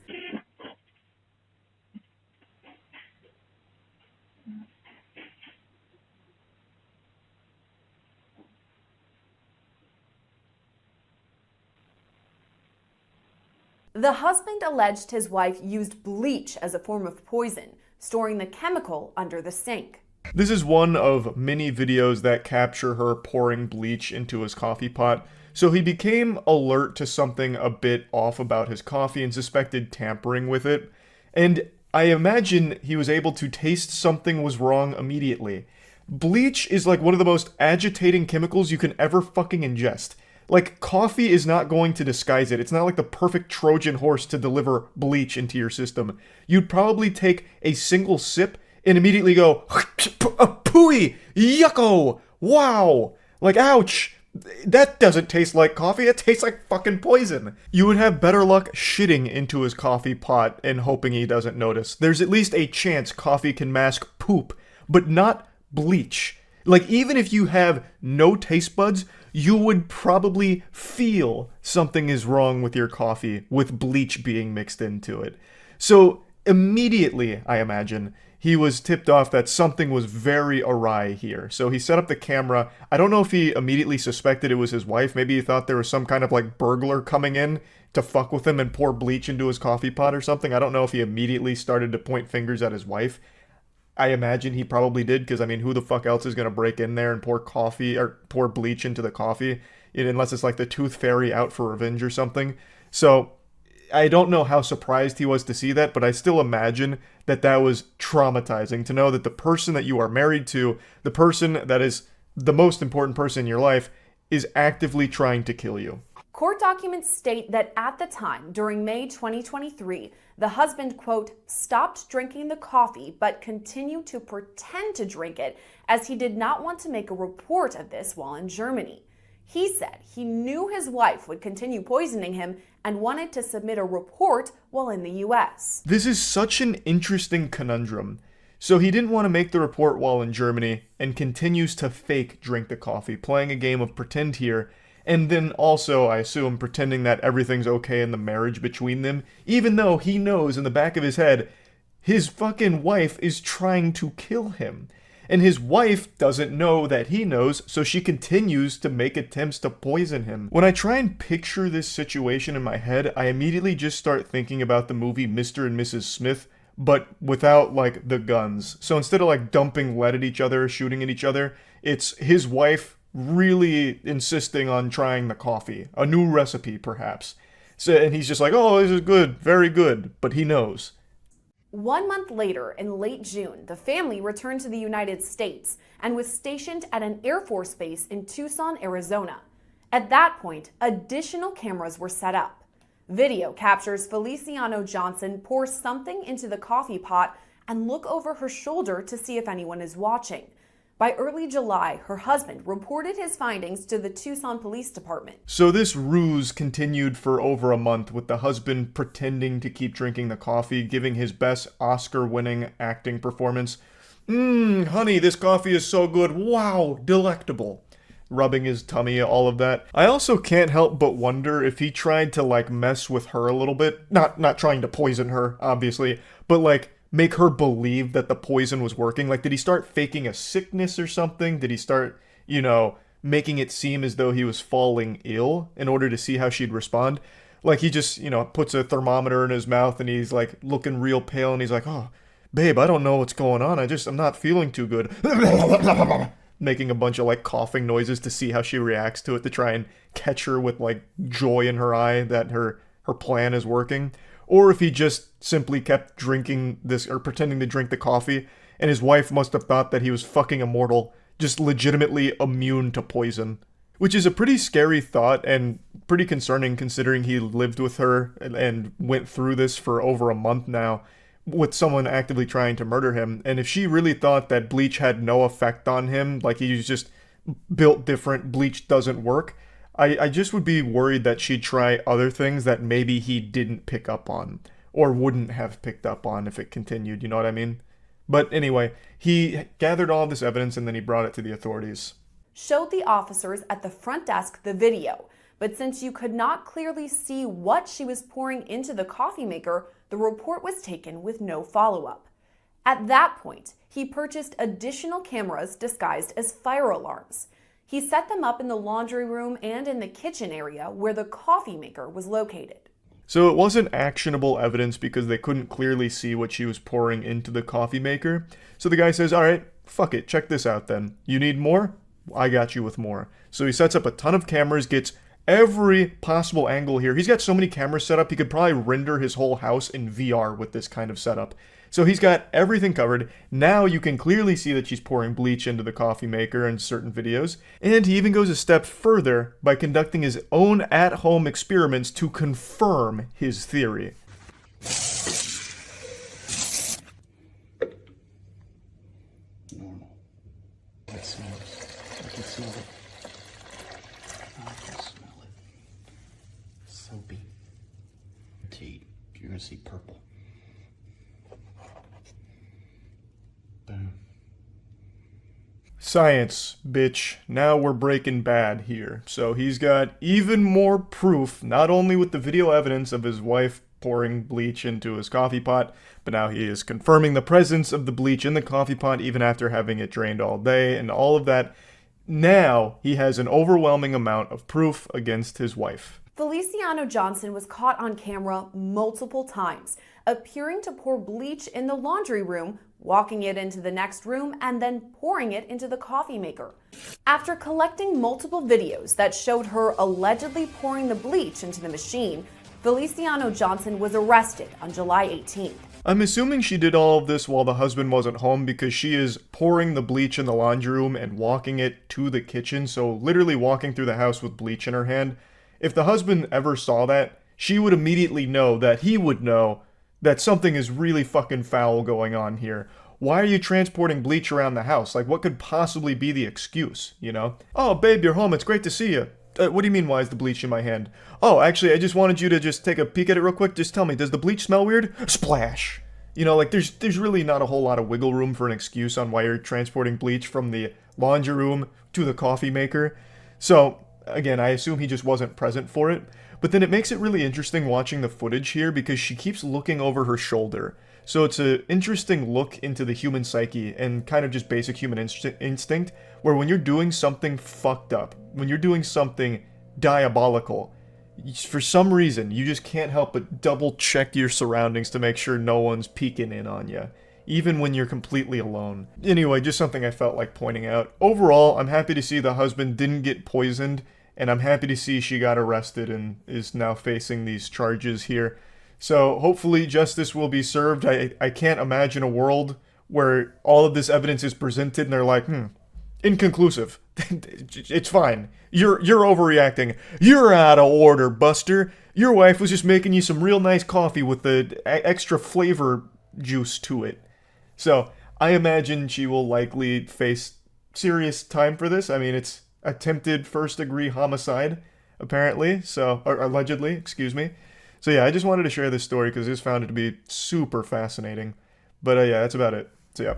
The husband alleged his wife used bleach as a form of poison, storing the chemical under the sink. This is one of many videos that capture her pouring bleach into his coffee pot. So he became alert to something a bit off about his coffee and suspected tampering with it. And I imagine he was able to taste something was wrong immediately. Bleach is like one of the most agitating chemicals you can ever fucking ingest. Like, coffee is not going to disguise it. It's not like the perfect Trojan horse to deliver bleach into your system. You'd probably take a single sip and immediately go, pooey, yucko, wow, like, ouch. That doesn't taste like coffee, it tastes like fucking poison. You would have better luck shitting into his coffee pot and hoping he doesn't notice. There's at least a chance coffee can mask poop, but not bleach. Like, even if you have no taste buds, you would probably feel something is wrong with your coffee with bleach being mixed into it. So immediately, I imagine, he was tipped off that something was very awry here. So he set up the camera. I don't know if he immediately suspected it was his wife. Maybe he thought there was some kind of like burglar coming in to fuck with him and pour bleach into his coffee pot or something. I don't know if he immediately started to point fingers at his wife. I imagine he probably did because, I mean, who the fuck else is going to break in there and pour coffee or pour bleach into the coffee? Unless it's like the Tooth Fairy out for revenge or something. So I don't know how surprised he was to see that, but I still imagine that that was traumatizing to know that the person that you are married to, the person that is the most important person in your life, is actively trying to kill you. Court documents state that at the time, during May 2023, the husband, quote, stopped drinking the coffee but continued to pretend to drink it as he did not want to make a report of this while in Germany. He said he knew his wife would continue poisoning him and wanted to submit a report while in the US. This is such an interesting conundrum. So he didn't want to make the report while in Germany and continues to fake drink the coffee, playing a game of pretend here. And then also, I assume, pretending that everything's okay in the marriage between them, even though he knows in the back of his head, his fucking wife is trying to kill him. And his wife doesn't know that he knows, so she continues to make attempts to poison him. When I try and picture this situation in my head, I immediately just start thinking about the movie Mr. and Mrs. Smith, but without, like, the guns. So instead of, like, dumping lead at each other, shooting at each other, it's his wife really insisting on trying the coffee. A new recipe, perhaps. So, and he's just like, oh, this is good, very good, but he knows. 1 month later, in late June, the family returned to the United States and was stationed at an Air Force base in Tucson, Arizona. At that point, additional cameras were set up. Video captures Feliciano Johnson pour something into the coffee pot and look over her shoulder to see if anyone is watching. By early July, her husband reported his findings to the Tucson Police Department. So this ruse continued for over a month, with the husband pretending to keep drinking the coffee, giving his best Oscar-winning acting performance. Honey, this coffee is so good. Wow, delectable. Rubbing his tummy, all of that. I also can't help but wonder if he tried to, like, mess with her a little bit. Not trying to poison her, obviously, but, like, make her believe that the poison was working. Like, did he start faking a sickness or something? Did he start, you know, making it seem as though he was falling ill in order to see how she'd respond? Like, he just, you know, puts a thermometer in his mouth and he's, like, looking real pale and he's like, oh, babe, I don't know what's going on. I'm not feeling too good. Making a bunch of, like, coughing noises to see how she reacts to it, to try and catch her with, like, joy in her eye that her plan is working. Or if he just simply kept drinking this, or pretending to drink the coffee, and his wife must have thought that he was fucking immortal, just legitimately immune to poison. Which is a pretty scary thought, and pretty concerning considering he lived with her and went through this for over a month now, with someone actively trying to murder him. And if she really thought that bleach had no effect on him, like he was just built different, bleach doesn't work, I just would be worried that she'd try other things that maybe he didn't pick up on, or wouldn't have picked up on if it continued, you know what I mean? But anyway, he gathered all this evidence and then he brought it to the authorities. Showed the officers at the front desk the video, but since you could not clearly see what she was pouring into the coffee maker, the report was taken with no follow-up. At that point, he purchased additional cameras disguised as fire alarms. He set them up in the laundry room and in the kitchen area where the coffee maker was located. So it wasn't actionable evidence because they couldn't clearly see what she was pouring into the coffee maker. So the guy says, alright, fuck it, check this out then. You need more? I got you with more. So he sets up a ton of cameras, gets every possible angle here. He's got so many cameras set up, he could probably render his whole house in VR with this kind of setup. So he's got everything covered. Now you can clearly see that she's pouring bleach into the coffee maker in certain videos. And he even goes a step further by conducting his own at-home experiments to confirm his theory. Normal. It smells. I can smell it. I can smell it. Soapy. Tea. You're gonna see purple. Boom. Science, bitch. Now we're Breaking Bad here. So he's got even more proof, not only with the video evidence of his wife pouring bleach into his coffee pot, but now he is confirming the presence of the bleach in the coffee pot even after having it drained all day and all of that. Now he has an overwhelming amount of proof against his wife. Feliciano Johnson was caught on camera multiple times, appearing to pour bleach in the laundry room, walking it into the next room, and then pouring it into the coffee maker. After collecting multiple videos that showed her allegedly pouring the bleach into the machine, Feliciano Johnson was arrested on July 18th. I'm assuming she did all of this while the husband wasn't home because she is pouring the bleach in the laundry room and walking it to the kitchen, so literally walking through the house with bleach in her hand. If the husband ever saw that, she would immediately know that he would know that something is really fucking foul going on here. Why are you transporting bleach around the house? Like, what could possibly be the excuse, you know? Oh, babe, you're home. It's great to see you. What do you mean, why is the bleach in my hand? Oh, actually, I just wanted you to just take a peek at it real quick. Just tell me, does the bleach smell weird? Splash! You know, like, there's really not a whole lot of wiggle room for an excuse on why you're transporting bleach from the laundry room to the coffee maker. So, again, I assume he just wasn't present for it. But then it makes it really interesting watching the footage here because she keeps looking over her shoulder. So it's an interesting look into the human psyche and kind of just basic human instinct, where when you're doing something fucked up, when you're doing something diabolical, for some reason, you just can't help but double check your surroundings to make sure no one's peeking in on you, even when you're completely alone. Anyway, just something I felt like pointing out. Overall, I'm happy to see the husband didn't get poisoned, and I'm happy to see she got arrested and is now facing these charges here. So hopefully justice will be served. I can't imagine a world where all of this evidence is presented and they're like, inconclusive. It's fine. You're overreacting. You're out of order, Buster. Your wife was just making you some real nice coffee with the extra flavor juice to it. So I imagine she will likely face serious time for this. I mean, it's attempted first-degree homicide, apparently. So, or allegedly, excuse me. So yeah, I just wanted to share this story because I just found it to be super fascinating. But yeah, that's about it. So yeah.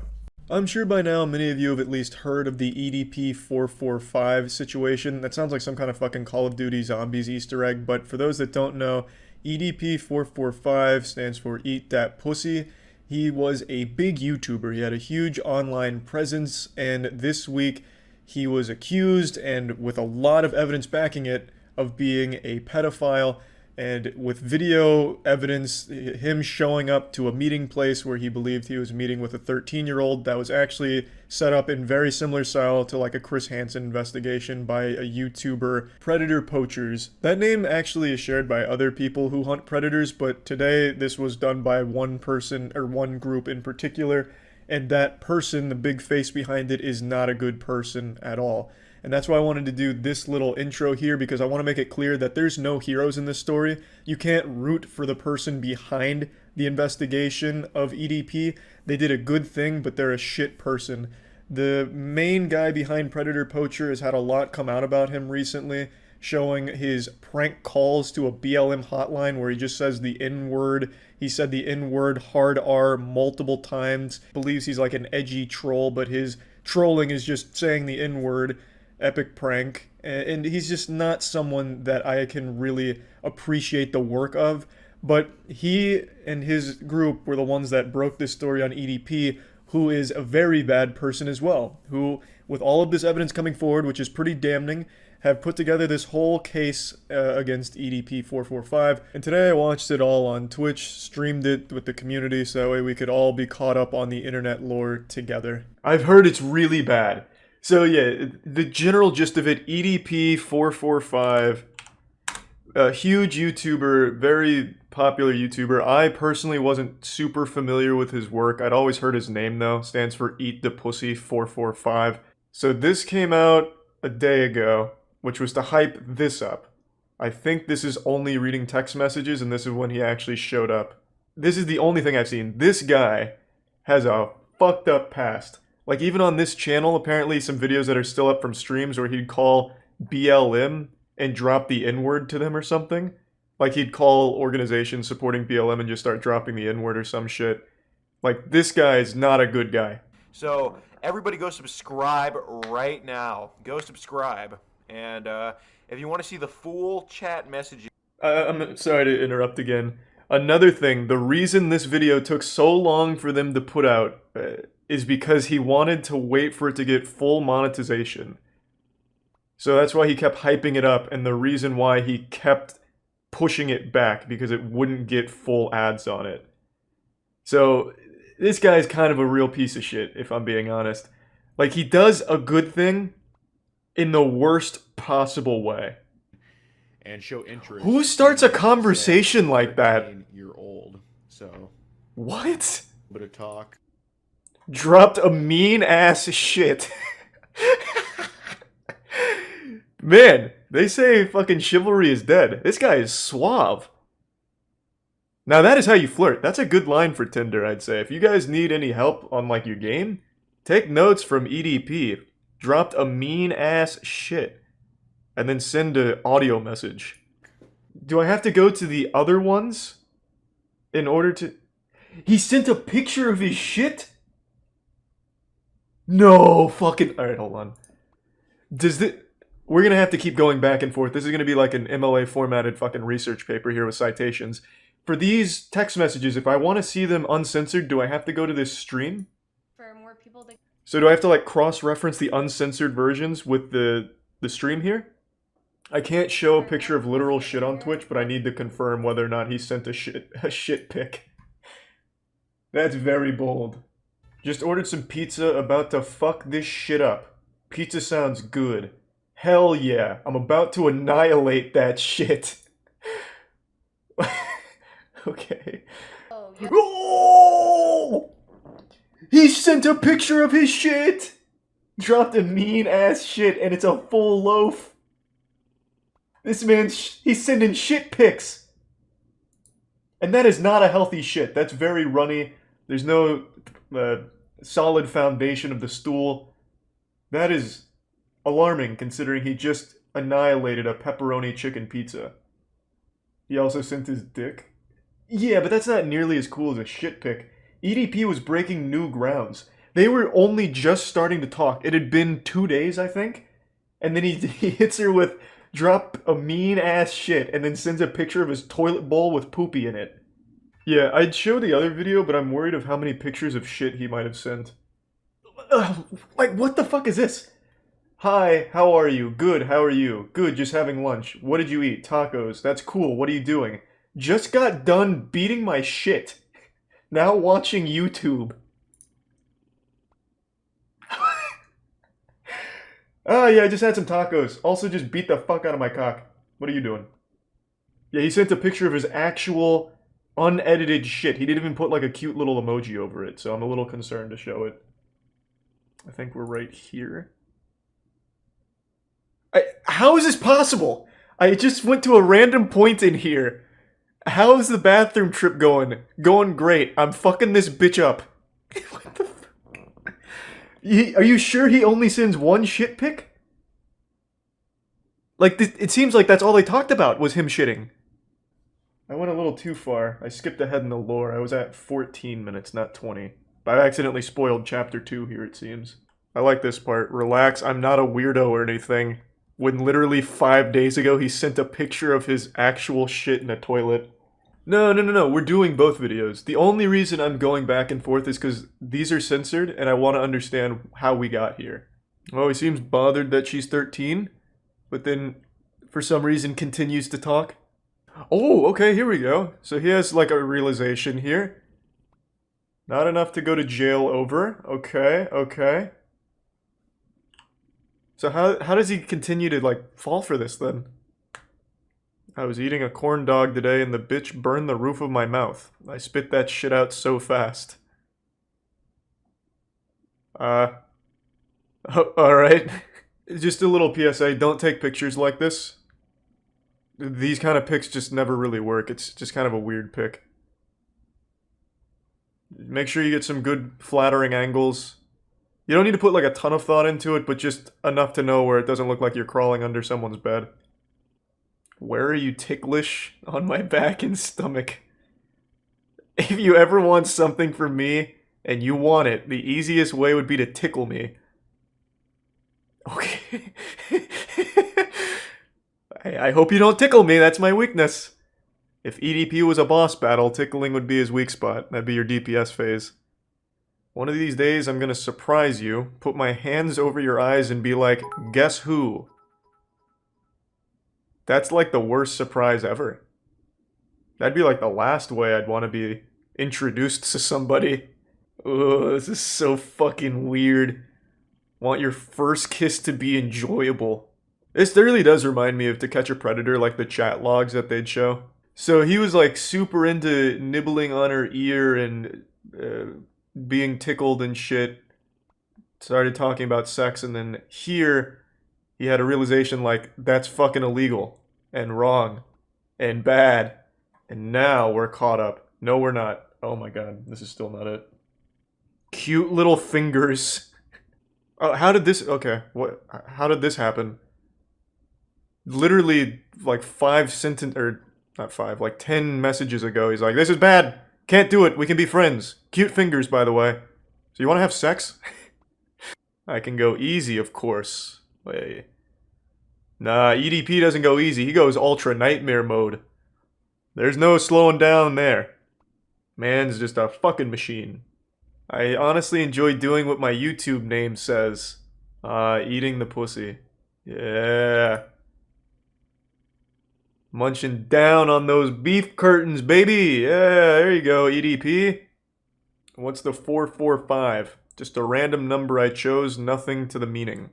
I'm sure by now many of you have at least heard of the EDP445 situation. That sounds like some kind of fucking Call of Duty Zombies Easter egg, but for those that don't know, EDP445 stands for Eat That Pussy. He was a big YouTuber. He had a huge online presence, and this week he was accused, and with a lot of evidence backing it, of being a pedophile. And with video evidence, him showing up to a meeting place where he believed he was meeting with a 13-year-old that was actually set up in very similar style to like a Chris Hansen investigation by a YouTuber, Predator Poachers. That name actually is shared by other people who hunt predators, but today this was done by one person or one group in particular, and that person, the big face behind it, is not a good person at all. And that's why I wanted to do this little intro here, because I want to make it clear that there's no heroes in this story. You can't root for the person behind the investigation of EDP. They did a good thing, but they're a shit person. The main guy behind Predator Poacher has had a lot come out about him recently, showing his prank calls to a BLM hotline where he just says the N-word. He said the N-word hard R multiple times. Believes he's like an edgy troll, but his trolling is just saying the N-word. Epic prank, and he's just not someone that I can really appreciate the work of, but he and his group were the ones that broke this story on EDP, who is a very bad person as well, who, with all of this evidence coming forward, which is pretty damning, have put together this whole case against EDP445, and today I watched it all on Twitch, streamed it with the community, so that way we could all be caught up on the internet lore together. I've heard it's really bad. So yeah, the general gist of it, EDP445, a huge YouTuber, very popular YouTuber. I personally wasn't super familiar with his work. I'd always heard his name though, stands for Eat the Pussy 445. So this came out a day ago, which was to hype this up. I think this is only reading text messages, and this is when he actually showed up. This is the only thing I've seen. This guy has a fucked up past. Like, even on this channel, apparently some videos that are still up from streams where he'd call BLM and drop the N-word to them or something. Like, he'd call organizations supporting BLM and just start dropping the N-word or some shit. Like, this guy is not a good guy. So, everybody go subscribe right now. Go subscribe. And if you want to see the full chat messages... I'm sorry to interrupt again. Another thing, the reason this video took so long for them to put out... is because he wanted to wait for it to get full monetization. So that's why he kept hyping it up, and the reason why he kept pushing it back, because it wouldn't get full ads on it. So this guy's kind of a real piece of shit, if I'm being honest. Like, he does a good thing in the worst possible way. And show interest. Who starts a conversation like that? You're old, so... What? Bit of talk. Dropped a mean ass shit. Man, they say fucking chivalry is dead. This guy is suave. Now that is how you flirt. That's a good line for Tinder, I'd say. If you guys need any help on like your game, take notes from EDP. Dropped a mean ass shit. And then send an audio message. Do I have to go to the other ones in order to... He sent a picture of his shit? No fucking... Alright, hold on. We're gonna have to keep going back and forth. This is gonna be like an MLA formatted fucking research paper here with citations. For these text messages, if I want to see them uncensored, do I have to go to this stream? For more people to... So do I have to like cross-reference the uncensored versions with the stream here? I can't show a picture of literal shit on Twitch, but I need to confirm whether or not he sent a shit pic. That's very bold. Just ordered some pizza, about to fuck this shit up. Pizza sounds good. Hell yeah, I'm about to annihilate that shit. Okay. Oh! He sent a picture of his shit! Dropped a mean ass shit and it's a full loaf. This man, he's sending shit pics. And that is not a healthy shit. That's very runny. There's no solid foundation of the stool. That is alarming considering he just annihilated a pepperoni chicken pizza. He also sent his dick. Yeah, but that's not nearly as cool as a shit pic. EDP was breaking new grounds. They were only just starting to talk. It had been 2 days, I think. And then he hits her with, drop a mean ass shit, and then sends a picture of his toilet bowl with poopy in it. Yeah, I'd show the other video, but I'm worried of how many pictures of shit he might have sent. Like, what the fuck is this? Hi, how are you? Good, how are you? Good, just having lunch. What did you eat? Tacos. That's cool, what are you doing? Just got done beating my shit. Now watching YouTube. Oh yeah, I just had some tacos. Also just beat the fuck out of my cock. What are you doing? Yeah, he sent a picture of his actual unedited shit. He didn't even put like a cute little emoji over it, so I'm a little concerned to show it. I think we're right here. How is this possible? I just went to a random point in here. How is the bathroom trip going? Going great. I'm fucking this bitch up. What the fuck? Are you sure he only sends one shit pic? Like, it seems like that's all they talked about was him shitting. I went a little too far. I skipped ahead in the lore. I was at 14 minutes, not 20. But I accidentally spoiled chapter 2 here, it seems. I like this part. Relax, I'm not a weirdo or anything. When literally 5 days ago he sent a picture of his actual shit in a toilet. No, we're doing both videos. The only reason I'm going back and forth is because these are censored and I want to understand how we got here. Oh, he seems bothered that she's 13, but then for some reason continues to talk. Oh, okay, here we go. So he has like a realization here. Not enough to go to jail over. Okay. So how does he continue to like fall for this then? I was eating a corn dog today and the bitch burned the roof of my mouth. I spit that shit out so fast. Alright. Just a little PSA, don't take pictures like this. These kind of pics just never really work. It's just kind of a weird pic. Make sure you get some good flattering angles. You don't need to put like a ton of thought into it, but just enough to know where it doesn't look like you're crawling under someone's bed. Where are you ticklish? On my back and stomach. If you ever want something from me, and you want it, the easiest way would be to tickle me. Okay. I hope you don't tickle me, that's my weakness. If EDP was a boss battle, tickling would be his weak spot. That'd be your DPS phase. One of these days, I'm gonna surprise you, put my hands over your eyes and be like, guess who? That's like the worst surprise ever. That'd be like the last way I'd want to be introduced to somebody. Ugh, this is so fucking weird. Want your first kiss to be enjoyable. This really does remind me of To Catch a Predator, like the chat logs that they'd show. So he was like super into nibbling on her ear and being tickled and shit. Started talking about sex, and then here he had a realization like, that's fucking illegal and wrong and bad. And now we're caught up. No, we're not. Oh my god, this is still not it. Cute little fingers. Oh, how did this... Okay, what? How did this happen? Literally, like 10 messages ago, he's like, this is bad. Can't do it. We can be friends. Cute fingers, by the way. So you want to have sex? I can go easy, of course. Wait. Nah, EDP doesn't go easy. He goes ultra nightmare mode. There's no slowing down there. Man's just a fucking machine. I honestly enjoy doing what my YouTube name says. Eating the pussy. Yeah. Munching down on those beef curtains, baby. Yeah, there you go, EDP. What's the 445? Just a random number I chose, nothing to the meaning.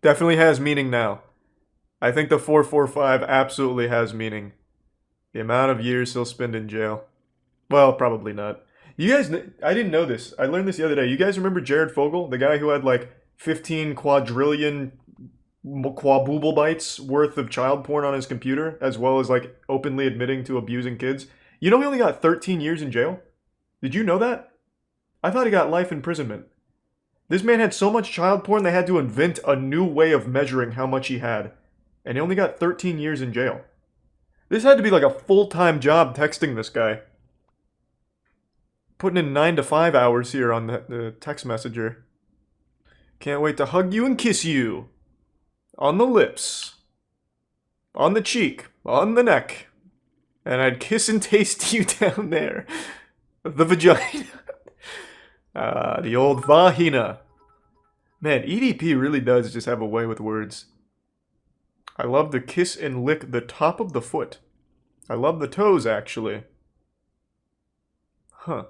Definitely has meaning now. I think the 445 absolutely has meaning. The amount of years he'll spend in jail. Well, probably not. You guys, I didn't know this. I learned this the other day. You guys remember Jared Fogle? The guy who had like 15 quadrillion quabooble bytes worth of child porn on his computer, as well as like openly admitting to abusing kids. You know he only got 13 years in jail? Did you know that? I thought he got life imprisonment. This man had so much child porn they had to invent a new way of measuring how much he had. And he only got 13 years in jail. This had to be like a full-time job texting this guy. Putting in 9 to 5 hours here on the text messenger. Can't wait to hug you and kiss you. On the lips. On the cheek. On the neck. And I'd kiss and taste you down there. The vagina. The old vagina. Man, EDP really does just have a way with words. I love to kiss and lick the top of the foot. I love the toes, actually. Huh.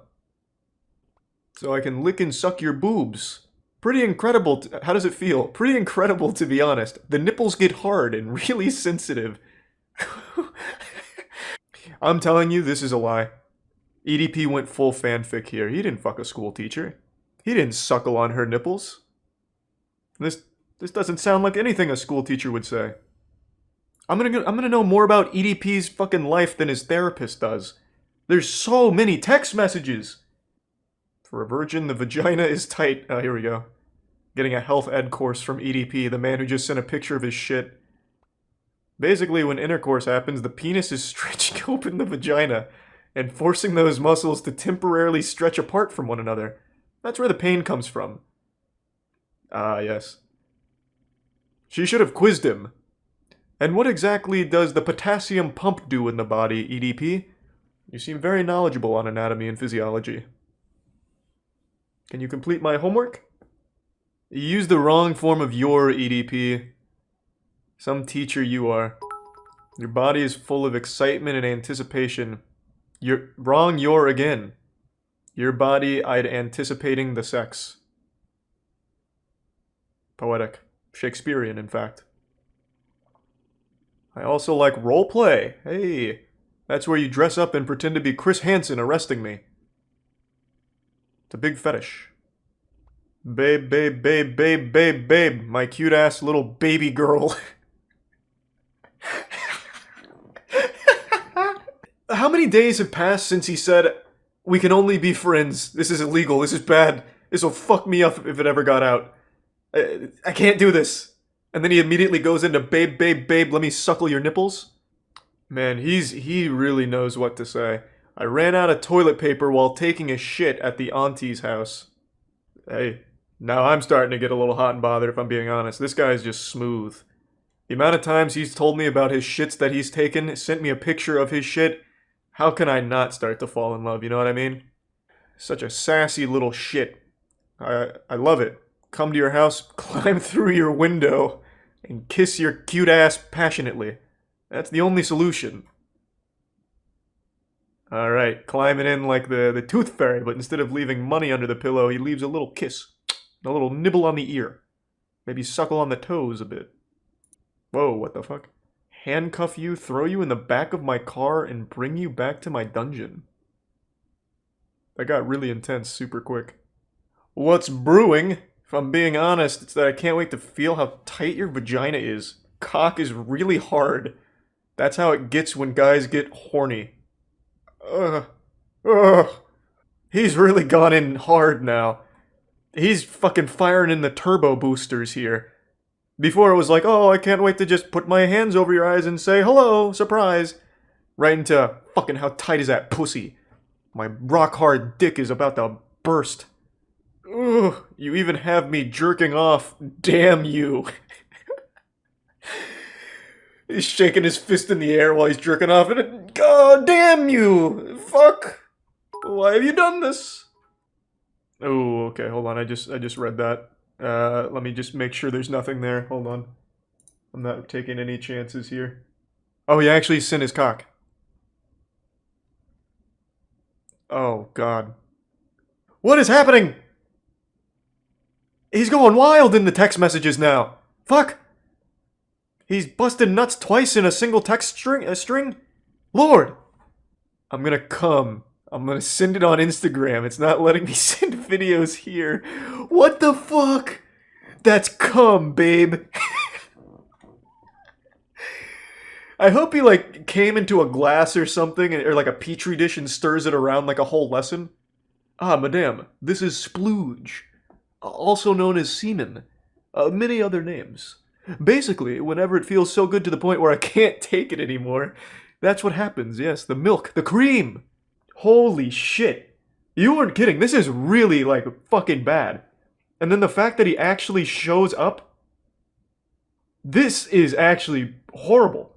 So I can lick and suck your boobs. Pretty incredible. How does it feel? Pretty incredible, to be honest. The nipples get hard and really sensitive. I'm telling you, this is a lie. EDP went full fanfic here. He didn't fuck a school teacher. He didn't suckle on her nipples. This doesn't sound like anything a school teacher would say. I'm gonna know more about EDP's fucking life than his therapist does. There's so many text messages. For a virgin, the vagina is tight. Oh, here we go. Getting a health ed course from EDP, the man who just sent a picture of his shit. Basically, when intercourse happens, the penis is stretching open the vagina and forcing those muscles to temporarily stretch apart from one another. That's where the pain comes from. Ah, yes. She should have quizzed him. And what exactly does the potassium pump do in the body, EDP? You seem very knowledgeable on anatomy and physiology. Can you complete my homework? You used the wrong form of your, EDP. Some teacher you are. Your body is full of excitement and anticipation. You're wrong, you're again. Your body, I'd anticipating the sex. Poetic. Shakespearean, in fact. I also like roleplay. Hey, that's where you dress up and pretend to be Chris Hansen arresting me. It's a big fetish. Babe, babe, babe, babe, babe, babe. My cute ass little baby girl. How many days have passed since he said, we can only be friends. This is illegal. This is bad. This will fuck me up if it ever got out. I can't do this. And then he immediately goes into, babe, babe, babe, let me suckle your nipples. Man, he really knows what to say. I ran out of toilet paper while taking a shit at the auntie's house. Hey, now I'm starting to get a little hot and bothered if I'm being honest. This guy's just smooth. The amount of times he's told me about his shits that he's taken, sent me a picture of his shit, how can I not start to fall in love, you know what I mean? Such a sassy little shit. I love it. Come to your house, climb through your window, and kiss your cute ass passionately. That's the only solution. Alright, climbing in like the tooth fairy, but instead of leaving money under the pillow, he leaves a little kiss. A little nibble on the ear. Maybe suckle on the toes a bit. Whoa, what the fuck? Handcuff you, throw you in the back of my car, and bring you back to my dungeon. That got really intense super quick. What's brewing? If I'm being honest, it's that I can't wait to feel how tight your vagina is. Cock is really hard. That's how it gets when guys get horny. He's really gone in hard now. He's fucking firing in the turbo boosters here. Before it was like, oh, I can't wait to just put my hands over your eyes and say, hello, surprise. Right into, fucking how tight is that pussy? My rock hard dick is about to burst. Ugh, you even have me jerking off. Damn you. He's shaking his fist in the air while he's jerking off. And God damn you. Fuck. Why have you done this? Oh, okay, hold on. I just read that. Let me just make sure there's nothing there. Hold on. I'm not taking any chances here. Oh, he actually sent his cock. Oh, God. What is happening? He's going wild in the text messages now. Fuck. He's busted nuts twice in a single text string? Lord. I'm gonna come. I'm gonna send it on Instagram. It's not letting me send videos here. What the fuck? That's cum, babe. I hope he, like, came into a glass or something, or like a petri dish and stirs it around like a whole lesson. Ah, madame, this is splooge, also known as semen, many other names. Basically, whenever it feels so good to the point where I can't take it anymore, that's what happens, yes, the milk, the cream. Holy shit. You weren't kidding, this is really, like, fucking bad. And then the fact that he actually shows up, this is actually horrible.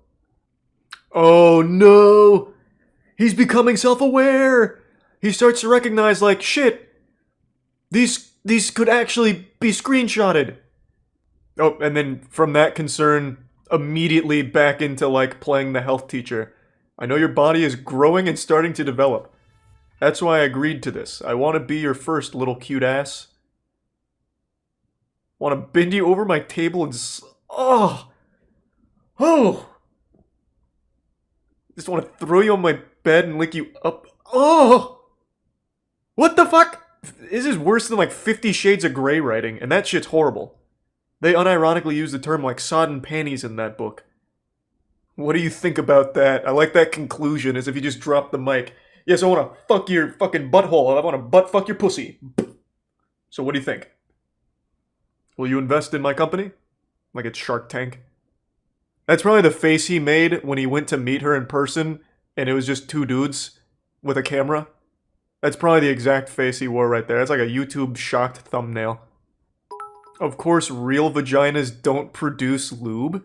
Oh no! He's becoming self-aware! He starts to recognize, like, shit! These could actually be screenshotted! Oh, and then from that concern, immediately back into, like, playing the health teacher. I know your body is growing and starting to develop. That's why I agreed to this. I want to be your first, little cute ass. Want to bend you over my table and oh! Oh! Just want to throw you on my bed and lick you up. Oh! What the fuck? This is worse than like 50 Shades of Grey writing, and that shit's horrible. They unironically use the term like sodden panties in that book. What do you think about that? I like that conclusion, as if you just dropped the mic. Yes, I want to fuck your fucking butthole. I want to butt fuck your pussy. So what do you think? Will you invest in my company? Like it's Shark Tank? That's probably the face he made when he went to meet her in person, and it was just two dudes with a camera. That's probably the exact face he wore right there. That's like a YouTube shocked thumbnail. Of course, real vaginas don't produce lube.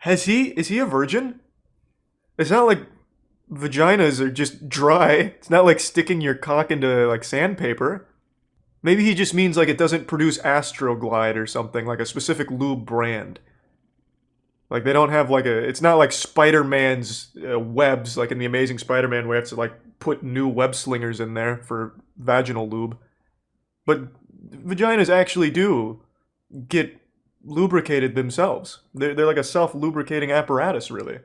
Is he a virgin? It's not like vaginas are just dry. It's not like sticking your cock into like sandpaper. Maybe he just means like it doesn't produce Astroglide or something, like a specific lube brand. Like they don't have like a, it's not like Spider-Man's webs, like in The Amazing Spider-Man where you have to like put new web slingers in there for vaginal lube. But vaginas actually do get lubricated themselves. They're like a self-lubricating apparatus, really.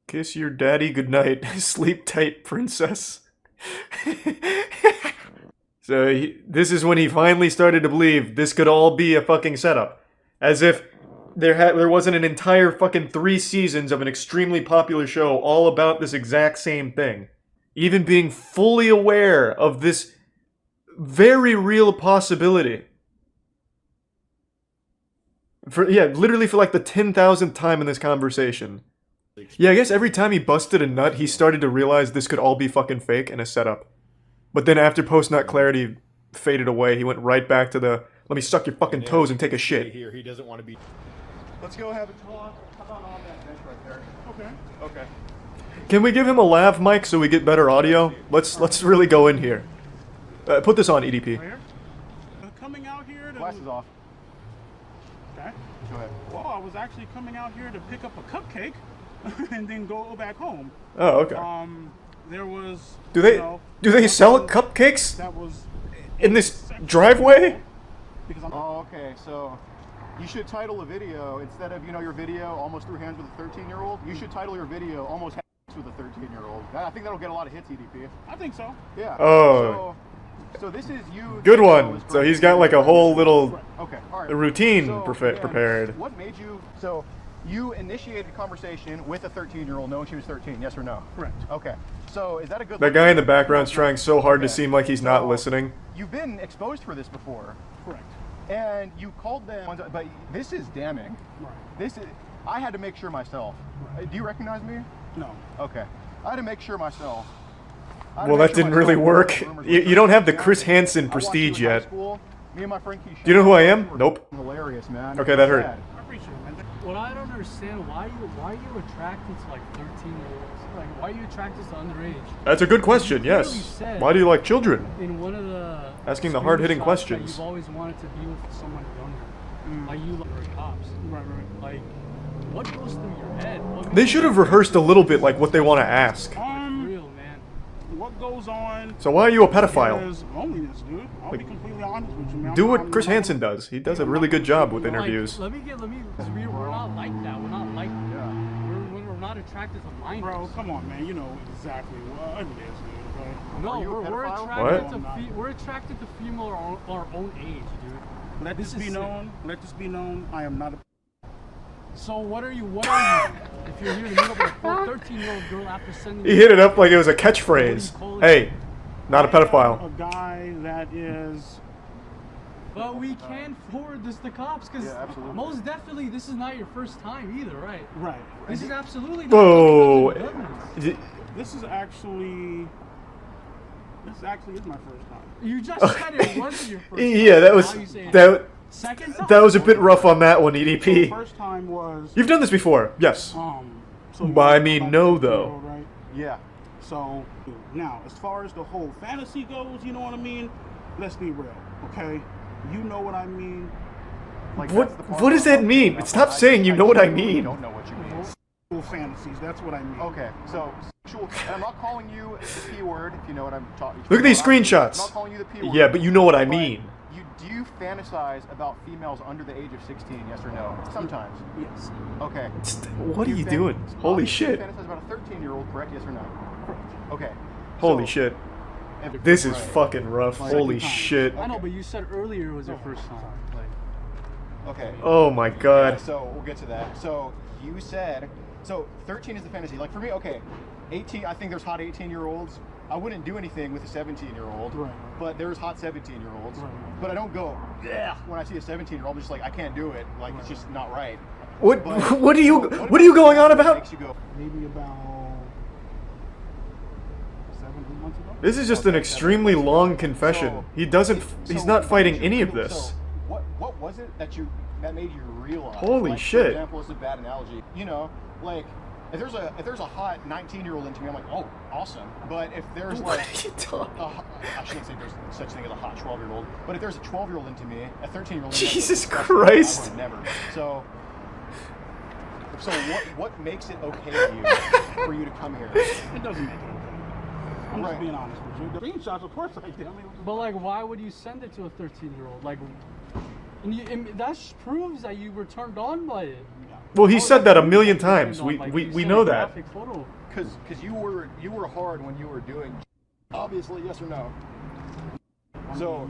Kiss your daddy goodnight. Sleep tight, princess. So this is when he finally started to believe this could all be a fucking setup. As if there wasn't an entire fucking 3 seasons of an extremely popular show all about this exact same thing. Even being fully aware of this very real possibility. Literally for like the 10,000th time in this conversation. Yeah, I guess every time he busted a nut, he started to realize this could all be fucking fake and a setup. But then after post-nut clarity faded away, he went right back to the, let me suck your fucking toes and take a shit. Here, he doesn't want to be... Let's go have a talk. How about on that bench right there? Okay. Okay. Can we give him a lav mic so we get better audio? Let's really go in here. Put this on, EDP. Right here? Coming out here to... Glasses off. Okay. Go ahead. Well, I was actually coming out here to pick up a cupcake and then go back home. Oh, okay. There was... Do they sell cupcakes that was in this driveway? Oh, okay. So you should title a video instead of, your video almost threw hands with a 13-year-old. You should title your video almost hands with a 13-year-old. I think that'll get a lot of hits, EDP. I think so. Yeah. Oh. So this is you. Good one. So he's got like a whole little routine So, prepared. What made you? So you initiated conversation with a 13-year-old knowing she was 13, yes or no? Correct. Okay. So is that a good... That guy in the background's trying so hard to seem like he's not listening. You've been exposed for this before. Correct. And you called them, but this is damning. Right. I had to make sure myself. Right. Do you recognize me? No. Okay. I had to make sure myself. Well, that didn't really work. You don't have the Chris Hansen prestige yet. Me and my friend Keisha. Do you know who I am? Nope. Hilarious, man. Okay, that hurt. I appreciate it, man. What I don't understand, why are you attracted to like 13-year-olds? Like, why are you attracted to underage? That's a good question, yes. Why do you like children? In one of the asking the hard-hitting questions. You've always wanted to be with someone younger. Like you like cops. Right. Like, what goes through your head? They should have rehearsed a little bit, like, what they want to ask. Real, man. What goes on? So why are you a pedophile? Is loneliness, dude. I'll be completely honest with you, man. Do what Chris Hansen does. He does a really good job with interviews. Let me, because we're not like that. We're not like that. We're not attracted to minors. Bro, come on, man. You know exactly what it is, dude. Right? No, we're attracted to female our own age, dude. Let this be known. Let this be known. I am not a. So what are you? If you're here to meet up with a 13-year-old girl after sending. He hit it up like it was a catchphrase. Hey, not a pedophile. A guy that is. But we can't forward this to cops because most definitely this is not your first time either, right? Right. This is absolutely not. Whoa. This actually is my first time. You just said it wasn't your first time. Yeah, that was a bit rough on that one, EDP. The first time was. You've done this before, yes. I mean, no, though. Right? Yeah. So now, as far as the whole fantasy goes, you know what I mean? Let's be real, okay? You know what I mean? Like, what does that mean? Stop saying you know what I mean. You don't know what you mean. Fantasies, that's what I mean. Okay, so sexual. I'm not calling you the P word, if you know what I'm talking. Look at these screenshots. I'm not calling you the P word. Yeah, but you know what I mean. Do you fantasize about females under the age of 16? Yes or no? Sometimes. Yes. Okay. What are you doing? Holy shit. You fantasize about a 13-year-old, correct? Yes or no? Okay. Holy shit. This is fucking rough. Holy shit. I know, but you said earlier it was your first time. Okay. Oh my god. Yeah, so we'll get to that. So you said, so 13 is the fantasy. Like for me, okay, 18. I think there's hot 18-year-olds. I wouldn't do anything with a 17-year-old, but there's hot 17-year-olds. But I don't go, yeah, when I see a 17-year-old. I'm just like, I can't do it. Like it's just not right. What are you going on about? Maybe about 7 months ago. This is just an extremely long confession. He's not fighting any of this. So what was it that made you realize? Holy like, shit. For example, it's a bad analogy. You know, like if there's a hot 19-year-old into me, I'm like, oh, awesome. But if there's like, I shouldn't say there's such thing as a hot 12-year-old. But if there's a 12-year-old into me, a 13-year-old. Jesus Christ. I would never. So what makes it okay to you for you to come here? It doesn't make it okay. I'm just being honest with you. The screenshots, of course, I did. But like, why would you send it to a 13-year-old? Like, and that proves that you were turned on by it. Well, he said that a million times. We know that. Because you were hard when you were doing. Obviously, yes or no. So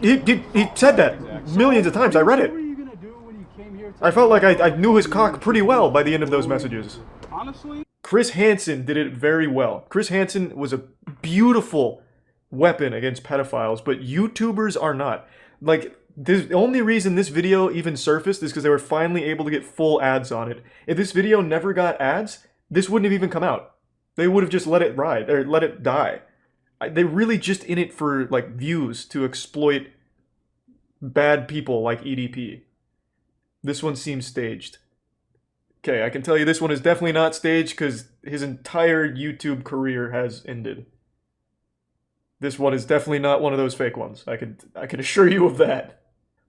he said that millions of times. I read it. What were you gonna do when you came here? I felt like I knew his cock pretty well by the end of those messages. Honestly, Chris Hansen did it very well. Chris Hansen was a beautiful weapon against pedophiles, but YouTubers are not. Like, the only reason this video even surfaced is because they were finally able to get full ads on it. If this video never got ads, this wouldn't have even come out. They would have just let it ride, or let it die. They're really just in it for, like, views to exploit bad people like EDP. This one seems staged. Okay, I can tell you this one is definitely not staged because his entire YouTube career has ended. This one is definitely not one of those fake ones. I can assure you of that.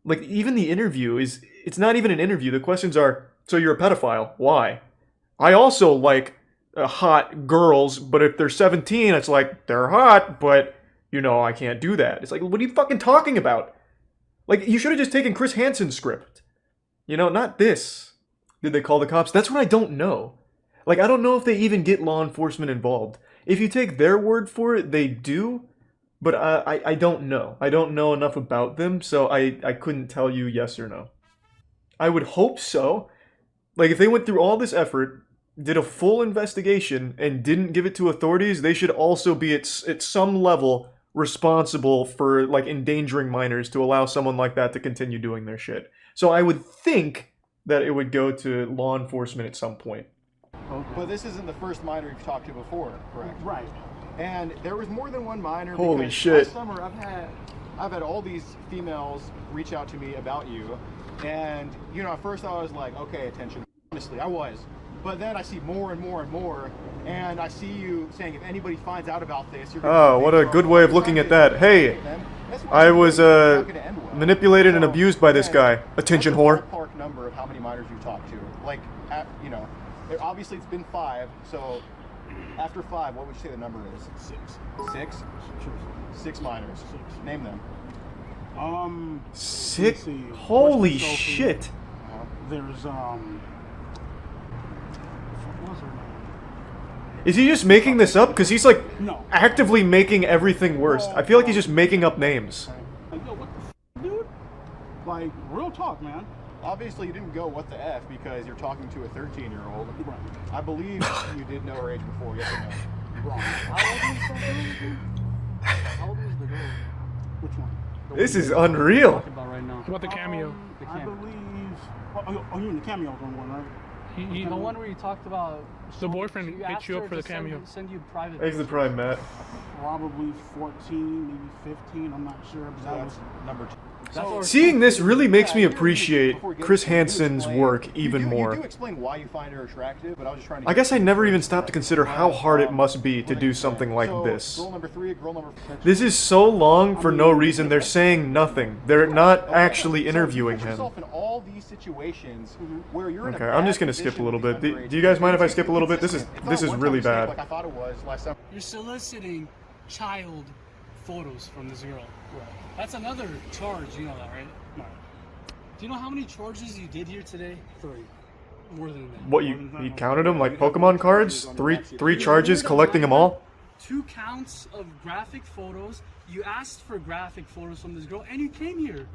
Like, even the interview it's not even an interview. The questions are, so you're a pedophile, why? I also like hot girls, but if they're 17, it's like, they're hot, but, you know, I can't do that. It's like, what are you fucking talking about? Like, you should have just taken Chris Hansen's script. You know, not this. Did they call the cops? That's what I don't know. Like, I don't know if they even get law enforcement involved. If you take their word for it, they do. But I don't know. I don't know enough about them, so I couldn't tell you yes or no. I would hope so. Like, if they went through all this effort, did a full investigation, and didn't give it to authorities, they should also be at some level responsible for, like, endangering minors to allow someone like that to continue doing their shit. So I would think that it would go to law enforcement at some point. But this isn't the first minor you've talked to before, correct? Right. And there was more than one minor. Holy shit. Last summer I've had all these females reach out to me about you, and you know, at first I was like, okay, attention. Honestly, I was. But then I see more and more and more, and I see you saying, if anybody finds out about this, you're gonna what a good way of looking at that. Hey, I was manipulated and abused by this guy. Attention whore. number of how many minors you talked to. Like, you know, obviously it's been 5, so after 5, what would you say the number is? 6. 6 minors. Name them. 6? Holy shit. There's what was her name? Is he just making this up? Because he's like No. actively making everything worse. I feel like he's just making up names. Like, yo, what the dude? Like, real talk, man. Obviously, you didn't go what the F because you're talking to a 13-year-old. Right. I believe you did know her age before, yes or no? Wrong. How old was the girl? Which one? This is unreal. About right now. What the cameo? I believe. Oh, you in the cameo one, right? The one where you talked about the boyfriend hit you up for the cameo. Send you private. Thanks the prime, Matt. Probably 14, maybe 15. I'm not sure. But that was number 2. Seeing this really makes me appreciate Chris Hansen's work even more. You do explain why you find her attractive, but I was just trying to... I guess I never even stopped to consider how hard it must be to do something like this. Girl number 3, girl number 4. This is so long for no reason. They're saying nothing. They're not actually interviewing him. In all these situations where you're in a Okay, I'm just gonna skip a little bit. Do you guys mind if I skip a little bit? This is really bad. Like I thought it was last time. You're soliciting child photos from this girl. Right. That's another charge, you know that, right? No. Do you know how many charges you did here today? 3. More than that. What, he counted them like Pokemon cards? Three charges, collecting them all? 2 counts of graphic photos. You asked for graphic photos from this girl, and you came here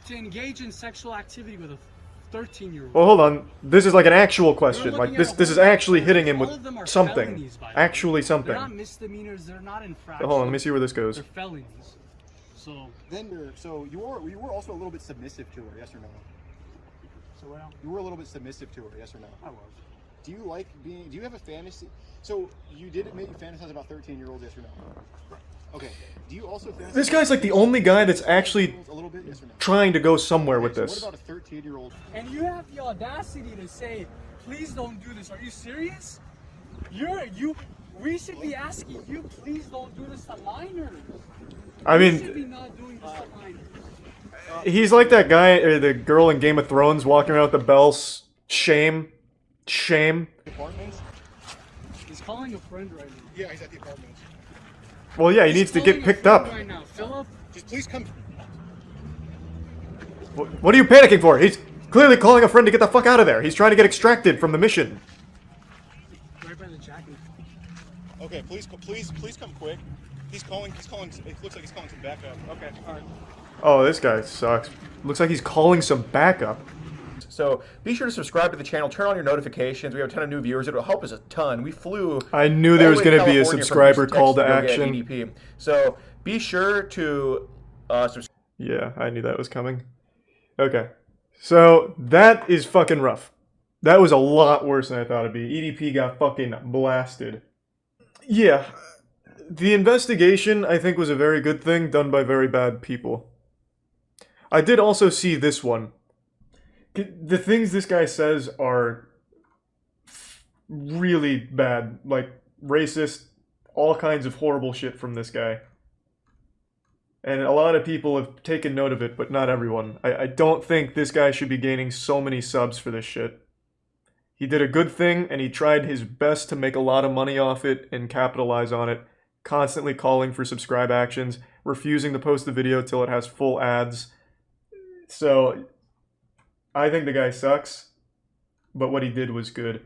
to engage in sexual activity with a 13-year-old. Well, hold on. This is like an actual question. Like this is actually hitting him with something. Actually something. They're not misdemeanors. They're not infractions. Hold on, let me see where this goes. They're felonies. So you were also a little bit submissive to her, yes or no? So well, you were a little bit submissive to her, yes or no? I was. Do you like being? Do you have a fantasy? So you did make you fantasize about 13-year-olds, yes or no? Right. Okay. Do you also fantasize? This guy's like the only guy that's actually trying to go somewhere with this. What about a 13-year-old? And you have the audacity to say, "Please don't do this." Are you serious? We should be asking you, please don't do this to minors. I mean, we should be not doing this to minors. He's like that guy or the girl in Game of Thrones walking around with the bells. Shame. Apartments? He's calling a friend right now. Yeah, he's at the apartments. Well, yeah, he needs to get picked up. Right now. Philip? Just please come. What are you panicking for? He's clearly calling a friend to get the fuck out of there. He's trying to get extracted from the mission. Right by the jacket. Okay, please come quick. He's calling. It looks like he's calling some backup. Okay, all right. Oh, this guy sucks. Looks like he's calling some backup. So be sure to subscribe to the channel, turn on your notifications. We have a ton of new viewers. It'll help us a ton. We flew. I knew there was going to be a subscriber call to action. EDP. So be sure to subscribe. Yeah, I knew that was coming. Okay. So that is fucking rough. That was a lot worse than I thought it'd be. EDP got fucking blasted. Yeah. The investigation, I think, was a very good thing done by very bad people. I did also see this one. The things this guy says are really bad. Like, racist, all kinds of horrible shit from this guy. And a lot of people have taken note of it, but not everyone. I don't think this guy should be gaining so many subs for this shit. He did a good thing, and he tried his best to make a lot of money off it and capitalize on it. Constantly calling for subscribe actions, refusing to post the video till it has full ads. So, I think the guy sucks, but what he did was good.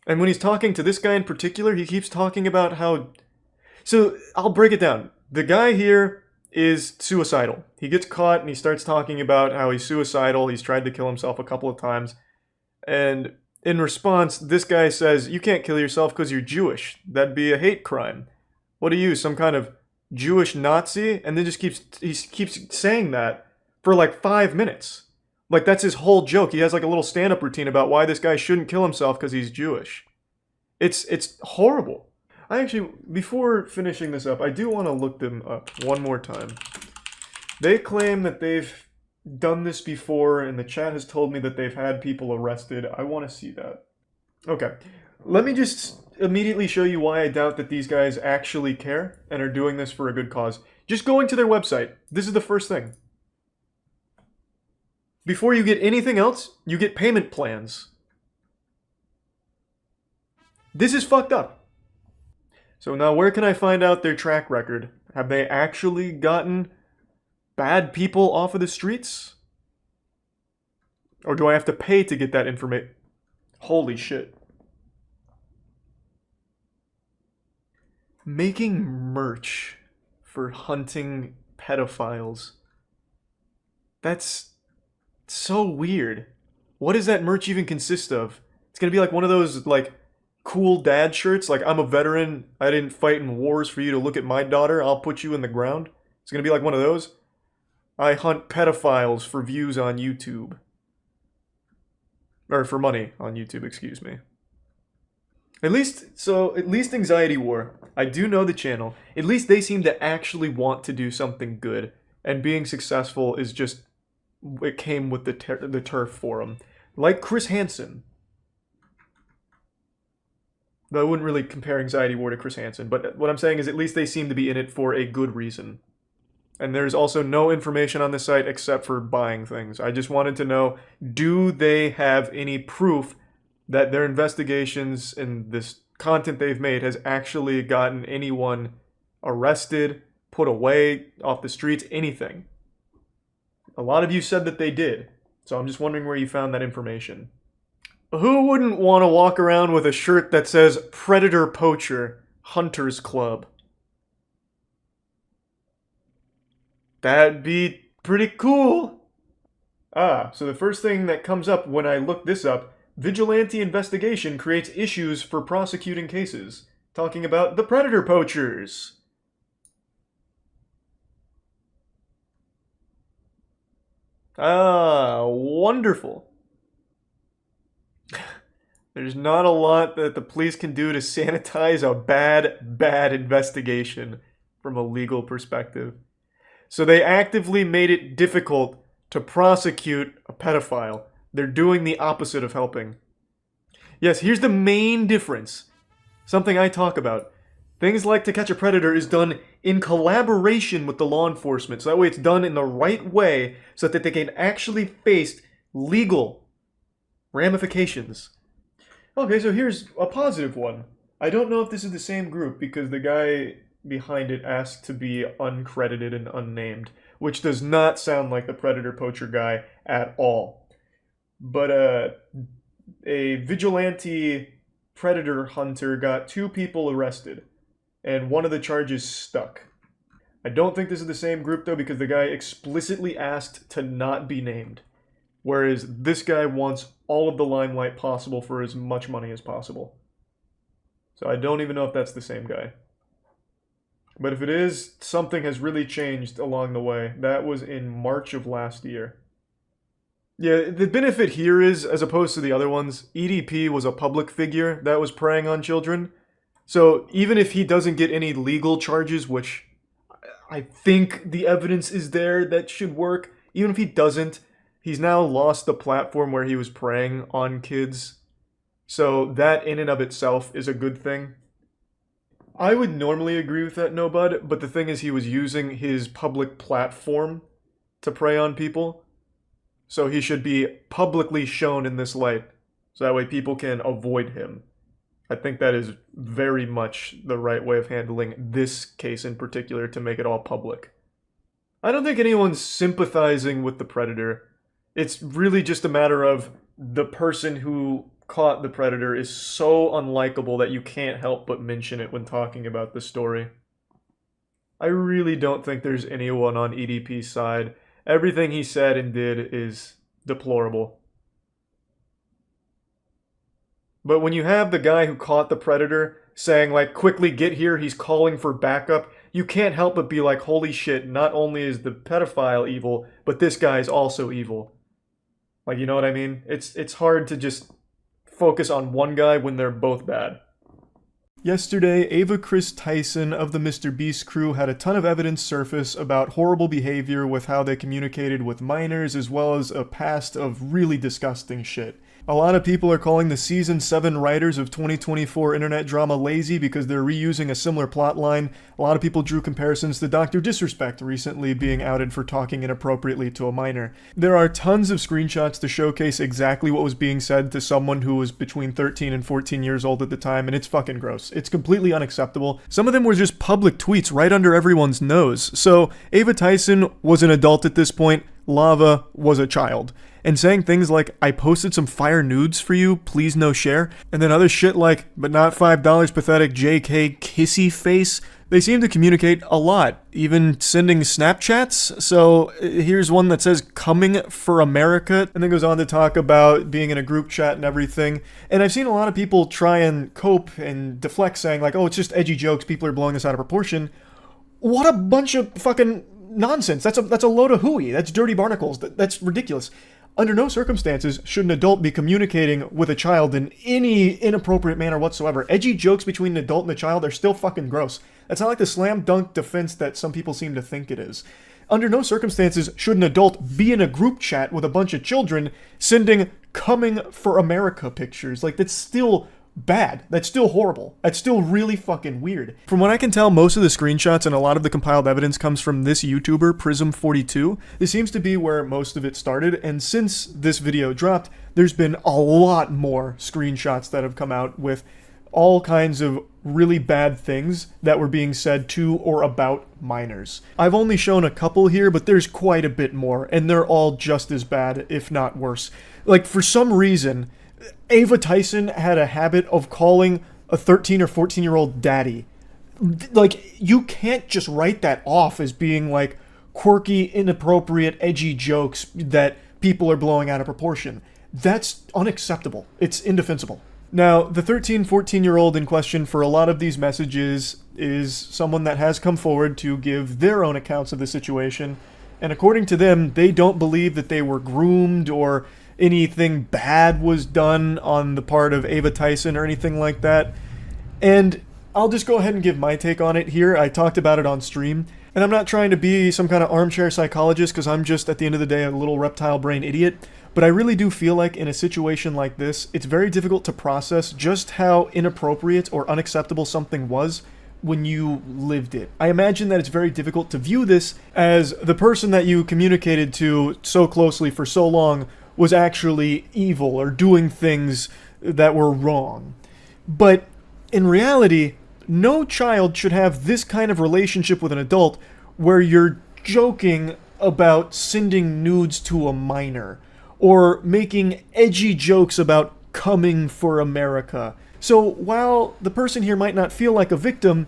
And when he's talking to this guy in particular, he keeps talking about how... So, I'll break it down. The guy here is suicidal. He gets caught and he starts talking about how he's suicidal, he's tried to kill himself a couple of times, and in response, this guy says, "You can't kill yourself because you're Jewish. That'd be a hate crime. What are you, some kind of Jewish Nazi?" And then he keeps saying that for like 5 minutes. Like, that's his whole joke. He has like a little stand-up routine about why this guy shouldn't kill himself because he's Jewish. It's horrible. I actually, before finishing this up, I do want to look them up one more time. They claim that they've done this before, and the chat has told me that they've had people arrested. I want to see that. Okay. Let me just immediately show you why I doubt that these guys actually care and are doing this for a good cause. Just going to their website. This is the first thing. Before you get anything else, you get payment plans. This is fucked up. So now where can I find out their track record? Have they actually gotten bad people off of the streets? Or do I have to pay to get that information? Holy shit. Making merch for hunting pedophiles. That's so weird. What does that merch even consist of? It's gonna be like one of those, like, cool dad shirts, like, I'm a veteran, I didn't fight in wars for you to look at my daughter, I'll put you in the ground. It's gonna be like one of those. I hunt pedophiles for views on YouTube. Or for money on YouTube, excuse me. At least Anxiety War, I do know the channel. At least they seem to actually want to do something good. And being successful is just, it came with the turf for them. Like Chris Hansen. Though I wouldn't really compare Anxiety War to Chris Hansen, but what I'm saying is at least they seem to be in it for a good reason. And there's also no information on this site except for buying things. I just wanted to know, do they have any proof that their investigations and this content they've made has actually gotten anyone arrested, put away, off the streets, anything? A lot of you said that they did, so I'm just wondering where you found that information. Who wouldn't want to walk around with a shirt that says Predator Poacher Hunters Club? That'd be pretty cool. Ah, so the first thing that comes up when I look this up, vigilante investigation creates issues for prosecuting cases. Talking about the predator poachers. Ah, wonderful. There's not a lot that the police can do to sanitize a bad investigation from a legal perspective. So they actively made it difficult to prosecute a pedophile. They're doing the opposite of helping. Yes, here's the main difference. Something I talk about. Things like To Catch a Predator is done in collaboration with the law enforcement. So that way it's done in the right way so that they can actually face legal ramifications. Okay, so here's a positive one. I don't know if this is the same group because the guy behind it asked to be uncredited and unnamed, which does not sound like the predator poacher guy at all. But a vigilante predator hunter got 2 people arrested, and one of the charges stuck. I don't think this is the same group though because the guy explicitly asked to not be named, whereas this guy wants all of the limelight possible for as much money as possible. So I don't even know if that's the same guy. But if it is, something has really changed along the way. That was in March of last year. Yeah, the benefit here is, as opposed to the other ones, EDP was a public figure that was preying on children. So even if he doesn't get any legal charges, which I think the evidence is there that should work, even if he doesn't, he's now lost the platform where he was preying on kids. So that in and of itself is a good thing. I would normally agree with that, No Bud, but the thing is he was using his public platform to prey on people. So he should be publicly shown in this light, so that way people can avoid him. I think that is very much the right way of handling this case in particular to make it all public. I don't think anyone's sympathizing with the predator. It's really just a matter of the person who caught the predator is so unlikable that you can't help but mention it when talking about the story. I really don't think there's anyone on EDP's side. Everything he said and did is deplorable. But when you have the guy who caught the predator saying, like, quickly get here, he's calling for backup, you can't help but be like, holy shit, not only is the pedophile evil, but this guy's also evil. Like, you know what I mean? It's hard to just focus on one guy when they're both bad. Yesterday, Ava Kris Tyson of the Mr. Beast crew had a ton of evidence surface about horrible behavior with how they communicated with minors, as well as a past of really disgusting shit. A lot of people are calling the Season 7 writers of 2024 internet drama lazy because they're reusing a similar plot line. A lot of people drew comparisons to Dr. Disrespect recently being outed for talking inappropriately to a minor. There are tons of screenshots to showcase exactly what was being said to someone who was between 13 and 14 years old at the time, and it's fucking gross. It's completely unacceptable. Some of them were just public tweets right under everyone's nose. So, Ava Tyson was an adult at this point. Lava was a child. And saying things like, I posted some fire nudes for you, please no share, and then other shit like, but not $5 pathetic JK kissy face, they seem to communicate a lot, even sending Snapchats. So here's one that says, coming for America, and then goes on to talk about being in a group chat and everything. And I've seen a lot of people try and cope and deflect saying like, oh, it's just edgy jokes, people are blowing this out of proportion. What a bunch of fucking nonsense. That's a load of hooey. That's dirty barnacles. That's ridiculous. Under no circumstances should an adult be communicating with a child in any inappropriate manner whatsoever. Edgy jokes between an adult and a child are still fucking gross. That's not like the slam dunk defense that some people seem to think it is. Under no circumstances should an adult be in a group chat with a bunch of children sending coming for America pictures. Like, that's still bad. That's still horrible. That's still really fucking weird. From what I can tell, most of the screenshots and a lot of the compiled evidence comes from this YouTuber, Prism42. This seems to be where most of it started, and since this video dropped, there's been a lot more screenshots that have come out with all kinds of really bad things that were being said to or about minors. I've only shown a couple here, but there's quite a bit more, and they're all just as bad, if not worse. Like, for some reason, Ava Tyson had a habit of calling a 13 or 14-year-old daddy. Like, you can't just write that off as being, like, quirky, inappropriate, edgy jokes that people are blowing out of proportion. That's unacceptable. It's indefensible. Now, the 13, 14-year-old in question for a lot of these messages is someone that has come forward to give their own accounts of the situation, and according to them, they don't believe that they were groomed or anything bad was done on the part of Ava Tyson or anything like that. And I'll just go ahead and give my take on it here. I talked about it on stream, and I'm not trying to be some kind of armchair psychologist because I'm just, at the end of the day, a little reptile brain idiot. But I really do feel like in a situation like this, it's very difficult to process just how inappropriate or unacceptable something was when you lived it. I imagine that it's very difficult to view this as the person that you communicated to so closely for so long was actually evil or doing things that were wrong. But in reality, no child should have this kind of relationship with an adult where you're joking about sending nudes to a minor or making edgy jokes about coming for America. So while the person here might not feel like a victim,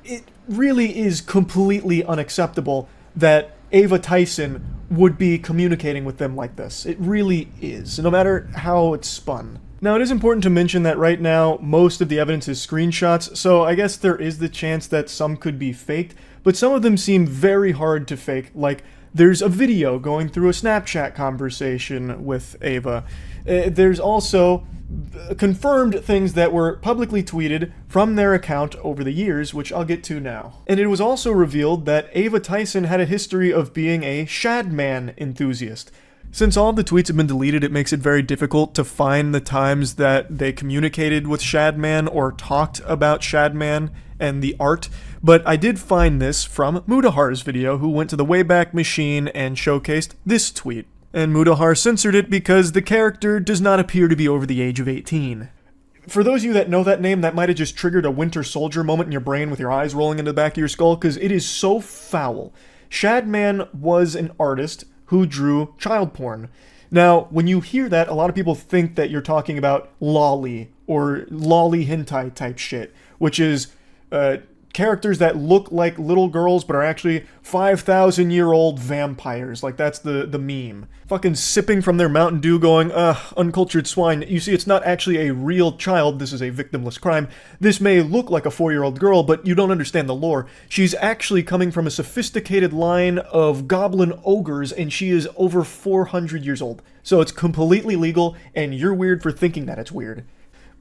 it really is completely unacceptable that Ava Tyson would be communicating with them like this. It really is, no matter how it's spun. Now, it is important to mention that right now, most of the evidence is screenshots, so I guess there is the chance that some could be faked, but some of them seem very hard to fake, like there's a video going through a Snapchat conversation with Ava. There's also confirmed things that were publicly tweeted from their account over the years, which I'll get to now. And it was also revealed that Ava Tyson had a history of being a Shadman enthusiast. Since all of the tweets have been deleted, it makes it very difficult to find the times that they communicated with Shadman or talked about Shadman and the art, but I did find this from Mudahar's video, who went to the Wayback Machine and showcased this tweet. And Mudahar censored it because the character does not appear to be over the age of 18. For those of you that know that name, that might have just triggered a Winter Soldier moment in your brain with your eyes rolling into the back of your skull, because it is so foul. Shadman was an artist who drew child porn. Now, when you hear that, a lot of people think that you're talking about lolly or lolly hentai type shit, which is characters that look like little girls but are actually 5,000-year-old vampires. Like, that's the meme. Fucking sipping from their Mountain Dew going, uncultured swine. You see, it's not actually a real child. This is a victimless crime. This may look like a 4-year-old girl, but you don't understand the lore. She's actually coming from a sophisticated line of goblin ogres, and she is over 400 years old. So it's completely legal, and you're weird for thinking that it's weird.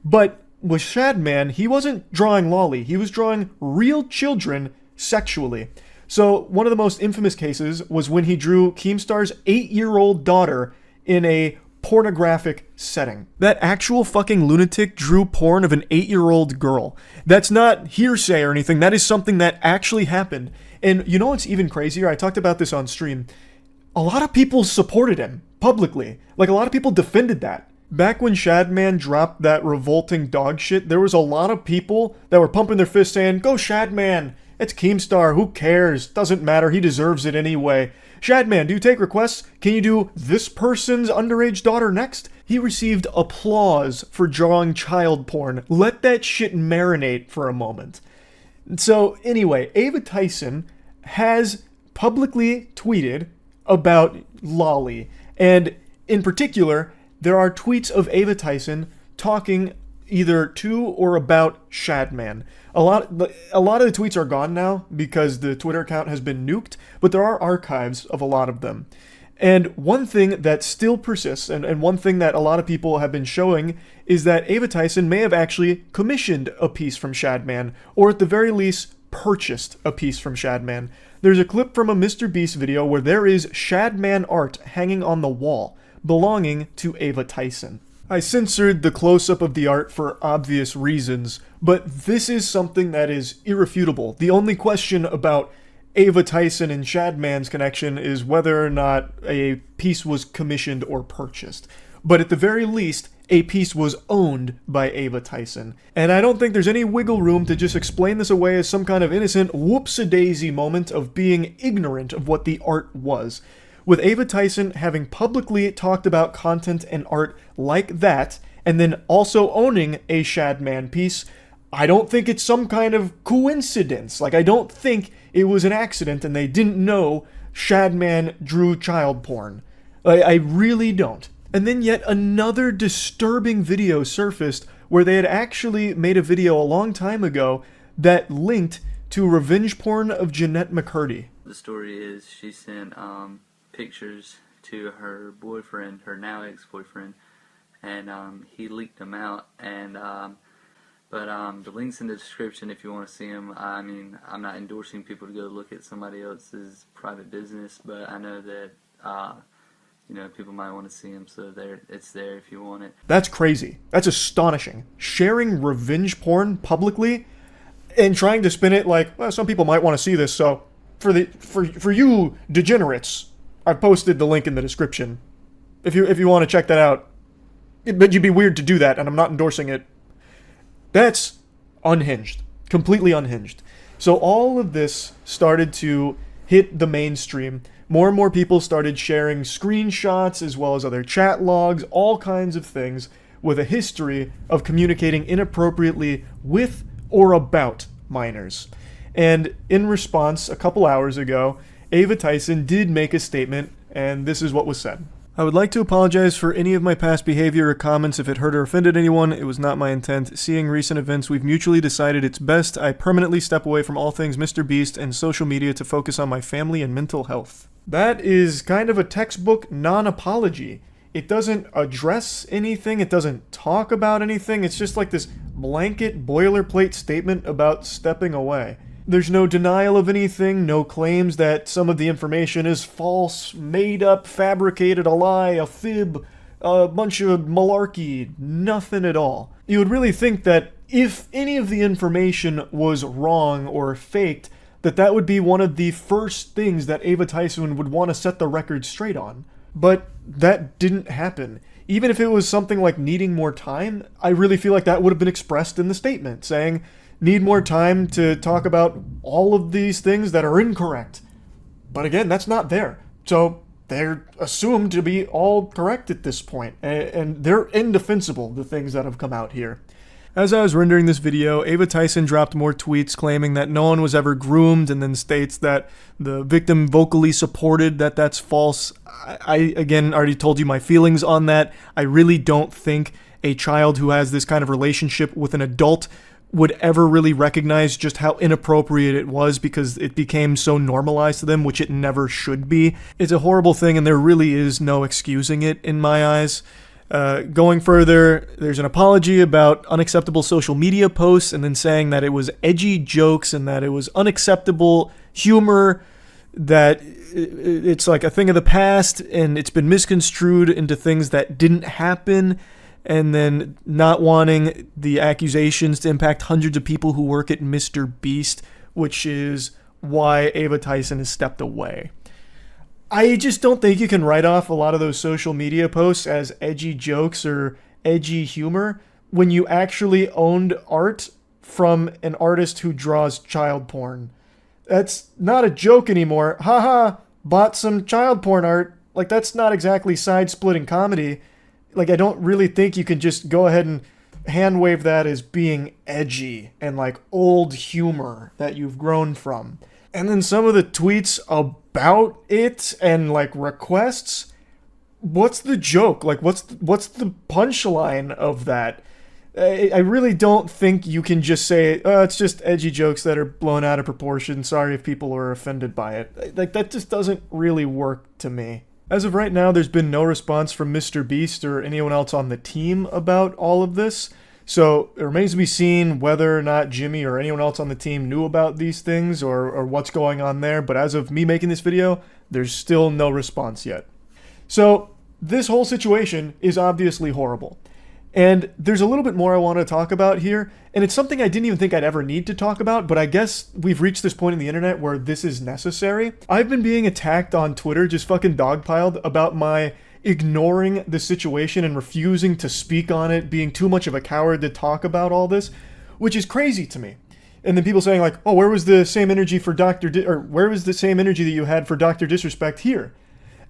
But with Shadman, he wasn't drawing lolly. He was drawing real children sexually. So one of the most infamous cases was when he drew Keemstar's 8-year-old daughter in a pornographic setting. That actual fucking lunatic drew porn of an 8-year-old girl. That's not hearsay or anything. That is something that actually happened. And you know what's even crazier? I talked about this on stream. A lot of people supported him publicly. Like, a lot of people defended that. Back when Shadman dropped that revolting dog shit, there was a lot of people that were pumping their fists saying, "Go Shadman! It's Keemstar, who cares? Doesn't matter, he deserves it anyway. Shadman, do you take requests? Can you do this person's underage daughter next?" He received applause for drawing child porn. Let that shit marinate for a moment. So anyway, Ava Tyson has publicly tweeted about Lolly, and in particular, there are tweets of Ava Tyson talking either to or about Shadman. A lot of the tweets are gone now because the Twitter account has been nuked, but there are archives of a lot of them. And one thing that still persists, and one thing that a lot of people have been showing, is that Ava Tyson may have actually commissioned a piece from Shadman, or at the very least, purchased a piece from Shadman. There's a clip from a Mr. Beast video where there is Shadman art hanging on the wall, belonging to Ava Tyson. I censored the close-up of the art for obvious reasons, but this is something that is irrefutable. The only question about Ava Tyson and Shadman's connection is whether or not a piece was commissioned or purchased. But at the very least, a piece was owned by Ava Tyson. And I don't think there's any wiggle room to just explain this away as some kind of innocent whoops-a-daisy moment of being ignorant of what the art was. With Ava Tyson having publicly talked about content and art like that, and then also owning a Shadman piece, I don't think it's some kind of coincidence. Like, I don't think it was an accident and they didn't know Shadman drew child porn. I really don't. And then yet another disturbing video surfaced where they had actually made a video a long time ago that linked to revenge porn of Jeanette McCurdy. The story is she sent pictures to her boyfriend, her now ex-boyfriend, and he leaked them out. And but the link's in the description if you want to see them. I mean, I'm not endorsing people to go look at somebody else's private business, but I know that you know, people might want to see them, so it's there if you want it. That's crazy. That's astonishing. Sharing revenge porn publicly and trying to spin it like, well, some people might want to see this, so for you degenerates, I've posted the link in the description. If you want to check that out. But you'd be weird to do that, and I'm not endorsing it. That's unhinged. Completely unhinged. So all of this started to hit the mainstream. More and more people started sharing screenshots as well as other chat logs, all kinds of things with a history of communicating inappropriately with or about minors. And in response, a couple hours ago, Ava Tyson did make a statement, and this is what was said. I would like to apologize for any of my past behavior or comments if it hurt or offended anyone. It was not my intent. Seeing recent events, we've mutually decided it's best I permanently step away from all things Mr. Beast and social media to focus on my family and mental health. That is kind of a textbook non-apology. It doesn't address anything. It doesn't talk about anything. It's just like this blanket boilerplate statement about stepping away. There's no denial of anything, no claims that some of the information is false, made up, fabricated, a lie, a fib, a bunch of malarkey, nothing at all. You would really think that if any of the information was wrong or faked, that would be one of the first things that Ava Tyson would want to set the record straight on. But that didn't happen. Even if it was something like needing more time, I really feel like that would have been expressed in the statement, saying, need more time to talk about all of these things that are incorrect. But again, that's not there. So they're assumed to be all correct at this point, and they're indefensible, the things that have come out here. As I was rendering this video, Ava Tyson dropped more tweets claiming that no one was ever groomed, and then states that the victim vocally supported that that's false. I again, already told you my feelings on that. I really don't think a child who has this kind of relationship with an adult would ever really recognize just how inappropriate it was because it became so normalized to them, which it never should be. It's a horrible thing, and there really is no excusing it in my eyes. Going further, there's an apology about unacceptable social media posts and then saying that it was edgy jokes and that it was unacceptable humor. that it's like a thing of the past and it's been misconstrued into things that didn't happen, and then not wanting the accusations to impact hundreds of people who work at Mr. Beast, which is why Ava Tyson has stepped away. I just don't think you can write off a lot of those social media posts as edgy jokes or edgy humor when you actually owned art from an artist who draws child porn. That's not a joke anymore. Haha, bought some child porn art. Like, that's not exactly side-splitting comedy. Like, I don't really think you can just go ahead and hand wave that as being edgy and like old humor that you've grown from. And then some of the tweets about it and like requests, what's the joke? Like, what's the punchline of that? I really don't think you can just say, oh, it's just edgy jokes that are blown out of proportion. Sorry if people are offended by it. Like, that just doesn't really work to me. As of right now, there's been no response from Mr. Beast or anyone else on the team about all of this. So it remains to be seen whether or not Jimmy or anyone else on the team knew about these things or what's going on there. But as of me making this video, there's still no response yet. So this whole situation is obviously horrible. And there's a little bit more I want to talk about here, and it's something I didn't even think I'd ever need to talk about, but I guess we've reached this point in the internet where this is necessary. I've been being attacked on Twitter, just fucking dogpiled, about my ignoring the situation and refusing to speak on it, being too much of a coward to talk about all this, which is crazy to me. And then people saying like, oh, where was the same energy for where was the same energy that you had for Dr. Disrespect here?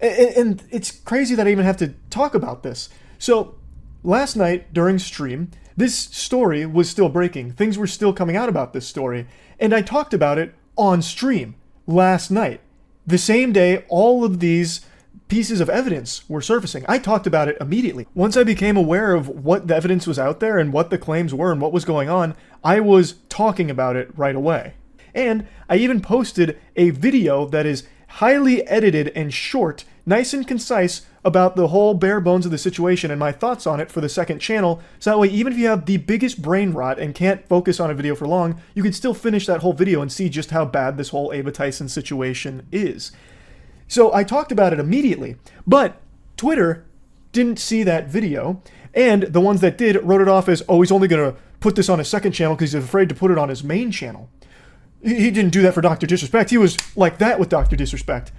And it's crazy that I even have to talk about this. So last night during stream, this story was still breaking. Things were still coming out about this story. And I talked about it on stream last night. The same day all of these pieces of evidence were surfacing. I talked about it immediately. Once I became aware of what the evidence was out there and what the claims were and what was going on, I was talking about it right away. And I even posted a video that is highly edited and short, nice and concise, about the whole bare bones of the situation and my thoughts on it for the second channel, so that way even if you have the biggest brain rot and can't focus on a video for long, you can still finish that whole video and see just how bad this whole Ava Tyson situation is. So I talked about it immediately, but Twitter didn't see that video, and the ones that did wrote it off as, oh, he's only going to put this on his second channel because he's afraid to put it on his main channel. He didn't do that for Dr. Disrespect. He was like that with Dr. Disrespect.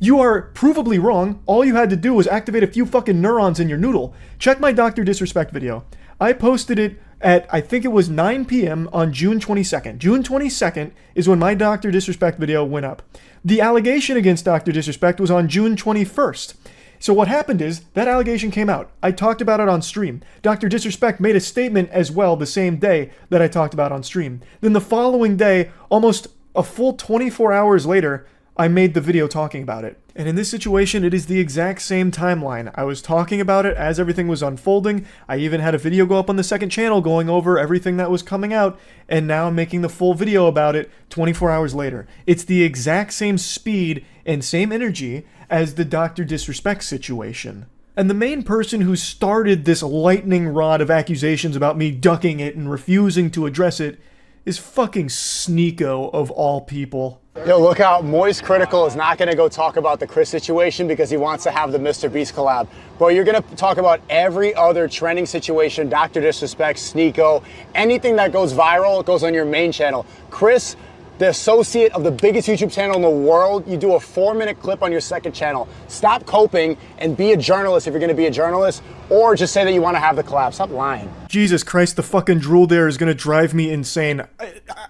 You are provably wrong. All you had to do was activate a few fucking neurons in your noodle. Check my Dr. Disrespect video. I posted it at, I think it was 9 p.m. on June 22nd. June 22nd is when my Dr. Disrespect video went up. The allegation against Dr. Disrespect was on June 21st. So what happened is, that allegation came out. I talked about it on stream. Dr. Disrespect made a statement as well the same day that I talked about on stream. Then the following day, almost a full 24 hours later, I made the video talking about it. And in this situation, it is the exact same timeline. I was talking about it as everything was unfolding. I even had a video go up on the second channel going over everything that was coming out, and now I'm making the full video about it 24 hours later. It's the exact same speed and same energy as the Dr. Disrespect situation. And the main person who started this lightning rod of accusations about me ducking it and refusing to address it is fucking Sneako of all people. Yo, look out, Moist Critikal is not gonna go talk about the Kris situation because he wants to have the Mr. Beast collab. Bro, you're gonna talk about every other trending situation, Dr. Disrespect, Sneako, anything that goes viral goes on your main channel. Kris, the associate of the biggest YouTube channel in the world, you do a 4-minute clip on your second channel. Stop coping and be a journalist if you're gonna be a journalist, or just say that you wanna have the collab. Stop lying. Jesus Christ, the fucking drool there is gonna drive me insane.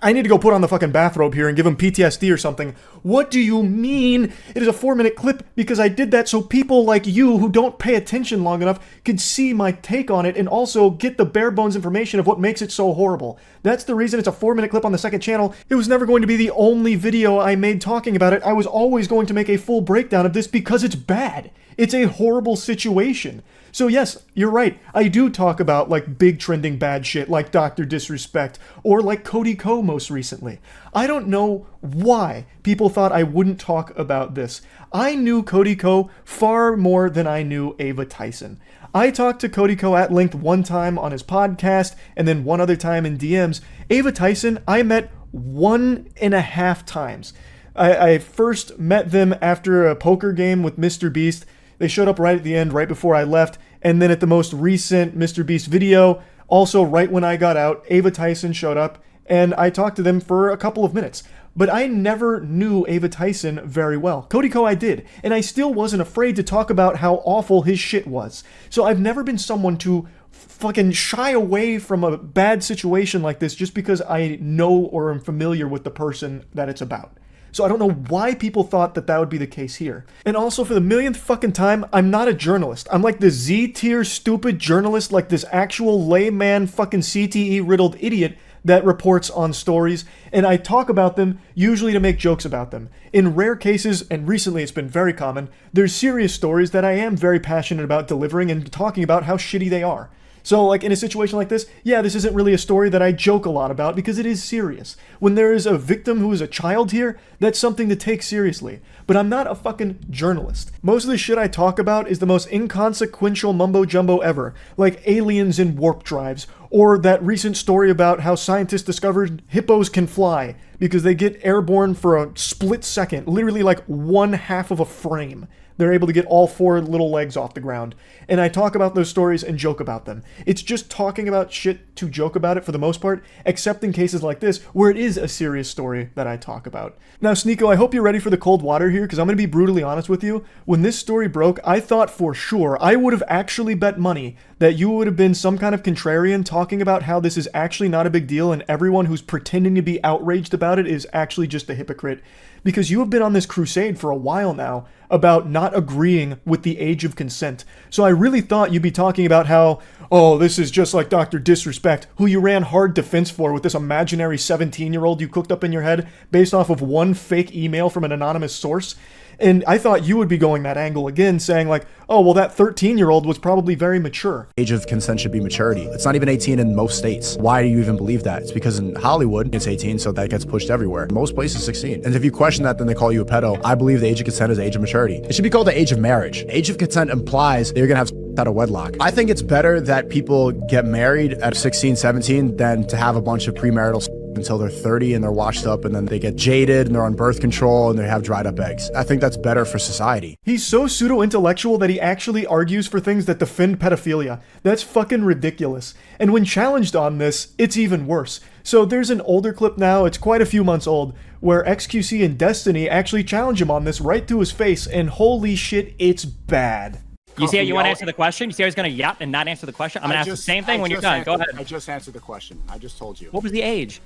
I need to go put on the fucking bathrobe here and give him PTSD or something. What do you mean it is a 4-minute clip? Because I did that so people like you who don't pay attention long enough could see my take on it and also get the bare bones information of what makes it so horrible. That's the reason it's a 4-minute clip on the second channel. It was never going to be the only video I made talking about it. I was always going to make a full breakdown of this because it's bad. It's a horrible situation. So yes, you're right. I do talk about like big trending bad shit like Dr. Disrespect or like Cody Ko most recently. I don't know why people thought I wouldn't talk about this. I knew Cody Ko far more than I knew Ava Tyson. I talked to Cody Ko at length one time on his podcast and then one other time in DMs. Ava Tyson, I met 1.5 times. I first met them after a poker game with Mr. Beast. They showed up right at the end, right before I left. And then at the most recent Mr. Beast video, also right when I got out, Ava Tyson showed up, and I talked to them for a couple of minutes. But I never knew Ava Tyson very well. Cody Ko I did, and I still wasn't afraid to talk about how awful his shit was. So I've never been someone to fucking shy away from a bad situation like this just because I know or am familiar with the person that it's about. So I don't know why people thought that that would be the case here. And also, for the millionth fucking time, I'm not a journalist. I'm like the Z-tier stupid journalist, like this actual layman fucking CTE-riddled idiot that reports on stories, and I talk about them usually to make jokes about them. In rare cases, and recently it's been very common, there's serious stories that I am very passionate about delivering and talking about how shitty they are. So, like, in a situation like this, yeah, this isn't really a story that I joke a lot about because it is serious. When there is a victim who is a child here, that's something to take seriously. But I'm not a fucking journalist. Most of the shit I talk about is the most inconsequential mumbo-jumbo ever, like aliens in warp drives, or that recent story about how scientists discovered hippos can fly because they get airborne for a split second, literally like 1/2 of a frame. They're able to get all 4 little legs off the ground. And I talk about those stories and joke about them. It's just talking about shit to joke about it for the most part, except in cases like this, where it is a serious story that I talk about. Now, Sneako, I hope you're ready for the cold water here, because I'm going to be brutally honest with you. When this story broke, I thought for sure, I would have actually bet money that you would have been some kind of contrarian talking about how this is actually not a big deal and everyone who's pretending to be outraged about it is actually just a hypocrite. Because you have been on this crusade for a while now about not agreeing with the age of consent. So I really thought you'd be talking about how, oh, this is just like Dr. Disrespect, who you ran hard defense for with this imaginary 17-year-old you cooked up in your head based off of one fake email from an anonymous source. And I thought you would be going that angle again, saying like, oh, well, that 13-year-old was probably very mature. Age of consent should be maturity. It's not even 18 in most states. Why do you even believe that? It's because in Hollywood, it's 18, so that gets pushed everywhere. Most places, 16. And if you question that, then they call you a pedo. I believe the age of consent is the age of maturity. It should be called the age of marriage. Age of consent implies that you're gonna have out of wedlock. I think it's better that people get married at 16, 17 than to have a bunch of premarital until they're 30 and they're washed up and then they get jaded and they're on birth control and they have dried up eggs. I think that's better for society. He's so pseudo-intellectual that he actually argues for things that defend pedophilia. That's fucking ridiculous. And when challenged on this, it's even worse. So there's an older clip now, it's quite a few months old, where XQC and Destiny actually challenge him on this right to his face, and holy shit, it's bad. You see how you want to answer the question? You see how he's going to yap and not answer the question? I'm going to ask the same thing when you're done. Go ahead. I just answered the question. I just told you. What was the age?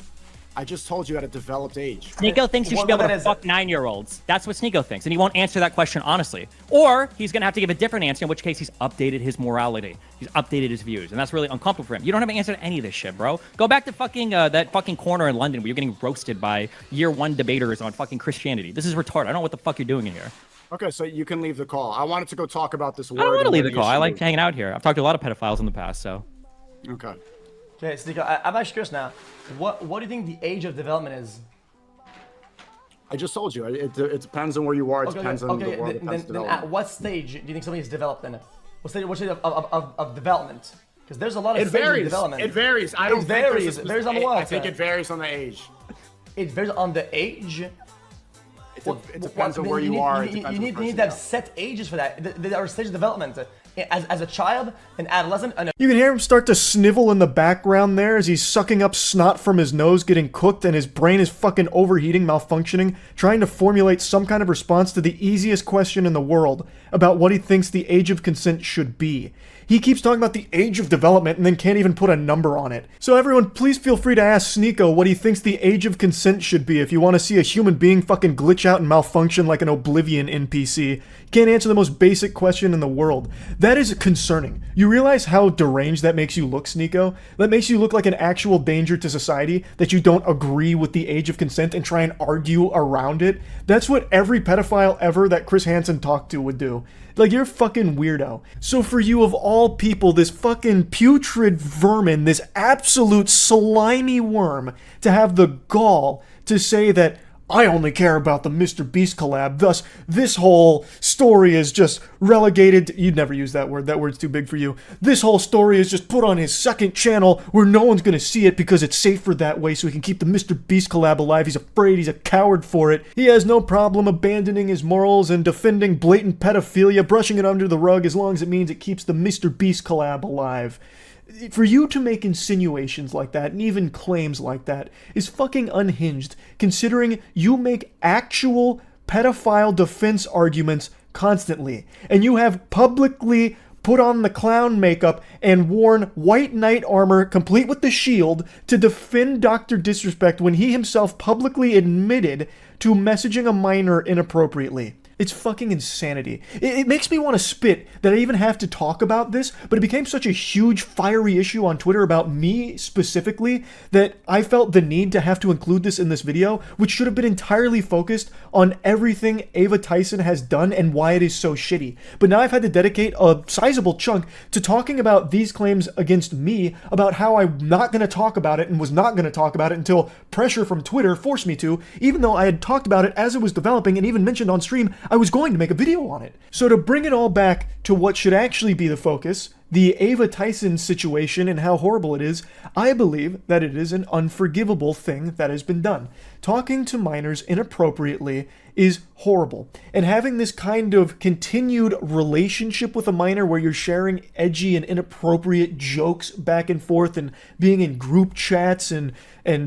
I just told you at a developed age. Sneako thinks you should be able to fuck 9-year-olds. That's what Sneako thinks, and he won't answer that question honestly. Or he's going to have to give a different answer, in which case he's updated his morality. He's updated his views, and that's really uncomfortable for him. You don't have an answer to any of this shit, bro. Go back to fucking that fucking corner in London where you're getting roasted by year 1 debaters on fucking Christianity. This is retarded. I don't know what the fuck you're doing in here. Okay, so you can leave the call. I wanted to go talk about this word. I don't want to leave the call. I like hanging out here. I've talked to a lot of pedophiles in the past, so. Okay. Okay, Sneako, I'm actually curious now. What do you think the age of development is? I just told you. It depends on where you are. It depends on the world. Then at what stage do you think somebody is developed in it? What stage of development? Because there's a lot of stages of development. It varies. It varies. It varies on what? I think it varies on the age. It varies on the age? It depends on where you are. You need to have set ages for that. There are stages of development. As a child, an adolescent, You can hear him start to snivel in the background there as he's sucking up snot from his nose, getting cooked, and his brain is fucking overheating, malfunctioning, trying to formulate some kind of response to the easiest question in the world about what he thinks the age of consent should be. He keeps talking about the age of development and then can't even put a number on it. So everyone, please feel free to ask Sneako what he thinks the age of consent should be if you want to see a human being fucking glitch out and malfunction like an Oblivion NPC. Can't answer the most basic question in the world. That is concerning. You realize how deranged that makes you look, Sneako? That makes you look like an actual danger to society, that you don't agree with the age of consent and try and argue around it. That's what every pedophile ever that Chris Hansen talked to would do. Like, you're a fucking weirdo. So for you of all people, this fucking putrid vermin, this absolute slimy worm, to have the gall to say that I only care about the Mr. Beast collab, thus this whole story is just relegated. You'd never use that word. That word's too big for you. This whole story is just put on his second channel where no one's going to see it because it's safer that way so he can keep the Mr. Beast collab alive. He's afraid. He's a coward for it. He has no problem abandoning his morals and defending blatant pedophilia, brushing it under the rug as long as it means it keeps the Mr. Beast collab alive. For you to make insinuations like that, and even claims like that, is fucking unhinged, considering you make actual pedophile defense arguments constantly, and you have publicly put on the clown makeup and worn white knight armor complete with the shield to defend Dr. Disrespect when he himself publicly admitted to messaging a minor inappropriately. It's fucking insanity. It makes me want to spit that I even have to talk about this, but it became such a huge, fiery issue on Twitter about me specifically that I felt the need to have to include this in this video, which should have been entirely focused on everything Ava Tyson has done and why it is so shitty. But now I've had to dedicate a sizable chunk to talking about these claims against me, about how I'm not going to talk about it and was not going to talk about it until pressure from Twitter forced me to, even though I had talked about it as it was developing and even mentioned on stream I was going to make a video on it. So to bring it all back to what should actually be the focus, the Ava Tyson situation and how horrible it is, I believe that it is an unforgivable thing that has been done. Talking to minors inappropriately is horrible. And having this kind of continued relationship with a minor where you're sharing edgy and inappropriate jokes back and forth and being in group chats and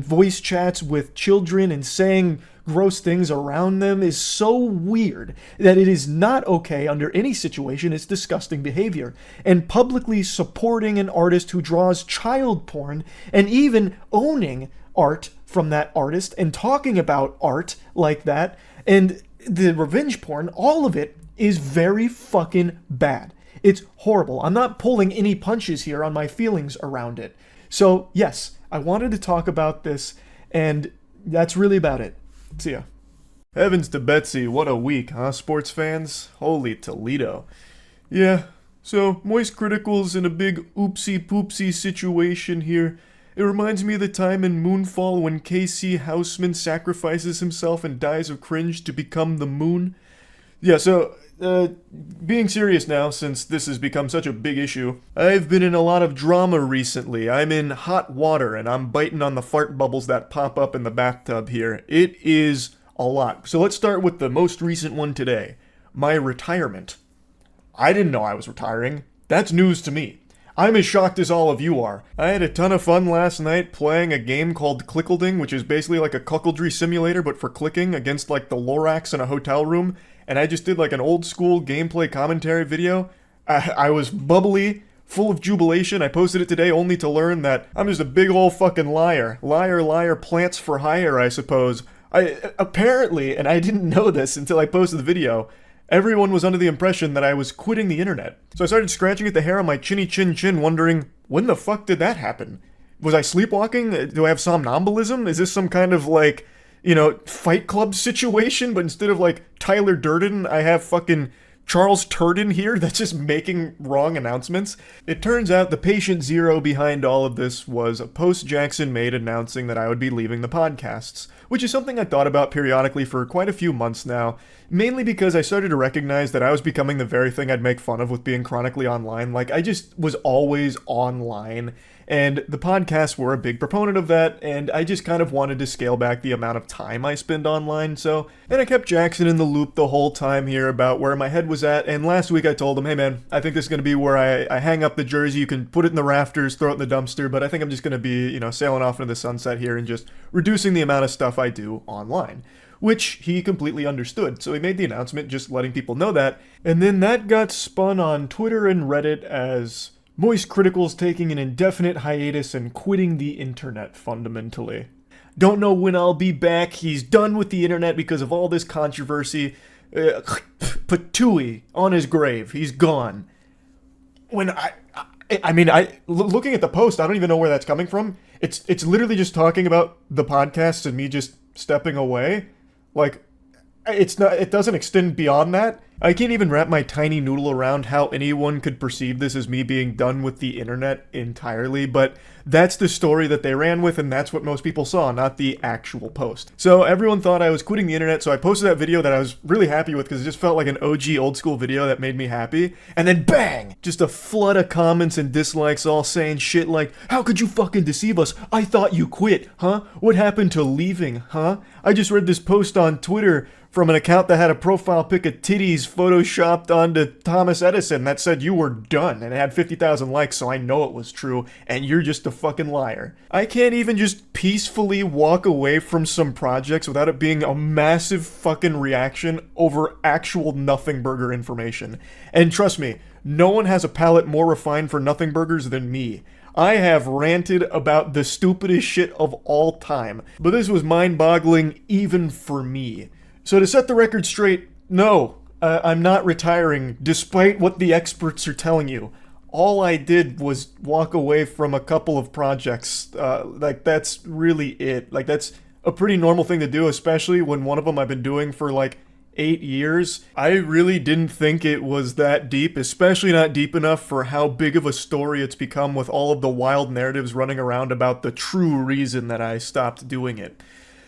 voice chats with children and saying gross things around them is so weird that it is not okay under any situation. It's disgusting behavior. And publicly supporting an artist who draws child porn and even owning art from that artist and talking about art like that and the revenge porn, all of it is very fucking bad. It's horrible. I'm not pulling any punches here on my feelings around it. So yes, I wanted to talk about this, and that's really about it. See ya. Heavens to Betsy, what a week, huh, sports fans? Holy Toledo. Yeah, so Moist Critical's in a big oopsie-poopsie situation here. It reminds me of the time in Moonfall when KC Houseman sacrifices himself and dies of cringe to become the moon. Yeah, so, being serious now, since this has become such a big issue, I've been in a lot of drama recently. I'm in hot water, and I'm biting on the fart bubbles that pop up in the bathtub here. It is a lot. So let's start with the most recent one today. My retirement. I didn't know I was retiring. That's news to me. I'm as shocked as all of you are. I had a ton of fun last night playing a game called Clickleding, which is basically like a cuckoldry simulator, but for clicking against like the Lorax in a hotel room. And I just did like an old school gameplay commentary video. I was bubbly, full of jubilation. I posted it today only to learn that I'm just a big old fucking liar. Liar, liar, plants for hire, I suppose. Apparently, and I didn't know this until I posted the video, everyone was under the impression that I was quitting the internet. So I started scratching at the hair on my chinny chin, wondering, when the fuck did that happen? Was I sleepwalking? Do I have somnambulism? Is this some kind of like, you know, Fight Club situation, but instead of like Tyler Durden, I have fucking Charles Turden here that's just making wrong announcements. It turns out the patient zero behind all of this was a post Jackson made announcing that I would be leaving the podcasts, which is something I thought about periodically for quite a few months now, mainly because I started to recognize that I was becoming the very thing I'd make fun of with being chronically online. Like, I just was always online, and the podcasts were a big proponent of that, and I just kind of wanted to scale back the amount of time I spend online, and I kept Jackson in the loop the whole time here about where my head was at, and last week I told him, hey man, I think this is going to be where I hang up the jersey, you can put it in the rafters, throw it in the dumpster, but I think I'm just going to be, you know, sailing off into the sunset here and just reducing the amount of stuff I do online. Which he completely understood, so he made the announcement just letting people know that, and then that got spun on Twitter and Reddit as Moist Critical's taking an indefinite hiatus and quitting the internet, fundamentally. Don't know when I'll be back, he's done with the internet because of all this controversy. Patooey on his grave, he's gone. When looking at the post, I don't even know where that's coming from. It's literally just talking about the podcast and me just stepping away. Like, it doesn't extend beyond that. I can't even wrap my tiny noodle around how anyone could perceive this as me being done with the internet entirely, but that's the story that they ran with, and that's what most people saw, not the actual post. So everyone thought I was quitting the internet, so I posted that video that I was really happy with because it just felt like an OG old school video that made me happy, and then bang! Just a flood of comments and dislikes all saying shit like, how could you fucking deceive us? I thought you quit, huh? What happened to leaving, huh? I just read this post on Twitter from an account that had a profile pic of titties photoshopped onto Thomas Edison that said you were done, and it had 50,000 likes, so I know it was true, and you're just a fucking liar. I can't even just peacefully walk away from some projects without it being a massive fucking reaction over actual nothing burger information. And trust me, no one has a palate more refined for nothing burgers than me. I have ranted about the stupidest shit of all time, but this was mind-boggling even for me. So to set the record straight, no, I'm not retiring, despite what the experts are telling you. All I did was walk away from a couple of projects. Like, that's really it. Like, that's a pretty normal thing to do, especially when one of them I've been doing for, like, 8 years. I really didn't think it was that deep, especially not deep enough for how big of a story it's become with all of the wild narratives running around about the true reason that I stopped doing it.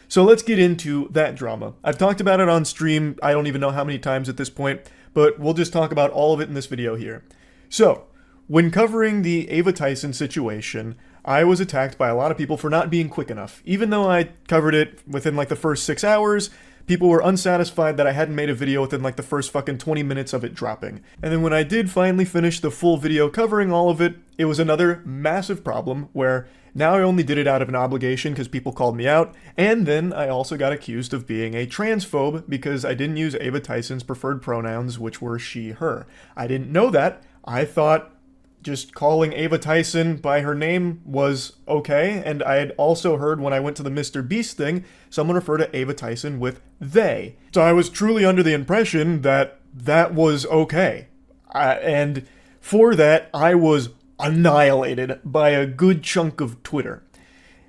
So let's get into that drama. I've talked about it on stream, I don't even know how many times at this point, but we'll just talk about all of it in this video here. So, when covering the Ava Tyson situation, I was attacked by a lot of people for not being quick enough. Even though I covered it within like the first 6 hours, people were unsatisfied that I hadn't made a video within like the first fucking 20 minutes of it dropping. And then when I did finally finish the full video covering all of it, it was another massive problem where now I only did it out of an obligation because people called me out, and then I also got accused of being a transphobe because I didn't use Ava Tyson's preferred pronouns, which were she, her. I didn't know that. I thought just calling Ava Tyson by her name was okay, and I had also heard when I went to the Mr. Beast thing, someone refer to Ava Tyson with they. So I was truly under the impression that that was okay. And for that, I was annihilated by a good chunk of Twitter.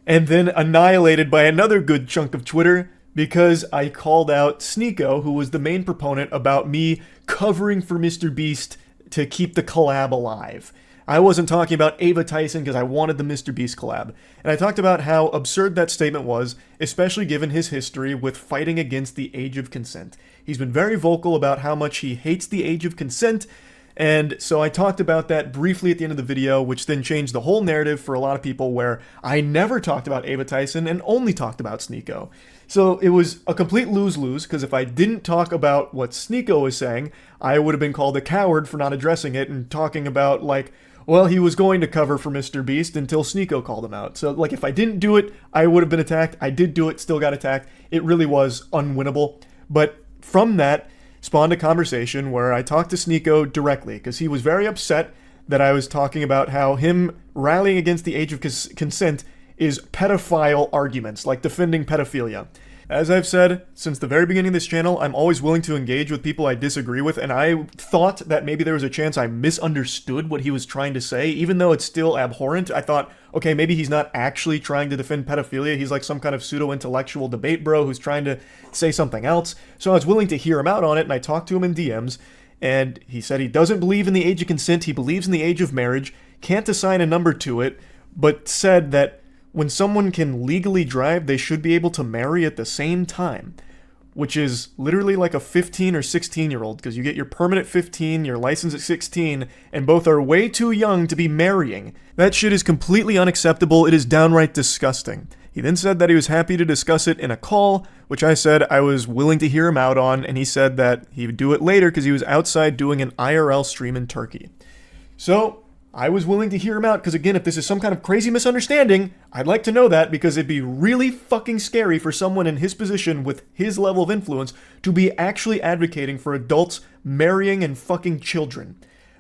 And then annihilated by another good chunk of Twitter because I called out Sneako, who was the main proponent about me covering for Mr. Beast to keep the collab alive. I wasn't talking about Ava Tyson because I wanted the Mr. Beast collab. And I talked about how absurd that statement was, especially given his history with fighting against the age of consent. He's been very vocal about how much he hates the age of consent, and so I talked about that briefly at the end of the video, which then changed the whole narrative for a lot of people where I never talked about Ava Tyson and only talked about Sneako. So it was a complete lose-lose, because if I didn't talk about what Sneako was saying, I would have been called a coward for not addressing it and talking about, like, well, he was going to cover for Mr. Beast until Sneako called him out. So, like, if I didn't do it, I would have been attacked. I did do it, still got attacked. It really was unwinnable. But from that spawned a conversation where I talked to Sneako directly, because he was very upset that I was talking about how him rallying against the age of consent is pedophile arguments, like defending pedophilia. As I've said since the very beginning of this channel, I'm always willing to engage with people I disagree with, and I thought that maybe there was a chance I misunderstood what he was trying to say, even though it's still abhorrent. I thought, okay, maybe he's not actually trying to defend pedophilia, he's like some kind of pseudo-intellectual debate bro who's trying to say something else. So I was willing to hear him out on it, and I talked to him in DMs, and he said he doesn't believe in the age of consent, he believes in the age of marriage, can't assign a number to it, but said that when someone can legally drive, they should be able to marry at the same time, which is literally like a 15 or 16-year-old, because you get your permit at 15, your license at 16, and both are way too young to be marrying. That shit is completely unacceptable. It is downright disgusting. He then said that he was happy to discuss it in a call, which I said I was willing to hear him out on, and he said that he would do it later because he was outside doing an IRL stream in Turkey. So I was willing to hear him out because, again, if this is some kind of crazy misunderstanding, I'd like to know that, because it'd be really fucking scary for someone in his position with his level of influence to be actually advocating for adults marrying and fucking children.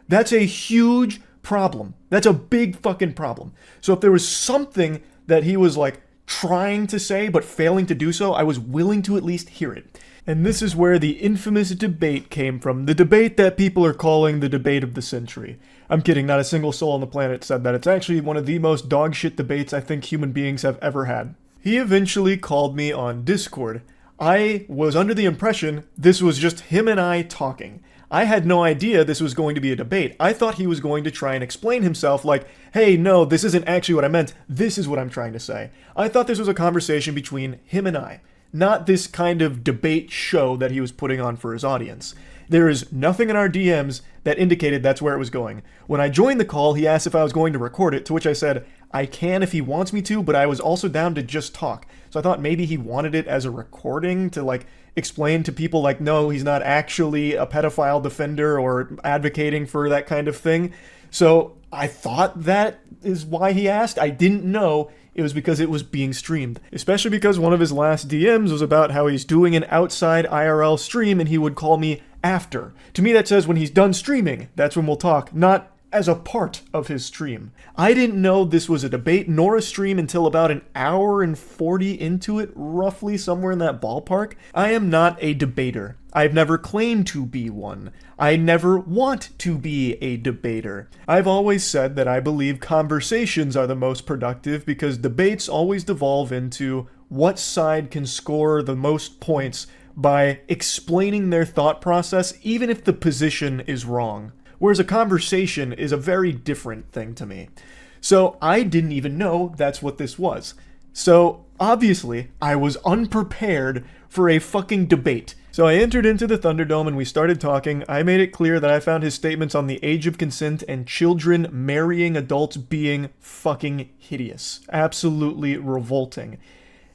That's a huge problem. That's a big fucking problem. So if there was something that he was, like, trying to say but failing to do so, I was willing to at least hear it. And this is where the infamous debate came from, the debate that people are calling the debate of the century. I'm kidding, not a single soul on the planet said that. It's actually one of the most dog shit debates I think human beings have ever had. He eventually called me on Discord. I was under the impression this was just him and I talking. I had no idea this was going to be a debate. I thought he was going to try and explain himself like, hey, no, this isn't actually what I meant. This is what I'm trying to say. I thought this was a conversation between him and I, not this kind of debate show that he was putting on for his audience. There is nothing in our DMs that indicated that's where it was going. When I joined the call, he asked if I was going to record it, to which I said, I can if he wants me to, but I was also down to just talk. So I thought maybe he wanted it as a recording to like explain to people like, no, he's not actually a pedophile defender or advocating for that kind of thing. So I thought that is why he asked. I didn't know it was because it was being streamed. Especially because one of his last DMs was about how he's doing an outside IRL stream and he would call me after. To me that says when he's done streaming, that's when we'll talk, not as a part of his stream. I didn't know this was a debate nor a stream until about an hour and 40 into it, roughly somewhere in that ballpark. I am not a debater. I've never claimed to be one. I never want to be a debater. I've always said that I believe conversations are the most productive because debates always devolve into what side can score the most points by explaining their thought process even if the position is wrong. Whereas a conversation is a very different thing to me. So I didn't even know that's what this was. So obviously I was unprepared for a fucking debate. So I entered into the Thunderdome and we started talking. I made it clear that I found his statements on the age of consent and children marrying adults being fucking hideous. Absolutely revolting.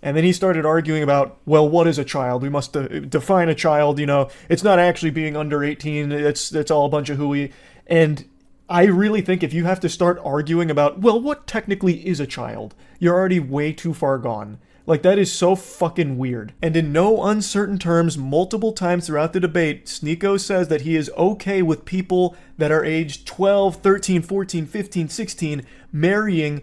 And then he started arguing about, well, what is a child? We must define a child, you know. It's not actually being under 18. It's all a bunch of hooey. And I really think if you have to start arguing about, well, what technically is a child? You're already way too far gone. Like, that is so fucking weird. And in no uncertain terms, multiple times throughout the debate, Sneako says that he is okay with people that are aged 12, 13, 14, 15, 16 marrying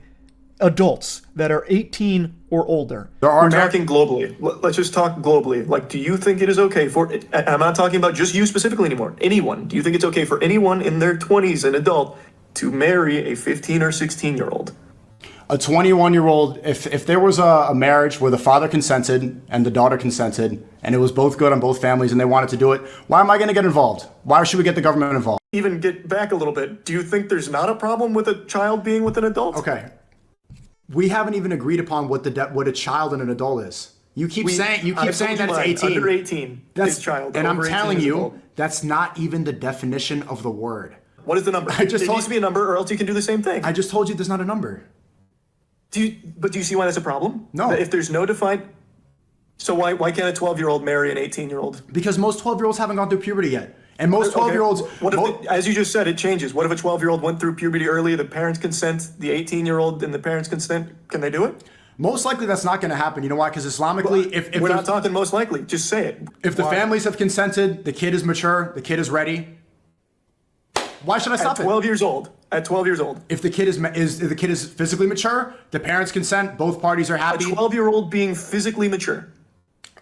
adults that are 18 or older. We're talking globally. Let's just talk globally. Like, do you think it is okay for, I'm not talking about just you specifically anymore, anyone. Do you think it's okay for anyone in their 20s, an adult, to marry a 15 or 16-year-old? A 21-year-old, if there was a marriage where the father consented and the daughter consented, and it was both good on both families and they wanted to do it, why am I going to get involved? Why should we get the government involved? Even get back a little bit. Do you think there's not a problem with a child being with an adult? Okay. We haven't even agreed upon what a child and an adult is. You keep saying that it's 18. Under 18 is child. And I'm telling you, that's not even the definition of the word. What is the number? There needs to be a number, or else you can do the same thing. I just told you there's not a number. But do you see why that's a problem? No. If there's no defined... So why can't a 12-year-old marry an 18-year-old? Because most 12-year-olds haven't gone through puberty yet. And most 12-year-olds... What if, as you just said, it changes. What if a 12-year-old went through puberty early, the parents consent, the 18-year-old and the parents consent? Can they do it? Most likely that's not going to happen. You know why? Because Islamically, if we're not talking most likely. Just say it. If the families have consented, the kid is mature, the kid is ready. Why should I stop at 12 years old? At 12 years old. If the kid is physically mature, the parents consent, both parties are happy. A 12-year-old being physically mature.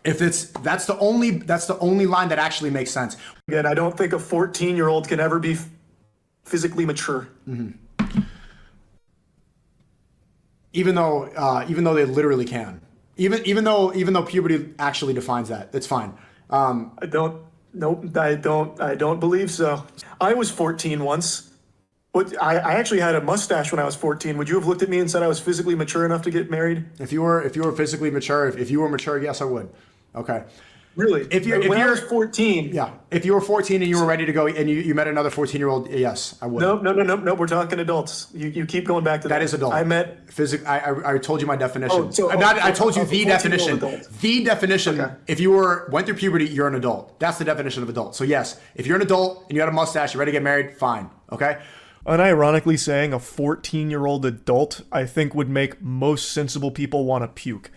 If that's the only line that actually makes sense. Again, I don't think a 14-year-old can ever be physically mature. Mm-hmm. Even though they literally can. Even though puberty actually defines that, it's fine. I don't believe so. I was 14 once. But I actually had a mustache when I was 14. Would you have looked at me and said I was physically mature enough to get married? If you were physically mature, if you were mature, yes, I would. Okay. Really? When I was 14. Yeah. If you were 14 and you were ready to go and you met another 14-year-old, yes, I would. No. We're talking adults. You keep going back to that. That is adult. I met I told you my definition. I told you the definition. The definition. Okay. If you went through puberty, you're an adult. That's the definition of adult. So yes, if you're an adult and you had a mustache, you're ready to get married, fine. Okay. Unironically saying a 14-year-old adult, I think would make most sensible people want to puke.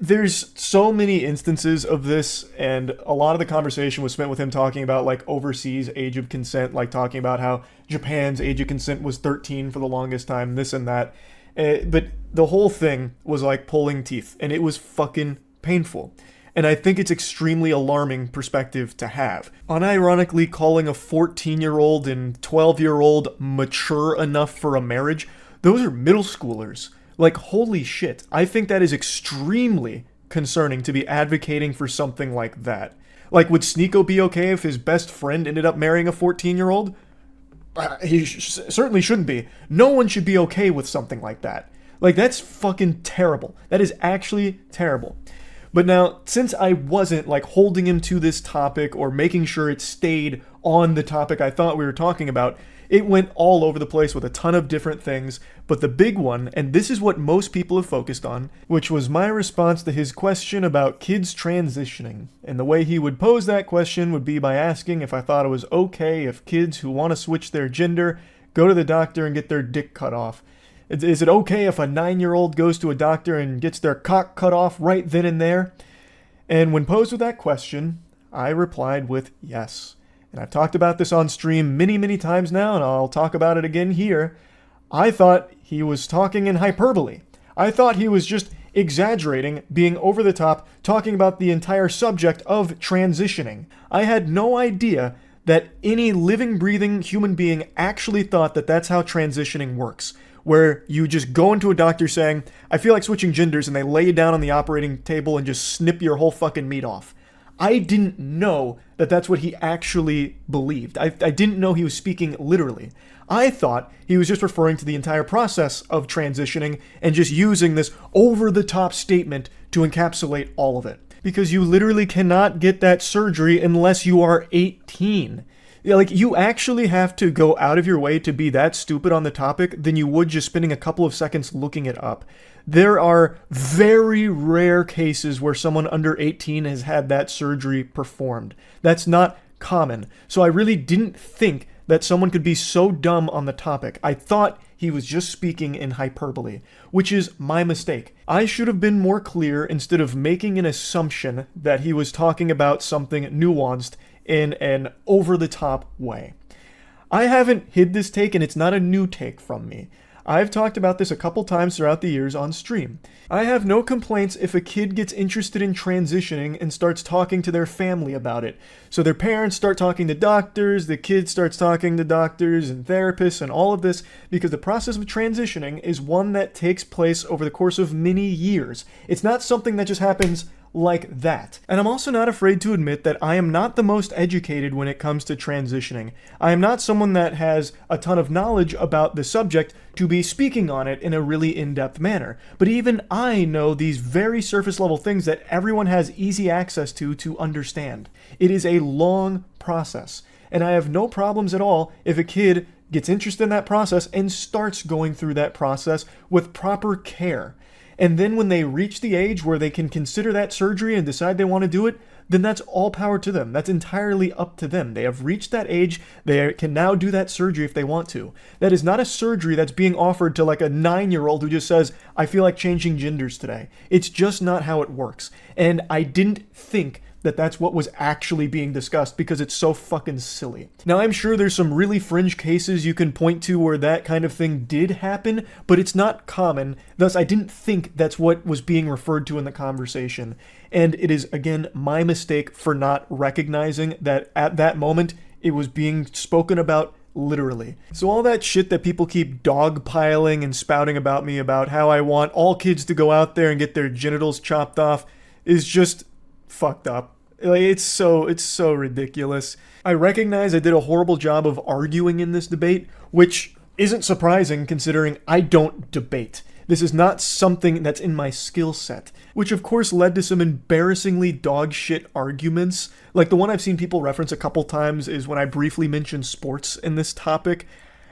There's so many instances of this, and a lot of the conversation was spent with him talking about like overseas age of consent, like talking about how Japan's age of consent was 13 for the longest time, this and that. But the whole thing was like pulling teeth, and it was fucking painful. And I think it's extremely alarming perspective to have. Unironically calling a 14-year-old and 12-year-old mature enough for a marriage, those are middle schoolers. Like, holy shit. I think that is extremely concerning to be advocating for something like that. Like, would Sneako be okay if his best friend ended up marrying a 14-year-old? He certainly shouldn't be. No one should be okay with something like that. Like, that's fucking terrible. That is actually terrible. But now, since I wasn't, like, holding him to this topic or making sure it stayed on the topic I thought we were talking about, it went all over the place with a ton of different things, but the big one, and this is what most people have focused on, which was my response to his question about kids transitioning. And the way he would pose that question would be by asking if I thought it was okay if kids who want to switch their gender go to the doctor and get their dick cut off. Is it okay if a 9-year-old goes to a doctor and gets their cock cut off right then and there? And when posed with that question, I replied with yes. And I've talked about this on stream many, many times now, and I'll talk about it again here. I thought he was talking in hyperbole. I thought he was just exaggerating, being over the top, talking about the entire subject of transitioning. I had no idea that any living, breathing human being actually thought that that's how transitioning works, where you just go into a doctor saying, I feel like switching genders, and they lay you down on the operating table and just snip your whole fucking meat off. I didn't know that that's what he actually believed. I didn't know he was speaking literally. I thought he was just referring to the entire process of transitioning and just using this over-the-top statement to encapsulate all of it. Because you literally cannot get that surgery unless you are 18. Like, you actually have to go out of your way to be that stupid on the topic than you would just spending a couple of seconds looking it up. There are very rare cases where someone under 18 has had that surgery performed. That's not common. So I really didn't think that someone could be so dumb on the topic. I thought he was just speaking in hyperbole, which is my mistake. I should have been more clear instead of making an assumption that he was talking about something nuanced in an over-the-top way. I haven't hid this take, and it's not a new take from me. I've talked about this a couple times throughout the years on stream. I have no complaints if a kid gets interested in transitioning and starts talking to their family about it. So their parents start talking to doctors, the kid starts talking to doctors and therapists and all of this, because the process of transitioning is one that takes place over the course of many years. It's not something that just happens like that. And I'm also not afraid to admit that I am not the most educated when it comes to transitioning. I am not someone that has a ton of knowledge about the subject to be speaking on it in a really in-depth manner. But even I know these very surface level things that everyone has easy access to understand. It is a long process. And I have no problems at all if a kid gets interested in that process and starts going through that process with proper care. And then when they reach the age where they can consider that surgery and decide they want to do it, then that's all power to them. That's entirely up to them. They have reached that age. They can now do that surgery if they want to. That is not a surgery that's being offered to like a 9-year-old who just says, I feel like changing genders today. It's just not how it works. And I didn't think that that's what was actually being discussed because it's so fucking silly. Now, I'm sure there's some really fringe cases you can point to where that kind of thing did happen, but it's not common. Thus, I didn't think that's what was being referred to in the conversation. And it is, again, my mistake for not recognizing that at that moment, it was being spoken about literally. So all that shit that people keep dogpiling and spouting about me about how I want all kids to go out there and get their genitals chopped off is just fucked up. Like, it's so ridiculous. I recognize I did a horrible job of arguing in this debate, which isn't surprising considering I don't debate. This is not something that's in my skill set, which of course led to some embarrassingly dog shit arguments. Like the one I've seen people reference a couple times is when I briefly mentioned sports in this topic.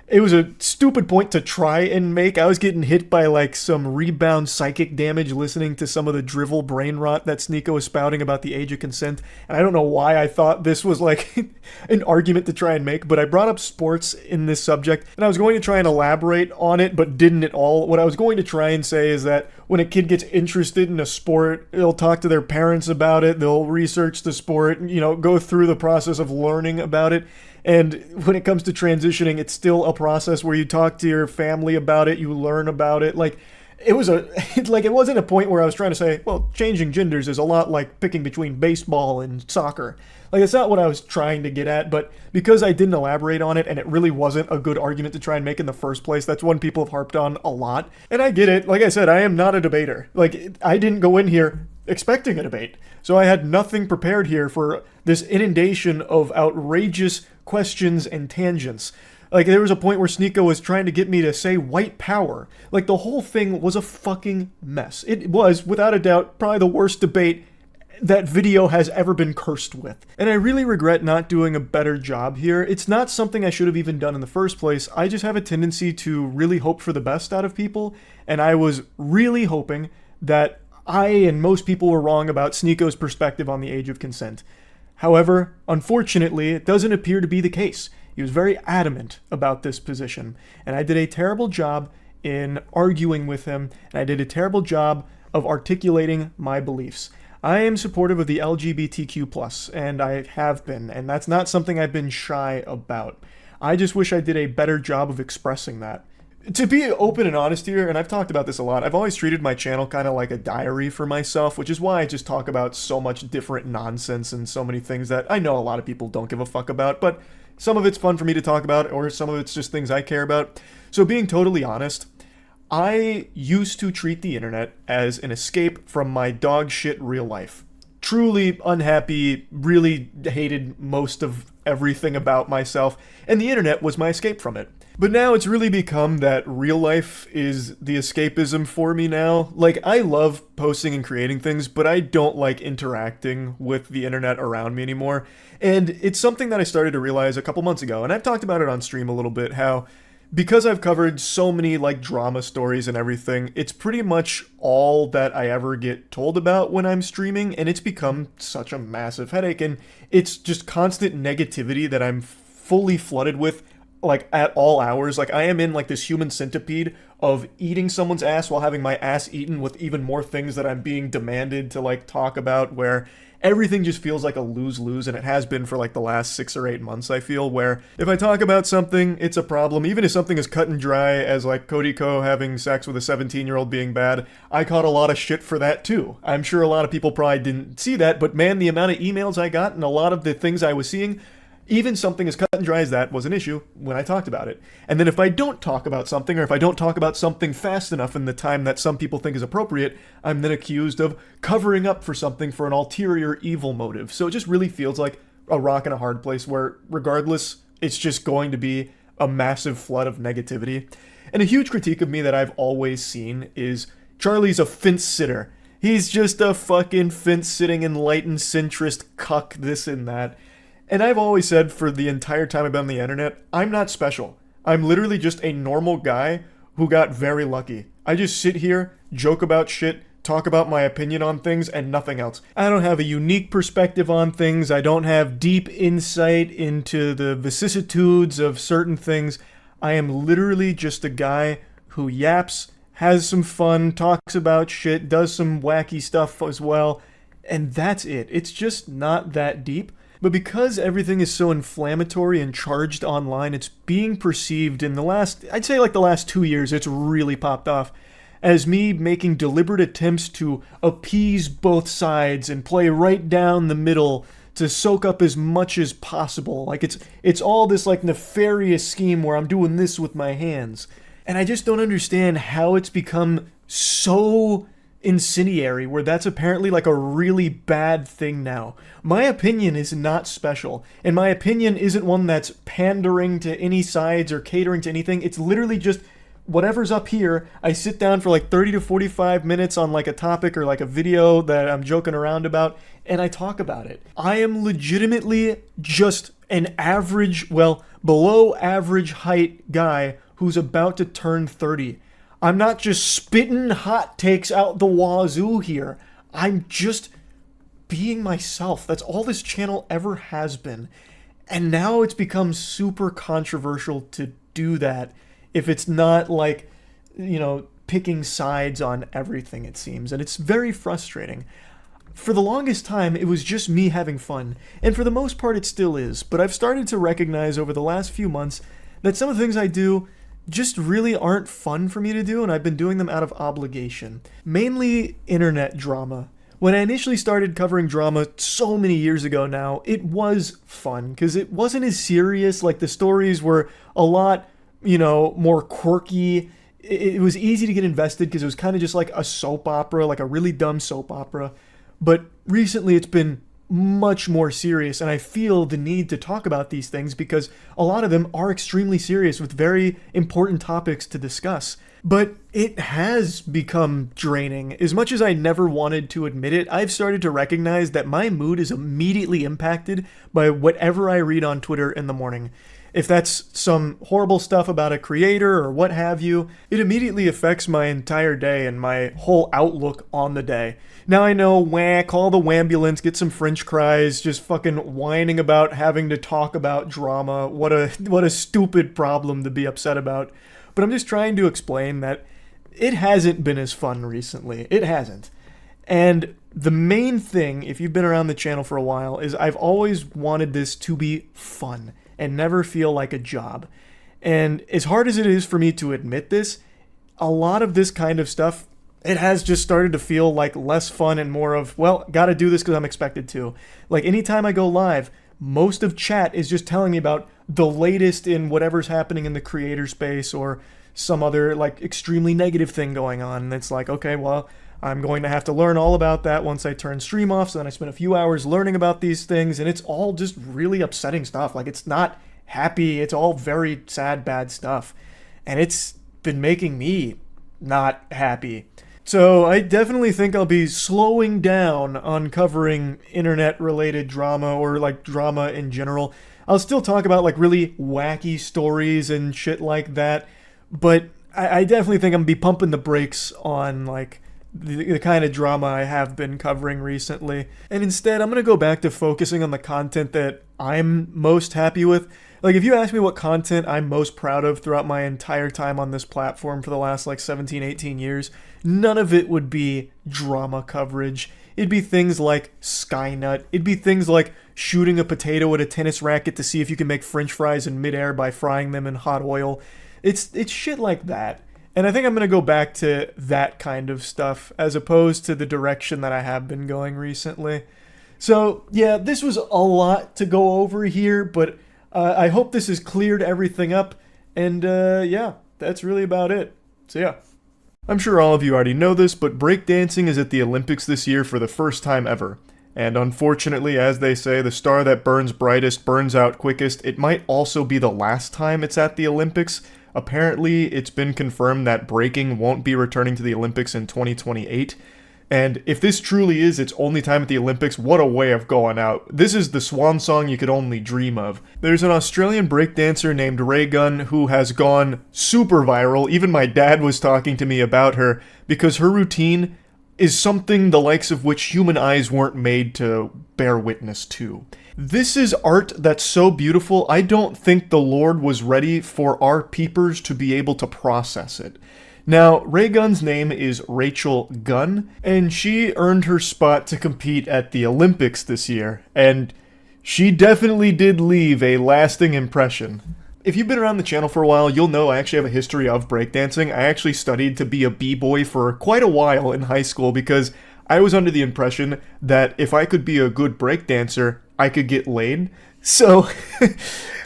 It was a stupid point to try and make. I was getting hit by like some rebound psychic damage listening to some of the drivel brain rot that Sneako was spouting about the age of consent. And I don't know why I thought this was like an argument to try and make, but I brought up sports in this subject and I was going to try and elaborate on it, but didn't at all. What I was going to try and say is that when a kid gets interested in a sport, they'll talk to their parents about it, they'll research the sport, you know, go through the process of learning about it. And when it comes to transitioning, it's still a process where you talk to your family about it, you learn about it. Like, it wasn't a point where I was trying to say, well, changing genders is a lot like picking between baseball and soccer. Like, that's not what I was trying to get at, but because I didn't elaborate on it and it really wasn't a good argument to try and make in the first place, that's one people have harped on a lot. And I get it. Like I said, I am not a debater. Like, I didn't go in here expecting a debate. So I had nothing prepared here for this inundation of outrageous questions and tangents. Like, there was a point where Sneako was trying to get me to say white power. Like, the whole thing was a fucking mess. It was, without a doubt, probably the worst debate that video has ever been cursed with. And I really regret not doing a better job here. It's not something I should have even done in the first place. I just have a tendency to really hope for the best out of people, and I was really hoping that I and most people were wrong about Sneako's perspective on the age of consent. However, unfortunately, it doesn't appear to be the case. He was very adamant about this position, and I did a terrible job in arguing with him, and I did a terrible job of articulating my beliefs. I am supportive of the LGBTQ+, and I have been, and that's not something I've been shy about. I just wish I did a better job of expressing that. To be open and honest here, and I've talked about this a lot, I've always treated my channel kind of like a diary for myself, which is why I just talk about so much different nonsense and so many things that I know a lot of people don't give a fuck about, but some of it's fun for me to talk about, or some of it's just things I care about. So being totally honest, I used to treat the internet as an escape from my dog shit real life. Truly unhappy, really hated most of everything about myself, and the internet was my escape from it. But now it's really become that real life is the escapism for me now. Like, I love posting and creating things, but I don't like interacting with the internet around me anymore. And it's something that I started to realize a couple months ago, and I've talked about it on stream a little bit, how because I've covered so many like drama stories and everything, it's pretty much all that I ever get told about when I'm streaming, and it's become such a massive headache, and it's just constant negativity that I'm fully flooded with, like at all hours. Like, I am in like this human centipede of eating someone's ass while having my ass eaten with even more things that I'm being demanded to like talk about, where everything just feels like a lose-lose, and it has been for like the last 6 or 8 months, I feel, where if I talk about something, it's a problem. Even if something is cut and dry as like Cody Ko having sex with a 17-year-old being bad, I caught a lot of shit for that too. I'm sure a lot of people probably didn't see that, but man, the amount of emails I got and a lot of the things I was seeing, even something as cut and dry as that was an issue when I talked about it. And then if I don't talk about something, or if I don't talk about something fast enough in the time that some people think is appropriate, I'm then accused of covering up for something for an ulterior evil motive. So it just really feels like a rock and a hard place where, regardless, it's just going to be a massive flood of negativity. And a huge critique of me that I've always seen is Charlie's a fence sitter. He's just a fucking fence-sitting enlightened centrist cuck, this and that. And I've always said for the entire time I've been on the internet, I'm not special. I'm literally just a normal guy who got very lucky. I just sit here, joke about shit, talk about my opinion on things, and nothing else. I don't have a unique perspective on things. I don't have deep insight into the vicissitudes of certain things. I am literally just a guy who yaps, has some fun, talks about shit, does some wacky stuff as well, and that's it. It's just not that deep. But because everything is so inflammatory and charged online, it's being perceived in the last, I'd say like the last 2 years, it's really popped off as me making deliberate attempts to appease both sides and play right down the middle to soak up as much as possible. Like, it's all this like nefarious scheme where I'm doing this with my hands. And I just don't understand how it's become so incendiary, where that's apparently like a really bad thing now. My opinion is not special, and my opinion isn't one that's pandering to any sides or catering to anything. It's literally just whatever's up here. I sit down for like 30 to 45 minutes on like a topic or like a video that I'm joking around about, and I talk about it. I am legitimately just an average, well, below average height guy who's about to turn 30. I'm not just spitting hot takes out the wazoo here. I'm just being myself. That's all this channel ever has been. And now it's become super controversial to do that if it's not like, you know, picking sides on everything, it seems. And it's very frustrating. For the longest time, it was just me having fun. And for the most part, it still is. But I've started to recognize over the last few months that some of the things I do just really aren't fun for me to do, and I've been doing them out of obligation. Mainly internet drama. When I initially started covering drama so many years ago now, it was fun, because it wasn't as serious. Like, the stories were a lot, you know, more quirky. It was easy to get invested because it was kind of just like a soap opera, like a really dumb soap opera. but recently it's been much more serious, and I feel the need to talk about these things because a lot of them are extremely serious with very important topics to discuss. But it has become draining. As much as I never wanted to admit it, I've started to recognize that my mood is immediately impacted by whatever I read on Twitter in the morning. If that's some horrible stuff about a creator or what have you, it immediately affects my entire day and my whole outlook on the day. Now I know, call the wambulance, get some French fries, just fucking whining about having to talk about drama. What a stupid problem to be upset about. But I'm just trying to explain that it hasn't been as fun recently. It hasn't. And the main thing, if you've been around the channel for a while, is I've always wanted this to be fun and never feel like a job. And as hard as it is for me to admit this, a lot of this kind of stuff, it has just started to feel like less fun and more of, well, gotta do this because I'm expected to. Like anytime I go live, most of chat is just telling me about the latest in whatever's happening in the creator space or some other like extremely negative thing going on. And it's like, okay, well, I'm going to have to learn all about that once I turn stream off. So then I spend a few hours learning about these things, and it's all just really upsetting stuff. Like it's not happy. It's all very sad, bad stuff. And it's been making me not happy. So I definitely think I'll be slowing down on covering internet-related drama or like drama in general. I'll still talk about like really wacky stories and shit like that, but I definitely think I'm gonna be pumping the brakes on like the kind of drama I have been covering recently. And instead, I'm gonna go back to focusing on the content that I'm most happy with. Like, if you ask me what content I'm most proud of throughout my entire time on this platform for the last, like, 17, 18 years, none of it would be drama coverage. It'd be things like Skynut. It'd be things like shooting a potato at a tennis racket to see if you can make french fries in midair by frying them in hot oil. It's shit like that. And I think I'm going to go back to that kind of stuff as opposed to the direction that I have been going recently. So, yeah, this was a lot to go over here, but I hope this has cleared everything up, and yeah, that's really about it. So yeah. I'm sure all of you already know this, but breakdancing is at the Olympics this year for the first time ever. And unfortunately, as they say, the star that burns brightest burns out quickest. It might also be the last time it's at the Olympics. Apparently, it's been confirmed that breaking won't be returning to the Olympics in 2028. And if this truly is its only time at the Olympics, what a way of going out. This is the swan song you could only dream of. There's an Australian breakdancer named Raygun who has gone super viral. Even my dad was talking to me about her because her routine is something the likes of which human eyes weren't made to bear witness to. This is art that's so beautiful, I don't think the Lord was ready for our peepers to be able to process it. Now, Raygun's name is Rachel Gunn, and she earned her spot to compete at the Olympics this year, and she definitely did leave a lasting impression. If you've been around the channel for a while, you'll know I actually have a history of breakdancing. I actually studied to be a b-boy for quite a while in high school because I was under the impression that if I could be a good breakdancer, I could get laid. So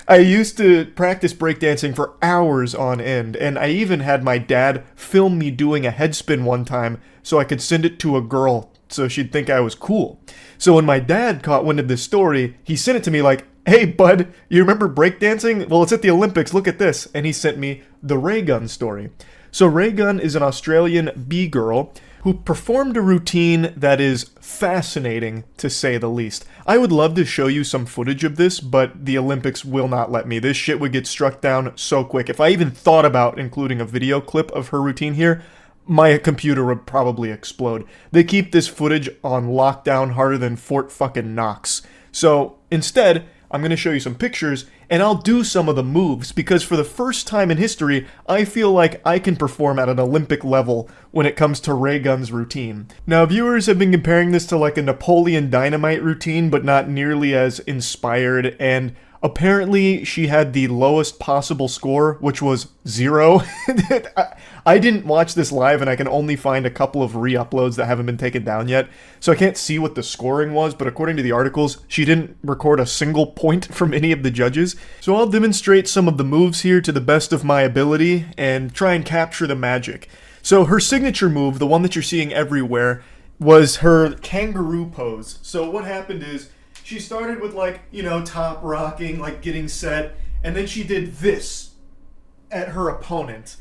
I used to practice breakdancing for hours on end, and I even had my dad film me doing a headspin one time so I could send it to a girl so she'd think I was cool. So when my dad caught wind of this story, he sent it to me like, "Hey bud, you remember breakdancing? Well, it's at the Olympics, look at this." And he sent me the Raygun story. So Raygun is an Australian B-girl who performed a routine that is fascinating, to say the least. I would love to show you some footage of this, but the Olympics will not let me. This shit would get struck down so quick. If I even thought about including a video clip of her routine here, my computer would probably explode. They keep this footage on lockdown harder than Fort fucking Knox. So instead, I'm going to show you some pictures, and I'll do some of the moves, because for the first time in history, I feel like I can perform at an Olympic level when it comes to Raygun's routine. Now, viewers have been comparing this to like a Napoleon Dynamite routine, but not nearly as inspired, and apparently she had the lowest possible score, which was 0. I didn't watch this live, and I can only find a couple of re-uploads that haven't been taken down yet, so I can't see what the scoring was, but according to the articles, she didn't record a single point from any of the judges. So I'll demonstrate some of the moves here to the best of my ability, and try and capture the magic. So her signature move, the one that you're seeing everywhere, was her kangaroo pose. So what happened is she started with like, you know, top rocking, like getting set, and then she did this at her opponent.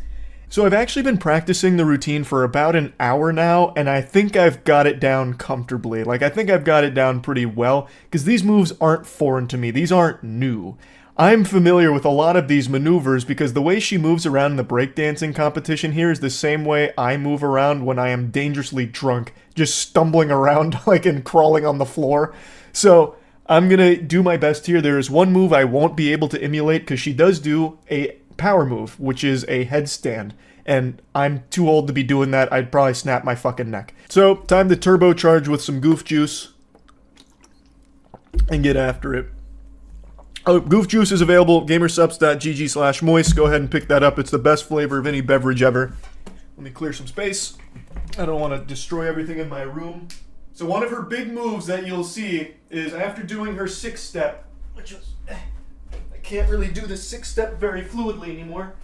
So I've actually been practicing the routine for about an hour now, and I think I've got it down comfortably. Like, I think I've got it down pretty well, because these moves aren't foreign to me. These aren't new. I'm familiar with a lot of these maneuvers because the way she moves around in the breakdancing competition here is the same way I move around when I am dangerously drunk, just stumbling around like and crawling on the floor. So I'm gonna do my best here. There is one move I won't be able to emulate because she does do a power move, which is a headstand, and I'm too old to be doing that. I'd probably snap my fucking neck. So time to turbocharge with some goof juice and get after it. Oh, goof juice is available at gamersupps.gg/moist. Go ahead and pick that up. It's the best flavor of any beverage ever. Let me clear some space. I don't want to destroy everything in my room. So one of her big moves that you'll see is after doing her 6-step, which is, I can't really do the 6-step very fluidly anymore.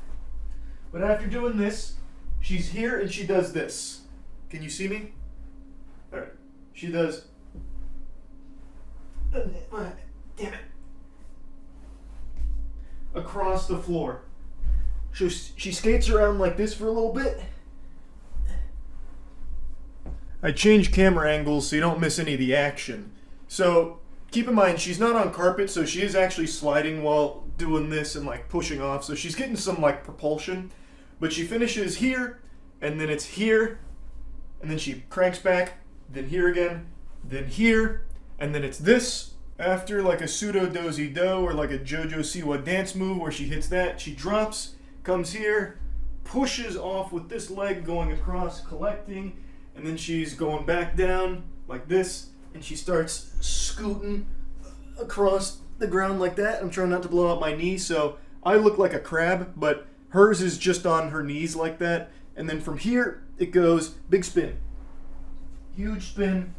But after doing this, she's here and she does this. Can you see me? Alright. She does... Damn it. Across the floor. So she skates around like this for a little bit. I change camera angles so you don't miss any of the action. So keep in mind, she's not on carpet, so she is actually sliding while doing this and like pushing off. So she's getting some like propulsion. But she finishes here, and then it's here, and then she cranks back, then here again, then here, and then it's this. After like a pseudo dozy do or like a JoJo Siwa dance move where she hits that, she drops, comes here, pushes off with this leg going across, collecting, and then she's going back down like this, and she starts scooting across the ground like that. I'm trying not to blow out my knee, so I look like a crab, but hers is just on her knees like that. And then from here, it goes big spin. Huge spin.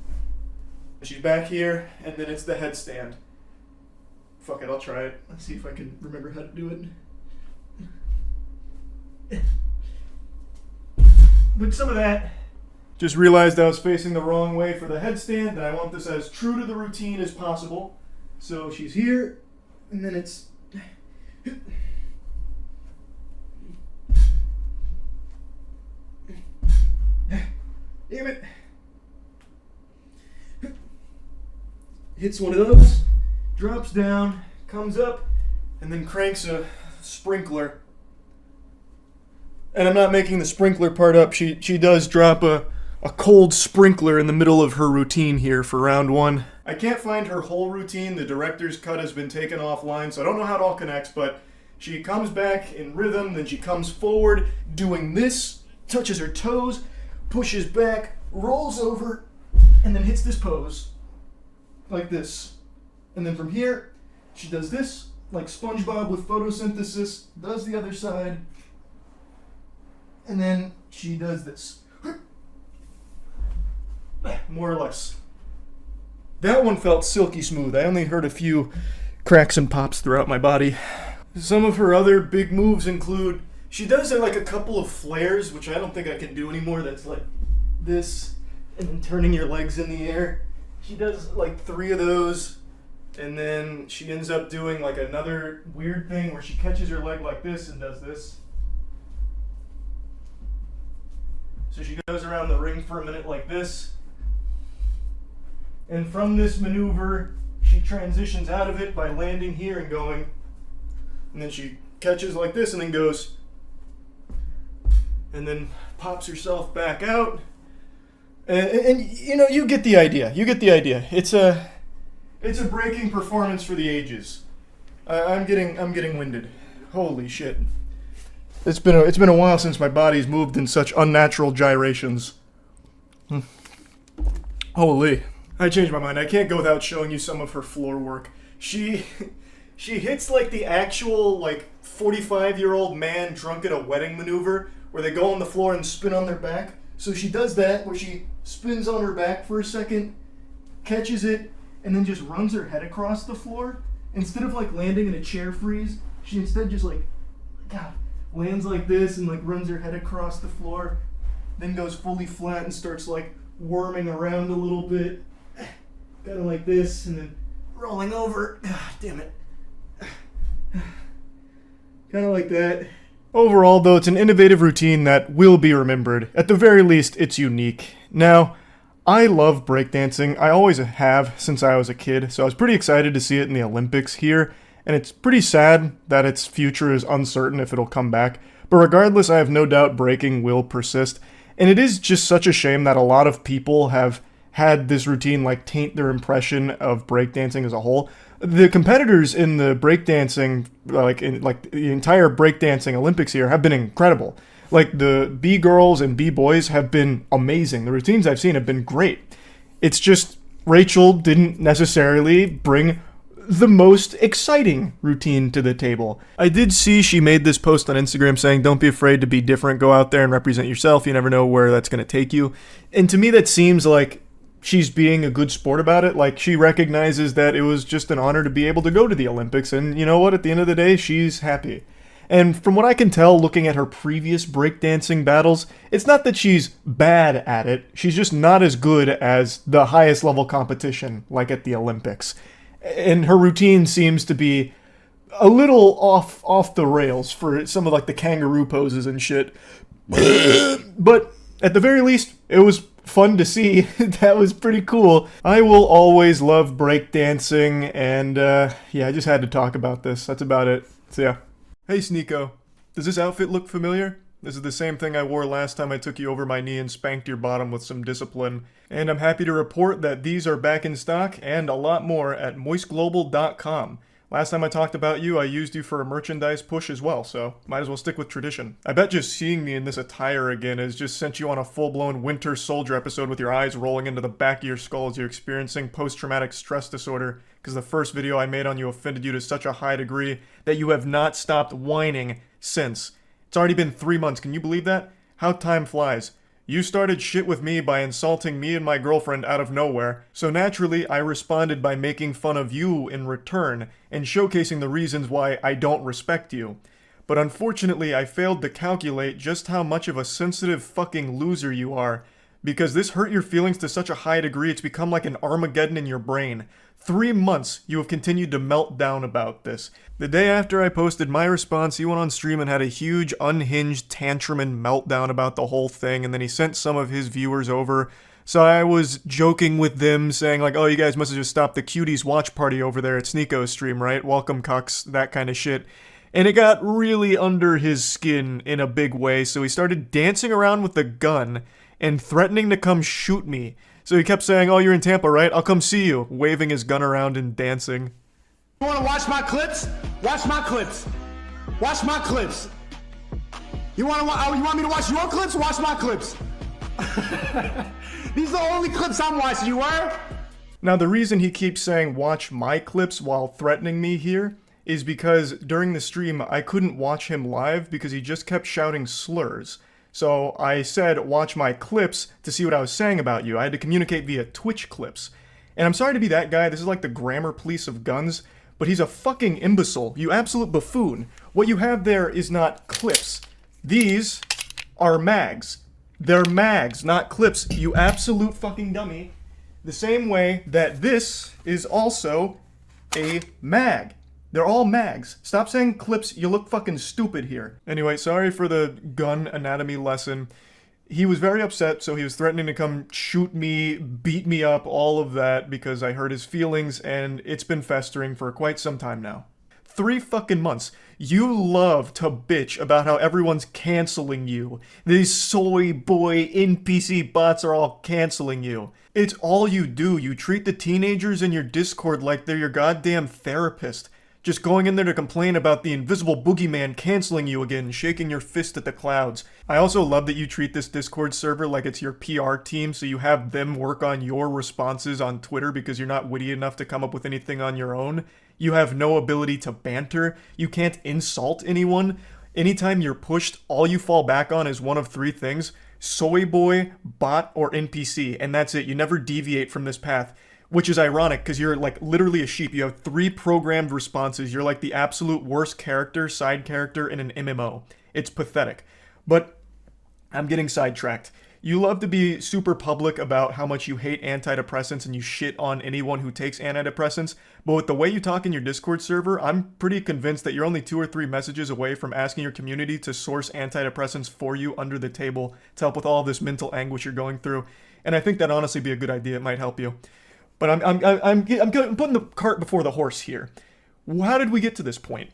She's back here, and then it's the headstand. Fuck it, I'll try it. Let's see if I can remember how to do it. With some of that, just realized I was facing the wrong way for the headstand, and I want this as true to the routine as possible. So she's here, and then it's... Damn it. Hits one of those, drops down, comes up, and then cranks a sprinkler. And I'm not making the sprinkler part up. She does drop a cold sprinkler in the middle of her routine here for round one. I can't find her whole routine. The director's cut has been taken offline, so I don't know how it all connects, but she comes back in rhythm, then she comes forward doing this, touches her toes, pushes back, rolls over, and then hits this pose. Like this. And then from here, she does this, like SpongeBob with photosynthesis, does the other side, and then she does this. More or less. That one felt silky smooth. I only heard a few cracks and pops throughout my body. Some of her other big moves include, she does like a couple of flares, which I don't think I can do anymore. That's like this, and then turning your legs in the air. She does like 3 of those, and then she ends up doing like another weird thing where she catches her leg like this and does this. So she goes around the ring for a minute like this. And from this maneuver, she transitions out of it by landing here and going. And then she catches like this and then goes. And then pops herself back out. And you know, you get the idea. You get the idea. It's a breaking performance for the ages. I'm getting winded. Holy shit! It's been a while since my body's moved in such unnatural gyrations. Holy! I changed my mind. I can't go without showing you some of her floor work. She hits like the actual like 45-year-old man drunk at a wedding maneuver where they go on the floor and spin on their back. So she does that where she spins on her back for a second, catches it, and then just runs her head across the floor. Instead of like landing in a chair freeze, she instead just like, lands like this and like runs her head across the floor, then goes fully flat and starts like worming around a little bit, kind of like this, and then rolling over. Damn it. Kind of like that. Overall, though, it's an innovative routine that will be remembered. At the very least, it's unique. Now, I love breakdancing. I always have since I was a kid, so I was pretty excited to see it in the Olympics here, and it's pretty sad that its future is uncertain if it'll come back. But regardless, I have no doubt breaking will persist, and it is just such a shame that a lot of people have had this routine like taint their impression of breakdancing as a whole. The competitors in the breakdancing, like the entire breakdancing Olympics here, have been incredible. Like the B girls and B boys have been amazing. The routines I've seen have been great. It's just Rachel didn't necessarily bring the most exciting routine to the table. I did see she made this post on Instagram saying, don't be afraid to be different, go out there and represent yourself, you never know where that's going to take you. And to me that seems like she's being a good sport about it. Like, she recognizes that it was just an honor to be able to go to the Olympics, and you know what, at the end of the day, she's happy. And from what I can tell, looking at her previous breakdancing battles, it's not that she's bad at it, she's just not as good as the highest level competition, like at the Olympics. And her routine seems to be a little off the rails for some of like the kangaroo poses and shit. But at the very least, it was fun to see. That was pretty cool. I will always love breakdancing, and yeah, I just had to talk about this. That's about it. So yeah. Hey Sneako, does this outfit look familiar? This is the same thing I wore last time I took you over my knee and spanked your bottom with some discipline. And I'm happy to report that these are back in stock, and a lot more, at moistglobal.com. Last time I talked about you, I used you for a merchandise push as well, so might as well stick with tradition. I bet just seeing me in this attire again has just sent you on a full-blown Winter Soldier episode with your eyes rolling into the back of your skull as you're experiencing post-traumatic stress disorder, because the first video I made on you offended you to such a high degree that you have not stopped whining since. It's already been 3 months, can you believe that? How time flies. You started shit with me by insulting me and my girlfriend out of nowhere, so naturally I responded by making fun of you in return, and showcasing the reasons why I don't respect you. But unfortunately I failed to calculate just how much of a sensitive fucking loser you are, because this hurt your feelings to such a high degree it's become like an Armageddon in your brain. 3 months you have continued to melt down about this. The day after I posted my response, he went on stream and had a huge unhinged tantrum and meltdown about the whole thing, and then he sent some of his viewers over. So I was joking with them, saying like, oh, you guys must have just stopped the cuties watch party over there at Sneako's stream, right? Welcome, cucks, that kind of shit. And it got really under his skin in a big way, so he started dancing around with a gun and threatening to come shoot me. So he kept saying, oh, you're in Tampa, right? I'll come see you, waving his gun around and dancing. You wanna watch my clips? Watch my clips. Watch my clips. You want me to watch your clips? Watch my clips. These are the only clips I'm watching, you were? Now the reason he keeps saying watch my clips while threatening me here is because during the stream I couldn't watch him live because he just kept shouting slurs. So I said watch my clips to see what I was saying about you. I had to communicate via Twitch clips. And I'm sorry to be that guy, this is like the grammar police of guns, but he's a fucking imbecile, you absolute buffoon. What you have there is not clips. These are mags. They're mags, not clips, you absolute fucking dummy. The same way that this is also a mag. They're all mags. Stop saying clips, you look fucking stupid here. Anyway, sorry for the gun anatomy lesson. He was very upset, so he was threatening to come shoot me, beat me up, all of that, because I hurt his feelings, and it's been festering for quite some time now. 3 fucking months. You love to bitch about how everyone's canceling you. These soy boy NPC bots are all canceling you. It's all you do. You treat the teenagers in your Discord like they're your goddamn therapist. Just going in there to complain about the invisible boogeyman canceling you again, shaking your fist at the clouds. I also love that you treat this Discord server like it's your PR team, so you have them work on your responses on Twitter because you're not witty enough to come up with anything on your own. You have no ability to banter. You can't insult anyone. Anytime you're pushed, all you fall back on is one of 3 things: soy boy, bot, or NPC, and that's it. You never deviate from this path. Which is ironic, because you're like literally a sheep. You have 3 programmed responses. You're like the absolute worst character, side character in an MMO. It's pathetic. But I'm getting sidetracked. You love to be super public about how much you hate antidepressants and you shit on anyone who takes antidepressants, but with the way you talk in your Discord server, I'm pretty convinced that you're only 2 or 3 messages away from asking your community to source antidepressants for you under the table to help with all this mental anguish you're going through. And I think that'd honestly be a good idea. It might help you. But I'm putting the cart before the horse here. How did we get to this point?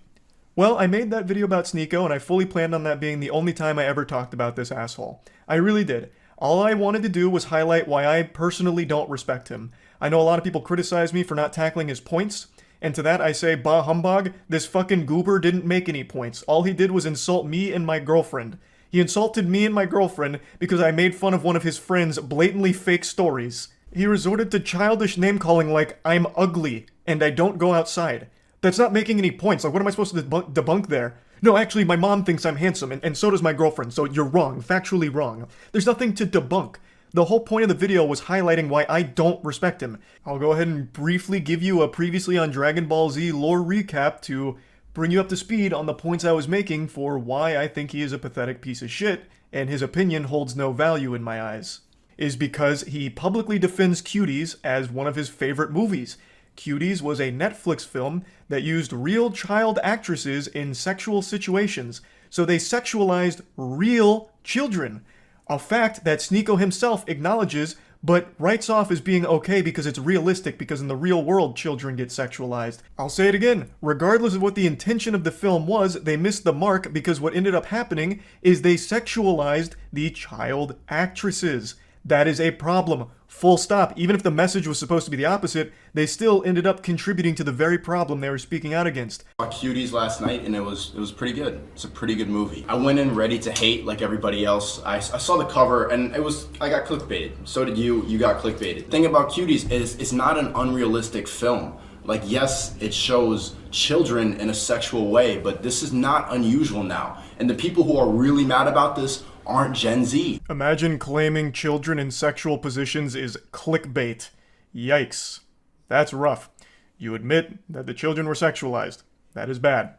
Well, I made that video about Sneako, and I fully planned on that being the only time I ever talked about this asshole. I really did. All I wanted to do was highlight why I personally don't respect him. I know a lot of people criticize me for not tackling his points, and to that I say, bah humbug, this fucking goober didn't make any points. All he did was insult me and my girlfriend. He insulted me and my girlfriend because I made fun of one of his friend's blatantly fake stories. He resorted to childish name-calling like, I'm ugly, and I don't go outside. That's not making any points. Like, what am I supposed to debunk there? No, actually, my mom thinks I'm handsome, and so does my girlfriend, so you're wrong, factually wrong. There's nothing to debunk. The whole point of the video was highlighting why I don't respect him. I'll go ahead and briefly give you a previously on Dragon Ball Z lore recap to bring you up to speed on the points I was making for why I think he is a pathetic piece of shit, and his opinion holds no value in my eyes. Is because he publicly defends Cuties as one of his favorite movies. Cuties was a Netflix film that used real child actresses in sexual situations, so they sexualized real children. A fact that Sneako himself acknowledges, but writes off as being okay because it's realistic, because in the real world children get sexualized. I'll say it again, regardless of what the intention of the film was, they missed the mark because what ended up happening is they sexualized the child actresses. That is a problem. Full stop. Even if the message was supposed to be the opposite, they still ended up contributing to the very problem they were speaking out against. I saw Cuties last night and it was pretty good. It's a pretty good movie. I went in ready to hate like everybody else. I saw the cover and I got clickbaited. So did you. You got clickbaited. The thing about Cuties is it's not an unrealistic film. Like, yes, it shows children in a sexual way, but this is not unusual now. And the people who are really mad about this aren't Gen Z. Imagine claiming children in sexual positions is clickbait. Yikes. That's rough. You admit that the children were sexualized. That is bad.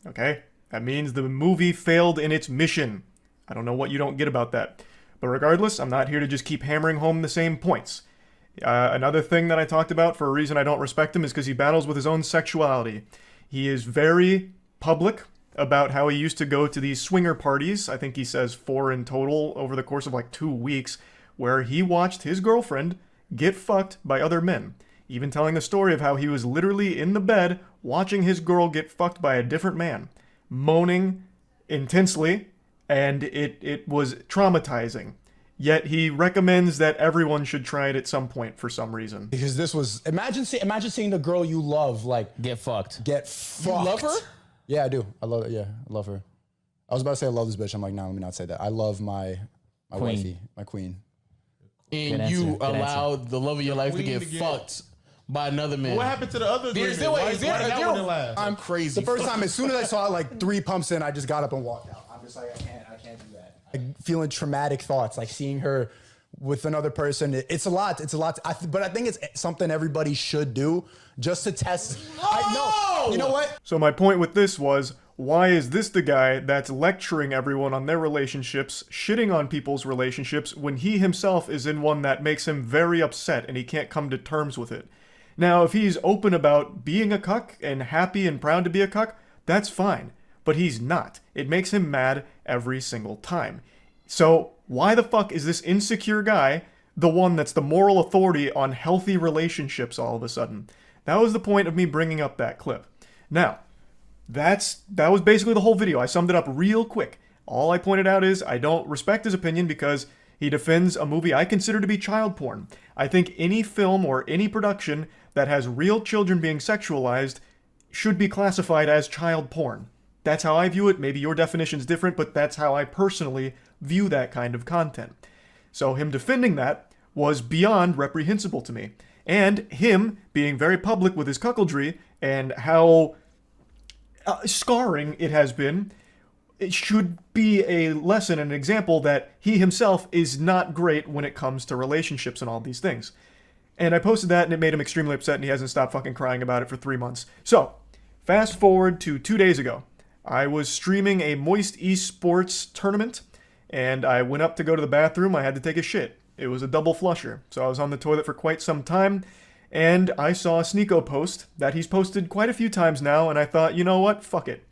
Okay? That means the movie failed in its mission. I don't know what you don't get about that. But regardless, I'm not here to just keep hammering home the same points. Another thing that I talked about for a reason I don't respect him is because he battles with his own sexuality. He is very public about how he used to go to these swinger parties, I think he says 4 in total over the course of like 2 weeks, where he watched his girlfriend get fucked by other men. Even telling the story of how he was literally in the bed watching his girl get fucked by a different man, moaning intensely, and it was traumatizing. Yet he recommends that everyone should try it at some point for some reason. Because this was, imagine seeing the girl you love, like, get fucked. Get fucked. You love her? Yeah, I do. I love it. Yeah, I love her. I was about to say I love this bitch. I'm like, nah, let me not say that. I love my wifey, my queen. And you allowed the love of your life to get fucked by another man. What happened to the other agreement? I'm crazy. The first time, as soon as I saw it, like 3 pumps in, I just got up and walked out. I'm just like, I can't do that. Like, feeling traumatic thoughts, like seeing her with another person. It's a lot. But I think it's something everybody should do just to test. You know what? So my point with this was, why is this the guy that's lecturing everyone on their relationships, shitting on people's relationships, when he himself is in one that makes him very upset and he can't come to terms with it? Now, if he's open about being a cuck and happy and proud to be a cuck, that's fine. But he's not. It makes him mad every single time. So why the fuck is this insecure guy the one that's the moral authority on healthy relationships all of a sudden? That was the point of me bringing up that clip. Now, that was basically the whole video. I summed it up real quick. All I pointed out is I don't respect his opinion because he defends a movie I consider to be child porn. I think any film or any production that has real children being sexualized should be classified as child porn. That's how I view it. Maybe your definition's different, but that's how I personally view that kind of content. So him defending that was beyond reprehensible to me. And him being very public with his cuckoldry and how scarring it has been, it should be a lesson and an example that he himself is not great when it comes to relationships and all these things. And I posted that and it made him extremely upset and he hasn't stopped fucking crying about it for 3 months. So, fast forward to 2 days ago. I was streaming a Moist Esports tournament and I went up to go to the bathroom. I had to take a shit. It was a double flusher, so I was on the toilet for quite some time, and I saw a Sneako post that he's posted quite a few times now, and I thought, you know what? Fuck it.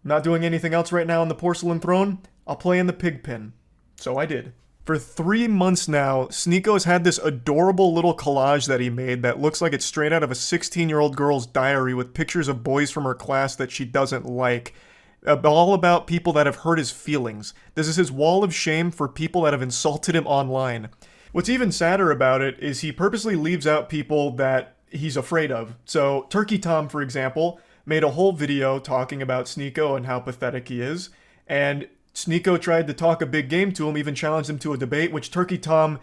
I'm not doing anything else right now on the porcelain throne. I'll play in the pig pen. So I did. For 3 months now, Sneako has had this adorable little collage that he made that looks like it's straight out of a 16-year-old girl's diary with pictures of boys from her class that she doesn't like. All about people that have hurt his feelings. This is his wall of shame for people that have insulted him online. What's even sadder about it is he purposely leaves out people that he's afraid of. So Turkey Tom, for example, made a whole video talking about Sneako and how pathetic he is, and Sneako tried to talk a big game to him, even challenged him to a debate, which Turkey Tom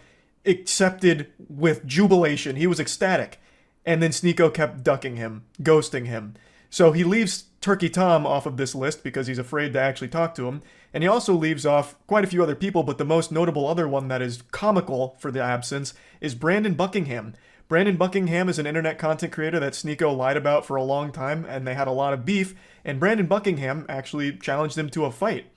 accepted with jubilation. He was ecstatic. And then Sneako kept ducking him, ghosting him. So he leaves Turkey Tom off of this list because he's afraid to actually talk to him. And he also leaves off quite a few other people, but the most notable other one that is comical for the absence is Brandon Buckingham. Brandon Buckingham is an internet content creator that Sneako lied about for a long time, and they had a lot of beef, and Brandon Buckingham actually challenged him to a fight.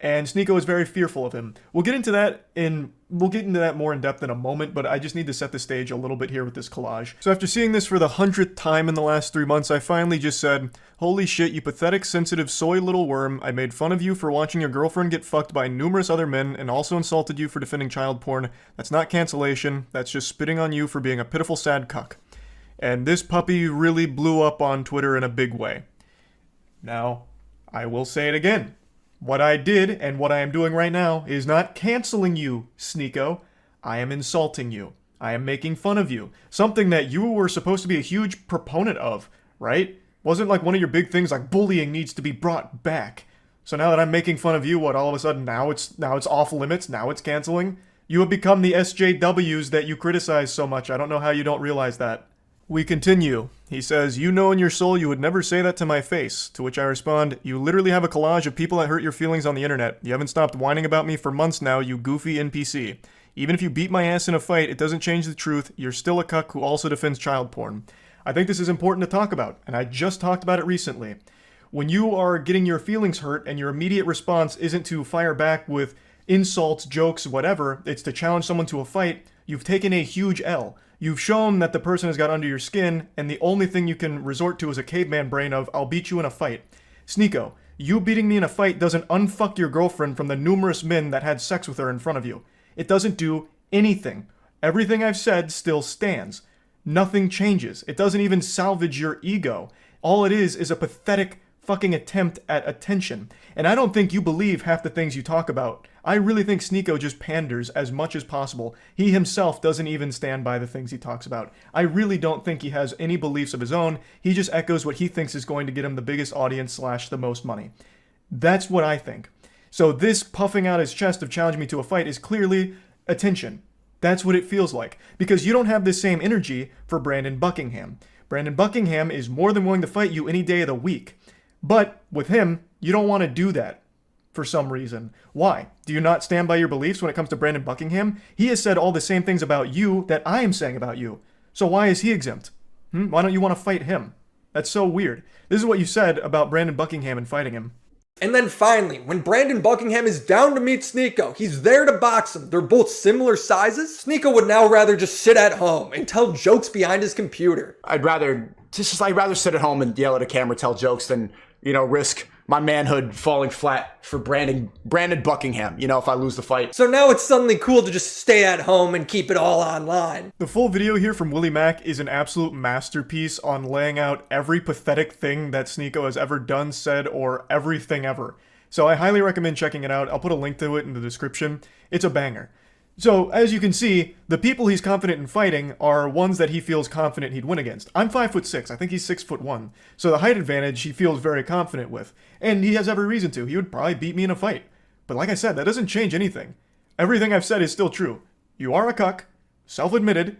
And Sneako is very fearful of him. We'll get into that more in depth in a moment, but I just need to set the stage a little bit here with this collage. So after seeing this for the 100th time in the last 3 months, I finally just said, holy shit, you pathetic, sensitive, soy little worm. I made fun of you for watching your girlfriend get fucked by numerous other men and also insulted you for defending child porn. That's not cancellation. That's just spitting on you for being a pitiful, sad cuck. And this puppy really blew up on Twitter in a big way. Now, I will say it again. What I did, and what I am doing right now, is not canceling you, Sneako. I am insulting you. I am making fun of you. Something that you were supposed to be a huge proponent of, right? Wasn't like one of your big things like bullying needs to be brought back. So now that I'm making fun of you, what, all of a sudden now it's off limits, now it's canceling? You have become the SJWs that you criticize so much. I don't know how you don't realize that. We continue. He says, you know in your soul you would never say that to my face. To which I respond, you literally have a collage of people that hurt your feelings on the internet. You haven't stopped whining about me for months now, you goofy NPC. Even if you beat my ass in a fight, it doesn't change the truth. You're still a cuck who also defends child porn. I think this is important to talk about, and I just talked about it recently. When you are getting your feelings hurt and your immediate response isn't to fire back with insults, jokes, whatever, it's to challenge someone to a fight, you've taken a huge L. You've shown that the person has got under your skin, and the only thing you can resort to is a caveman brain of, I'll beat you in a fight. Sneako, you beating me in a fight doesn't unfuck your girlfriend from the numerous men that had sex with her in front of you. It doesn't do anything. Everything I've said still stands. Nothing changes. It doesn't even salvage your ego. All it is a pathetic fucking attempt at attention. And I don't think you believe half the things you talk about. I really think Sneako just panders as much as possible. He himself doesn't even stand by the things he talks about. I really don't think he has any beliefs of his own. He just echoes what he thinks is going to get him the biggest audience / the most money. That's what I think. So this puffing out his chest of challenging me to a fight is clearly attention. That's what it feels like. Because you don't have the same energy for Brandon Buckingham. Brandon Buckingham is more than willing to fight you any day of the week. But with him, you don't want to do that for some reason. Why? Do you not stand by your beliefs when it comes to Brandon Buckingham? He has said all the same things about you that I am saying about you. So why is he exempt? Why don't you want to fight him? That's so weird. This is what you said about Brandon Buckingham and fighting him. And then finally, when Brandon Buckingham is down to meet Sneako, he's there to box him. They're both similar sizes. Sneako would now rather just sit at home and tell jokes behind his computer. I'd rather sit at home and yell at a camera, tell jokes than, risk my manhood falling flat for Brandon Buckingham, if I lose the fight. So now it's suddenly cool to just stay at home and keep it all online. The full video here from Willie Mack is an absolute masterpiece on laying out every pathetic thing that Sneako has ever done, said, or everything ever. So I highly recommend checking it out. I'll put a link to it in the description. It's a banger. So, as you can see, the people he's confident in fighting are ones that he feels confident he'd win against. I'm 5'6", I think he's 6'1", so the height advantage he feels very confident with. And he has every reason to. He would probably beat me in a fight. But like I said, that doesn't change anything. Everything I've said is still true. You are a cuck, self-admitted,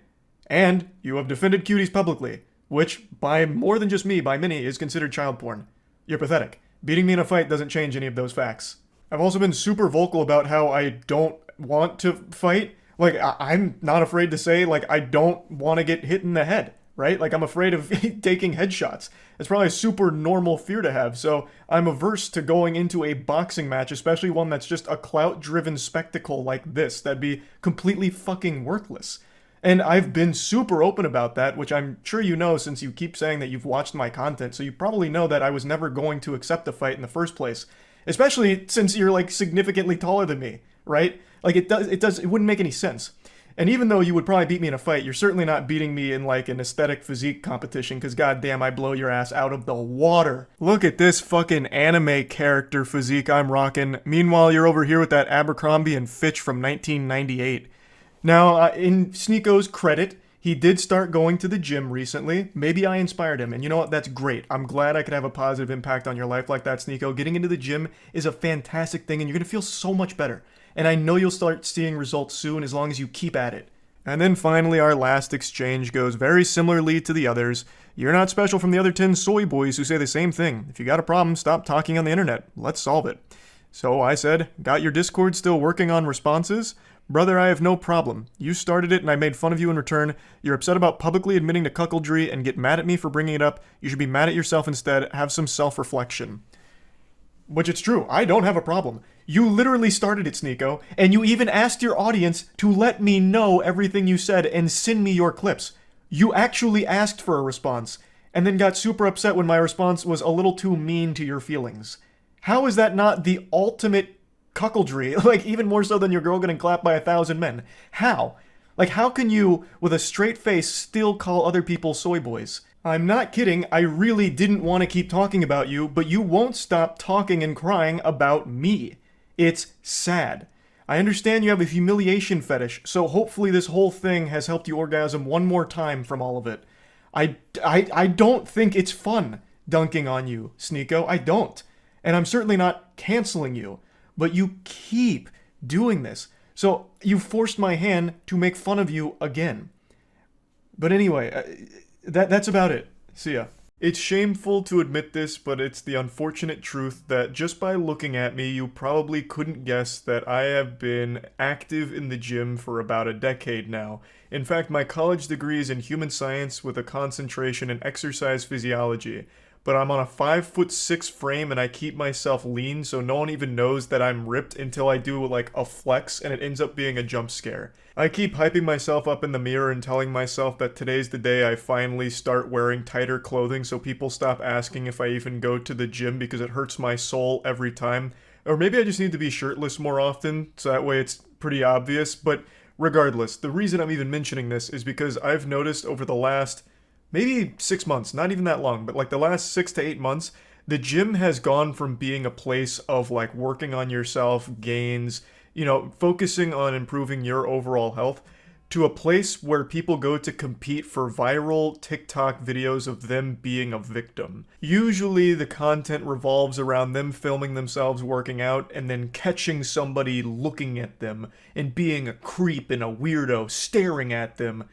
and you have defended cuties publicly, which, by more than just me, by many, is considered child porn. You're pathetic. Beating me in a fight doesn't change any of those facts. I've also been super vocal about how I don't want to fight. Like, I'm not afraid to say, I don't want to get hit in the head. right? Like, I'm afraid of taking headshots. It's probably a super normal fear to have, so I'm averse to going into a boxing match, especially one that's just a clout-driven spectacle like this. That'd be completely fucking worthless. And I've been super open about that, which I'm sure you know since you keep saying that you've watched my content, so you probably know that I was never going to accept a fight in the first place. Especially since you're, like, significantly taller than me, right? Like, it wouldn't make any sense. And even though you would probably beat me in a fight, you're certainly not beating me in, like, an aesthetic physique competition, because goddamn, I blow your ass out of the water. Look at this fucking anime character physique I'm rocking. Meanwhile, you're over here with that Abercrombie and Fitch from 1998. Now, in Sneako's credit, he did start going to the gym recently. Maybe I inspired him, and you know what? That's great. I'm glad I could have a positive impact on your life like that, Sneako. Getting into the gym is a fantastic thing, and you're going to feel so much better. And I know you'll start seeing results soon as long as you keep at it. And then finally, our last exchange goes very similarly to the others. You're not special from the other 10 soy boys who say the same thing. If you got a problem, stop talking on the internet. Let's solve it. So I said, got your Discord still working on responses? Brother, I have no problem. You started it and I made fun of you in return. You're upset about publicly admitting to cuckoldry and get mad at me for bringing it up. You should be mad at yourself instead. Have some self-reflection. Which it's true. I don't have a problem. You literally started it, Sneako, and you even asked your audience to let me know everything you said and send me your clips. You actually asked for a response, and then got super upset when my response was a little too mean to your feelings. How is that not the ultimate cuckoldry? Like, even more so than your girl getting clapped by 1,000 men. How? Like, how can you, with a straight face, still call other people soy boys? I'm not kidding, I really didn't want to keep talking about you, but you won't stop talking and crying about me. It's sad. I understand you have a humiliation fetish, so hopefully this whole thing has helped you orgasm one more time from all of it. I don't think it's fun dunking on you, Sneako. I don't. And I'm certainly not canceling you. But you keep doing this. So you forced my hand to make fun of you again. But anyway, that's about it. See ya. It's shameful to admit this, but it's the unfortunate truth that just by looking at me, you probably couldn't guess that I have been active in the gym for about a decade now. In fact, my college degree is in human science with a concentration in exercise physiology. But I'm on a 5'6" frame and I keep myself lean so no one even knows that I'm ripped until I do like a flex and it ends up being a jump scare. I keep hyping myself up in the mirror and telling myself that today's the day I finally start wearing tighter clothing so people stop asking if I even go to the gym because it hurts my soul every time. Or maybe I just need to be shirtless more often so that way it's pretty obvious. But regardless, the reason I'm even mentioning this is because I've noticed over the last maybe 6 months, not even that long, but like the last 6 to 8 months, the gym has gone from being a place of like working on yourself, gains, you know, focusing on improving your overall health, to a place where people go to compete for viral TikTok videos of them being a victim. Usually the content revolves around them filming themselves working out and then catching somebody looking at them and being a creep and a weirdo staring at them.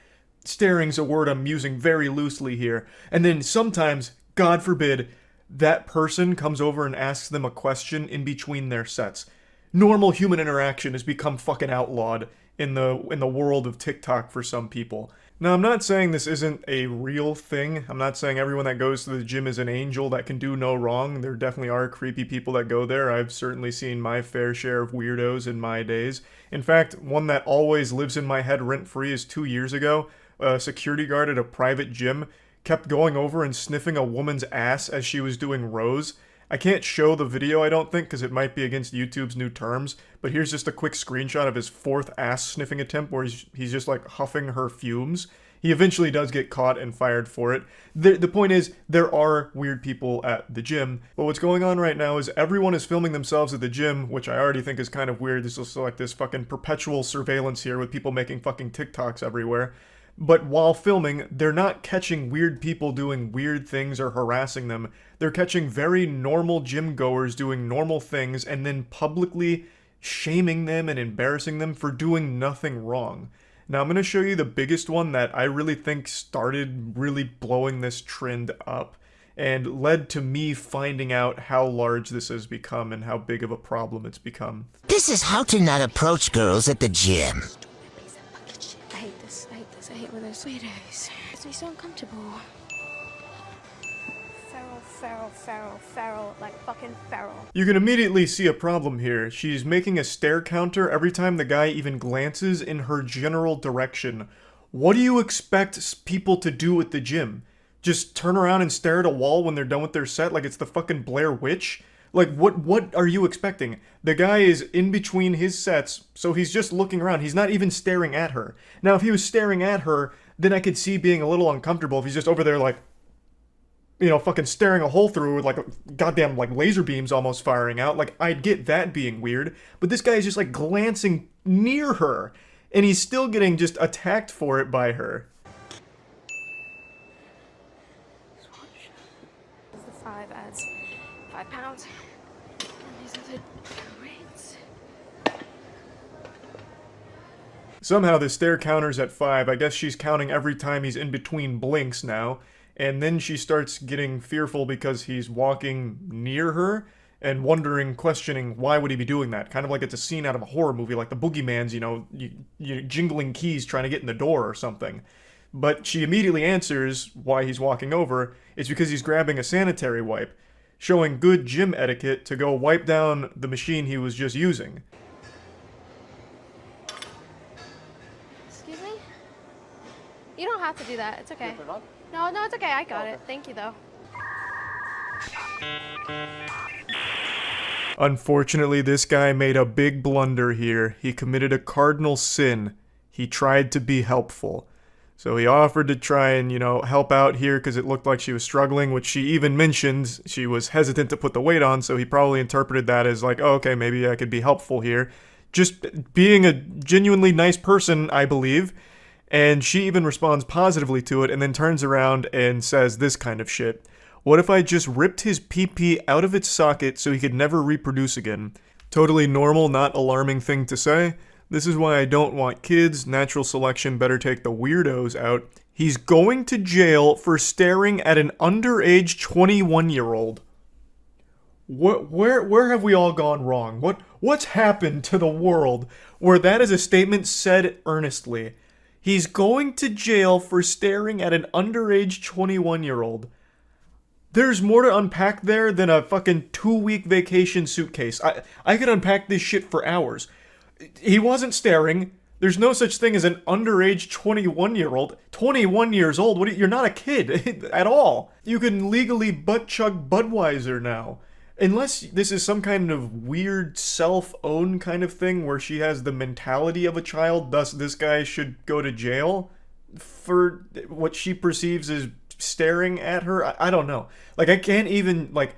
Staring's a word I'm using very loosely here. And then sometimes, God forbid, that person comes over and asks them a question in between their sets. Normal human interaction has become fucking outlawed in the world of TikTok for some people. Now, I'm not saying this isn't a real thing. I'm not saying everyone that goes to the gym is an angel that can do no wrong. There definitely are creepy people that go there. I've certainly seen my fair share of weirdos in my days. In fact, one that always lives in my head rent-free is 2 years ago. A security guard at a private gym kept going over and sniffing a woman's ass as she was doing rows. I can't show the video, I don't think, because it might be against YouTube's new terms, but here's just a quick screenshot of his 4th ass sniffing attempt where he's just like huffing her fumes. He eventually does get caught and fired for it. The point is, there are weird people at the gym, but what's going on right now is everyone is filming themselves at the gym, which I already think is kind of weird. There's also like this fucking perpetual surveillance here with people making fucking TikToks everywhere. But while filming, they're not catching weird people doing weird things or harassing them. They're catching very normal gym goers doing normal things and then publicly shaming them and embarrassing them for doing nothing wrong. Now I'm going to show you the biggest one that I really think started really blowing this trend up and led to me finding out how large this has become and how big of a problem it's become. This is how to not approach girls at the gym. I hate this. I hate when there's sweeties. It makes me so uncomfortable. Feral, like fucking feral. You can immediately see a problem here. She's making a stare counter every time the guy even glances in her general direction. What do you expect people to do at the gym? Just turn around and stare at a wall when they're done with their set like it's the fucking Blair Witch? Like, what are you expecting? The guy is in between his sets, so he's just looking around. He's not even staring at her. Now, if he was staring at her, then I could see being a little uncomfortable if he's just over there like, you know, fucking staring a hole through with like goddamn like laser beams almost firing out. Like, I'd get that being weird. But this guy is just like glancing near her, and he's still getting just attacked for it by her. The 5 adds 5 pounds. And these are the weights. Somehow the stare counter's at 5. I guess she's counting every time he's in between blinks now. And then she starts getting fearful because he's walking near her and wondering, questioning, why would he be doing that? Kind of like it's a scene out of a horror movie, like the boogeyman's, you know, jingling keys trying to get in the door or something. But she immediately answers why he's walking over. It's because he's grabbing a sanitary wipe, showing good gym etiquette to go wipe down the machine he was just using. Excuse me? You don't have to do that. It's okay. No, it's okay. I got it. Thank you, though. Unfortunately, this guy made a big blunder here. He committed a cardinal sin. He tried to be helpful. So he offered to try and, you know, help out here because it looked like she was struggling, which she even mentioned she was hesitant to put the weight on, so he probably interpreted that as like, oh, okay, maybe I could be helpful here. Just being a genuinely nice person, I believe. And she even responds positively to it and then turns around and says this kind of shit. What if I just ripped his pee-pee out of its socket so he could never reproduce again? Totally normal, not alarming thing to say. This is why I don't want kids. Natural selection better take the weirdos out. He's going to jail for staring at an underage 21-year-old. Where have we all gone wrong? What's happened to the world where that is a statement said earnestly? He's going to jail for staring at an underage 21-year-old. There's more to unpack there than a fucking 2-week vacation suitcase. I could unpack this shit for hours. He wasn't staring. There's no such thing as an underage 21-year-old. 21 years old? You're not a kid at all. You can legally butt-chug Budweiser now. Unless this is some kind of weird self-own kind of thing where she has the mentality of a child, thus this guy should go to jail for what she perceives as staring at her. I don't know. Like, I can't even, like,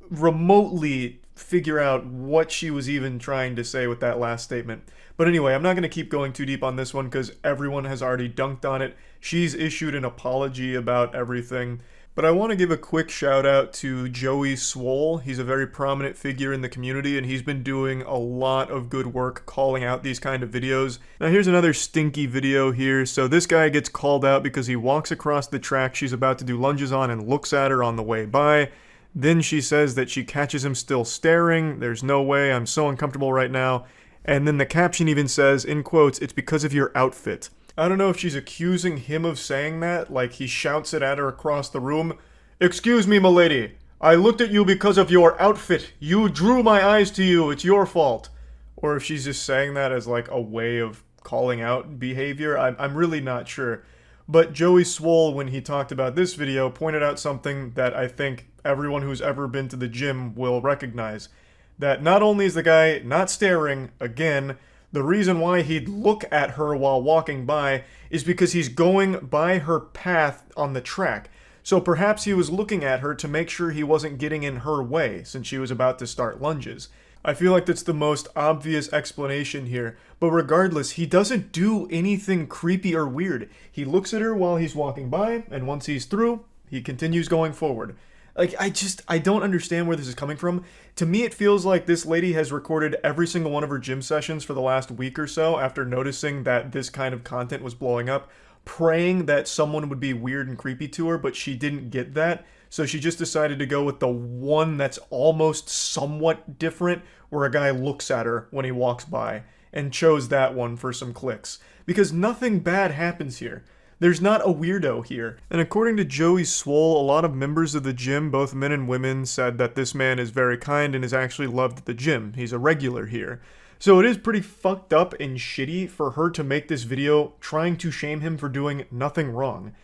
remotely figure out what she was even trying to say with that last statement. But anyway, I'm not going to keep going too deep on this one because everyone has already dunked on it. She's issued an apology about everything. But I want to give a quick shout out to Joey Swole. He's a very prominent figure in the community and he's been doing a lot of good work calling out these kind of videos. Now here's another stinky video here. So this guy gets called out because he walks across the track she's about to do lunges on and looks at her on the way by. Then she says that she catches him still staring. There's no way, I'm so uncomfortable right now. And then the caption even says, in quotes, it's because of your outfit. I don't know if she's accusing him of saying that, like he shouts it at her across the room. Excuse me, m'lady. I looked at you because of your outfit. You drew my eyes to you. It's your fault. Or if she's just saying that as like a way of calling out behavior. I'm really not sure. But Joey Swole, when he talked about this video, pointed out something that I think everyone who's ever been to the gym will recognize. That not only is the guy not staring, again, the reason why he'd look at her while walking by is because he's going by her path on the track. So perhaps he was looking at her to make sure he wasn't getting in her way since she was about to start lunges. I feel like that's the most obvious explanation here, but regardless, he doesn't do anything creepy or weird. He looks at her while he's walking by, and once he's through, he continues going forward. Like, I don't understand where this is coming from. To me, it feels like this lady has recorded every single one of her gym sessions for the last week or so after noticing that this kind of content was blowing up, praying that someone would be weird and creepy to her, but she didn't get that. So she just decided to go with the one that's almost somewhat different, where a guy looks at her when he walks by. and chose that one for some clicks. Because nothing bad happens here. There's not a weirdo here. And according to Joey Swole, a lot of members of the gym, both men and women, said that this man is very kind and is actually loved at the gym. He's a regular here. So it is pretty fucked up and shitty for her to make this video trying to shame him for doing nothing wrong.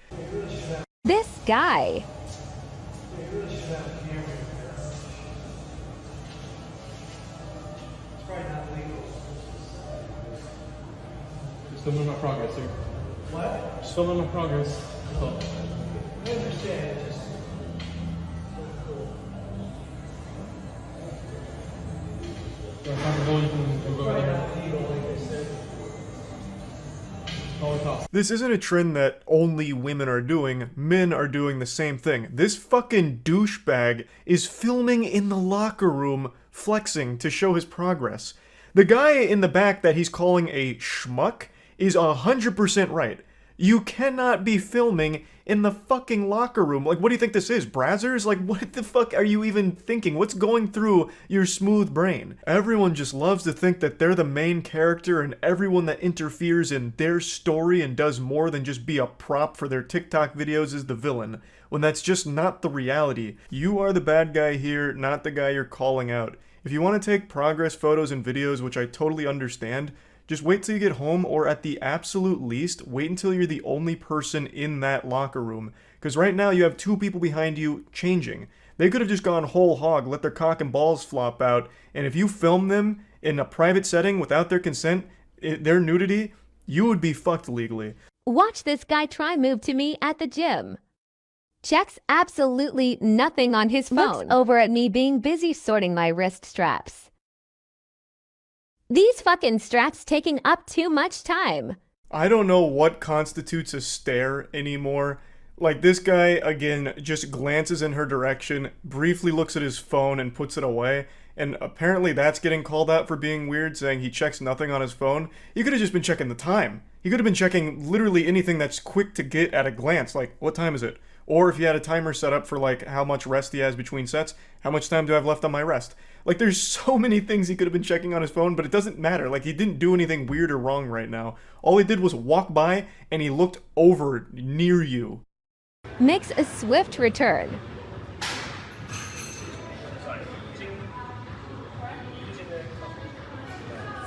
This guy. Still in my progress here. What? Still in my progress. Oh. I understand. Just This isn't a trend that only women are doing, men are doing the same thing. This fucking douchebag is filming in the locker room, flexing to show his progress. The guy in the back that he's calling a schmuck is 100% right. You cannot be filming in the fucking locker room. Like, what do you think this is, Brazzers? Like, what the fuck are you even thinking? What's going through your smooth brain? Everyone just loves to think that they're the main character, and everyone that interferes in their story and does more than just be a prop for their TikTok videos is the villain, when that's just not the reality. You are the bad guy here, not the guy you're calling out. If you want to take progress photos and videos, which I totally understand, just wait till you get home, or at the absolute least, wait until you're the only person in that locker room. Because right now you have two people behind you changing. They could have just gone whole hog, let their cock and balls flop out, and if you film them in a private setting without their consent, their nudity, you would be fucked legally. Watch this guy try move to me at the gym. Checks absolutely nothing on his phone. Looks over at me being busy sorting my wrist straps. These fucking straps taking up too much time. I don't know what constitutes a stare anymore. Like, this guy, again, just glances in her direction, briefly looks at his phone and puts it away, and apparently that's getting called out for being weird, saying he checks nothing on his phone. He could have just been checking the time. He could have been checking literally anything that's quick to get at a glance, like, what time is it? Or if he had a timer set up for, like, how much rest he has between sets, how much time do I have left on my rest? Like, there's so many things he could have been checking on his phone, but it doesn't matter. Like, he didn't do anything weird or wrong right now. All he did was walk by, and he looked over near you. Makes a swift return.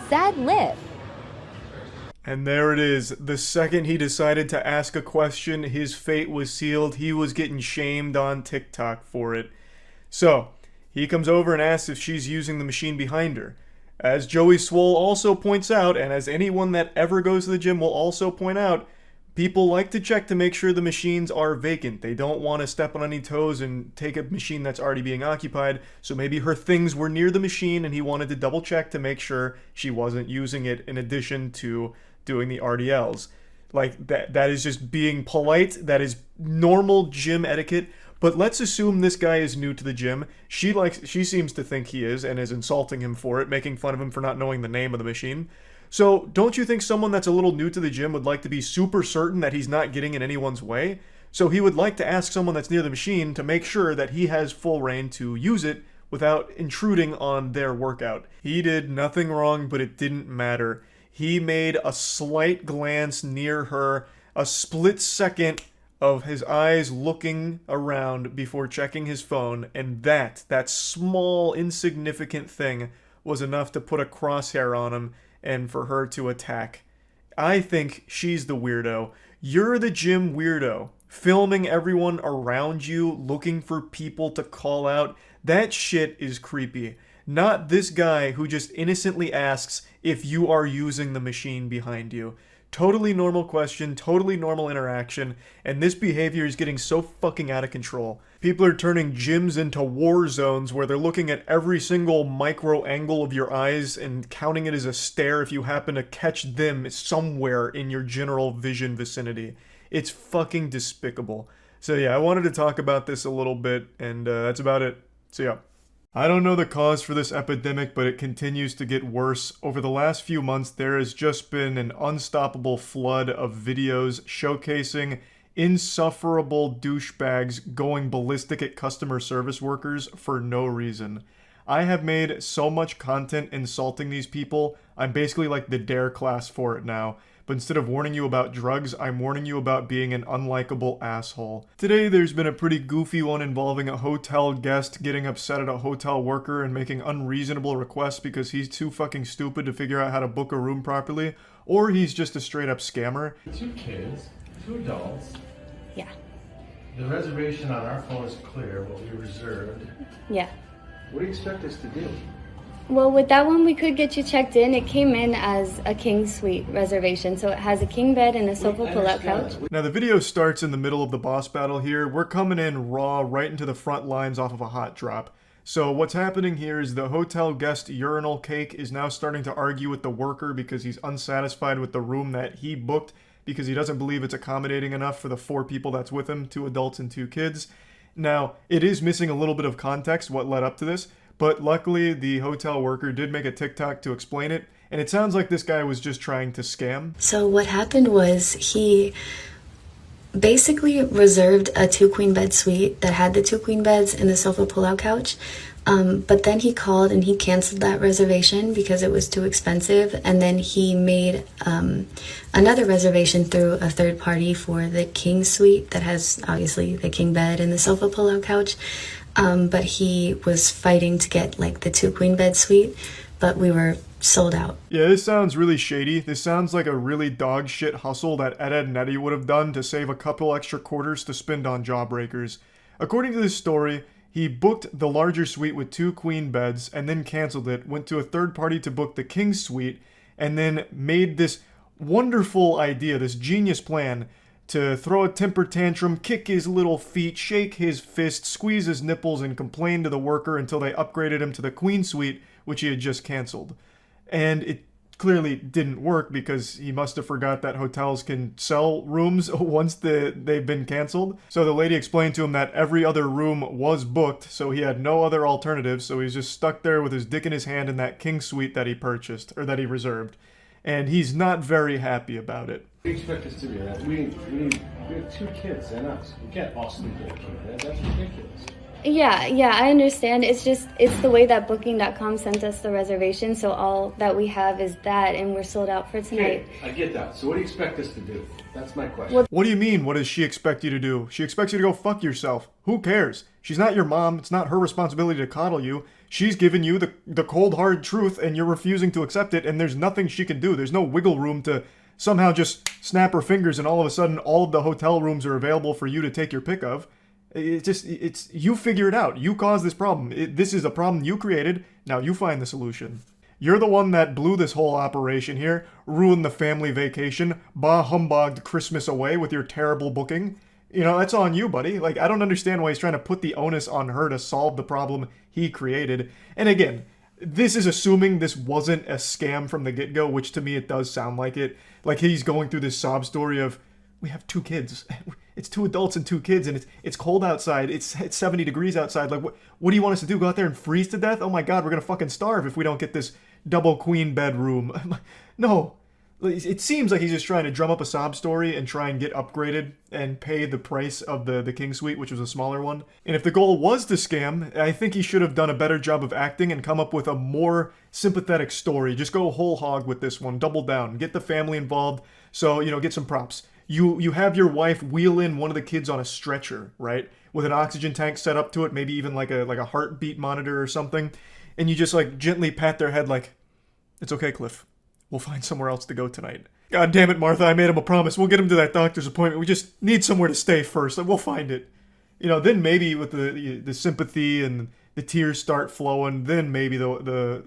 Sad lip. And there it is. The second he decided to ask a question, his fate was sealed. He was getting shamed on TikTok for it. So, he comes over and asks if she's using the machine behind her. As Joey Swole also points out, and as anyone that ever goes to the gym will also point out, people like to check to make sure the machines are vacant. They don't want to step on any toes and take a machine that's already being occupied, so maybe her things were near the machine and he wanted to double check to make sure she wasn't using it in addition to doing the RDLs. Like, that is just being polite. That is normal gym etiquette. But let's assume this guy is new to the gym. She seems to think he is and is insulting him for it, making fun of him for not knowing the name of the machine. So don't you think someone that's a little new to the gym would like to be super certain that he's not getting in anyone's way? So he would like to ask someone that's near the machine to make sure that he has full reign to use it without intruding on their workout. He did nothing wrong, but it didn't matter. He made a slight glance near her, a split second of his eyes looking around before checking his phone, and that small, insignificant thing was enough to put a crosshair on him and for her to attack. I think she's the weirdo. You're the gym weirdo, filming everyone around you, looking for people to call out. That shit is creepy. Not this guy who just innocently asks if you are using the machine behind you. Totally normal question, totally normal interaction, and this behavior is getting so fucking out of control. People are turning gyms into war zones where they're looking at every single micro angle of your eyes and counting it as a stare if you happen to catch them somewhere in your general vision vicinity. It's fucking despicable. So yeah, I wanted to talk about this a little bit, and that's about it. So yeah. I don't know the cause for this epidemic, but it continues to get worse. Over the last few months, there has just been an unstoppable flood of videos showcasing insufferable douchebags going ballistic at customer service workers for no reason. I have made so much content insulting these people. I'm basically like the dare class for it now. But instead of warning you about drugs, I'm warning you about being an unlikable asshole. Today, there's been a pretty goofy one involving a hotel guest getting upset at a hotel worker and making unreasonable requests because he's too fucking stupid to figure out how to book a room properly, or he's just a straight up scammer. 2 kids, 2 adults. Yeah. The reservation on our phone is clear, what we reserved. Yeah. What do you expect us to do? Well, with that one, we could get you checked in. It came in as a king suite reservation, so it has a king bed and a sofa pull-out couch. Now the video starts in the middle of the boss battle here. We're coming in raw right into the front lines off of a hot drop. So what's happening here is the hotel guest urinal cake is now starting to argue with the worker because he's unsatisfied with the room that he booked because he doesn't believe it's accommodating enough for the 4 people that's with him, 2 adults and 2 kids. Now, it is missing a little bit of context what led up to this, but luckily the hotel worker did make a TikTok to explain it, and it sounds like this guy was just trying to scam. So what happened was he basically reserved a 2 queen bed suite that had the 2 queen beds and the sofa pull-out couch. But then he called and he canceled that reservation because it was too expensive. And then he made another reservation through a third party for the king suite that has obviously the king bed and the sofa pull-out couch. But he was fighting to get like the 2 queen bed suite, but we were sold out. Yeah, this sounds really shady. This sounds like a really dog shit hustle that Ed and Eddie would have done to save a couple extra quarters to spend on jawbreakers. According to this story, he booked the larger suite with 2 queen beds and then canceled it, went to a third party to book the king suite, and then made this wonderful idea, this genius plan to throw a temper tantrum, kick his little feet, shake his fist, squeeze his nipples, and complain to the worker until they upgraded him to the queen suite, which he had just canceled. And it clearly didn't work because he must have forgot that hotels can sell rooms once they've been canceled. So the lady explained to him that every other room was booked, so he had no other alternatives, so he's just stuck there with his dick in his hand in that king suite that he purchased, or that he reserved. And he's not very happy about it. What do you expect us to do, right? We have 2 kids and us. We can't all sleep in a king bed. That's ridiculous. Yeah, I understand. It's the way that Booking.com sent us the reservation, so all that we have is that, and we're sold out for tonight. Okay, I get that. So what do you expect us to do? That's my question. What do you mean, what does she expect you to do? She expects you to go fuck yourself. Who cares? She's not your mom. It's not her responsibility to coddle you. She's given you the cold, hard truth, and you're refusing to accept it, and there's nothing she can do. There's no wiggle room to somehow just snap her fingers and all of a sudden all of the hotel rooms are available for you to take your pick of. It's you figure it out. You caused this problem. This is a problem you created. Now you find the solution. You're the one that blew this whole operation here, ruined the family vacation, bah humbugged Christmas away with your terrible booking. You know, that's on you, buddy. Like, I don't understand why he's trying to put the onus on her to solve the problem he created. And again, this is assuming this wasn't a scam from the get-go, which to me it does sound like it. Like he's going through this sob story of, we have 2 kids. It's 2 adults and 2 kids, and it's cold outside. It's 70 degrees outside. Like, what do you want us to do? Go out there and freeze to death? Oh my God, we're gonna fucking starve if we don't get this double queen bedroom. No. It seems like he's just trying to drum up a sob story and try and get upgraded and pay the price of the king suite, which was a smaller one. And if the goal was to scam, I think he should have done a better job of acting and come up with a more sympathetic story. Just go whole hog with this one. Double down. Get the family involved. So, you know, get some props. You have your wife wheel in one of the kids on a stretcher, right? With an oxygen tank set up to it, maybe even like a heartbeat monitor or something. And you just like gently pat their head like, it's okay, Cliff. We'll find somewhere else to go tonight. God damn it, Martha, I made him a promise. We'll get him to that doctor's appointment. We just need somewhere to stay first. Like, we'll find it. You know, then maybe with the sympathy and the tears start flowing, then maybe the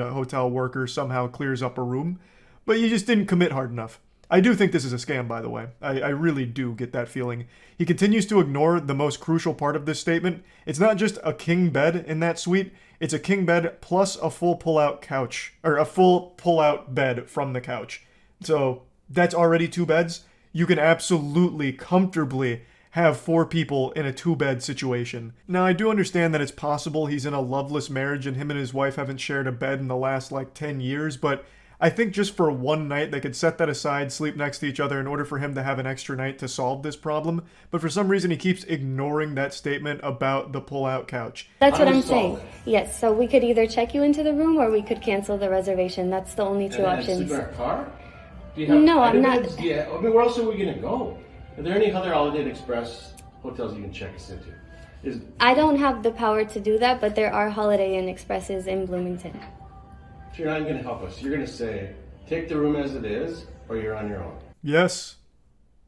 hotel worker somehow clears up a room. But you just didn't commit hard enough. I do think this is a scam, by the way. I really do get that feeling. He continues to ignore the most crucial part of this statement. It's not just a king bed in that suite. It's a king bed plus a full pull-out couch, or a full pull-out bed from the couch. So that's already 2 beds. You can absolutely, comfortably have 4 people in a 2-bed situation. Now, I do understand that it's possible he's in a loveless marriage and him and his wife haven't shared a bed in the last, 10 years, but I think just for one night, they could set that aside, sleep next to each other in order for him to have an extra night to solve this problem. But for some reason, he keeps ignoring that statement about the pull-out couch. That's what I'm saying. Yes, so we could either check you into the room or we could cancel the reservation. That's the only two options. Sleep in our car? Do you have No, I'm not. Yeah, I mean, where else are we going to go? Are there any other Holiday Inn Express hotels you can check us into? I don't have the power to do that, but there are Holiday Inn Expresses in Bloomington. So you're not even going to help us. You're going to say, take the room as it is, or you're on your own. Yes.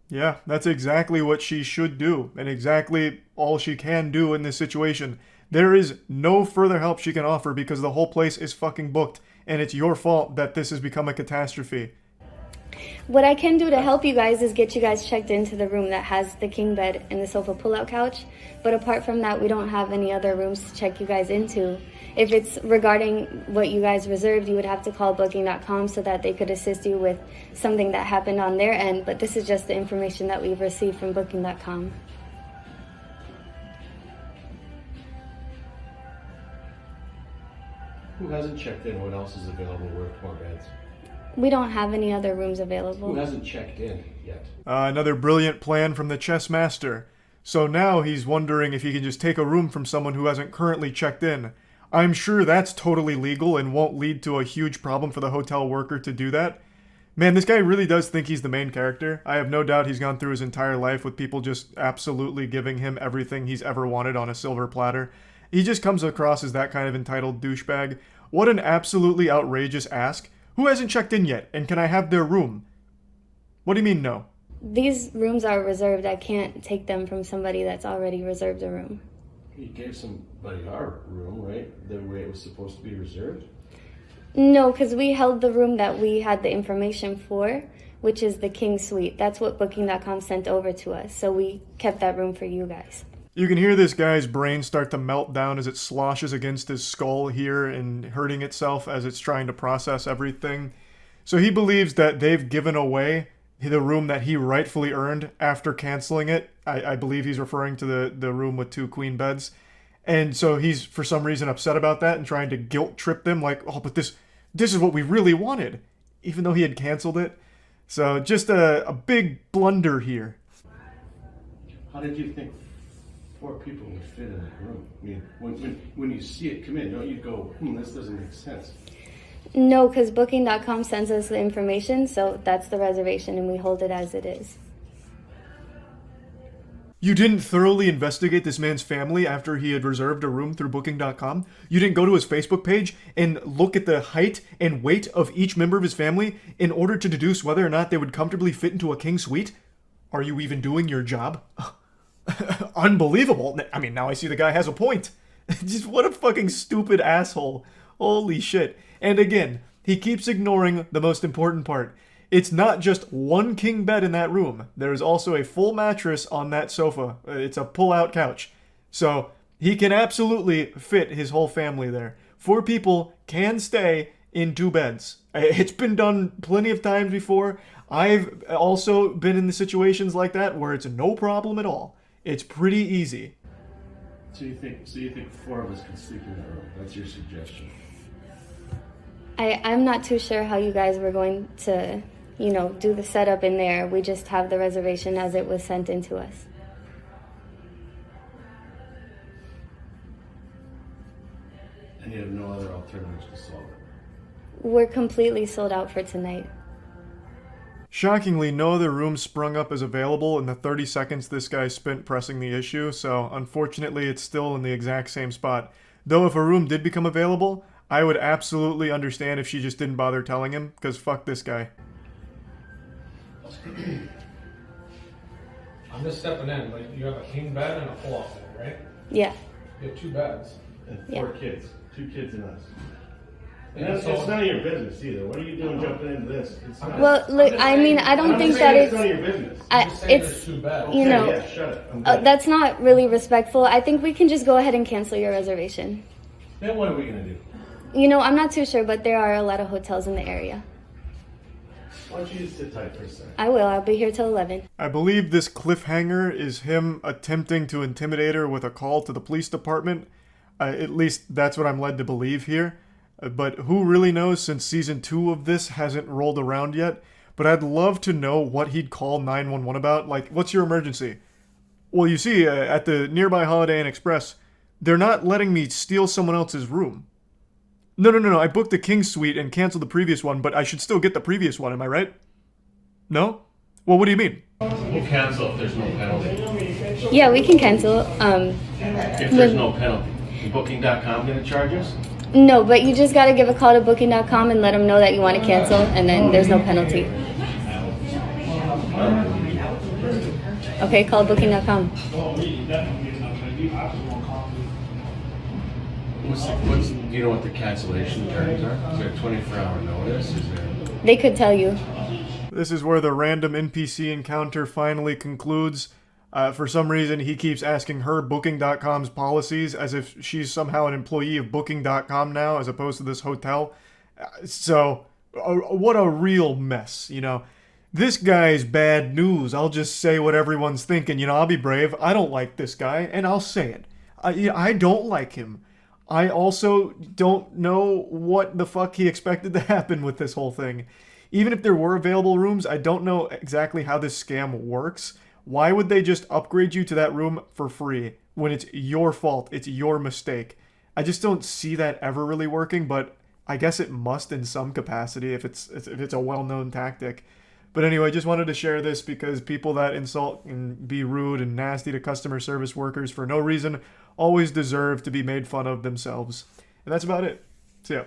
Yeah, that's exactly what she should do, and exactly all she can do in this situation. There is no further help she can offer because the whole place is fucking booked, and it's your fault that this has become a catastrophe. What I can do to help you guys is get you guys checked into the room that has the king bed and the sofa pull-out couch. But apart from that, we don't have any other rooms to check you guys into. If it's regarding what you guys reserved, you would have to call Booking.com so that they could assist you with something that happened on their end. But this is just the information that we've received from Booking.com. Who hasn't checked in? What else is available? Where more beds? We don't have any other rooms available. Who hasn't checked in yet? Another brilliant plan from the chess master. So now he's wondering if he can just take a room from someone who hasn't currently checked in. I'm sure that's totally legal and won't lead to a huge problem for the hotel worker to do that. Man, this guy really does think he's the main character. I have no doubt he's gone through his entire life with people just absolutely giving him everything he's ever wanted on a silver platter. He just comes across as that kind of entitled douchebag. What an absolutely outrageous ask. Who hasn't checked in yet, and can I have their room? What do you mean no? These rooms are reserved. I can't take them from somebody that's already reserved a room. You gave somebody our room, right? The way it was supposed to be reserved? No, because we held the room that we had the information for, which is the King Suite. That's what Booking.com sent over to us, so we kept that room for you guys. You can hear this guy's brain start to melt down as it sloshes against his skull here and hurting itself as it's trying to process everything. So he believes that they've given away the room that he rightfully earned after canceling it. I believe he's referring to the room with 2 queen beds. And so he's, for some reason, upset about that and trying to guilt trip them like, oh, but this is what we really wanted, even though he had canceled it. So just a big blunder here. How did you think 4 people would fit in that room? I mean, when you see it come in, don't you go, this doesn't make sense? No, because Booking.com sends us the information, so that's the reservation, and we hold it as it is. You didn't thoroughly investigate this man's family after he had reserved a room through Booking.com? You didn't go to his Facebook page and look at the height and weight of each member of his family in order to deduce whether or not they would comfortably fit into a king suite? Are you even doing your job? Unbelievable. I mean, now I see the guy has a point. Just what a fucking stupid asshole. Holy shit. And again, he keeps ignoring the most important part. It's not just one king bed in that room. There's also a full mattress on that sofa. It's a pull-out couch. So he can absolutely fit his whole family there. 4 people can stay in 2 beds. It's been done plenty of times before. I've also been in the situations like that where it's no problem at all. It's pretty easy. So you think 4 of us can sleep in that room? That's your suggestion? I'm not too sure how you guys were going to, do the setup in there. We just have the reservation as it was sent into us. And you have no other alternatives to solve it? We're completely sold out for tonight. Shockingly, no other room sprung up as available in the 30 seconds this guy spent pressing the issue, so unfortunately it's still in the exact same spot. Though if a room did become available, I would absolutely understand if she just didn't bother telling him, because fuck this guy. I'm just stepping in. Like, you have a king bed and a pull-out bed, right? Yeah. You have 2 beds. And 4 kids. 2 kids and us. And Yeah, it's none of your business either. What are you doing jumping into this? It's not, Well, look, I mean, I don't think that it's none of your business. it's, Yeah, shut it. I'm good. that's not really respectful. I think we can just go ahead and cancel your reservation. Then what are we going to do? I'm not too sure, but there are a lot of hotels in the area. Why don't you just sit tight for a second? I will. I'll be here till 11. I believe this cliffhanger is him attempting to intimidate her with a call to the police department. At least that's what I'm led to believe here. But who really knows since season 2 of this hasn't rolled around yet. But I'd love to know what he'd call 911 about. Like, what's your emergency? Well, you see, at the nearby Holiday Inn Express, they're not letting me steal someone else's room. No, I booked the King Suite and canceled the previous one, but I should still get the previous one, am I right? No? Well, what do you mean? We'll cancel if there's no penalty. Yeah, we can cancel. If there's no penalty. Is Booking.com gonna charge us? No, but you just gotta give a call to Booking.com and let them know that you want to cancel, and then there's no penalty. Okay, call Booking.com. Do you know what the cancellation terms are? Is there a 24-hour notice? Is there... They could tell you. This is where the random NPC encounter finally concludes. For some reason, he keeps asking her Booking.com's policies as if she's somehow an employee of Booking.com now, as opposed to this hotel. So, what a real mess, you know. This guy's bad news. I'll just say what everyone's thinking. You know, I'll be brave. I don't like this guy, and I'll say it. I don't like him. I also don't know what the fuck he expected to happen with this whole thing. Even if there were available rooms, I don't know exactly how this scam works. Why would they just upgrade you to that room for free when it's your fault, it's your mistake? I just don't see that ever really working, but I guess it must in some capacity if it's a well-known tactic. But anyway, just wanted to share this because people that insult and be rude and nasty to customer service workers for no reason always deserve to be made fun of themselves. And that's about it. So yeah.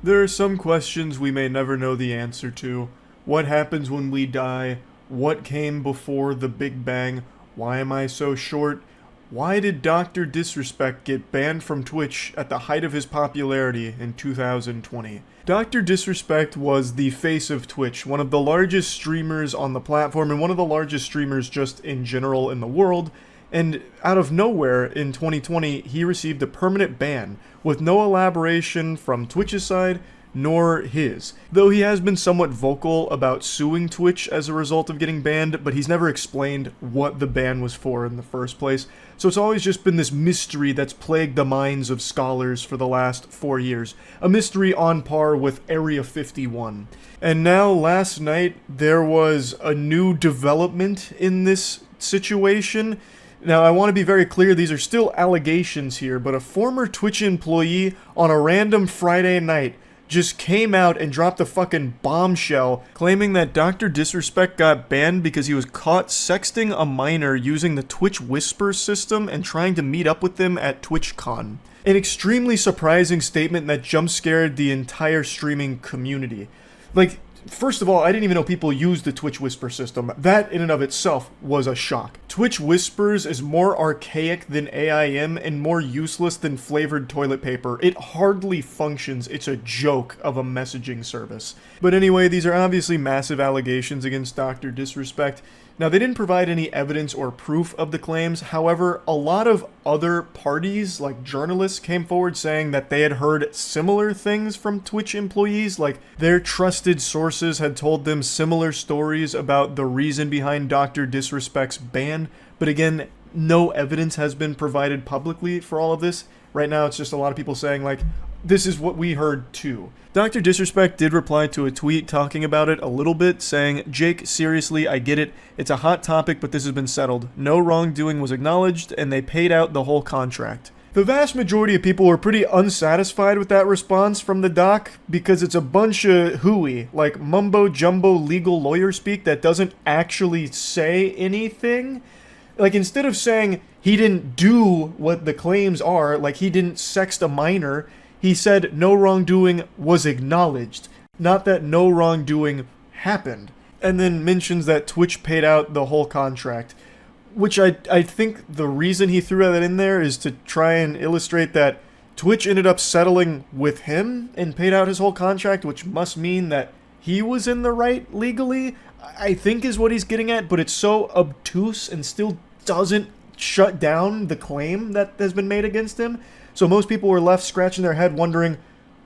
There are some questions we may never know the answer to. What happens when we die? What came before the Big Bang? Why am I so short? Why did Dr. Disrespect get banned from Twitch at the height of his popularity in 2020? Dr. Disrespect was the face of Twitch, one of the largest streamers on the platform and one of the largest streamers just in general in the world. And out of nowhere, in 2020, he received a permanent ban, with no elaboration from Twitch's side, nor his. Though he has been somewhat vocal about suing Twitch as a result of getting banned, but he's never explained what the ban was for in the first place. So it's always just been this mystery that's plagued the minds of scholars for the last 4 years. A mystery on par with Area 51. And now, last night, there was a new development in this situation. Now, I want to be very clear, these are still allegations here, but a former Twitch employee on a random Friday night just came out and dropped a fucking bombshell claiming that Dr. Disrespect got banned because he was caught sexting a minor using the Twitch Whisper system and trying to meet up with them at TwitchCon. An extremely surprising statement that jump-scared the entire streaming community. Like, first of all, I didn't even know people used the Twitch Whisper system. That, in and of itself, was a shock. Twitch Whispers is more archaic than AIM and more useless than flavored toilet paper. It hardly functions. It's a joke of a messaging service. But anyway, these are obviously massive allegations against Dr. Disrespect. Now, they didn't provide any evidence or proof of the claims. However, a lot of other parties, like journalists, came forward saying that they had heard similar things from Twitch employees, like their trusted sources had told them similar stories about the reason behind Dr. Disrespect's ban. But again, no evidence has been provided publicly for all of this. Right now, it's just a lot of people saying, like, this is what we heard too. Dr. Disrespect did reply to a tweet talking about it a little bit, saying, "Jake, seriously, I get it. It's a hot topic, but this has been settled. No wrongdoing was acknowledged, and they paid out the whole contract." The vast majority of people were pretty unsatisfied with that response from the doc because it's a bunch of hooey, like mumbo-jumbo legal lawyer speak that doesn't actually say anything. Like, instead of saying he didn't do what the claims are, like he didn't sext a minor, he said no wrongdoing was acknowledged, not that no wrongdoing happened. And then mentions that Twitch paid out the whole contract, which I think the reason he threw that in there is to try and illustrate that Twitch ended up settling with him and paid out his whole contract, which must mean that he was in the right legally, I think is what he's getting at, but it's so obtuse and still doesn't shut down the claim that has been made against him. So most people were left scratching their head wondering,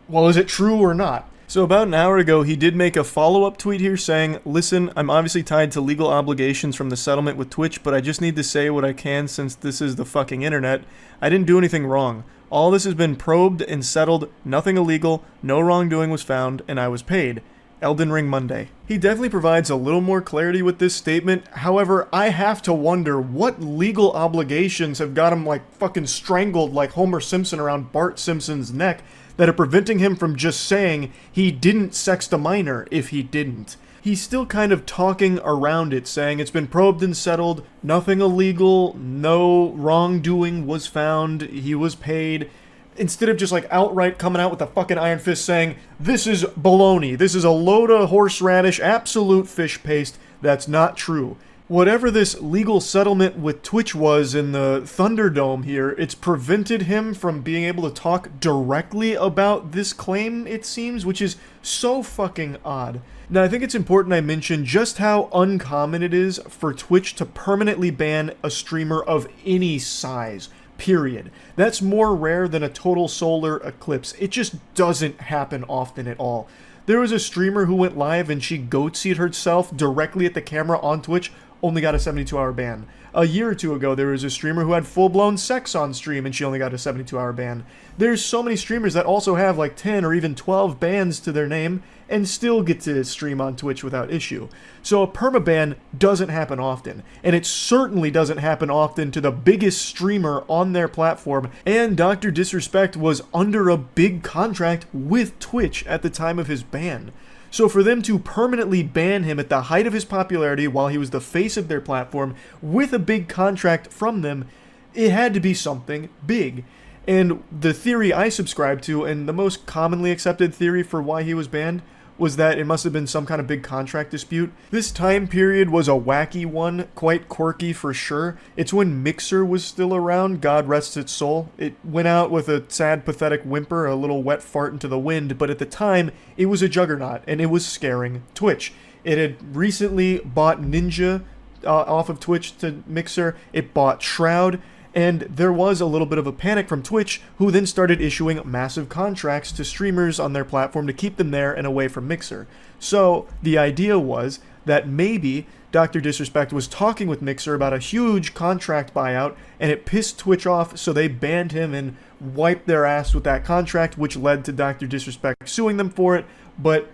well, is it true or not? So about an hour ago, he did make a follow-up tweet here saying, "Listen, I'm obviously tied to legal obligations from the settlement with Twitch, but I just need to say what I can since this is the fucking internet. I didn't do anything wrong. All this has been probed and settled, nothing illegal, no wrongdoing was found, and I was paid. Elden Ring Monday." He definitely provides a little more clarity with this statement. However, I have to wonder what legal obligations have got him like fucking strangled like Homer Simpson around Bart Simpson's neck that are preventing him from just saying he didn't sext a minor if he didn't. He's still kind of talking around it, saying it's been probed and settled, nothing illegal, no wrongdoing was found, he was paid, instead of just like outright coming out with a fucking iron fist saying, this is baloney, this is a load of horseradish, absolute fish paste, that's not true. Whatever this legal settlement with Twitch was in the Thunderdome here, it's prevented him from being able to talk directly about this claim, it seems, which is so fucking odd. Now, I think it's important I mention just how uncommon it is for Twitch to permanently ban a streamer of any size, period. That's more rare than a total solar eclipse. It just doesn't happen often at all. There was a streamer who went live and she goatsied herself directly at the camera on Twitch, only got a 72-hour ban. A year or two ago, there was a streamer who had full-blown sex on stream and she only got a 72-hour ban. There's so many streamers that also have like 10 or even 12 bans to their name and still get to stream on Twitch without issue. So a permaban doesn't happen often, and it certainly doesn't happen often to the biggest streamer on their platform, and Dr. Disrespect was under a big contract with Twitch at the time of his ban. So for them to permanently ban him at the height of his popularity while he was the face of their platform with a big contract from them, it had to be something big. And the theory I subscribe to, and the most commonly accepted theory for why he was banned, was that it must have been some kind of big contract dispute. This time period was a wacky one, quite quirky for sure. It's when Mixer was still around, God rest its soul. It went out with a sad, pathetic whimper, a little wet fart into the wind, but at the time, it was a juggernaut, and it was scaring Twitch. It had recently bought Ninja off of Twitch to Mixer, it bought Shroud, and there was a little bit of a panic from Twitch, who then started issuing massive contracts to streamers on their platform to keep them there and away from Mixer. So the idea was that maybe Dr. Disrespect was talking with Mixer about a huge contract buyout, and it pissed Twitch off, so they banned him and wiped their ass with that contract, which led to Dr. Disrespect suing them for it, but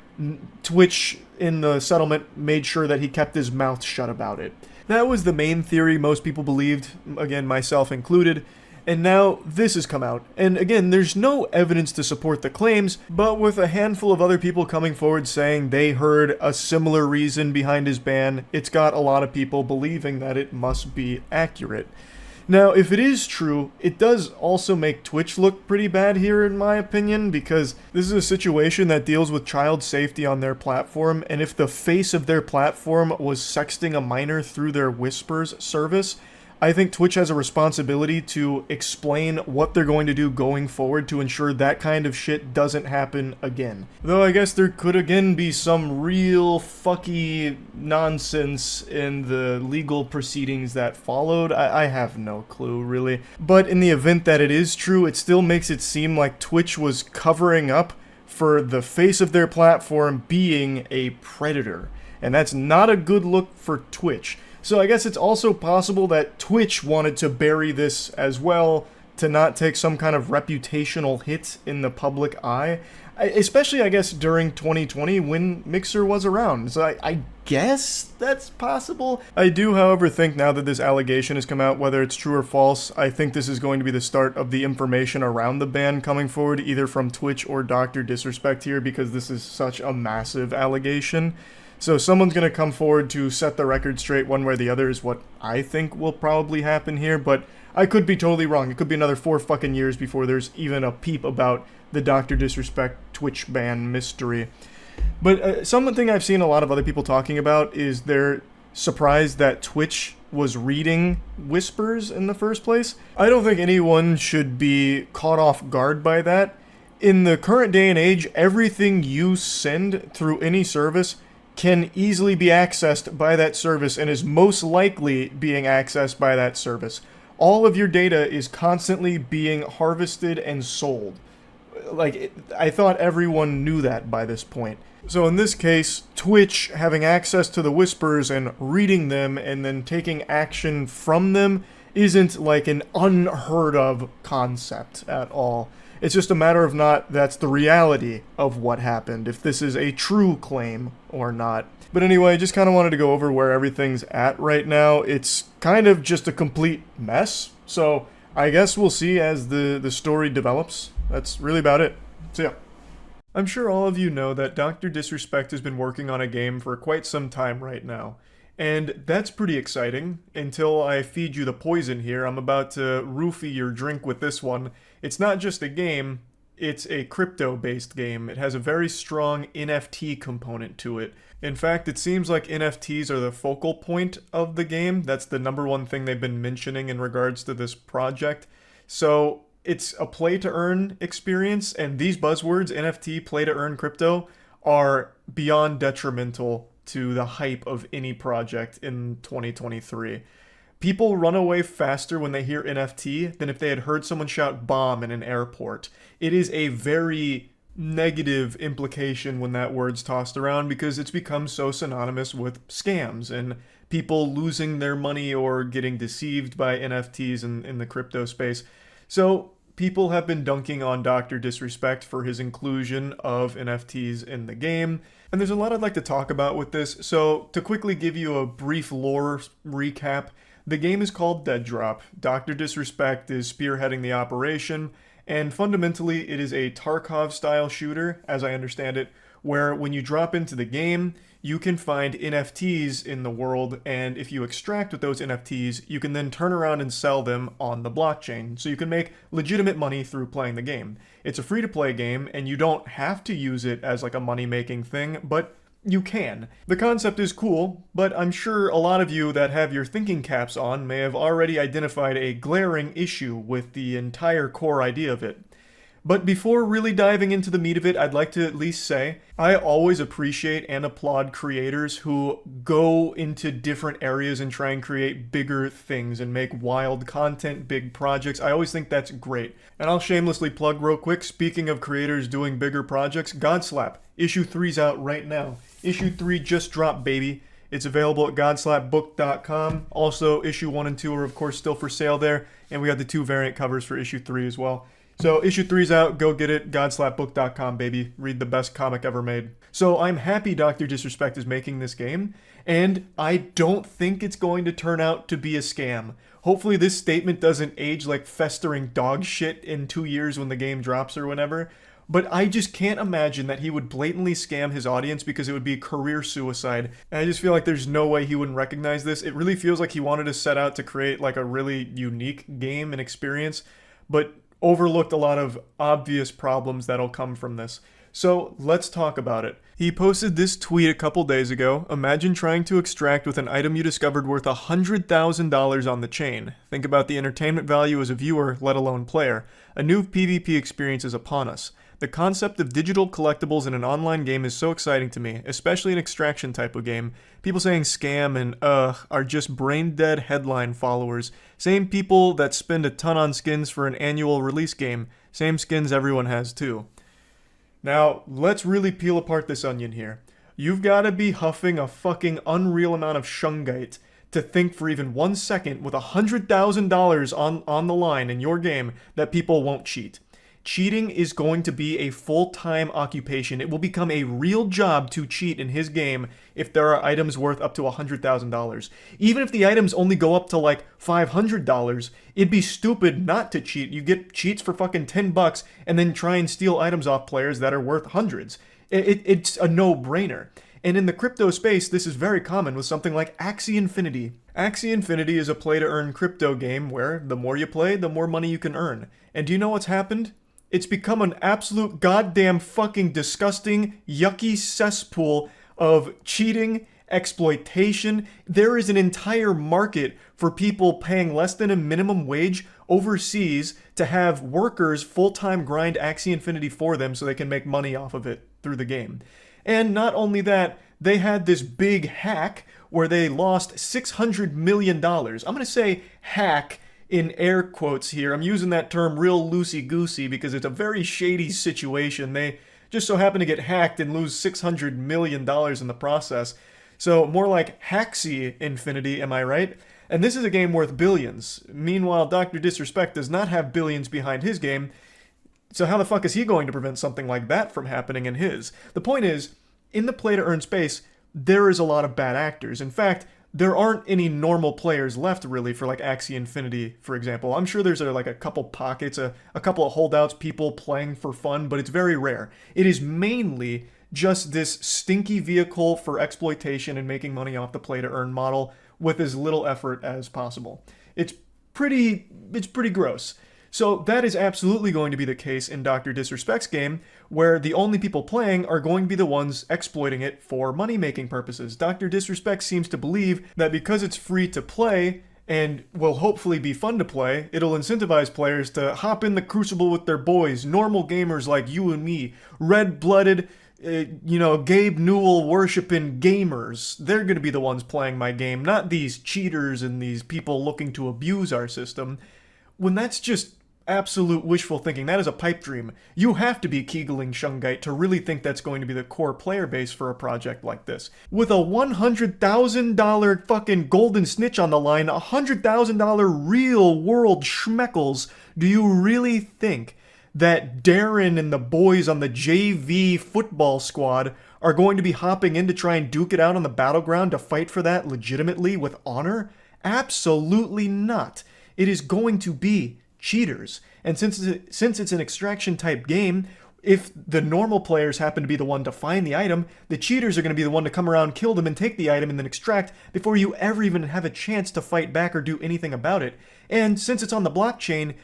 Twitch in the settlement made sure that he kept his mouth shut about it. That was the main theory most people believed, again, myself included, and now this has come out. And again, there's no evidence to support the claims, but with a handful of other people coming forward saying they heard a similar reason behind his ban, it's got a lot of people believing that it must be accurate. Now, if it is true, it does also make Twitch look pretty bad here, in my opinion, because this is a situation that deals with child safety on their platform, and if the face of their platform was sexting a minor through their Whispers service, I think Twitch has a responsibility to explain what they're going to do going forward to ensure that kind of shit doesn't happen again. Though I guess there could again be some real fucky nonsense in the legal proceedings that followed. I have no clue, really. But in the event that it is true, it still makes it seem like Twitch was covering up for the face of their platform being a predator. And that's not a good look for Twitch. So I guess it's also possible that Twitch wanted to bury this as well, to not take some kind of reputational hit in the public eye. Especially, I guess, during 2020 when Mixer was around. So I guess that's possible. I do, however, think now that this allegation has come out, whether it's true or false, I think this is going to be the start of the information around the ban coming forward, either from Twitch or Dr. Disrespect here, because this is such a massive allegation. So someone's going to come forward to set the record straight one way or the other is what I think will probably happen here, but I could be totally wrong. It could be another 4 fucking years before there's even a peep about the Dr. Disrespect Twitch ban mystery. But something I've seen a lot of other people talking about is they're surprised that Twitch was reading Whispers in the first place. I don't think anyone should be caught off guard by that. In the current day and age, everything you send through any service can easily be accessed by that service and is most likely being accessed by that service. All of your data is constantly being harvested and sold. I thought everyone knew that by this point. So in this case, Twitch having access to the whispers and reading them and then taking action from them isn't like an unheard of concept at all. It's just a matter of that's the reality of what happened, if this is a true claim or not. But anyway, just kind of wanted to go over where everything's at right now. It's kind of just a complete mess, so I guess we'll see as the story develops. That's really about it. So yeah. I'm sure all of you know that Dr. Disrespect has been working on a game for quite some time right now. And that's pretty exciting, until I feed you the poison here. I'm about to roofie your drink with this one. It's not just a game, it's a crypto-based game. It has a very strong NFT component to it. In fact, it seems like NFTs are the focal point of the game. That's the number one thing they've been mentioning in regards to this project. So it's a play-to-earn experience, and these buzzwords, NFT, play-to-earn, crypto, are beyond detrimental to the hype of any project in 2023. People run away faster when they hear NFT than if they had heard someone shout bomb in an airport. It is a very negative implication when that word's tossed around because it's become so synonymous with scams and people losing their money or getting deceived by NFTs in the crypto space. So people have been dunking on Dr. Disrespect for his inclusion of NFTs in the game. And there's a lot I'd like to talk about with this. So to quickly give you a brief lore recap, the game is called Dead Drop. Dr. Disrespect is spearheading the operation, and fundamentally it is a Tarkov-style shooter, as I understand it, where when you drop into the game, you can find NFTs in the world, and if you extract with those NFTs, you can then turn around and sell them on the blockchain. So you can make legitimate money through playing the game. It's a free-to-play game, and you don't have to use it as like a money-making thing, but you can. The concept is cool, but I'm sure a lot of you that have your thinking caps on may have already identified a glaring issue with the entire core idea of it. But before really diving into the meat of it, I'd like to at least say, I always appreciate and applaud creators who go into different areas and try and create bigger things and make wild content, big projects. I always think that's great. And I'll shamelessly plug real quick, speaking of creators doing bigger projects, Godslap, issue 3's out right now. Issue 3 just dropped, baby. It's available at godslapbook.com. Also, issue 1 and 2 are of course still for sale there, and we got the 2 variant covers for issue 3 as well. So issue 3's out, go get it, godslapbook.com, baby. Read the best comic ever made. So I'm happy Dr. Disrespect is making this game, and I don't think it's going to turn out to be a scam. Hopefully this statement doesn't age like festering dog shit in 2 years when the game drops or whenever, but I just can't imagine that he would blatantly scam his audience because it would be career suicide. And I just feel like there's no way he wouldn't recognize this. It really feels like he wanted to set out to create like a really unique game and experience, but overlooked a lot of obvious problems that'll come from this. So let's talk about it. He posted this tweet a couple days ago. Imagine trying to extract with an item you discovered worth $100,000 on the chain. Think about the entertainment value as a viewer, let alone player. A new PvP experience is upon us. The concept of digital collectibles in an online game is so exciting to me, especially an extraction type of game. People saying scam and are just brain-dead headline followers. Same people that spend a ton on skins for an annual release game. Same skins everyone has too. Now, let's really peel apart this onion here. You've got to be huffing a fucking unreal amount of shungite to think for even 1 second with $100,000 on the line in your game that people won't cheat. Cheating is going to be a full-time occupation. It will become a real job to cheat in his game if there are items worth up to $100,000. Even if the items only go up to like $500, it'd be stupid not to cheat. You get cheats for fucking $10 and then try and steal items off players that are worth hundreds. It's a no-brainer. And in the crypto space, this is very common with something like Axie Infinity. Axie Infinity is a play-to-earn crypto game where the more you play, the more money you can earn. And do you know what's happened? It's become an absolute goddamn fucking disgusting, yucky cesspool of cheating, exploitation. There is an entire market for people paying less than a minimum wage overseas to have workers full-time grind Axie Infinity for them so they can make money off of it through the game. And not only that, they had this big hack where they lost $600 million. I'm going to say hack in air quotes here. I'm using that term real loosey-goosey because it's a very shady situation. They just so happen to get hacked and lose $600 million in the process. So more like Haxie Infinity, am I right? And this is a game worth billions. Meanwhile, Dr. Disrespect does not have billions behind his game. So how the fuck is he going to prevent something like that from happening in his? The point is, in the play-to-earn space, there is a lot of bad actors. In fact, there aren't any normal players left, really, for like Axie Infinity, for example. I'm sure there's like a couple pockets, a couple of holdouts, people playing for fun, but it's very rare. It is mainly just this stinky vehicle for exploitation and making money off the play-to-earn model with as little effort as possible. It's pretty gross. So that is absolutely going to be the case in Dr. Disrespect's game, where the only people playing are going to be the ones exploiting it for money-making purposes. Dr. Disrespect seems to believe that because it's free to play, and will hopefully be fun to play, it'll incentivize players to hop in the crucible with their boys, normal gamers like you and me, red-blooded, Gabe Newell worshiping gamers. They're going to be the ones playing my game, not these cheaters and these people looking to abuse our system. When that's just absolute wishful thinking, that is a pipe dream. You have to be Kegeling Shungite to really think that's going to be the core player base for a project like this. With a $100,000 fucking golden snitch on the line, $100,000 real world schmeckles, do you really think that Darren and the boys on the JV football squad are going to be hopping in to try and duke it out on the battleground to fight for that legitimately with honor? Absolutely not. It is going to be cheaters. And since it's an extraction type game, if the normal players happen to be the one to find the item, the cheaters are going to be the one to come around, kill them, and take the item and then extract before you ever even have a chance to fight back or do anything about it. And since it's on the blockchain,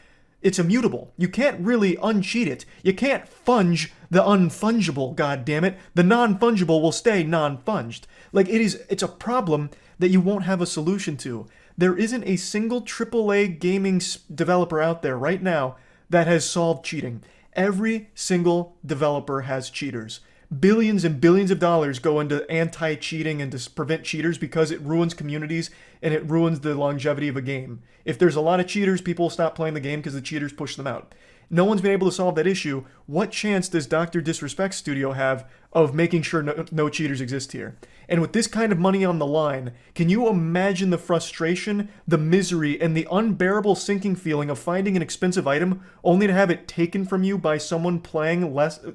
it's immutable. You can't really uncheat it. You can't funge the unfungible, goddammit. The non-fungible will stay non-funged. Like, it's a problem that you won't have a solution to. There isn't a single AAA gaming developer out there right now that has solved cheating. Every single developer has cheaters. Billions and billions of dollars go into anti-cheating and to prevent cheaters because it ruins communities and it ruins the longevity of a game. If there's a lot of cheaters, people will stop playing the game because the cheaters push them out. No one's been able to solve that issue. What chance does Dr. Disrespect's studio have of making sure no cheaters exist here? And with this kind of money on the line, can you imagine the frustration, the misery, and the unbearable sinking feeling of finding an expensive item only to have it taken from you by someone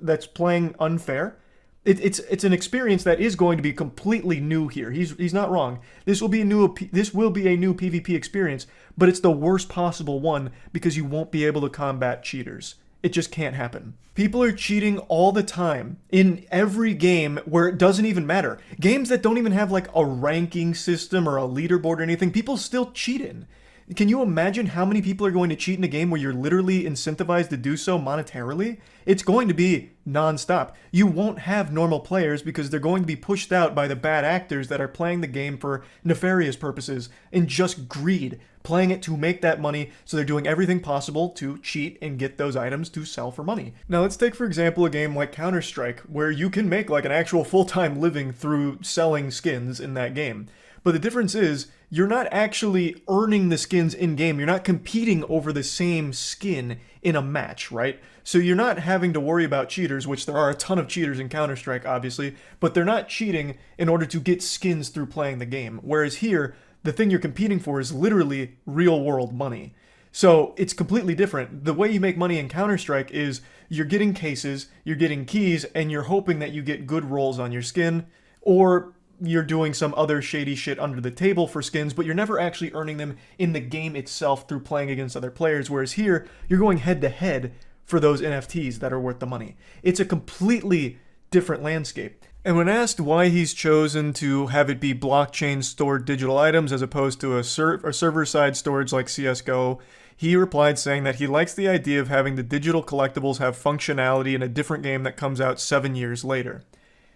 that's playing unfair? It's an experience that is going to be completely new here. He's not wrong. This will be a new PvP experience, but it's the worst possible one because you won't be able to combat cheaters. It just can't happen. People are cheating all the time in every game where it doesn't even matter. Games that don't even have like a ranking system or a leaderboard or anything, people still cheat in. Can you imagine how many people are going to cheat in a game where you're literally incentivized to do so monetarily? It's going to be non-stop. You won't have normal players because they're going to be pushed out by the bad actors that are playing the game for nefarious purposes and just greed, playing it to make that money, so they're doing everything possible to cheat and get those items to sell for money. Now let's take for example a game like Counter-Strike, where you can make like an actual full-time living through selling skins in that game. But the difference is, you're not actually earning the skins in-game. You're not competing over the same skin in a match, right? So you're not having to worry about cheaters, which there are a ton of cheaters in Counter-Strike, obviously, but they're not cheating in order to get skins through playing the game. Whereas here, the thing you're competing for is literally real-world money. So it's completely different. The way you make money in Counter-Strike is you're getting cases, you're getting keys, and you're hoping that you get good rolls on your skin, or you're doing some other shady shit under the table for skins, but you're never actually earning them in the game itself through playing against other players, whereas here, you're going head-to-head for those NFTs that are worth the money. It's a completely different landscape. And when asked why he's chosen to have it be blockchain-stored digital items as opposed to a server-side storage like CSGO, he replied saying that he likes the idea of having the digital collectibles have functionality in a different game that comes out 7 years later.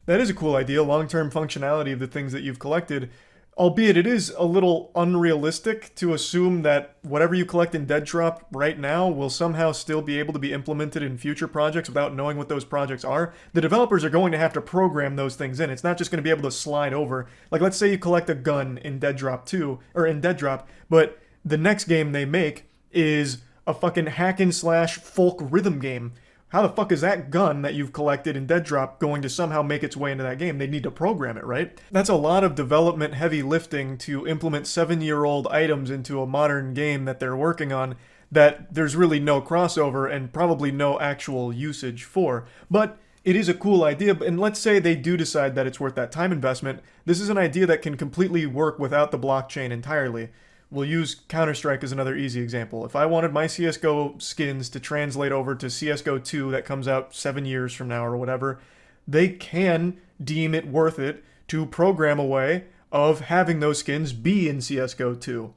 That is a cool idea, long-term functionality of the things that you've collected, albeit it is a little unrealistic to assume that whatever you collect in Dead Drop right now will somehow still be able to be implemented in future projects without knowing what those projects are. The developers are going to have to program those things in. It's not just going to be able to slide over. Like, let's say you collect a gun in Dead Drop 2, or in Dead Drop, but the next game they make is a fucking hack and slash folk rhythm game. How the fuck is that gun that you've collected in Dead Drop going to somehow make its way into that game? They need to program it, right? That's a lot of development heavy lifting to implement 7-year-old items into a modern game that they're working on that there's really no crossover and probably no actual usage for. But it is a cool idea, and let's say they do decide that it's worth that time investment. This is an idea that can completely work without the blockchain entirely. We'll use Counter-Strike as another easy example. If I wanted my CSGO skins to translate over to CSGO 2 that comes out 7 years from now or whatever, they can deem it worth it to program a way of having those skins be in CSGO 2.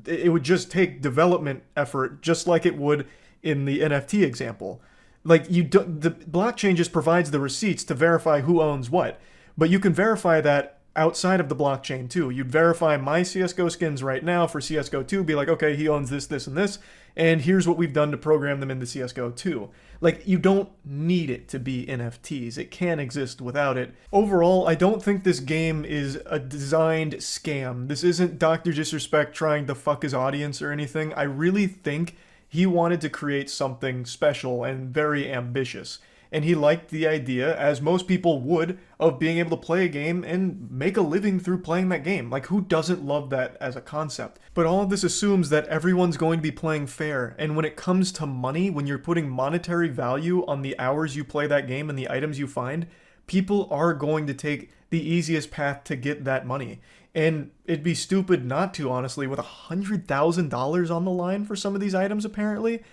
It would just take development effort, just like it would in the NFT example. Like, the blockchain just provides the receipts to verify who owns what, but you can verify that outside of the blockchain too. You'd verify my CSGO skins right now for CSGO 2, be like, okay, he owns this, this, and this, and here's what we've done to program them into CSGO 2. Like, you don't need it to be NFTs. It can exist without it. Overall, I don't think this game is a designed scam. This isn't Dr. Disrespect trying to fuck his audience or anything. I really think he wanted to create something special and very ambitious. And he liked the idea, as most people would, of being able to play a game and make a living through playing that game. Like, who doesn't love that as a concept? But all of this assumes that everyone's going to be playing fair, and when it comes to money, when you're putting monetary value on the hours you play that game and the items you find, people are going to take the easiest path to get that money. And it'd be stupid not to, honestly, with $100,000 on the line for some of these items, apparently.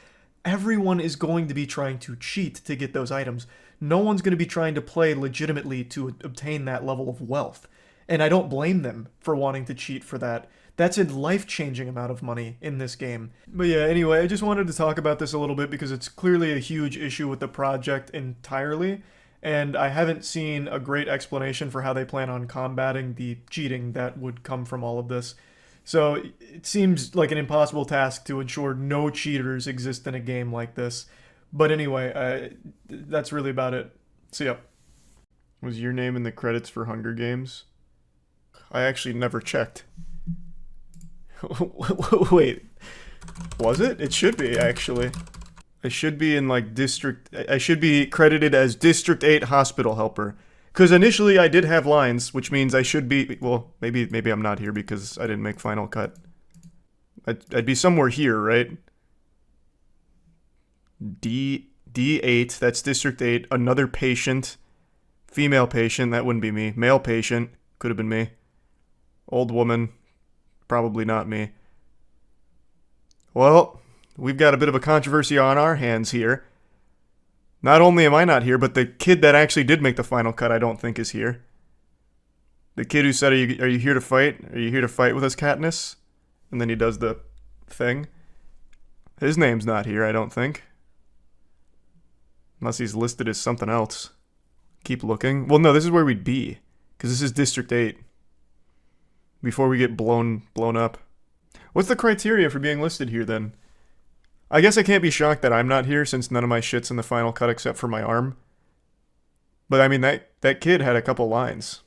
Everyone is going to be trying to cheat to get those items. No one's going to be trying to play legitimately to obtain that level of wealth. And I don't blame them for wanting to cheat for that. That's a life-changing amount of money in this game. But yeah, anyway, I just wanted to talk about this a little bit because it's clearly a huge issue with the project entirely. And I haven't seen a great explanation for how they plan on combating the cheating that would come from all of this. So it seems like an impossible task to ensure no cheaters exist in a game like this. But anyway, that's really about it. See ya. Was your name in the credits for Hunger Games? I actually never checked. Wait. Was it? It should be, actually. I should be in, like, I should be credited as District 8 Hospital Helper. Because initially I did have lines, which means I should be, well, maybe I'm not here because I didn't make Final Cut. I'd be somewhere here, right? D8, that's District 8, another patient, female patient, that wouldn't be me, male patient, could have been me, old woman, probably not me. Well, we've got a bit of a controversy on our hands here. Not only am I not here, but the kid that actually did make the final cut I don't think is here. The kid who said, are you here to fight? Are you here to fight with us, Katniss? And then he does the thing. His name's not here, I don't think. Unless he's listed as something else. Keep looking. Well, no, this is where we'd be. Because this is District 8. Before we get blown up. What's the criteria for being listed here, then? I guess I can't be shocked that I'm not here since none of my shit's in the final cut except for my arm. But I mean, that kid had a couple lines.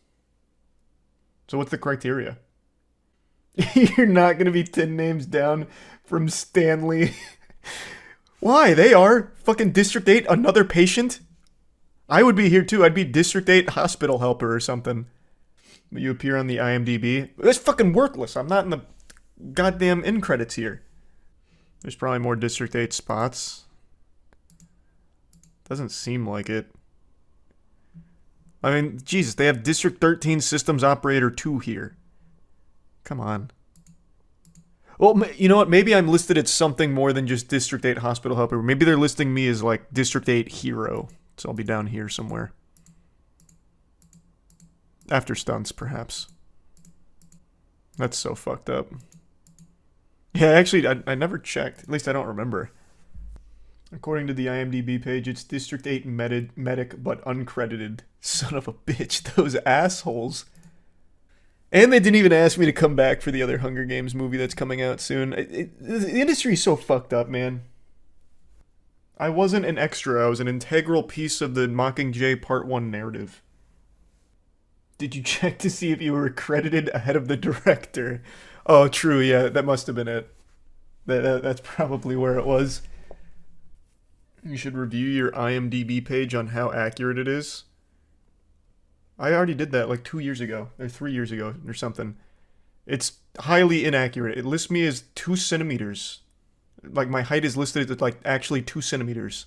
So what's the criteria? You're not going to be 10 names down from Stanley. Why? They are. Fucking District 8, another patient? I would be here too. I'd be District 8 hospital helper or something. But you appear on the IMDb. That's fucking worthless. I'm not in the goddamn end credits here. There's probably more District 8 spots. Doesn't seem like it. I mean, Jesus, they have District 13 Systems Operator 2 here. Come on. Well, you know what? Maybe I'm listed as something more than just District 8 Hospital Helper. Maybe they're listing me as, like, District 8 Hero. So I'll be down here somewhere. After stunts, perhaps. That's so fucked up. Yeah, actually, I never checked. At least I don't remember. According to the IMDb page, it's District 8 medic, but uncredited. Son of a bitch, those assholes. And they didn't even ask me to come back for the other Hunger Games movie that's coming out soon. The industry's so fucked up, man. I wasn't an extra, I was an integral piece of the Mockingjay Part 1 narrative. Did you check to see if you were credited ahead of the director? Oh, true, yeah, that must have been it. That's probably where it was. You should review your IMDb page on how accurate it is. I already did that like 2 years ago, or 3 years ago, or something. It's highly inaccurate. It lists me as 2 centimeters. Like, my height is listed as, like, actually 2 centimeters.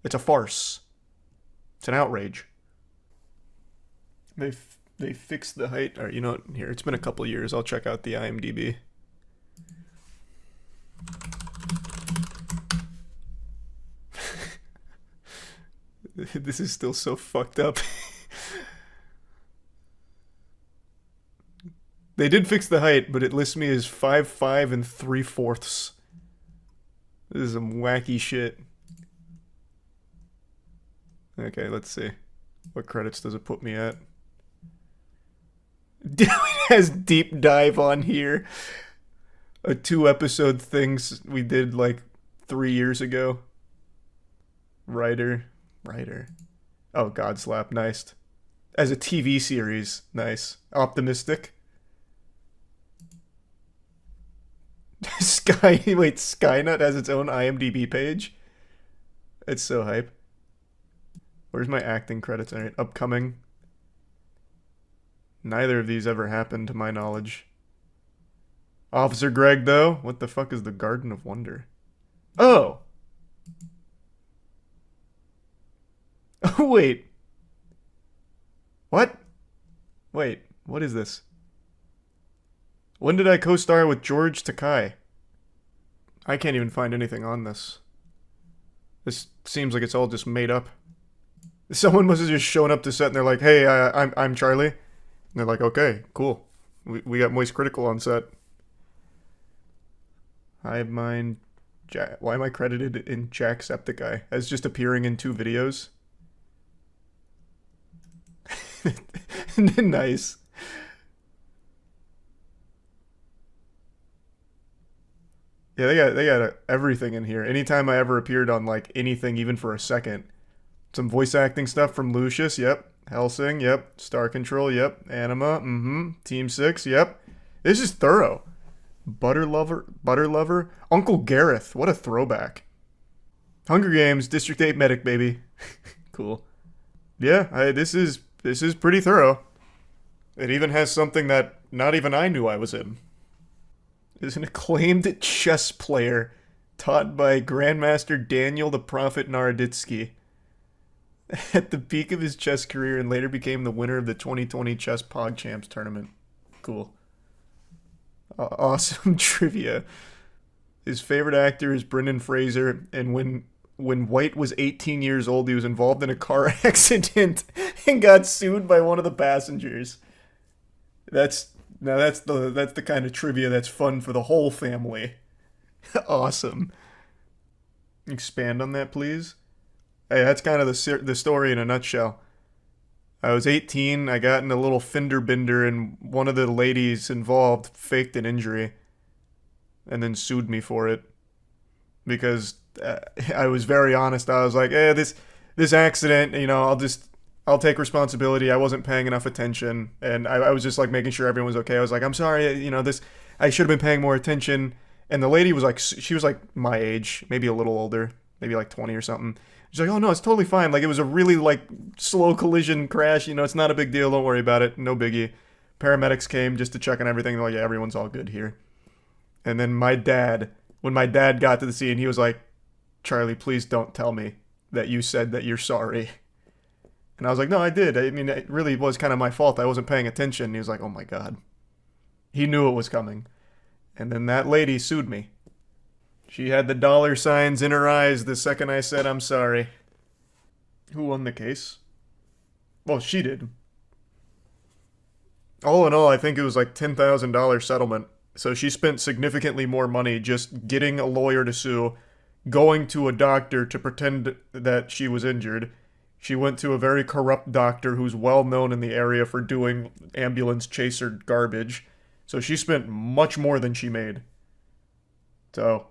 It's a farce. It's an outrage. They fixed the height. Alright, you know what? Here, it's been a couple years. I'll check out the IMDb. This is still so fucked up. They did fix the height, but it lists me as 5'5" and 3/4. This is some wacky shit. Okay, let's see. What credits does it put me at? It has deep dive on here. A 2-episode things we did like 3 years ago. Writer. Oh, Godslap, nice. As a TV series, nice. Optimistic. Skynet has its own IMDb page? It's so hype. Where's my acting credits? Alright, upcoming. Neither of these ever happened to my knowledge. Officer Greg, though? What the fuck is the Garden of Wonder? Oh! Wait. What? Wait, what is this? When did I co-star with George Takei? I can't even find anything on this. This seems like it's all just made up. Someone must have just shown up to set and they're like, hey, I'm Charlie. And they're like, okay, cool. We got Moist Critikal on set. Hive Mind. Why am I credited in Jacksepticeye as just appearing in 2 videos? Nice. Yeah, they got everything in here. Anytime I ever appeared on like anything, even for a second. Some voice acting stuff from Lucius, yep. Hellsing, yep. Star Control, yep. Anima, Team 6, yep. This is thorough. Butter Lover, Uncle Gareth, what a throwback. Hunger Games, District 8 Medic, baby. Cool. Yeah, this is pretty thorough. It even has something that not even I knew I was in. Is an acclaimed chess player taught by Grandmaster Daniel the Prophet Naroditsky. At the peak of his chess career and later became the winner of the 2020 Chess PogChamps tournament. Cool. Awesome trivia. His favorite actor is Brendan Fraser, and when White was 18 years old, he was involved in a car accident and got sued by one of the passengers. That's the kind of trivia that's fun for the whole family. Awesome. Expand on that, please. Hey, that's kind of the story in a nutshell. I was 18, I got in a little fender bender, and one of the ladies involved faked an injury and then sued me for it. Because I was very honest. I was like, hey, this accident, you know, I'll take responsibility. I wasn't paying enough attention, and I was just like making sure everyone was okay. I was like, I'm sorry, you know, I should have been paying more attention. And the lady was like, she was like my age, maybe a little older, maybe like 20 or something. She's like, oh no, it's totally fine. Like, it was a really like slow collision crash. You know, it's not a big deal. Don't worry about it. No biggie. Paramedics came just to check on everything. They're like, yeah, everyone's all good here. And then when my dad got to the scene, he was like, Charlie, please don't tell me that you said that you're sorry. And I was like, no, I did. I mean, it really was kind of my fault. I wasn't paying attention. And he was like, oh my God. He knew it was coming. And then that lady sued me. She had the dollar signs in her eyes the second I said I'm sorry. Who won the case? Well, she did. All in all, I think it was like $10,000 settlement. So she spent significantly more money just getting a lawyer to sue, going to a doctor to pretend that she was injured. She went to a very corrupt doctor who's well known in the area for doing ambulance chaser garbage. So she spent much more than she made. So,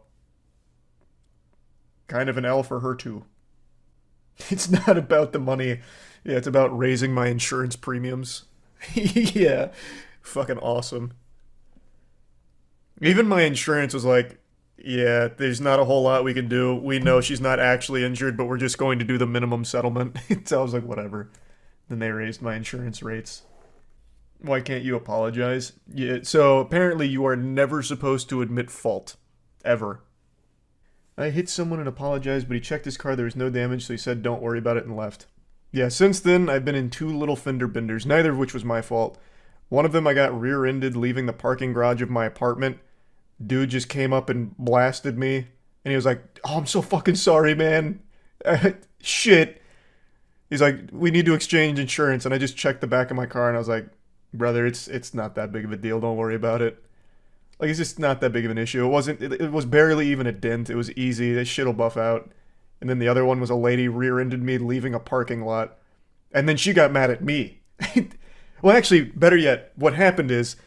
kind of an L for her too. It's not about the money. Yeah, it's about raising my insurance premiums. Yeah, fucking awesome. Even my insurance was like, yeah, there's not a whole lot we can do. We know she's not actually injured, but we're just going to do the minimum settlement. So I was like, whatever. Then they raised my insurance rates. Why can't you apologize? Yeah, so apparently you are never supposed to admit fault. Ever. I hit someone and apologized, but he checked his car. There was no damage, so he said don't worry about it and left. Yeah, since then, I've been in 2 little fender benders, neither of which was my fault. One of them I got rear-ended leaving the parking garage of my apartment. Dude just came up and blasted me, and he was like, oh, I'm so fucking sorry, man. Shit. He's like, we need to exchange insurance, and I just checked the back of my car, and I was like, brother, it's not that big of a deal, don't worry about it. Like, it's just not that big of an issue. It was barely even a dent. It was easy. This shit'll buff out. And then the other one was a lady rear-ended me leaving a parking lot. And then she got mad at me. Well, actually, better yet, what happened is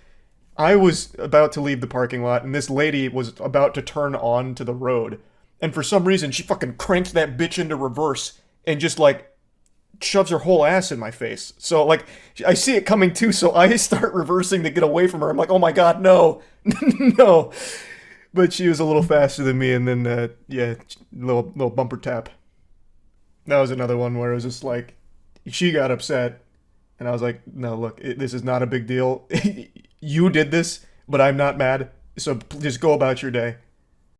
I was about to leave the parking lot, and this lady was about to turn on to the road. And for some reason, she fucking cranks that bitch into reverse and just, like, shoves her whole ass in my face. So, like, I see it coming too, so I start reversing to get away from her. I'm like, oh my god, no. No. But she was a little faster than me, and then, yeah, little bumper tap. That was another one where it was just like, she got upset, and I was like, no, look, this is not a big deal. You did this, but I'm not mad, so just go about your day.